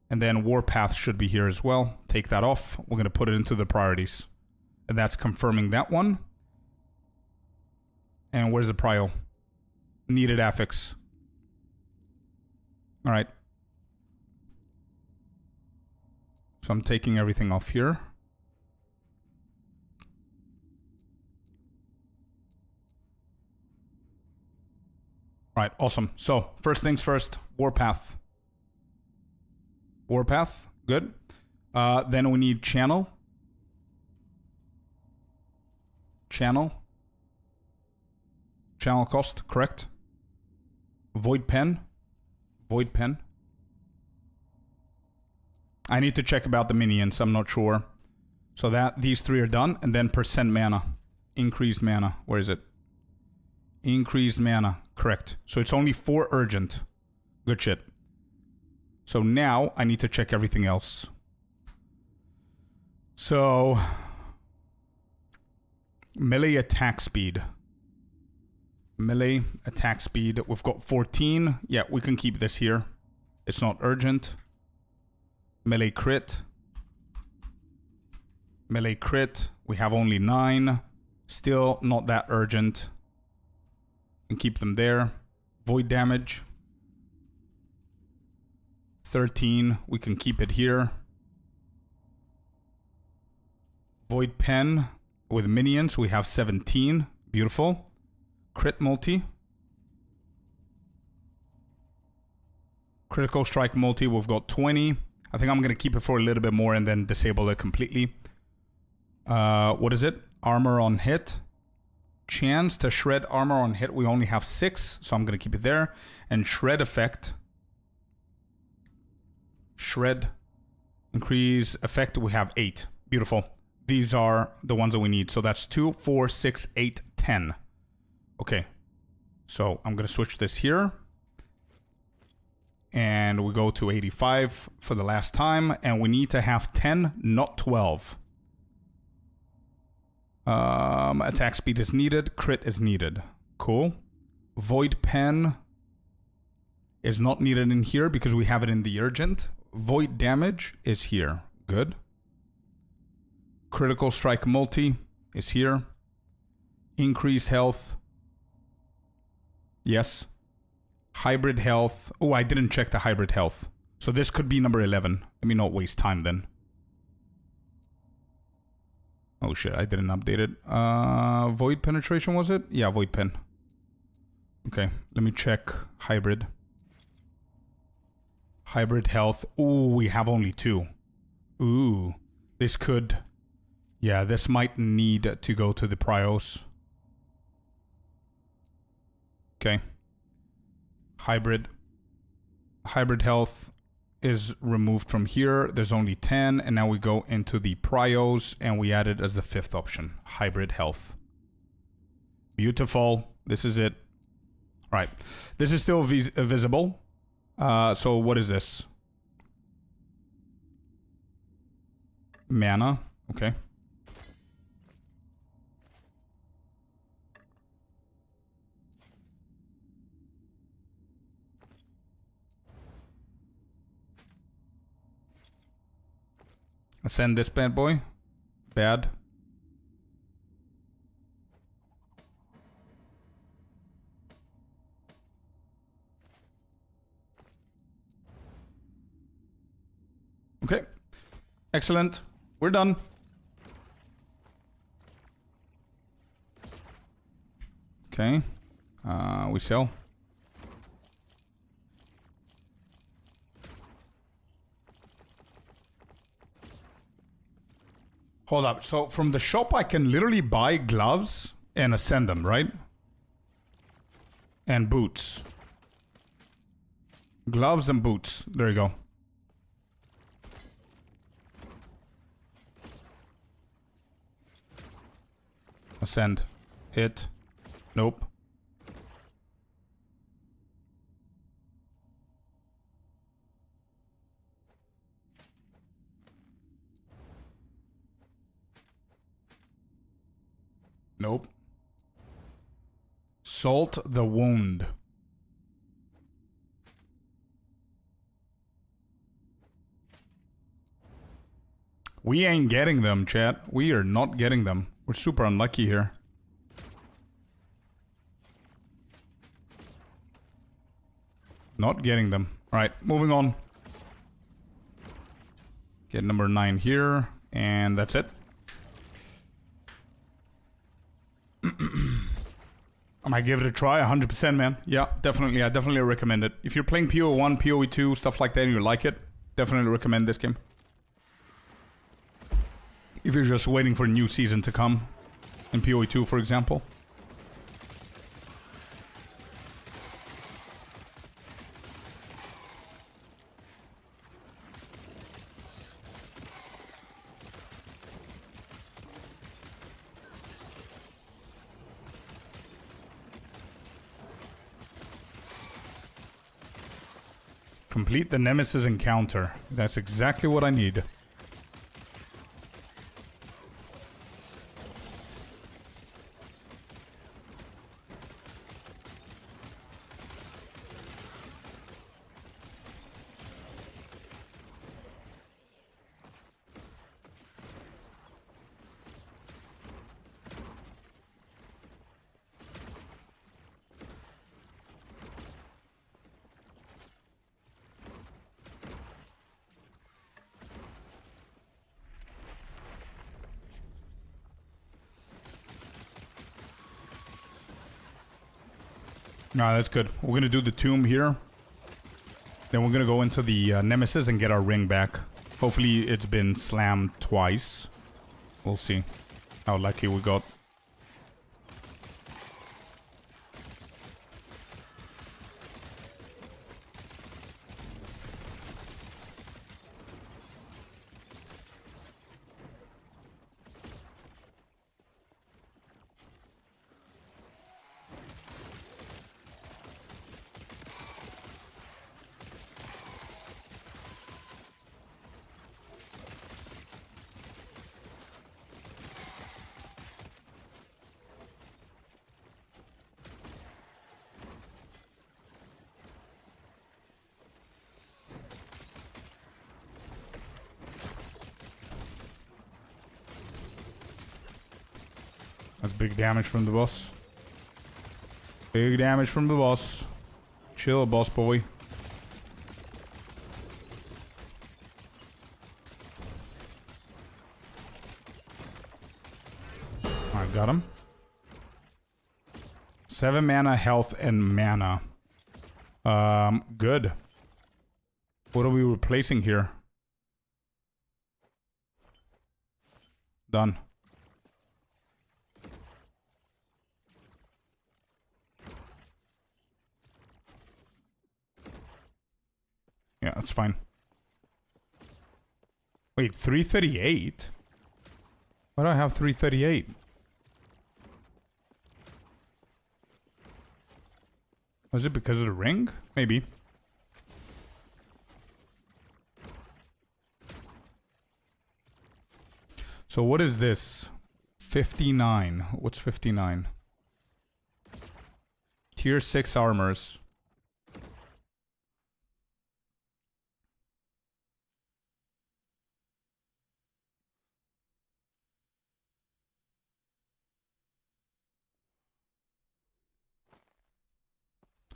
And then Warpath should be here as well. Take that off. We're going to put it into the priorities. And that's confirming that one. And where's the prio? Needed affix. All right. So I'm taking everything off here. All right, awesome. So first things first, Warpath. Warpath, good. Then we need channel. Channel. Channel cost, correct. Void Pen. Void Pen. I need to check about the minions, I'm not sure. So that these three are done, and then percent mana. Increased mana. Where is it? Increased mana. Correct. So it's only 4 urgent. Good shit. So now I need to check everything else. So melee attack speed. Melee attack speed. We've got 14. Yeah, we can keep this here. It's not urgent. Melee crit. Melee crit. We have only 9. Still not that urgent. And keep them there. Void damage. 13. We can keep it here. Void pen with minions. We have 17. Beautiful. Crit multi. Critical strike multi. We've got 20. I think I'm going to keep it for a little bit more and then disable it completely. What is it? Armor on hit. Chance to shred armor on hit. We only have 6. So I'm going to keep it there. And shred effect. Shred. Increase effect. We have 8. Beautiful. These are the ones that we need. So that's 2, 4, 6, 8, 10. Okay. So I'm going to switch this here. And we go to 85 for the last time. And we need to have 10, not 12. Attack speed is needed. Crit is needed. Cool. Void pen is not needed in here because we have it in the urgent. Void damage is here. Good. Critical strike multi is here. Increase health. Yes. Hybrid health. Oh, I didn't check the hybrid health. So this could be number 11. Let me not waste time then. Oh shit, I didn't update it. Void penetration was it? Yeah, void pen. Okay, let me check hybrid. Hybrid health. Ooh, we have only 2. Ooh, this could... Yeah, this might need to go to the prios. Okay. Hybrid. Hybrid health is removed from here. There's only 10. And now we go into the prios and we add it as the 5th option. Hybrid health. Beautiful. This is it. All right. This is still visible. So what is this? Mana. Okay. Ascend this bad boy. Bad. Okay. Excellent. We're done. Okay. We sell. Hold up. So from the shop, I can literally buy gloves and ascend them, right? And boots. Gloves and boots. There you go. Ascend. Hit. Nope. Nope. Salt the wound. We ain't getting them, chat. We are not getting them. We're super unlucky here. Not getting them. Alright, moving on. Get number 9 here. And that's it. I might give it a try, 100%, man. Yeah, definitely. I definitely recommend it. If you're playing PoE1, PoE2, stuff like that, and you like it, definitely recommend this game. If you're just waiting for a new season to come, in PoE2, for example. Complete the Nemesis encounter. That's exactly what I need. Nah, that's good. We're gonna do the tomb here. Then we're gonna go into the Nemesis and get our ring back. Hopefully it's been slammed twice. We'll see how lucky we got. That's big damage from the boss. Big damage from the boss. Chill, boss boy. I got him. 7 mana, health, and mana. Good. What are we replacing here? Done. Yeah, that's fine. Wait, 338? Why do I have 338? Was it because of the ring? Maybe. So what is this? 59. What's 59? Tier 6 armors.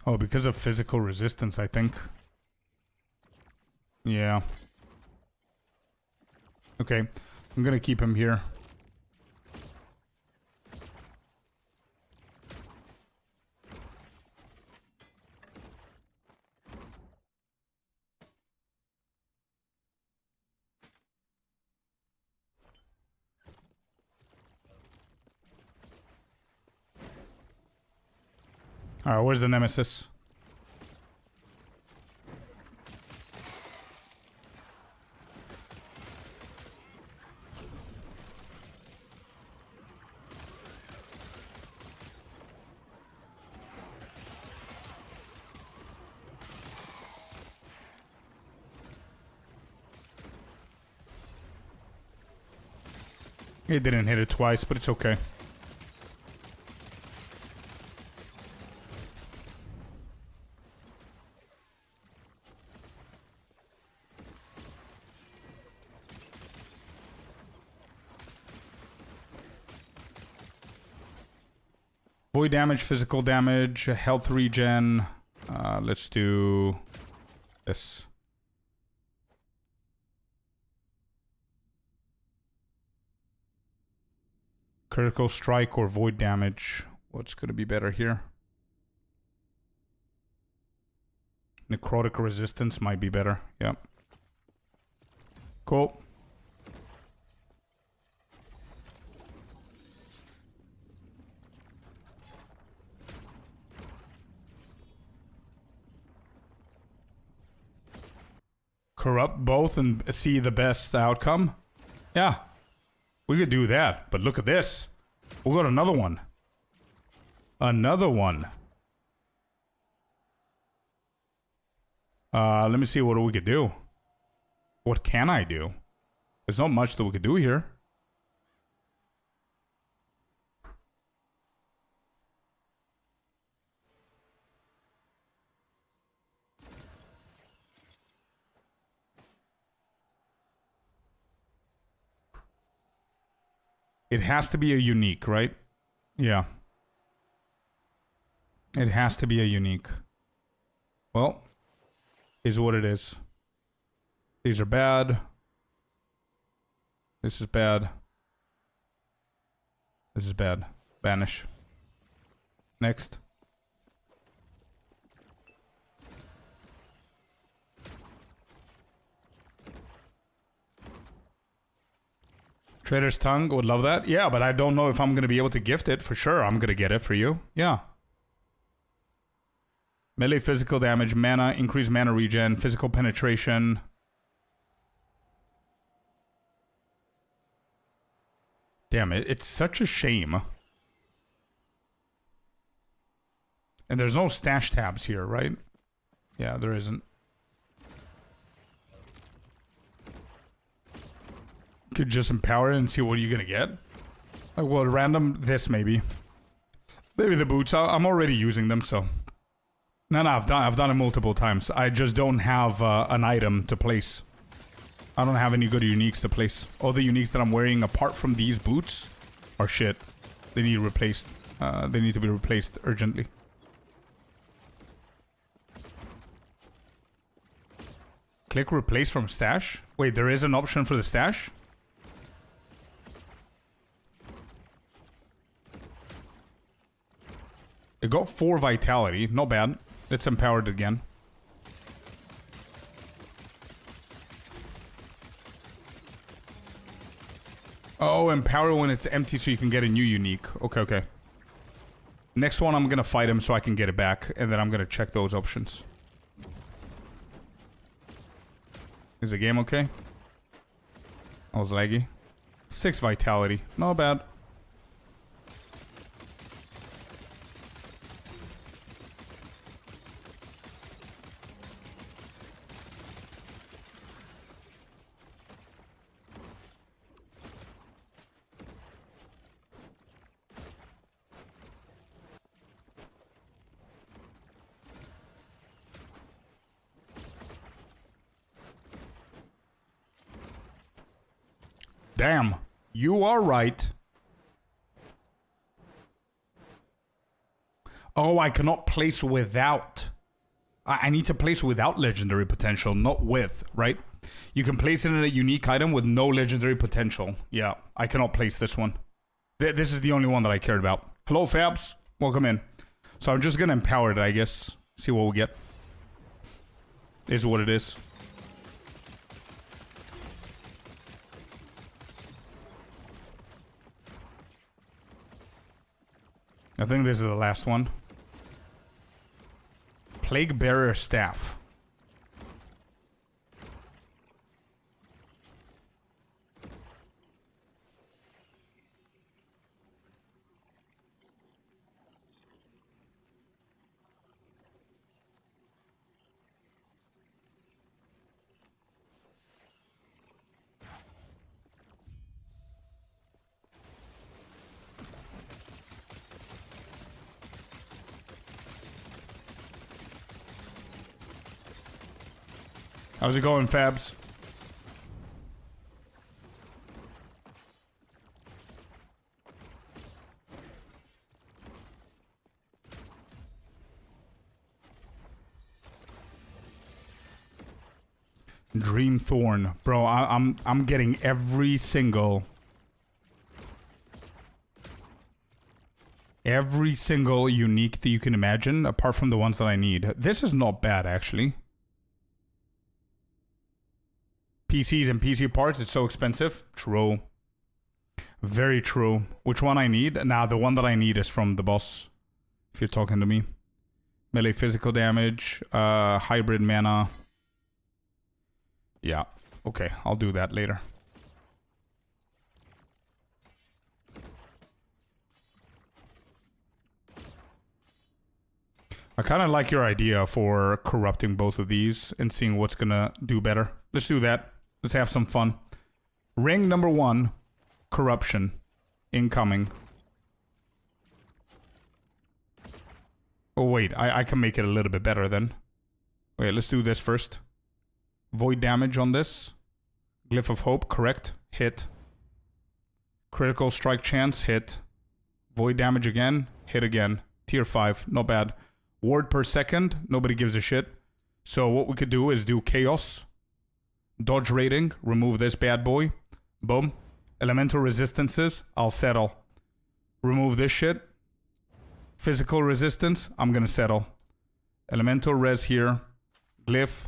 Oh, because of physical resistance, I think. Yeah. Okay. I'm gonna keep him here. Alright, where's the Nemesis? It didn't hit it twice, but it's okay. Void damage, physical damage, health regen. Let's do this. Critical strike or void damage. What's going to be better here? Necrotic resistance might be better. Yep. Cool. Corrupt both and see the best outcome? Yeah. We could do that, but look at this. We got another one. Another one. Let me see what we could do. What can I do? There's not much that we could do here. It has to be a unique, right? Yeah. It has to be a unique. Well, is what it is. These are bad. This is bad. This is bad. Banish. Next. Trader's Tongue, would love that. Yeah, but I don't know if I'm going to be able to gift it. For sure, I'm going to get it for you. Yeah. Melee physical damage, mana, increased mana regen, physical penetration. Damn it, it's such a shame. And there's no stash tabs here, right? Yeah, there isn't. Could just empower it and see what you're gonna get. Like, well, random this maybe. Maybe the boots. I'm already using them, so. No, I've done it multiple times. I just don't have an item to place. I don't have any good uniques to place. All the uniques that I'm wearing, apart from these boots, are shit. They need replaced. They need to be replaced urgently. Click replace from stash. Wait, there is an option for the stash? It got 4 vitality. Not bad. It's empowered again. Oh, empower when it's empty so you can get a new unique. Okay, okay. Next one, I'm going to fight him so I can get it back. And then I'm going to check those options. Is the game okay? I was laggy. 6 vitality. Not bad. Damn, you are right. Oh, I cannot place without. I need to place without legendary potential, not with, right? You can place it in a unique item with no legendary potential. Yeah, I cannot place this one. This is the only one that I cared about. Hello, Fabs. Welcome in. So I'm just going to empower it, I guess. See what we get. Is what it is. I think this is the last one. Plague Bearer Staff. How's it going, Fabs? Dreamthorn. Bro, I'm getting every single unique that you can imagine, apart from the ones that I need. This is not bad, actually. PCs and PC parts, it's so expensive. True. Very true. Which one I need? Nah, the one that I need is from the boss. If you're talking to me. Melee physical damage. Hybrid mana. Yeah. Okay, I'll do that later. I kind of like your idea for corrupting both of these and seeing what's gonna do better. Let's do that. Let's have some fun. Ring number 1, corruption, incoming. Oh wait, I can make it a little bit better then. Wait, let's do this first. Void damage on this. Glyph of Hope, correct. Hit. Critical strike chance, hit. Void damage again, hit again. Tier 5, not bad. Ward per second, nobody gives a shit. So what we could do is do chaos. Dodge rating, remove this bad boy. Boom. Elemental resistances, I'll settle. Remove this shit. Physical resistance, I'm gonna settle. Elemental res here. Glyph.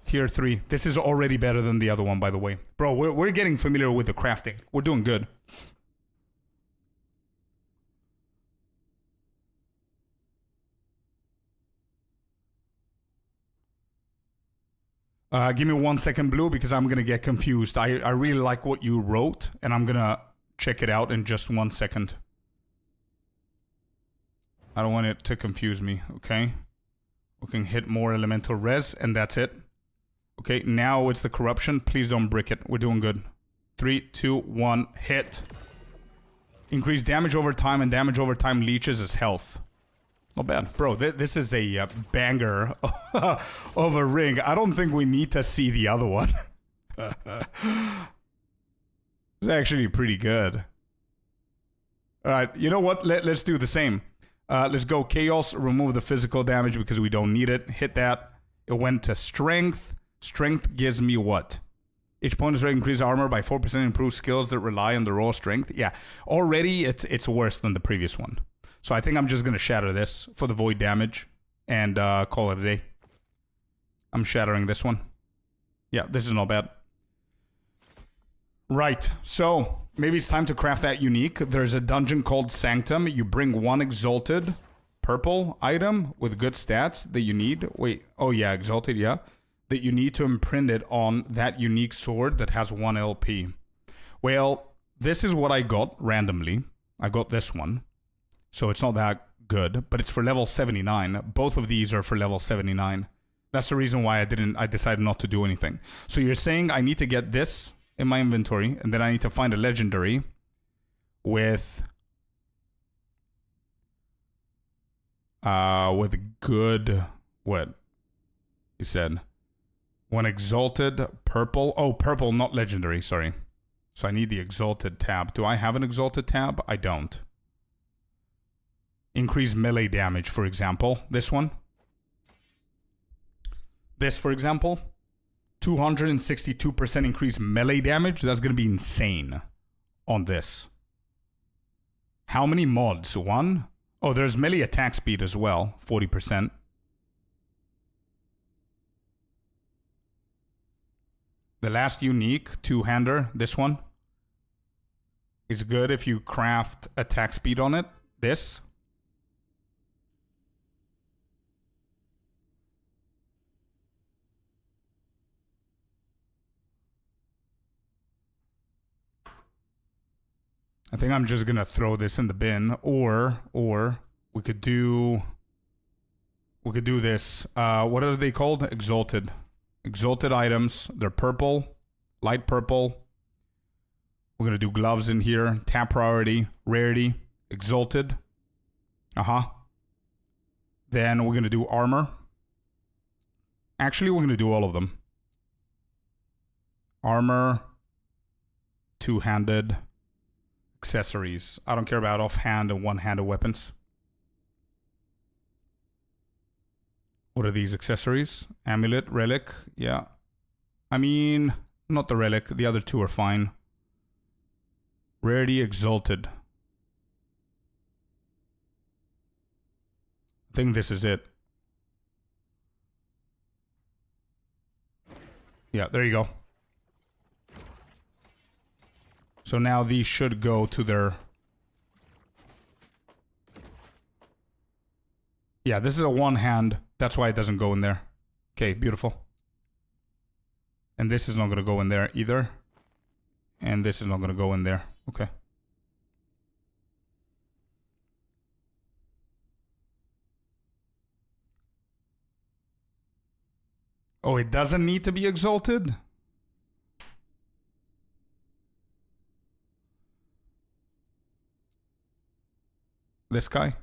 Tier 3. This is already better than the other one, by the way. Bro, we're getting familiar with the crafting. We're doing good. Give me 1 second, Blue, because I'm going to get confused. I really like what you wrote, and I'm going to check it out in just 1 second. I don't want it to confuse me, okay? We can hit more elemental res, and that's it. Okay, now it's the corruption. Please don't brick it. We're doing good. 3, 2, 1, hit. Increase damage over time, and damage over time leeches as health. Not bad. Bro, this is a banger of a ring. I don't think we need to see the other one. It's actually pretty good. Alright, you know what? Let's do the same. Let's go Chaos, remove the physical damage because we don't need it. Hit that. It went to Strength. Strength gives me what? Each opponent's rate increases armor by 4%, improves skills that rely on the raw strength. Yeah, already it's worse than the previous one. So I think I'm just going to shatter this for the void damage and call it a day. I'm shattering this one. Yeah, this is not bad. Right, so maybe it's time to craft that unique. There's a dungeon called Sanctum. You bring one exalted purple item with good stats that you need. Wait, oh yeah, exalted, yeah. That you need to imprint it on that unique sword that has 1 LP. Well, this is what I got randomly. I got this one. So it's not that good, but it's for level 79. Both of these are for level 79. That's the reason why I decided not to do anything. So you're saying I need to get this in my inventory, and then I need to find a legendary with good, what? He said, one exalted purple. Oh, purple, not legendary, sorry. So I need the exalted tab. Do I have an exalted tab? I don't. Increase melee damage, for example. This one. This, for example. 262% increase melee damage. That's going to be insane on this. How many mods? 1? Oh, there's melee attack speed as well. 40%. The last unique, two-hander, this one. Is good if you craft attack speed on it. This. I think I'm just gonna throw this in the bin, or we could do this. What are they called? Exalted items. They're purple, light purple. We're gonna do gloves in here. Tap priority, rarity, exalted. Then we're gonna do armor. Actually, we're gonna do all of them. Armor, two-handed. Accessories. I don't care about offhand and one-handed weapons. What are these accessories? Amulet, relic, yeah. I mean, not the relic. The other two are fine. Rarity, exalted. I think this is it. Yeah, there you go. So now these should go to their... Yeah, this is a one-hand. That's why it doesn't go in there. Okay, beautiful. And this is not going to go in there either. And this is not going to go in there. Okay. Oh, it doesn't need to be exalted? This guy?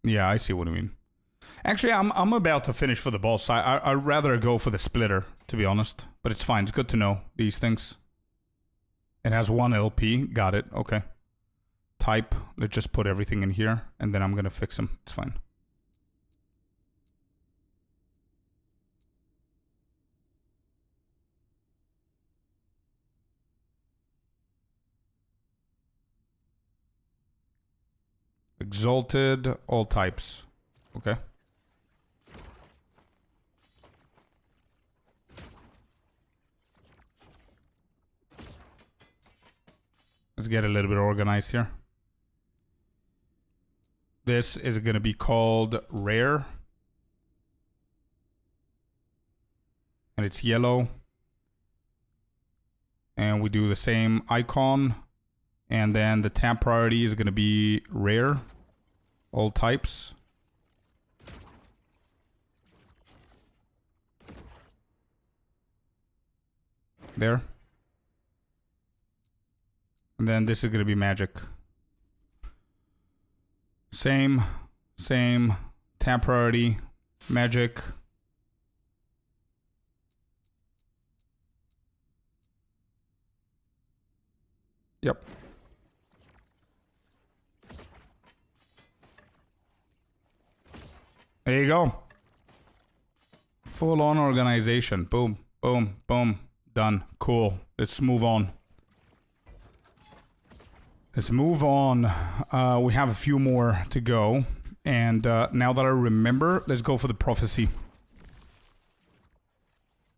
Yeah, I see what you mean. Actually, I'm about to finish for the boss. I'd rather go for the splitter, to be honest. But it's fine. It's good to know these things. It has 1 LP. Got it. Okay. Type. Let's just put everything in here. And then I'm going to fix them. It's fine. Exalted, all types. Okay. Let's get a little bit organized here. This is going to be called rare. And it's yellow. And we do the same icon. And then the tab priority is going to be rare. All types. There. And then this is going to be magic. Same. Tab priority. Magic. Yep. There you go. Full on organization. Boom, boom, boom. Done. Cool. Let's move on. Let's move on. We have a few more to go. And now that I remember, let's go for the prophecy.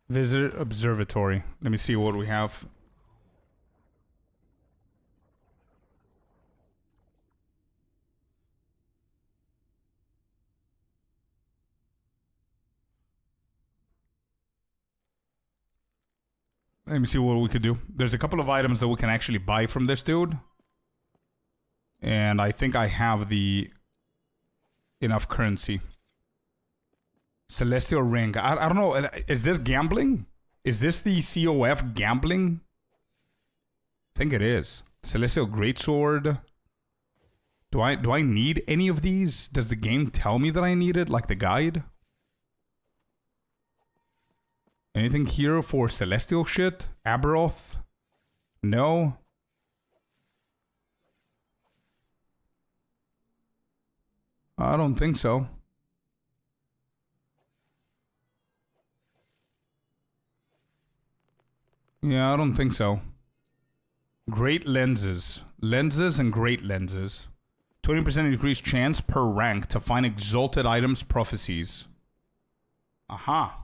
Visit observatory. Let me see what we have. Let me see what we could do. There's a couple of items that we can actually buy from this dude. And I think I have the enough currency. Celestial ring. I don't know. Is this gambling? Is this the COF gambling? I think it is. Celestial greatsword. Do I need any of these? Does the game tell me that I need it? Like the guide? Anything here for celestial shit? Aberoth? No. I don't think so. Yeah, I don't think so. Great lenses. Lenses and great lenses. 20% increased chance per rank to find exalted items prophecies. Aha.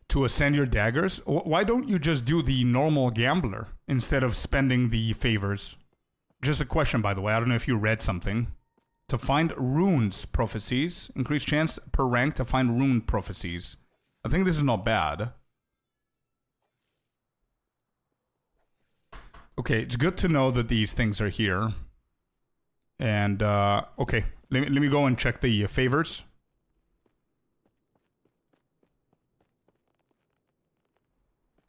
To ascend your daggers? Why don't you just do the normal gambler instead of spending the favors? Just a question, by the way. I don't know if you read something. To find runes prophecies. Increased chance per rank to find rune prophecies. I think this is not bad. Okay, it's good to know that these things are here. And, okay. Let me go and check the favors.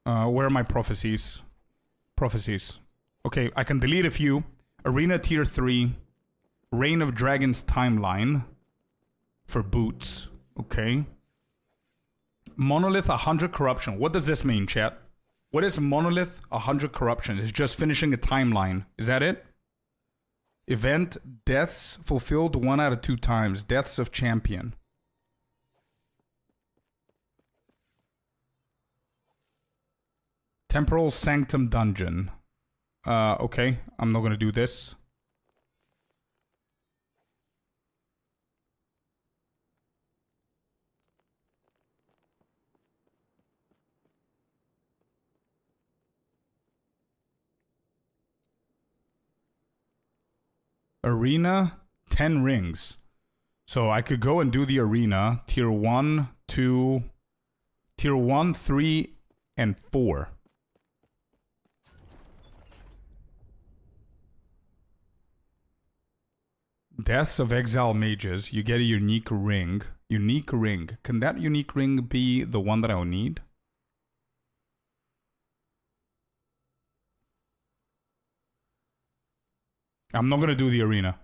Where are my prophecies? Prophecies. Okay, I can delete a few. Arena tier 3. Reign of Dragons timeline. For boots. Okay. Monolith 100 corruption. What does this mean, chat? What is Monolith 100 corruption? It's just finishing a timeline. Is that it? Event deaths fulfilled 1 out of 2 times. Deaths of champion. Temporal Sanctum Dungeon. Okay, I'm not gonna do this. Arena, 10 rings. So I could go and do the arena, tier 1, 2, tier 1, 3, and 4. Deaths of Exile Mages. You get a unique ring. Unique ring. Can that unique ring be the one that I'll need? I'm not going to do the arena.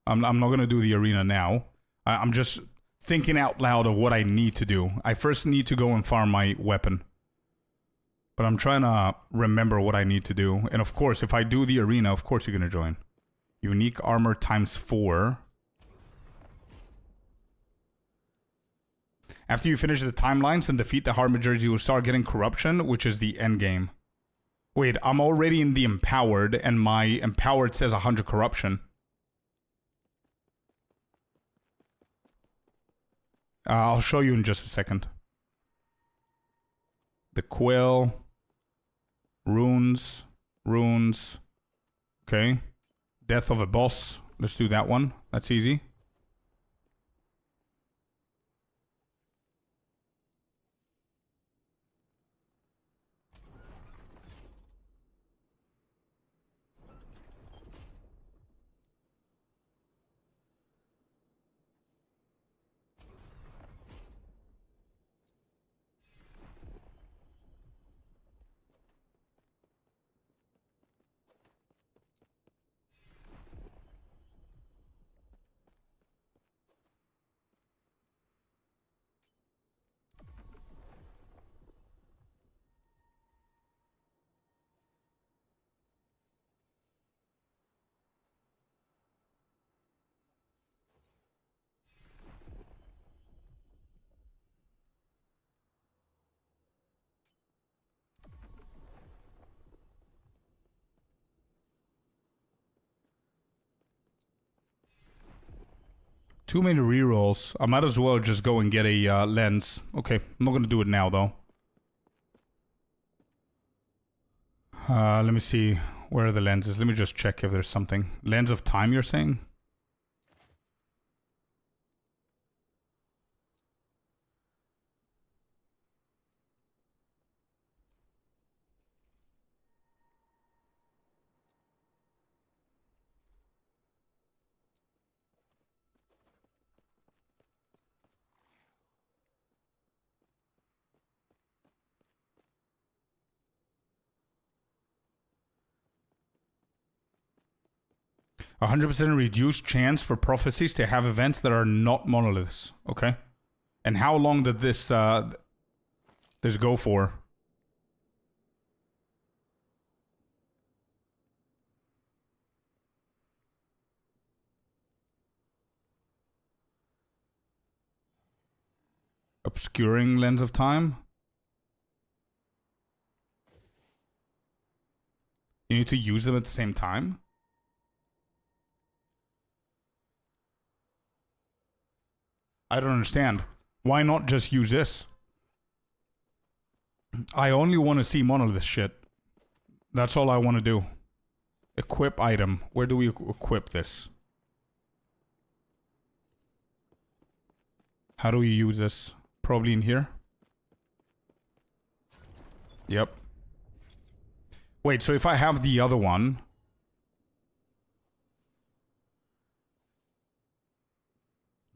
I'm not going to do the arena now. I'm just thinking out loud of what I need to do. I first need to go and farm my weapon. But I'm trying to remember what I need to do. And of course, if I do the arena, of course you're going to join. Unique armor times 4. After you finish the timelines and defeat the Harbingers, you will start getting corruption, which is the endgame. Wait, I'm already in the empowered, and my empowered says 100 corruption. I'll show you in just a second. The quill. Runes. Runes. Okay. Death of a boss. Let's do that one. That's easy. Too many rerolls. I might as well just go and get a lens. Okay, I'm not gonna do it now though. Let me see. Where are the lenses? Let me just check if there's something. Lens of time, you're saying? A 100% reduced chance for prophecies to have events that are not monoliths. Okay. And how long did this this go for? Obscuring lens of time? You need to use them at the same time? I don't understand. Why not just use this? I only want to see monolith shit. That's all I want to do. Equip item. Where do we equip this? How do we use this? Probably in here. Yep. Wait, so if I have the other one...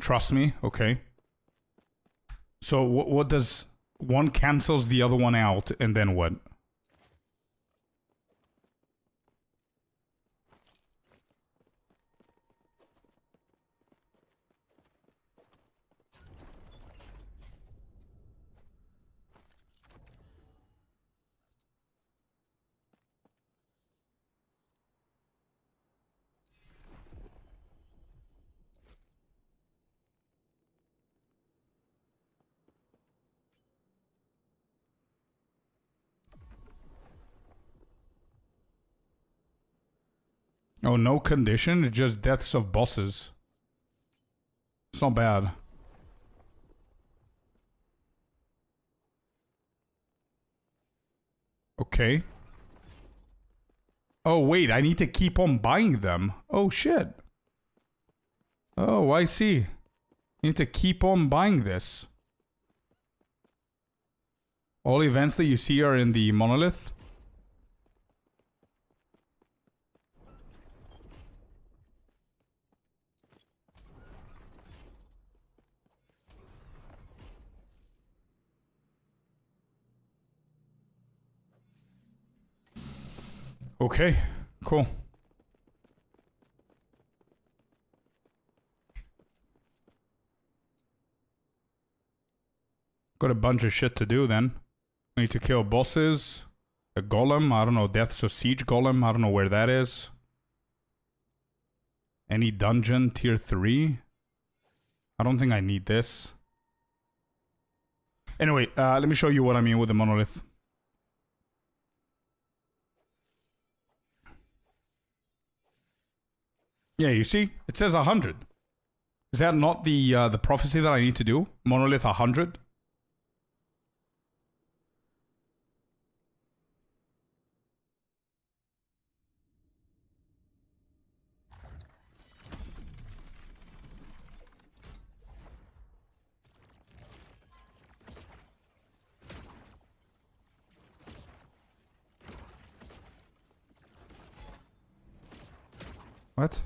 Trust me, okay. So what does... One cancels the other one out, and then what? Oh, no condition? It's just deaths of bosses. It's not bad. Okay. Oh, wait, I need to keep on buying them. Oh, shit. Oh, I see. You need to keep on buying this. All events that you see are in the monolith? Okay, cool. Got a bunch of shit to do then. I need to kill bosses. A golem, I don't know, Deaths of Siege golem, I don't know where that is. Any dungeon, tier 3? I don't think I need this. Anyway, let me show you what I mean with the monolith. Yeah, you see? It says 100. Is that not the prophecy that I need to do? Monolith 100? What?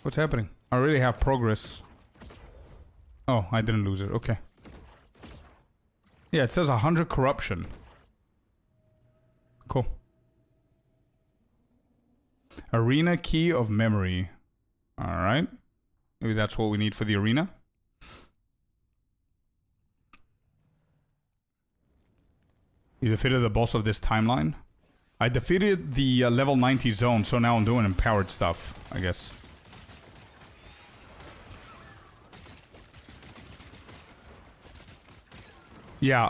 What's happening? I already have progress. Oh, I didn't lose it. Okay. Yeah, it says 100 corruption. Cool. Arena key of memory. Alright. Maybe that's what we need for the arena. You defeated the boss of this timeline. I defeated the level 90 zone, so now I'm doing empowered stuff, I guess. Yeah,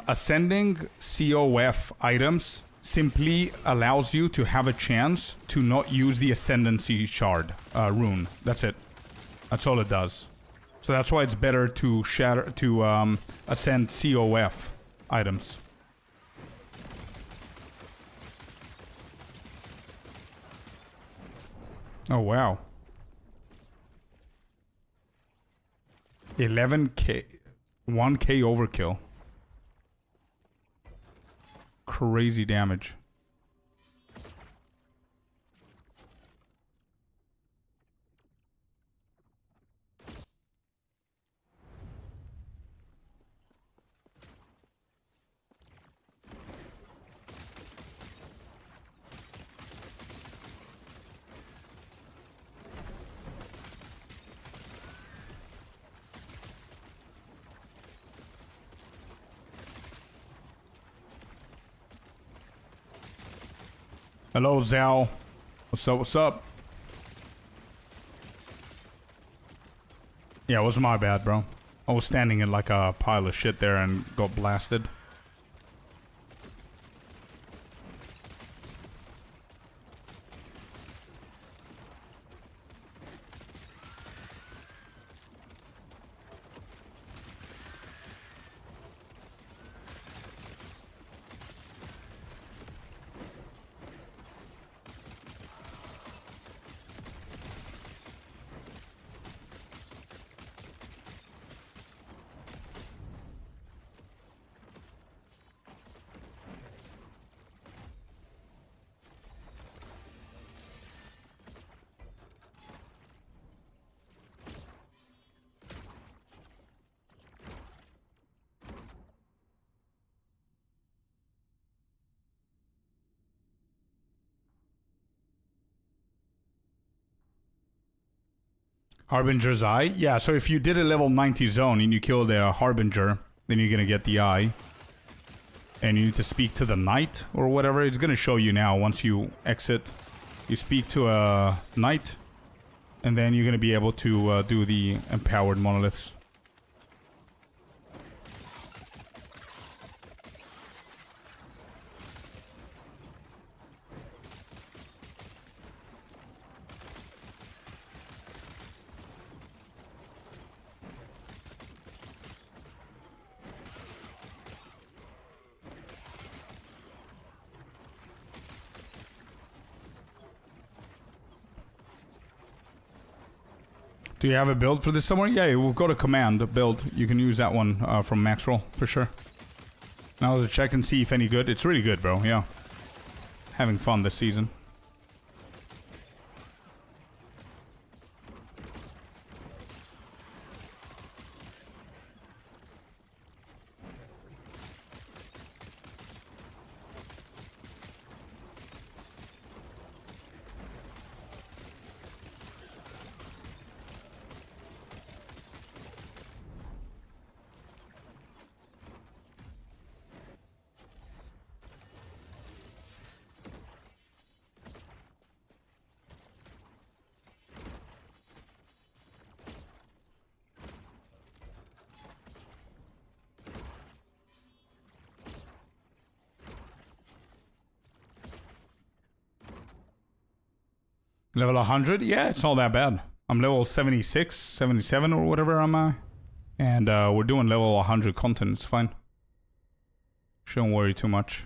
ascending COF items simply allows you to have a chance to not use the ascendancy shard rune. That's it. That's all it does. So that's why it's better to ascend COF items. Oh, wow. 11k. 1k overkill. Crazy damage. Hello, Zhao. What's up? What's up? Yeah, it was my bad, bro. I was standing in like a pile of shit there and got blasted. Harbinger's Eye? Yeah, so if you did a level 90 zone and you killed a Harbinger, then you're gonna get the eye. And you need to speak to the knight or whatever. It's gonna show you now once you exit. You speak to a knight, and then you're gonna be able to do the empowered monoliths. Do you have a build for this somewhere? Yeah, we'll go to command build. You can use that one from Maxroll for sure. Now to check and see if any good. It's really good, bro. Yeah. Having fun this season. Level 100? Yeah, it's not that bad. I'm level 76, 77 or whatever am I? And we're doing level 100 content, it's fine. Shouldn't worry too much.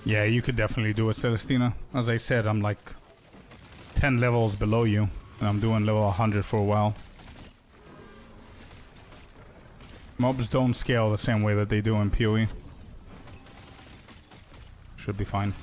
Yeah, you could definitely do it, Celestina. As I said, I'm like 10 levels below you, and I'm doing level 100 for a while. Mobs don't scale the same way that they do in PoE. Should be fine.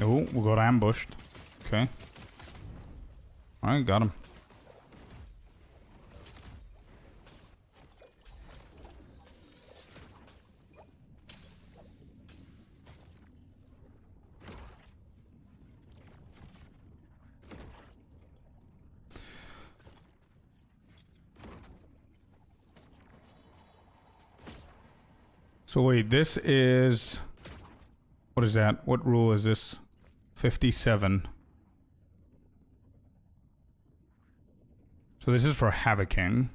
Oh, we got ambushed. Okay. Alright, got him. So wait, this is... What is that? What rule is this? 57. So this is for Havocing.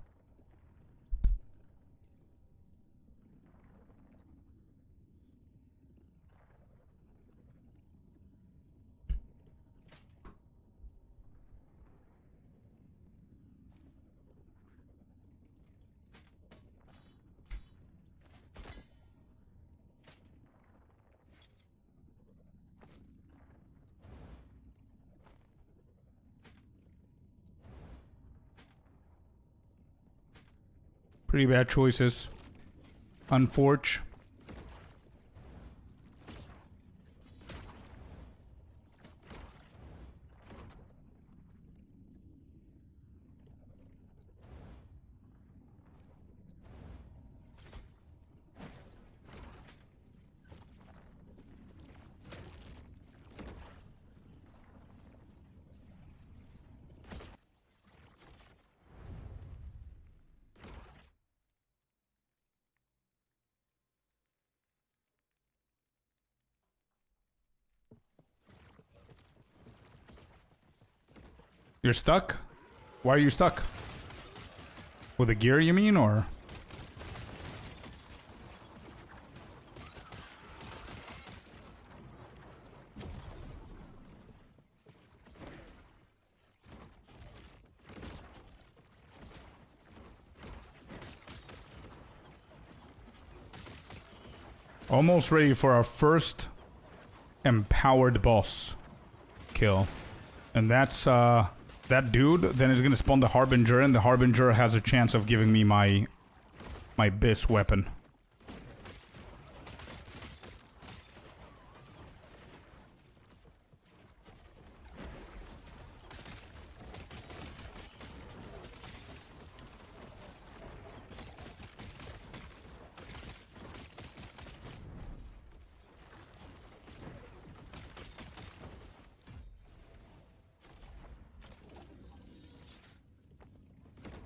Pretty bad choices. Unforge. You're stuck? Why are you stuck? With the gear, you mean, or? Almost ready for our first empowered boss kill. And that's, that dude then is gonna spawn the Harbinger, and the Harbinger has a chance of giving me my Bis weapon.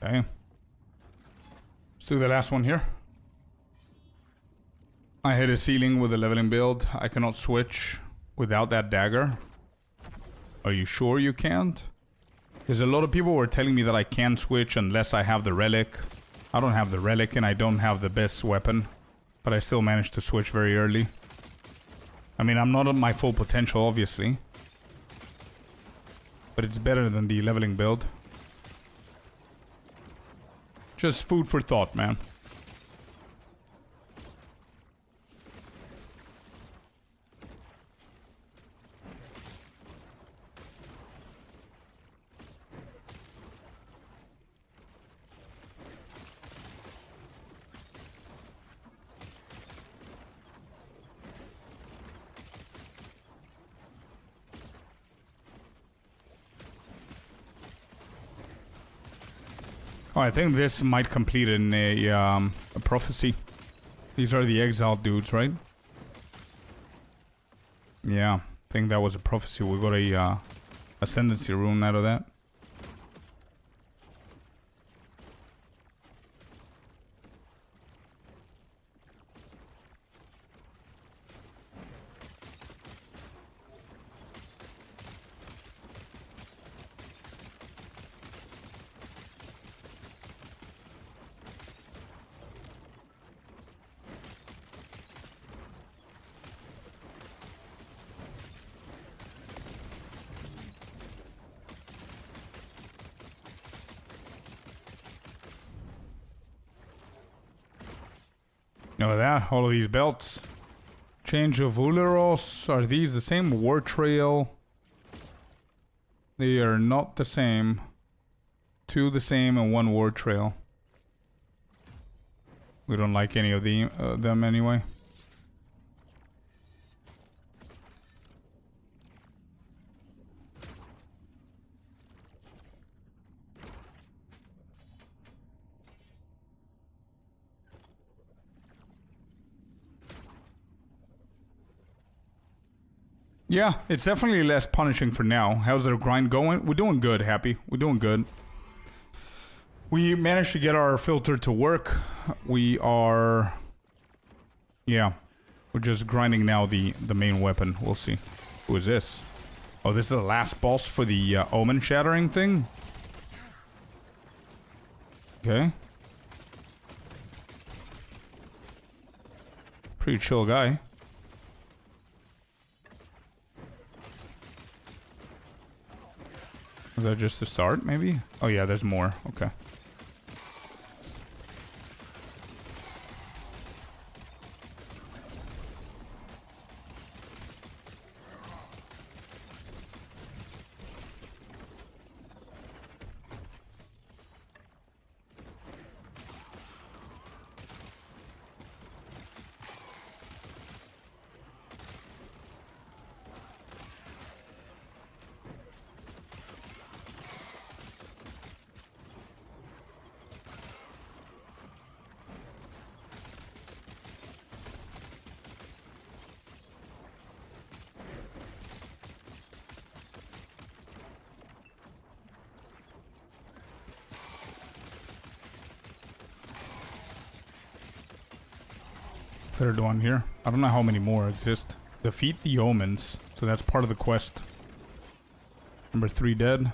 Okay. Let's do the last one here. I hit a ceiling with a leveling build. I cannot switch without that dagger. Are you sure you can't? Because a lot of people were telling me that I can't switch unless I have the relic. I don't have the relic and I don't have the best weapon. But I still managed to switch very early. I mean, I'm not at my full potential, obviously. But it's better than the leveling build. Just food for thought, man. Oh, I think this might complete in a prophecy. These are the exiled dudes, right? Yeah, I think that was a prophecy. We got a ascendancy rune out of that. Look at that, all of these belts. Change of Uleros. Are these the same? War Trail. They are not the same. 2 the same and 1 War Trail. We don't like any of them anyway. Yeah, it's definitely less punishing for now. How's their grind going? We're doing good, Happy. We're doing good. We managed to get our filter to work. We are... Yeah. We're just grinding now the main weapon. We'll see. Who is this? Oh, this is the last boss for the Omen Shattering thing? Okay. Pretty chill guy. Is that just the start, maybe? Oh yeah, there's more. Okay. Third one here. I don't know how many more exist. Defeat the Omens. So that's part of the quest. Number 3 dead.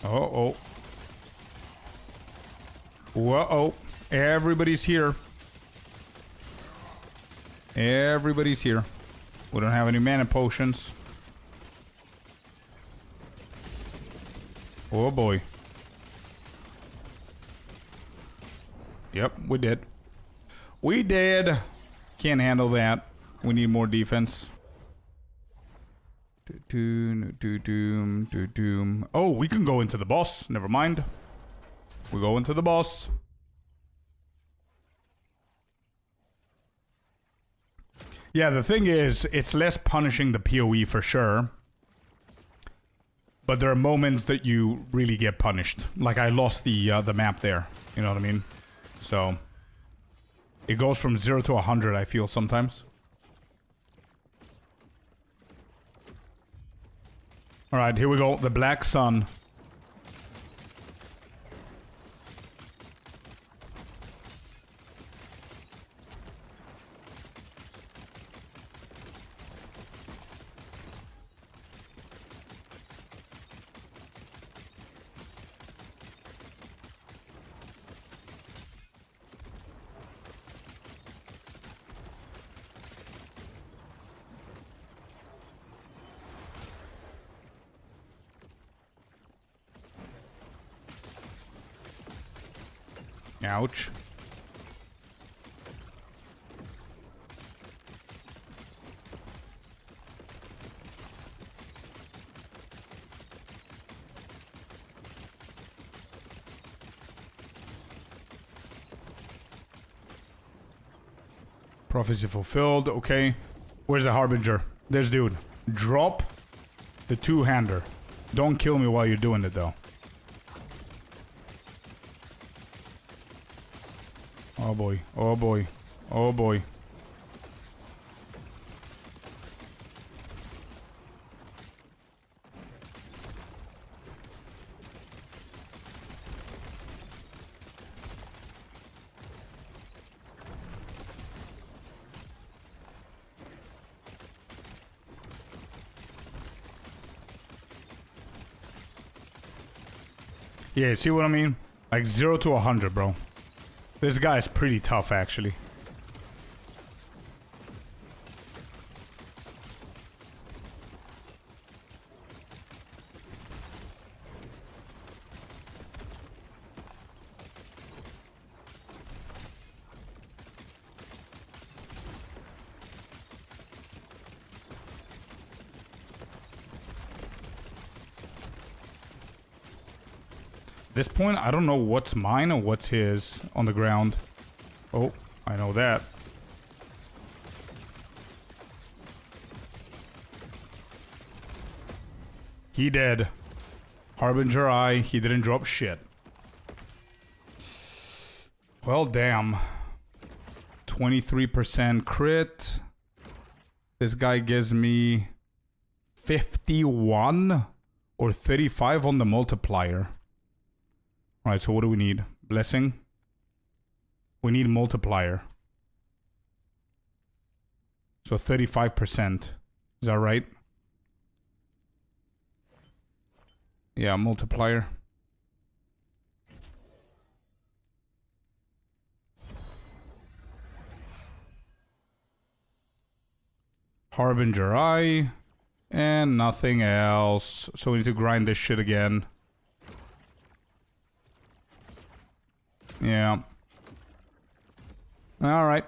Uh-oh. Whoa-oh. Everybody's here. Everybody's here. We don't have any mana potions. Oh boy. Yep, we did. We did. Can't handle that. We need more defense. Oh, we can go into the boss. Never mind. We go into the boss. Yeah, the thing is, it's less punishing the PoE for sure. But there are moments that you really get punished. Like I lost the map there. You know what I mean? So it goes from 0 to 100, I feel sometimes. Alright, here we go. The Black Sun. Ouch. Prophecy fulfilled. Okay. Where's the Harbinger? This dude. Drop the two-hander. Don't kill me while you're doing it, though. Oh, boy. Oh, boy. Oh, boy. Yeah, see what I mean? Like 0 to 100, bro. This guy is pretty tough, actually. At this point, I don't know what's mine or what's his on the ground. Oh, I know that. He dead. Harbinger Eye, he didn't drop shit. Well, damn. 23% crit. This guy gives me 51 or 35 on the multiplier. Alright, so what do we need? Blessing? We need multiplier. So 35%. Is that right? Yeah, multiplier. Harbinger Eye. And nothing else. So we need to grind this shit again. Yeah. Alright.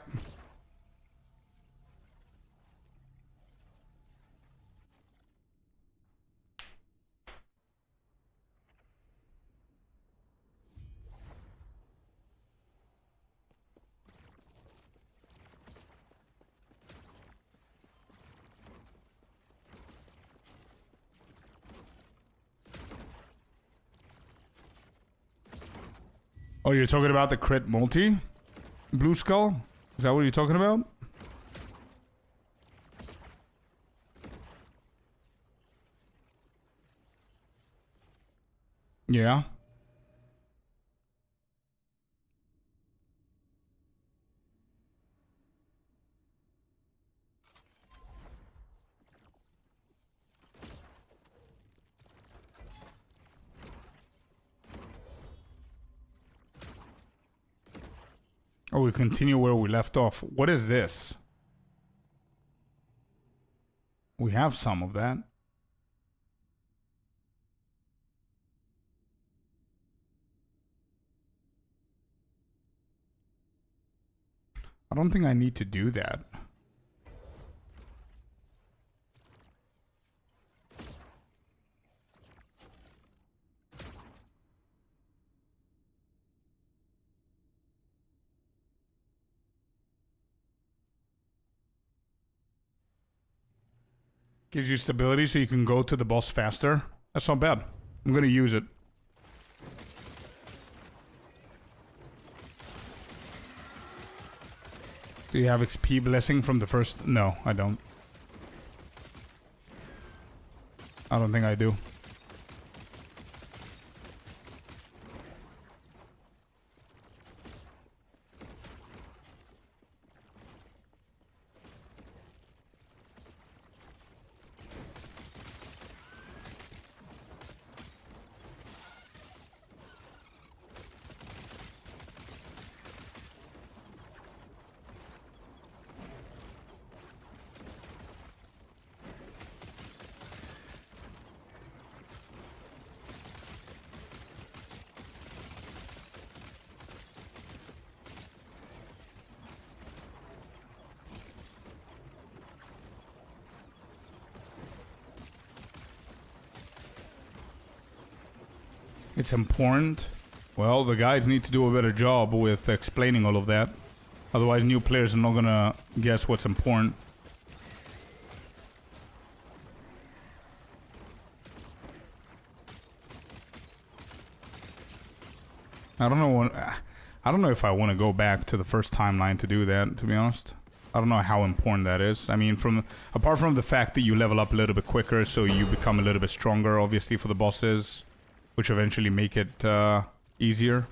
Oh, you're talking about the crit multi? Blue Skull? Is that what you're talking about? Yeah. Oh, we continue where we left off. What is this? We have some of that. I don't think I need to do that. Gives you stability so you can go to the boss faster. That's not bad. I'm gonna use it. Do you have XP blessing from the first? No, I don't. I don't think I do. It's important. Well, the guys need to do a better job with explaining all of that. Otherwise, new players are not gonna guess what's important. I don't know if I want to go back to the first timeline to do that, to be honest. I don't know how important that is. I mean, apart from the fact that you level up a little bit quicker, so you become a little bit stronger, obviously, for the bosses, which eventually make it easier.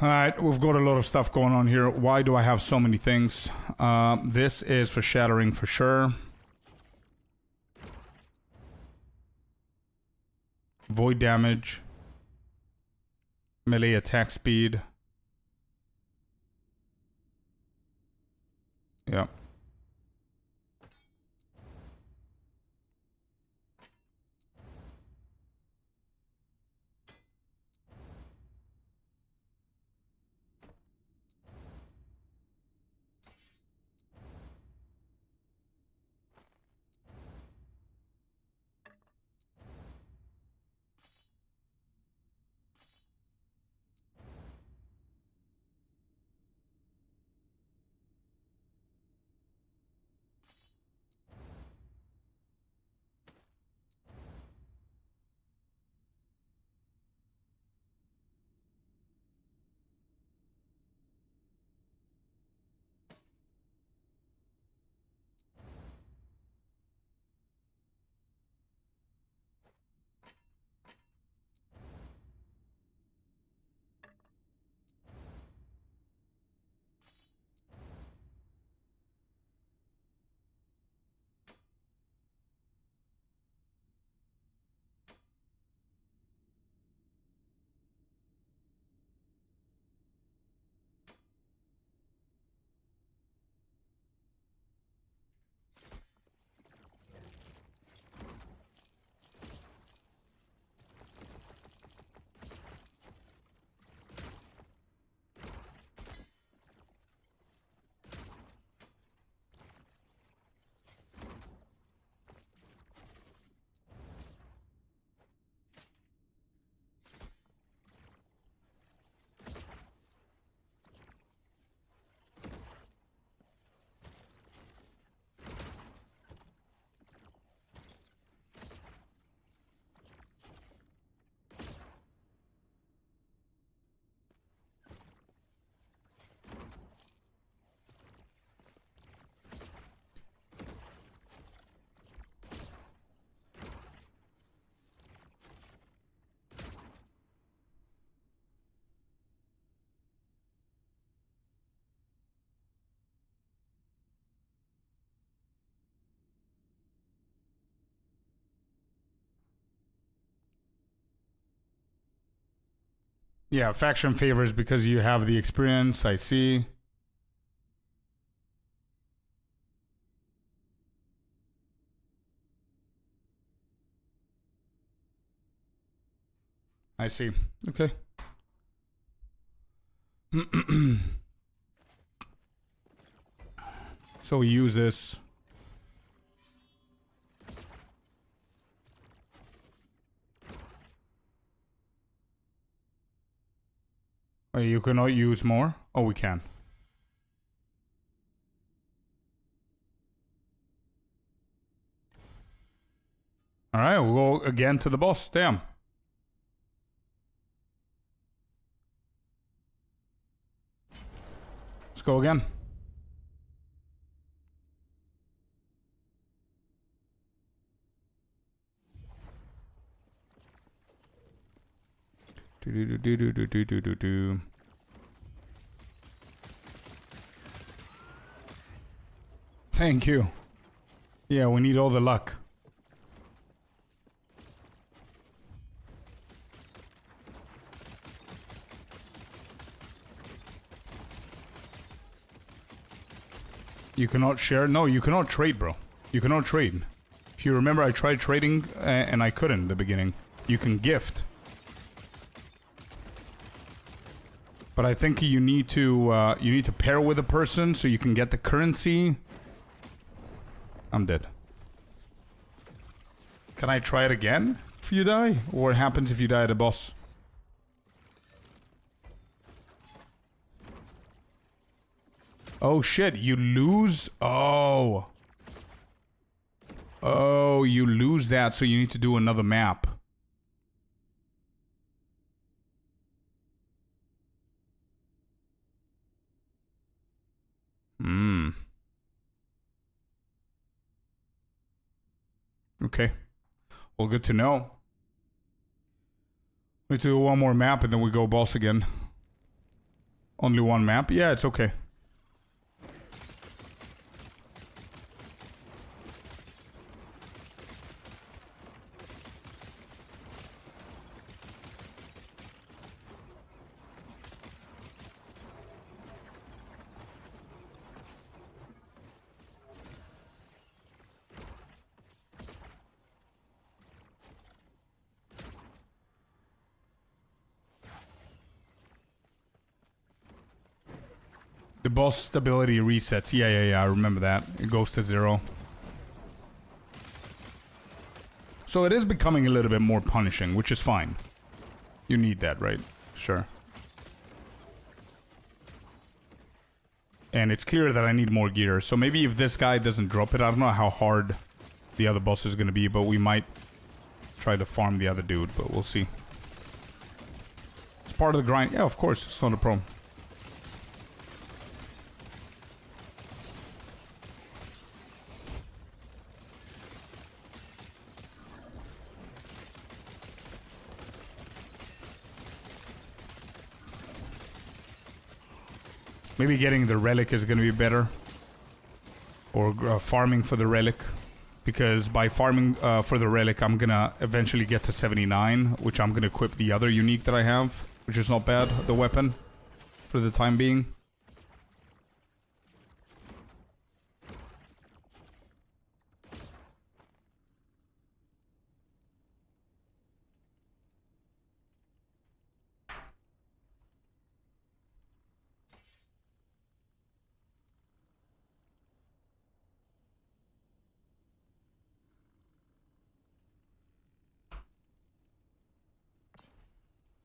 Alright, we've got a lot of stuff going on here. Why do I have so many things? This is for shattering for sure. Void damage. Melee attack speed. Yeah. Yeah, faction favors because you have the experience, I see. I see. Okay. So we use this. Oh, you cannot use more? Oh, we can. Alright, we'll go again to the boss. Damn. Let's go again. Do. Thank you. Yeah, we need all the luck. You cannot share? No, you cannot trade, bro. You cannot trade. If you remember, I tried trading and I couldn't in the beginning. you can gift. But I think you need to pair with a person so you can get the currency. I'm dead. Can I try it again if you die? Or what happens if you die at a boss? Oh shit, you lose? Oh. Oh, you lose that, so you need to do another map. Hmm. Okay. Well, good to know. We need to do one more map and then we go boss again. Only one map? Yeah, it's okay. The boss stability resets. Yeah, I remember that. It goes to 0. So it is becoming a little bit more punishing, which is fine. You need that, right? Sure. And it's clear that I need more gear. So maybe if this guy doesn't drop it, I don't know how hard the other boss is going to be, but we might try to farm the other dude, but we'll see. It's part of the grind. Yeah, of course. It's not a problem. Maybe getting the relic is going to be better. Or farming for the relic. Because by farming for the relic, I'm going to eventually get to 79. Which I'm going to equip the other unique that I have. Which is not bad. The weapon. For the time being.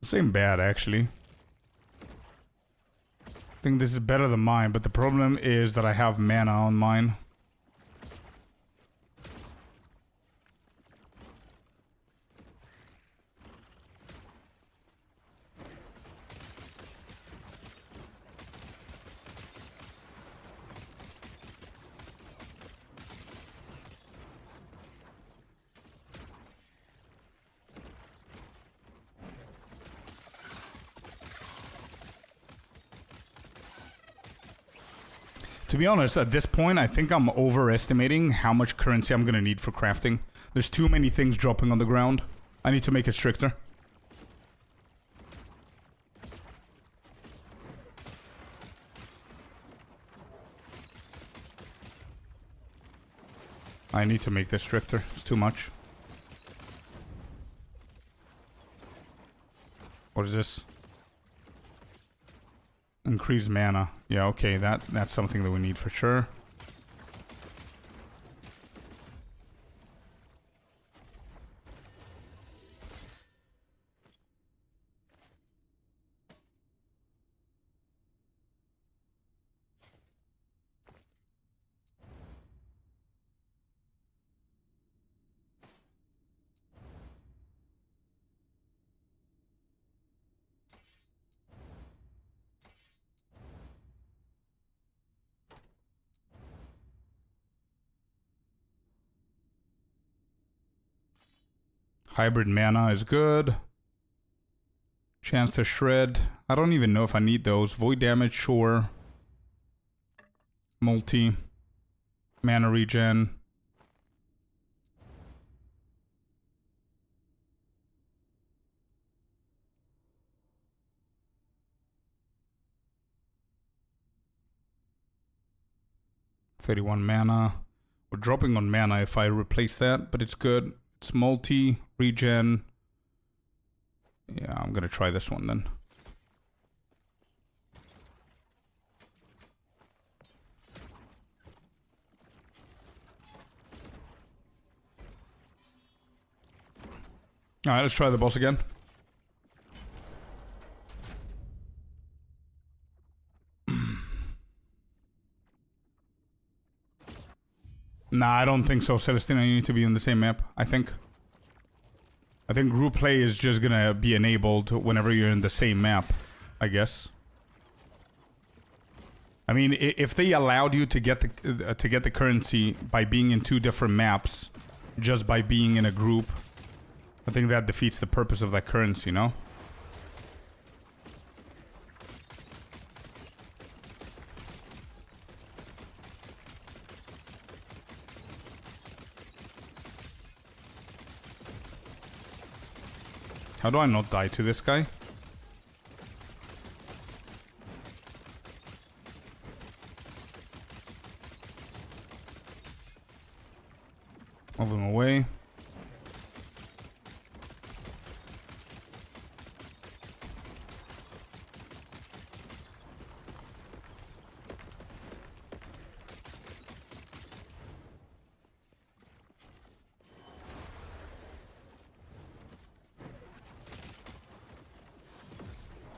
Same bad, actually. I think this is better than mine, but the problem is that I have mana on mine. To be honest, at this point, I think I'm overestimating how much currency I'm going to need for crafting. There's too many things dropping on the ground. I need to make it stricter. I need to make this stricter. It's too much. What is this? Increase mana. Yeah, okay, that's something that we need for sure. Hybrid mana is good. Chance to shred. I don't even know if I need those. Void damage, sure. Multi. Mana regen. $31 mana. We're dropping on mana if I replace that, but it's good. It's multi, regen, Yeah, I'm gonna try this one then. Alright, let's try the boss again. Nah, I don't think so, Celestina. You need to be in the same map, I think. I think group play is just gonna be enabled whenever you're in the same map, I guess. I mean, if they allowed you to get the currency by being in 2 different maps, just by being in a group, I think that defeats the purpose of that currency, no? How do I not die to this guy? Move him away.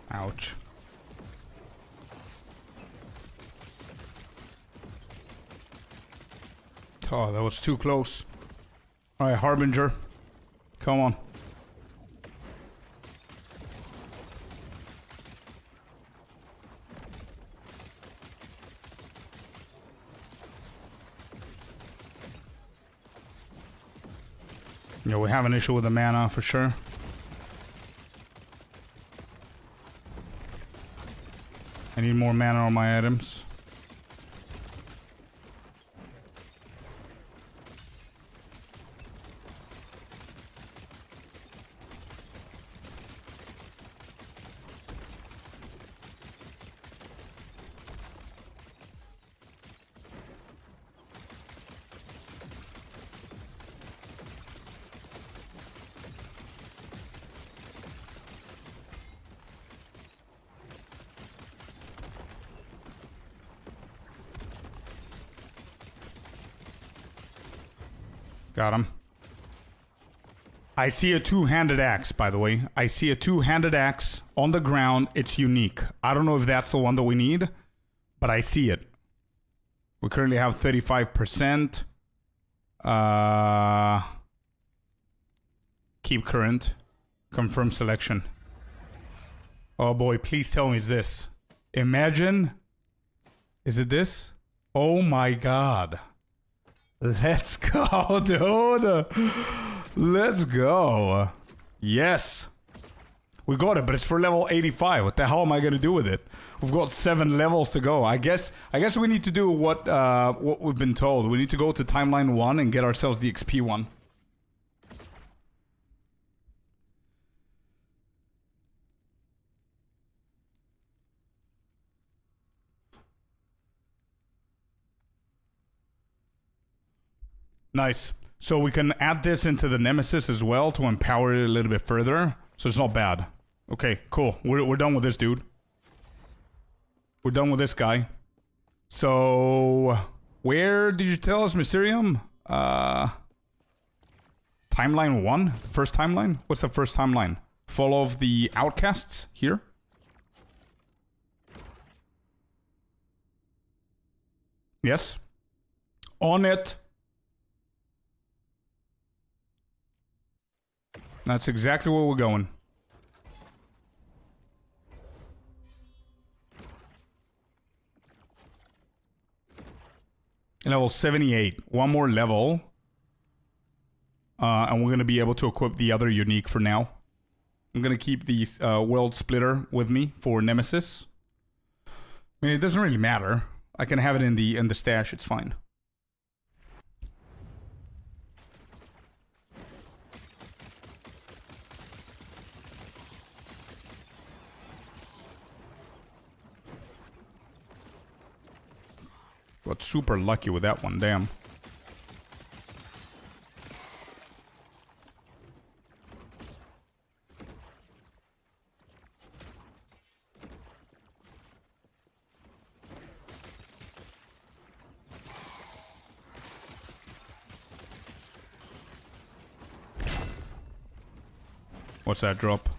Ouch. Oh, that was too close. Alright, Harbinger. Come on. Yeah, we have an issue with the mana for sure. I need more mana on my items. Got him. I see a two-handed axe, by the way. I see a two-handed axe on the ground. It's unique. I don't know if that's the one that we need, but I see it. We currently have 35%. Keep current. Confirm selection. Oh boy, please tell me it's this. Imagine. Is it this? Oh my god. Let's go, dude. Let's go. Yes. We got it, but it's for level 85. What the hell am I going to do with it? We've got 7 levels to go. I guess we need to do what we've been told. We need to go to timeline 1 and get ourselves the XP one. Nice. So we can add this into the Nemesis as well to empower it a little bit further. So it's not bad. Okay, cool. We're done with this dude. We're done with this guy. So where did you tell us, Mysterium? Timeline 1? First timeline? What's the first timeline? Follow of the outcasts here? Yes. On it. That's exactly where we're going. Level 78. One more level. And we're going to be able to equip the other unique for now. I'm going to keep the World Splitter with me for Nemesis. I mean, it doesn't really matter. I can have it in the stash. It's fine. Got super lucky with that one, damn. What's that drop?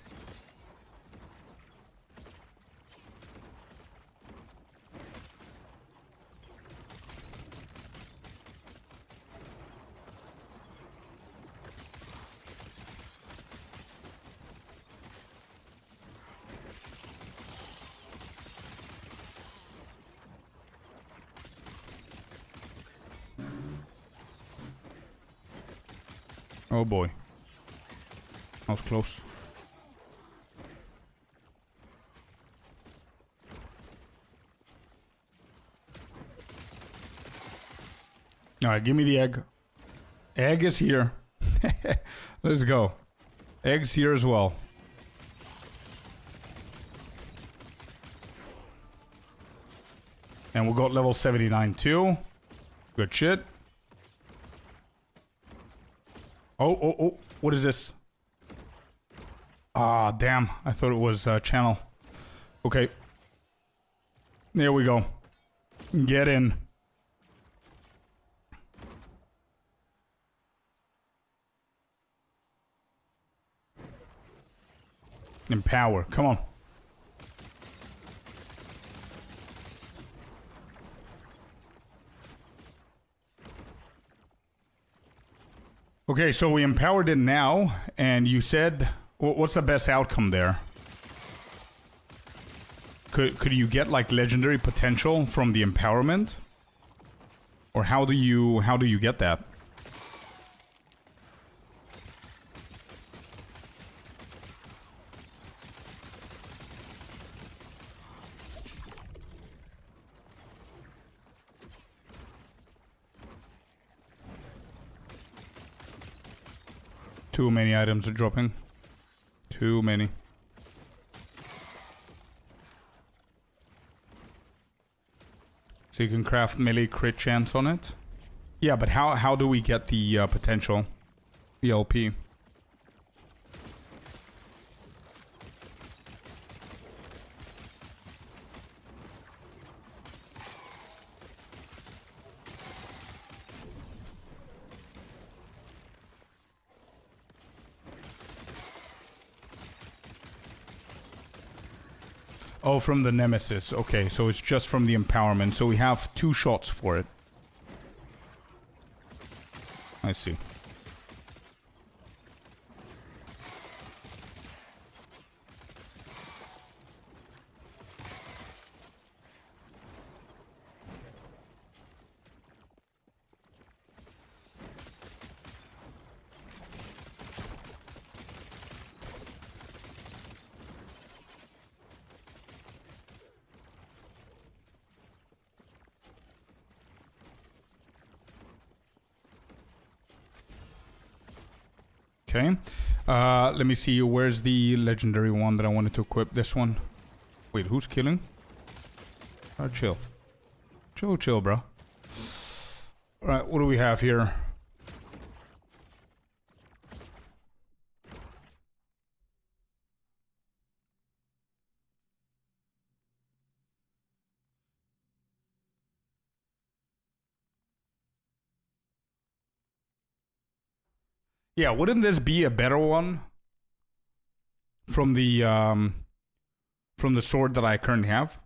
Oh boy. That was close. Alright, give me the egg. Egg is here. Let's go. Egg's here as well. And we got level 79 too. Good shit. Oh. What is this? Ah, damn. I thought it was channel. Okay. There we go. Get in. Empower. Come on. Okay, so we empowered it now, and you said, what's the best outcome there? Could you get like legendary potential from the empowerment? Or how do you get that? Too many items are dropping. Too many. So you can craft melee crit chance on it? Yeah, but how do we get the potential? The LP. Oh, from the Nemesis. Okay, so it's just from the empowerment. So we have 2 shots for it. I see. Okay. Let me see. Where's the legendary one that I wanted to equip? This one. Wait, who's killing? Chill. Chill, bro. Alright, what do we have here? Yeah, wouldn't this be a better one from the sword that I currently have?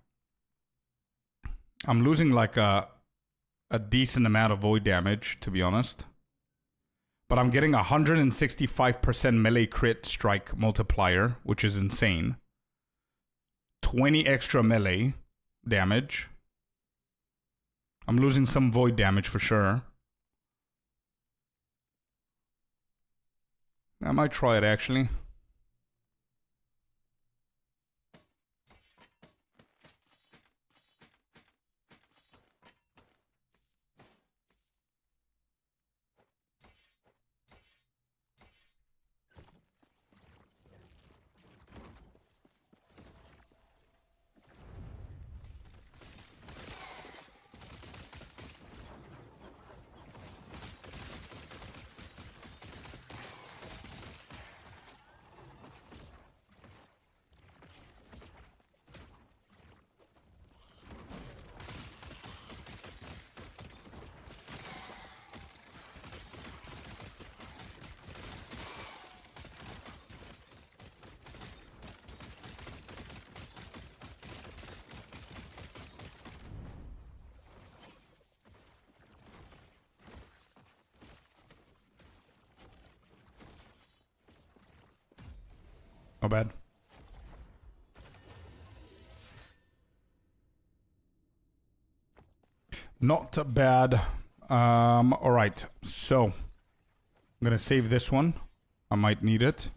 I'm losing like a decent amount of void damage, to be honest. But I'm getting 165% melee crit strike multiplier, which is insane. 20 extra melee damage. I'm losing some void damage for sure. I might try it actually. Not bad. Not bad. Alright, so I'm gonna save this one. I might need it.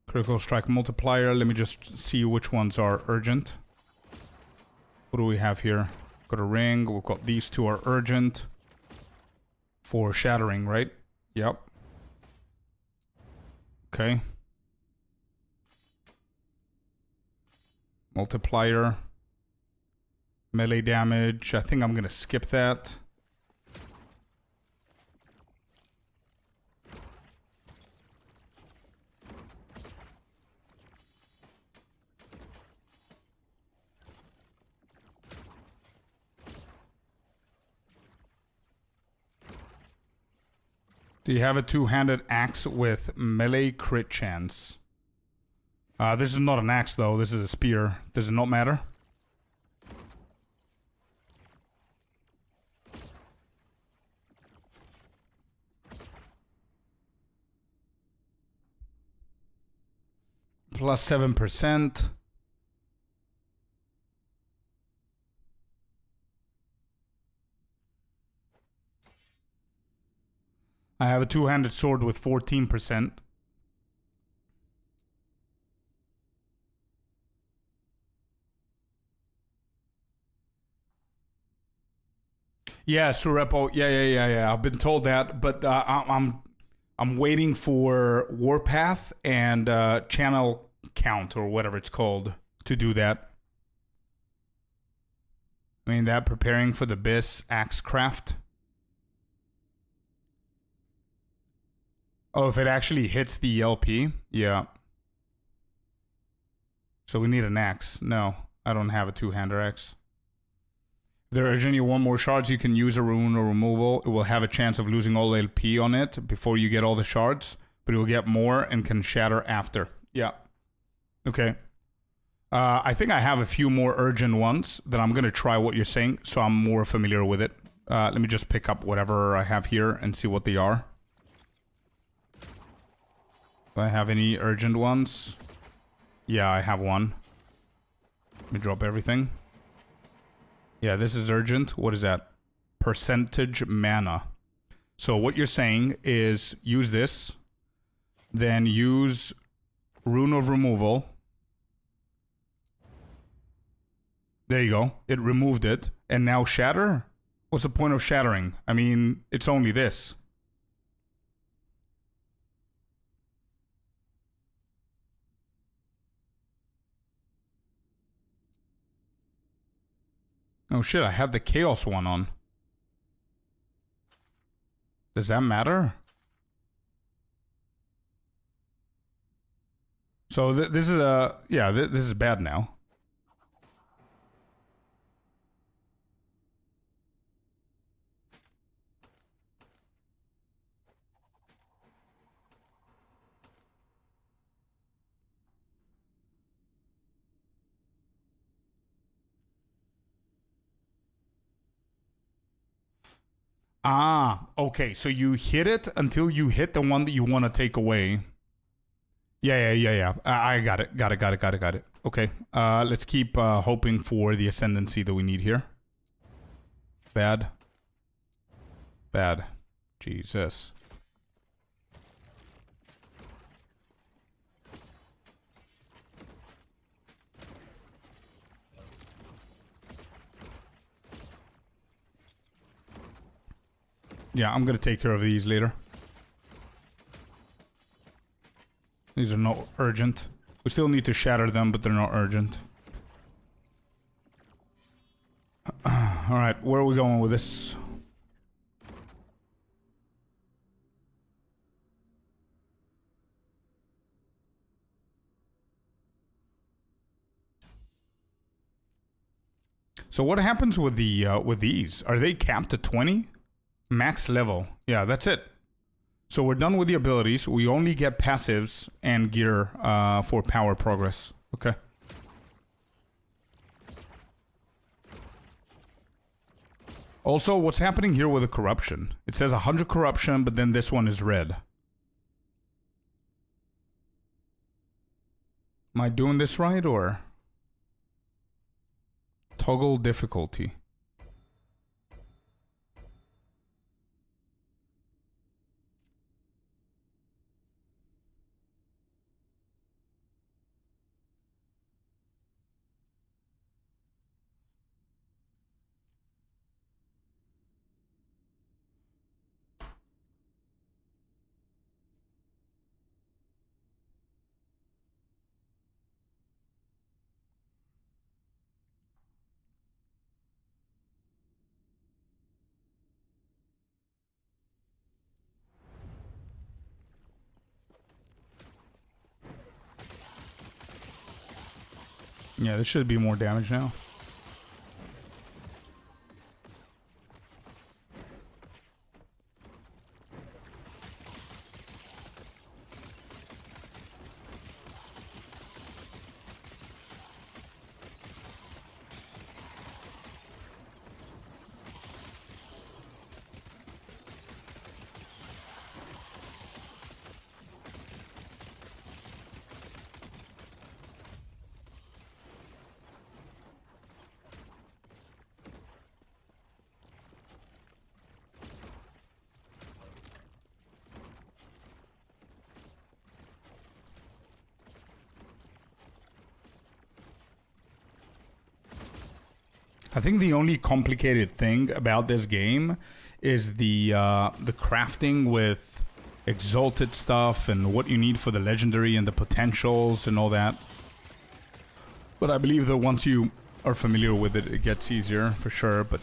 Critical strike multiplier. Let me just see which ones are urgent. What do we have here? Got a ring. We've got these two are urgent. For shattering, right? Yep. Okay. Multiplier. Melee damage. I think I'm gonna skip that. Do you have a two-handed axe with melee crit chance? This is not an axe though, this is a spear. Does it not matter? Plus 7%. I have a two-handed sword with 14%. Yeah, Surepo. Yeah. I've been told that, but I'm waiting for Warpath and channel count or whatever it's called to do that. I mean, that preparing for the Biss axe craft. Oh, if it actually hits the LP? Yeah. So we need an axe. No, I don't have a two-hander axe. If there urgent you want more shards, you can use a rune or removal. It will have a chance of losing all LP on it before you get all the shards, but it will get more and can shatter after. Yeah. Okay. I think I have a few more urgent ones that I'm going to try what you're saying, so I'm more familiar with it. Let me just pick up whatever I have here and see what they are. Do I have any urgent ones? Yeah, I have one. Let me drop everything. Yeah, this is urgent. What is that? Percentage mana. So what you're saying is use this, then use Rune of Removal. There you go. It removed it. And now shatter? What's the point of shattering? I mean, it's only this. Oh shit, I have the Chaos one on. Does that matter? So this is a... Yeah, this is bad now. Ah, okay. So you hit it until you hit the one that you want to take away. Yeah. I got it. Got it. Okay. Let's keep hoping for the ascendancy that we need here. Bad. Jesus. Yeah, I'm gonna take care of these later. These are not urgent. We still need to shatter them, but they're not urgent. Alright, where are we going with this? So what happens with the with these? Are they capped at 20? Max level. Yeah, that's it. So we're done with the abilities. We only get passives and gear for power progress. Okay. Also, what's happening here with the corruption? It says 100 corruption, but then this one is red. Am I doing this right or? Toggle difficulty. Yeah, this should be more damage now. I think the only complicated thing about this game is the crafting with exalted stuff and what you need for the legendary and the potentials and all that. But I believe that once you are familiar with it, it gets easier for sure. But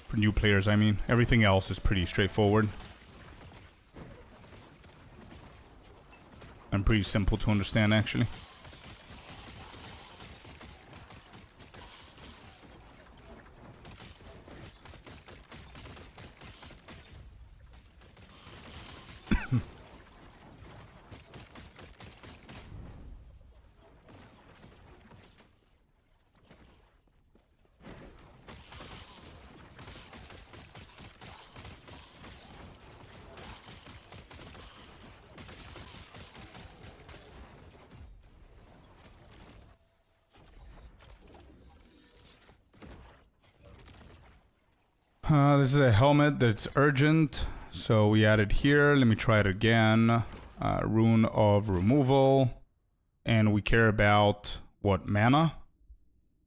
for new players, I mean, everything else is pretty straightforward and pretty simple to understand, actually. This is a helmet that's urgent, so we add it here. Let me try it again. Rune of removal, and we care about what, mana?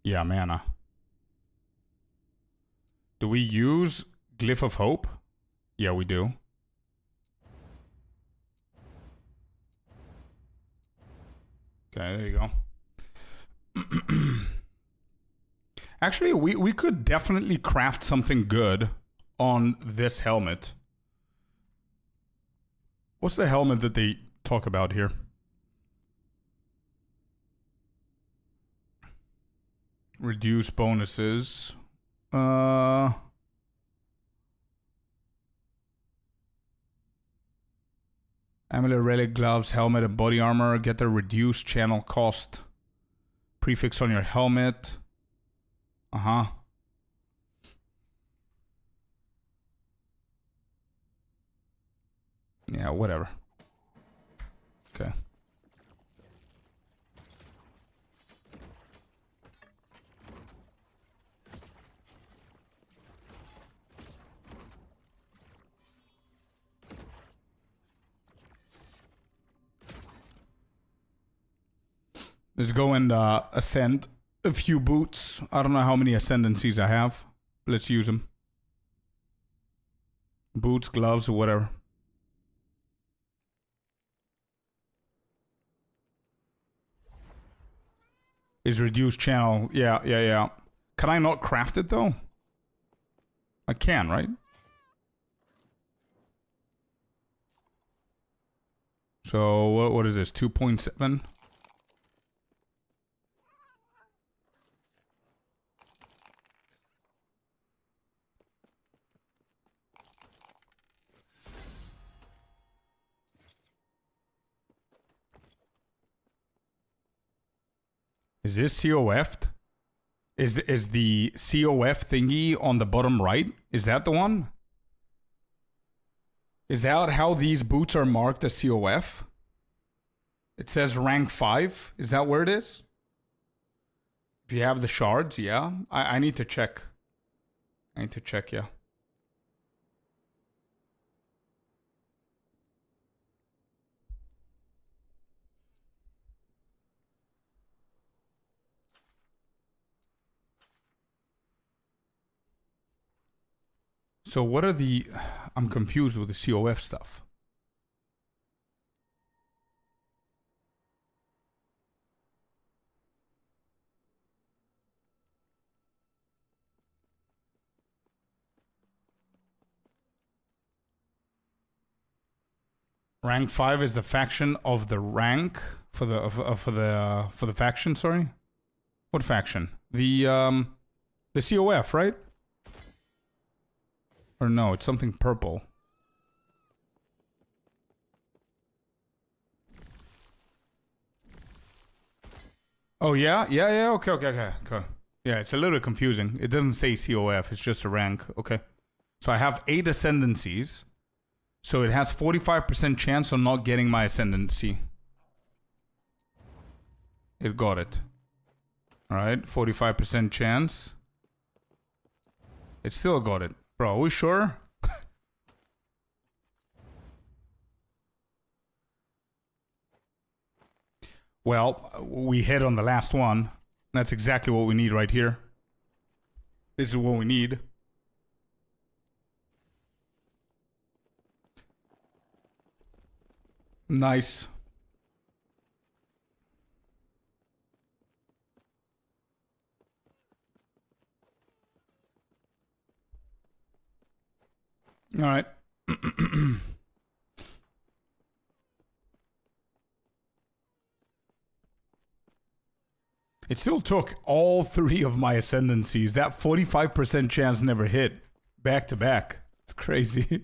Yeah, mana. Do we use Glyph of Hope? Yeah, we do. Okay, there you go. Actually, we could definitely craft something good on this helmet. What's the helmet that they talk about here? Reduce bonuses. Amulet, relic, gloves, helmet, and body armor. Get the reduced channel cost prefix on your helmet. Uh-huh. Yeah, whatever. Okay. Let's go and ascend a few boots. I don't know how many ascendancies I have. Let's use them. Boots, gloves, or whatever. Is reduced channel. Yeah. Can I not craft it though? I can, right? So what is this? 2.7? Is this COF'd? Is the COF thingy on the bottom right? Is that the one? Is that how these boots are marked as COF? It says rank 5. Is that where it is? If you have the shards, yeah. I need to check. I need to check, yeah. So what are the... I'm confused with the COF stuff. Rank 5 is the faction of the rank for the faction, sorry. What faction? The COF, right? Or no, it's something purple. Oh yeah? Yeah, okay. Yeah, it's a little confusing. It doesn't say COF, it's just a rank. Okay. So I have 8 ascendancies. So it has 45% chance of not getting my ascendancy. It got it. Alright, 45% chance. It still got it. Bro, are we sure? Well, we hit on the last one. That's exactly what we need right here. This is what we need. Nice. All right. It still took all 3 of my ascendancies. That 45% chance never hit. Back to back. It's crazy.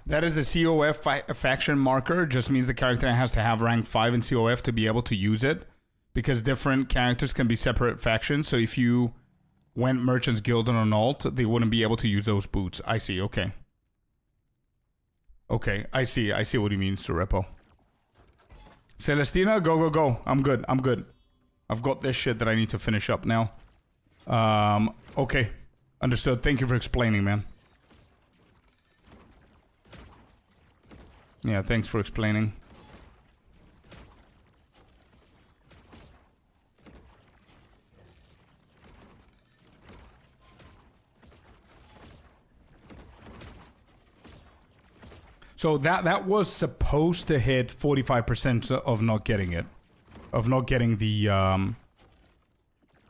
That is a COF faction marker. Just means the character has to have rank 5 in COF to be able to use it. Because different characters can be separate factions. So if you went Merchant's Guild on an alt, they wouldn't be able to use those boots. I see, okay. Okay, I see what he means, Repo. Celestina, go. I'm good. I've got this shit that I need to finish up now. Okay. Understood. Thank you for explaining, man. Yeah, thanks for explaining. So that was supposed to hit 45% of not getting it. Of not getting the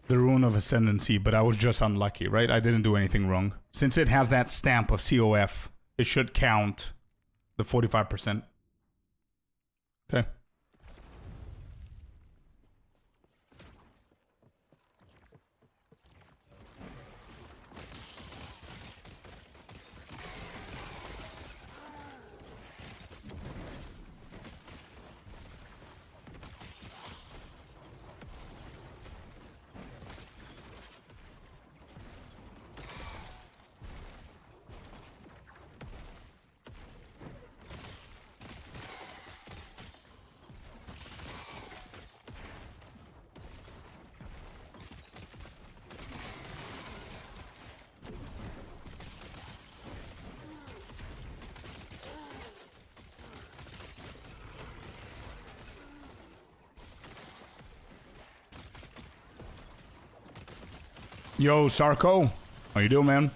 Rune of Ascendancy, but I was just unlucky, right? I didn't do anything wrong. Since it has that stamp of COF, it should count the 45%. Okay. Yo, Sarko. How you doing, man?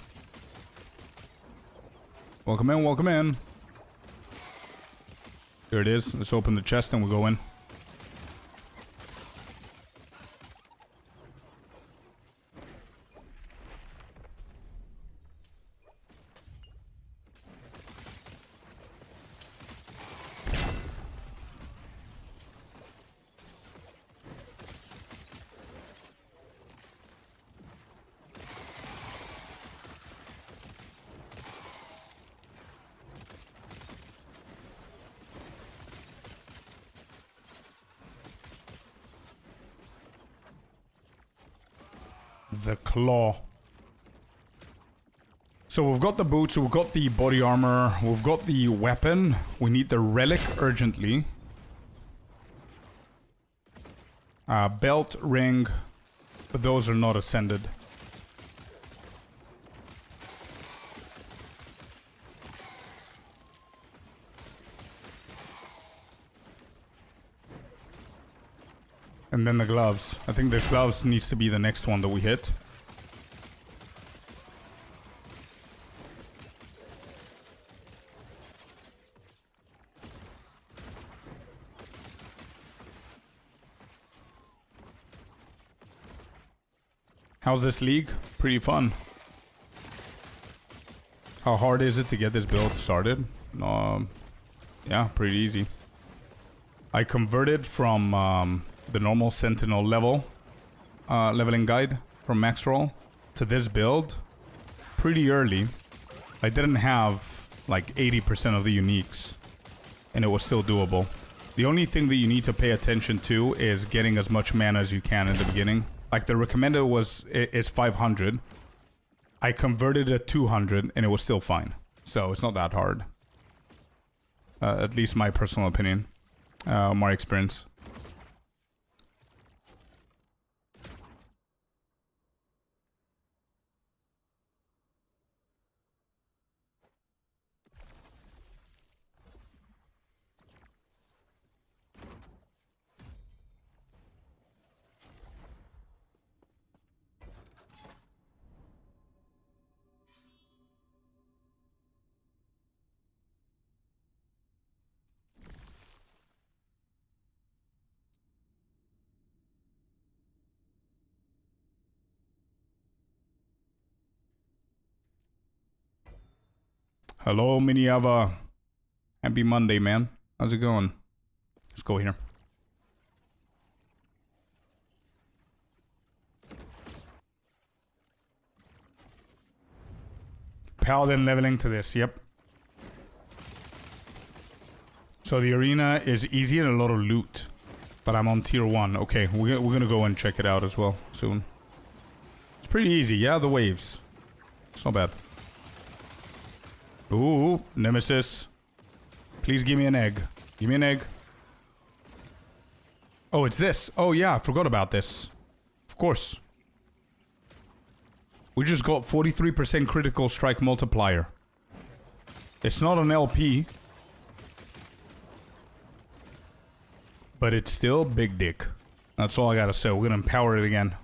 Welcome in. Here it is. Let's open the chest and we'll go in. The claw. So we've got the boots, we've got the body armor, we've got the weapon. We need the relic urgently. Belt, ring, but those are not ascended. And then the gloves. I think the gloves needs to be the next one that we hit. How's this league? Pretty fun. How hard is it to get this build started? Yeah, pretty easy. I converted from the normal Sentinel level, leveling guide from max roll to this build pretty early. I didn't have like 80% of the uniques, and it was still doable. The only thing that you need to pay attention to is getting as much mana as you can in the beginning. Like the recommended is 500. I converted at 200 and it was still fine. So it's not that hard. At least my personal opinion. My experience. Hello, Miniava. Happy Monday, man. How's it going? Let's go here. Paladin leveling to this, yep. So the arena is easy and a lot of loot. But I'm on tier 1. Okay, we're gonna go and check it out as well soon. It's pretty easy, yeah, the waves. It's not bad. Ooh, Nemesis. Please give me an egg. Give me an egg. Oh, it's this. Oh, yeah, I forgot about this. Of course. We just got 43% critical strike multiplier. It's not an LP. But it's still big dick. That's all I gotta say. We're gonna empower it again.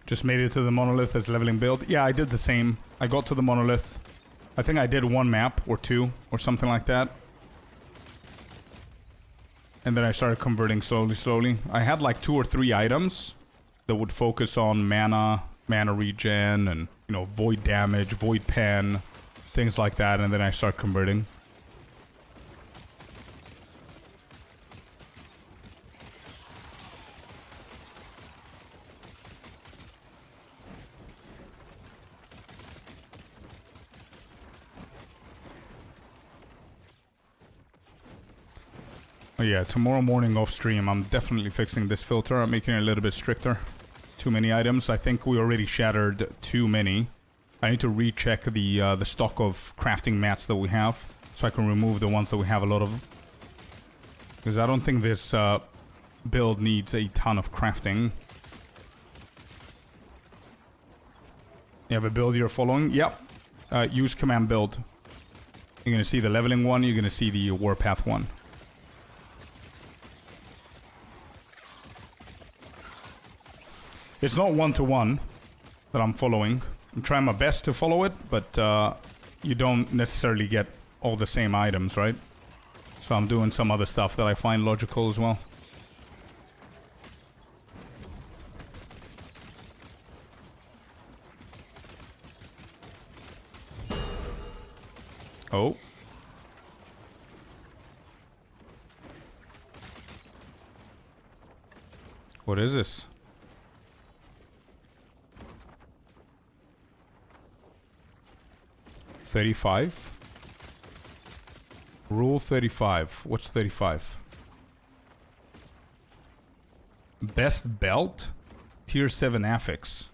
Just made it to the monolith as leveling build. Yeah, I did the same. I got to the monolith. I think I did one map or two or something like that. And then I started converting slowly. I had like 2 or 3 items that would focus on mana regen, and, you know, void damage, void pen, things like that. And then I start converting. Oh yeah, tomorrow morning off stream, I'm definitely fixing this filter. I'm making it a little bit stricter. Too many items. I think we already shattered too many. I need to recheck the stock of crafting mats that we have, so I can remove the ones that we have a lot of. Because I don't think this build needs a ton of crafting. You have a build you're following? Yep. Use command build. You're going to see the leveling one. You're going to see the Warpath one. It's not 1-to-1 that I'm following. I'm trying my best to follow it, but you don't necessarily get all the same items, right? So I'm doing some other stuff that I find logical as well. Oh. What is this? 35. Rule 35. What's 35? Best belt? Tier 7 affix.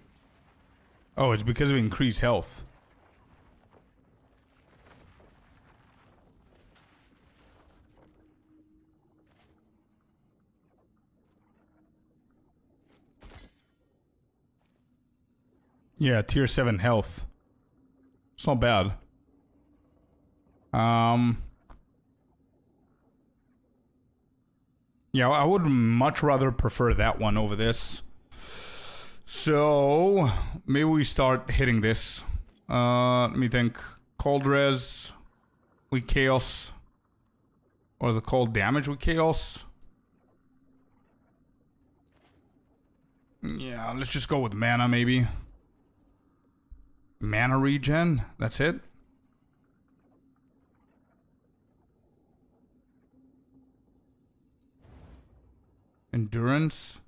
Oh, it's because of increased health. Yeah, tier 7 health. It's not bad. Yeah, I would much rather prefer that one over this. So, maybe we start hitting this. Let me think. Cold res with chaos. Or the cold damage with chaos. Yeah, let's just go with mana maybe. Mana regen, that's it. Endurance.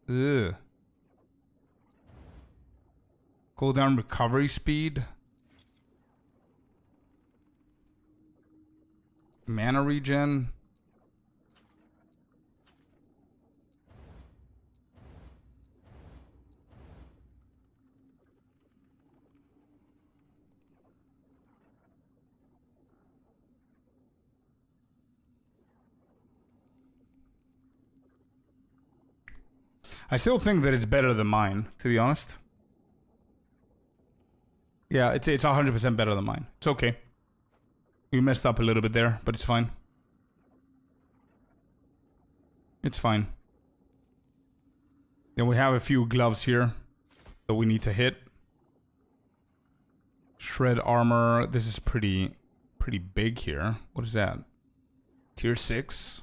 Ugh. Cooldown recovery speed. Mana regen. I still think that it's better than mine, to be honest. Yeah, it's 100% better than mine. It's okay. We messed up a little bit there, but it's fine. It's fine. Then we have a few gloves here that we need to hit. Shred armor. This is pretty big here. What is that? Tier 6.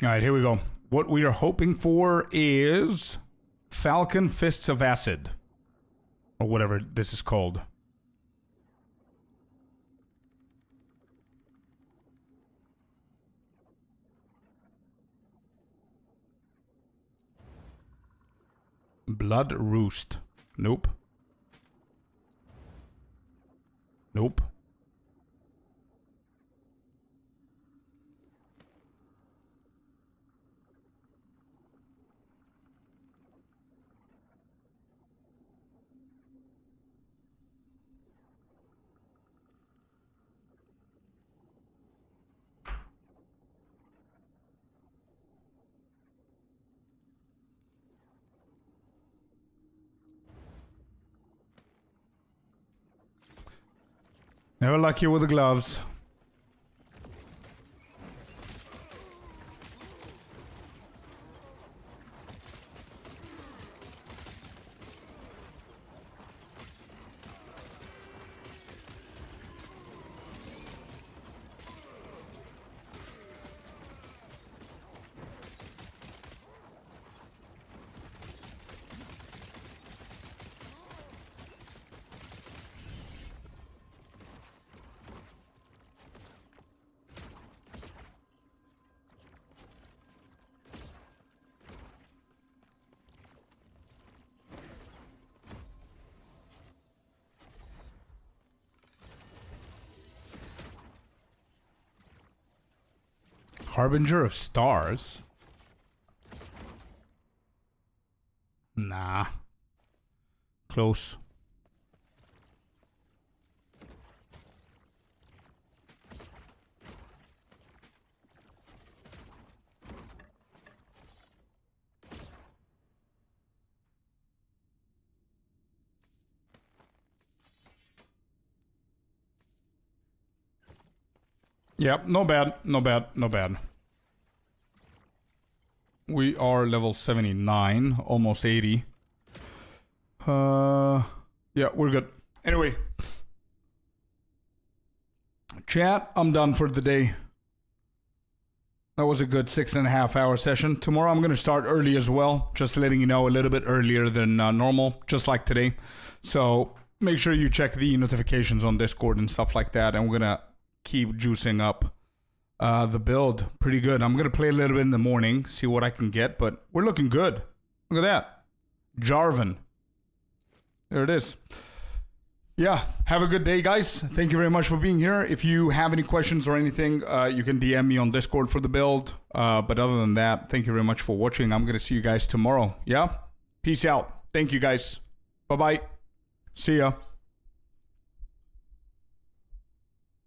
All right, here we go. What we are hoping for is Falcon Fists of Acid, or whatever this is called. Blood Roost. Nope. Nope. Never lucky with the gloves. Harbinger of Stars? Nah. Close. Yep, no bad, no bad, no bad. We are level 79, almost 80. Yeah, we're good. Anyway. Chat, I'm done for the day. That was a good 6.5 hour session. Tomorrow I'm going to start early as well. Just letting you know, a little bit earlier than normal, just like today. So make sure you check the notifications on Discord and stuff like that. And we're going to keep juicing up the build pretty good. I'm going to play a little bit in the morning, see what I can get, but we're looking good. Look at that. Jarvan. There it is. Yeah, have a good day, guys. Thank you very much for being here. If you have any questions or anything, you can DM me on Discord for the build. But other than that, thank you very much for watching. I'm going to see you guys tomorrow. Yeah? Peace out. Thank you, guys. Bye-bye. See ya.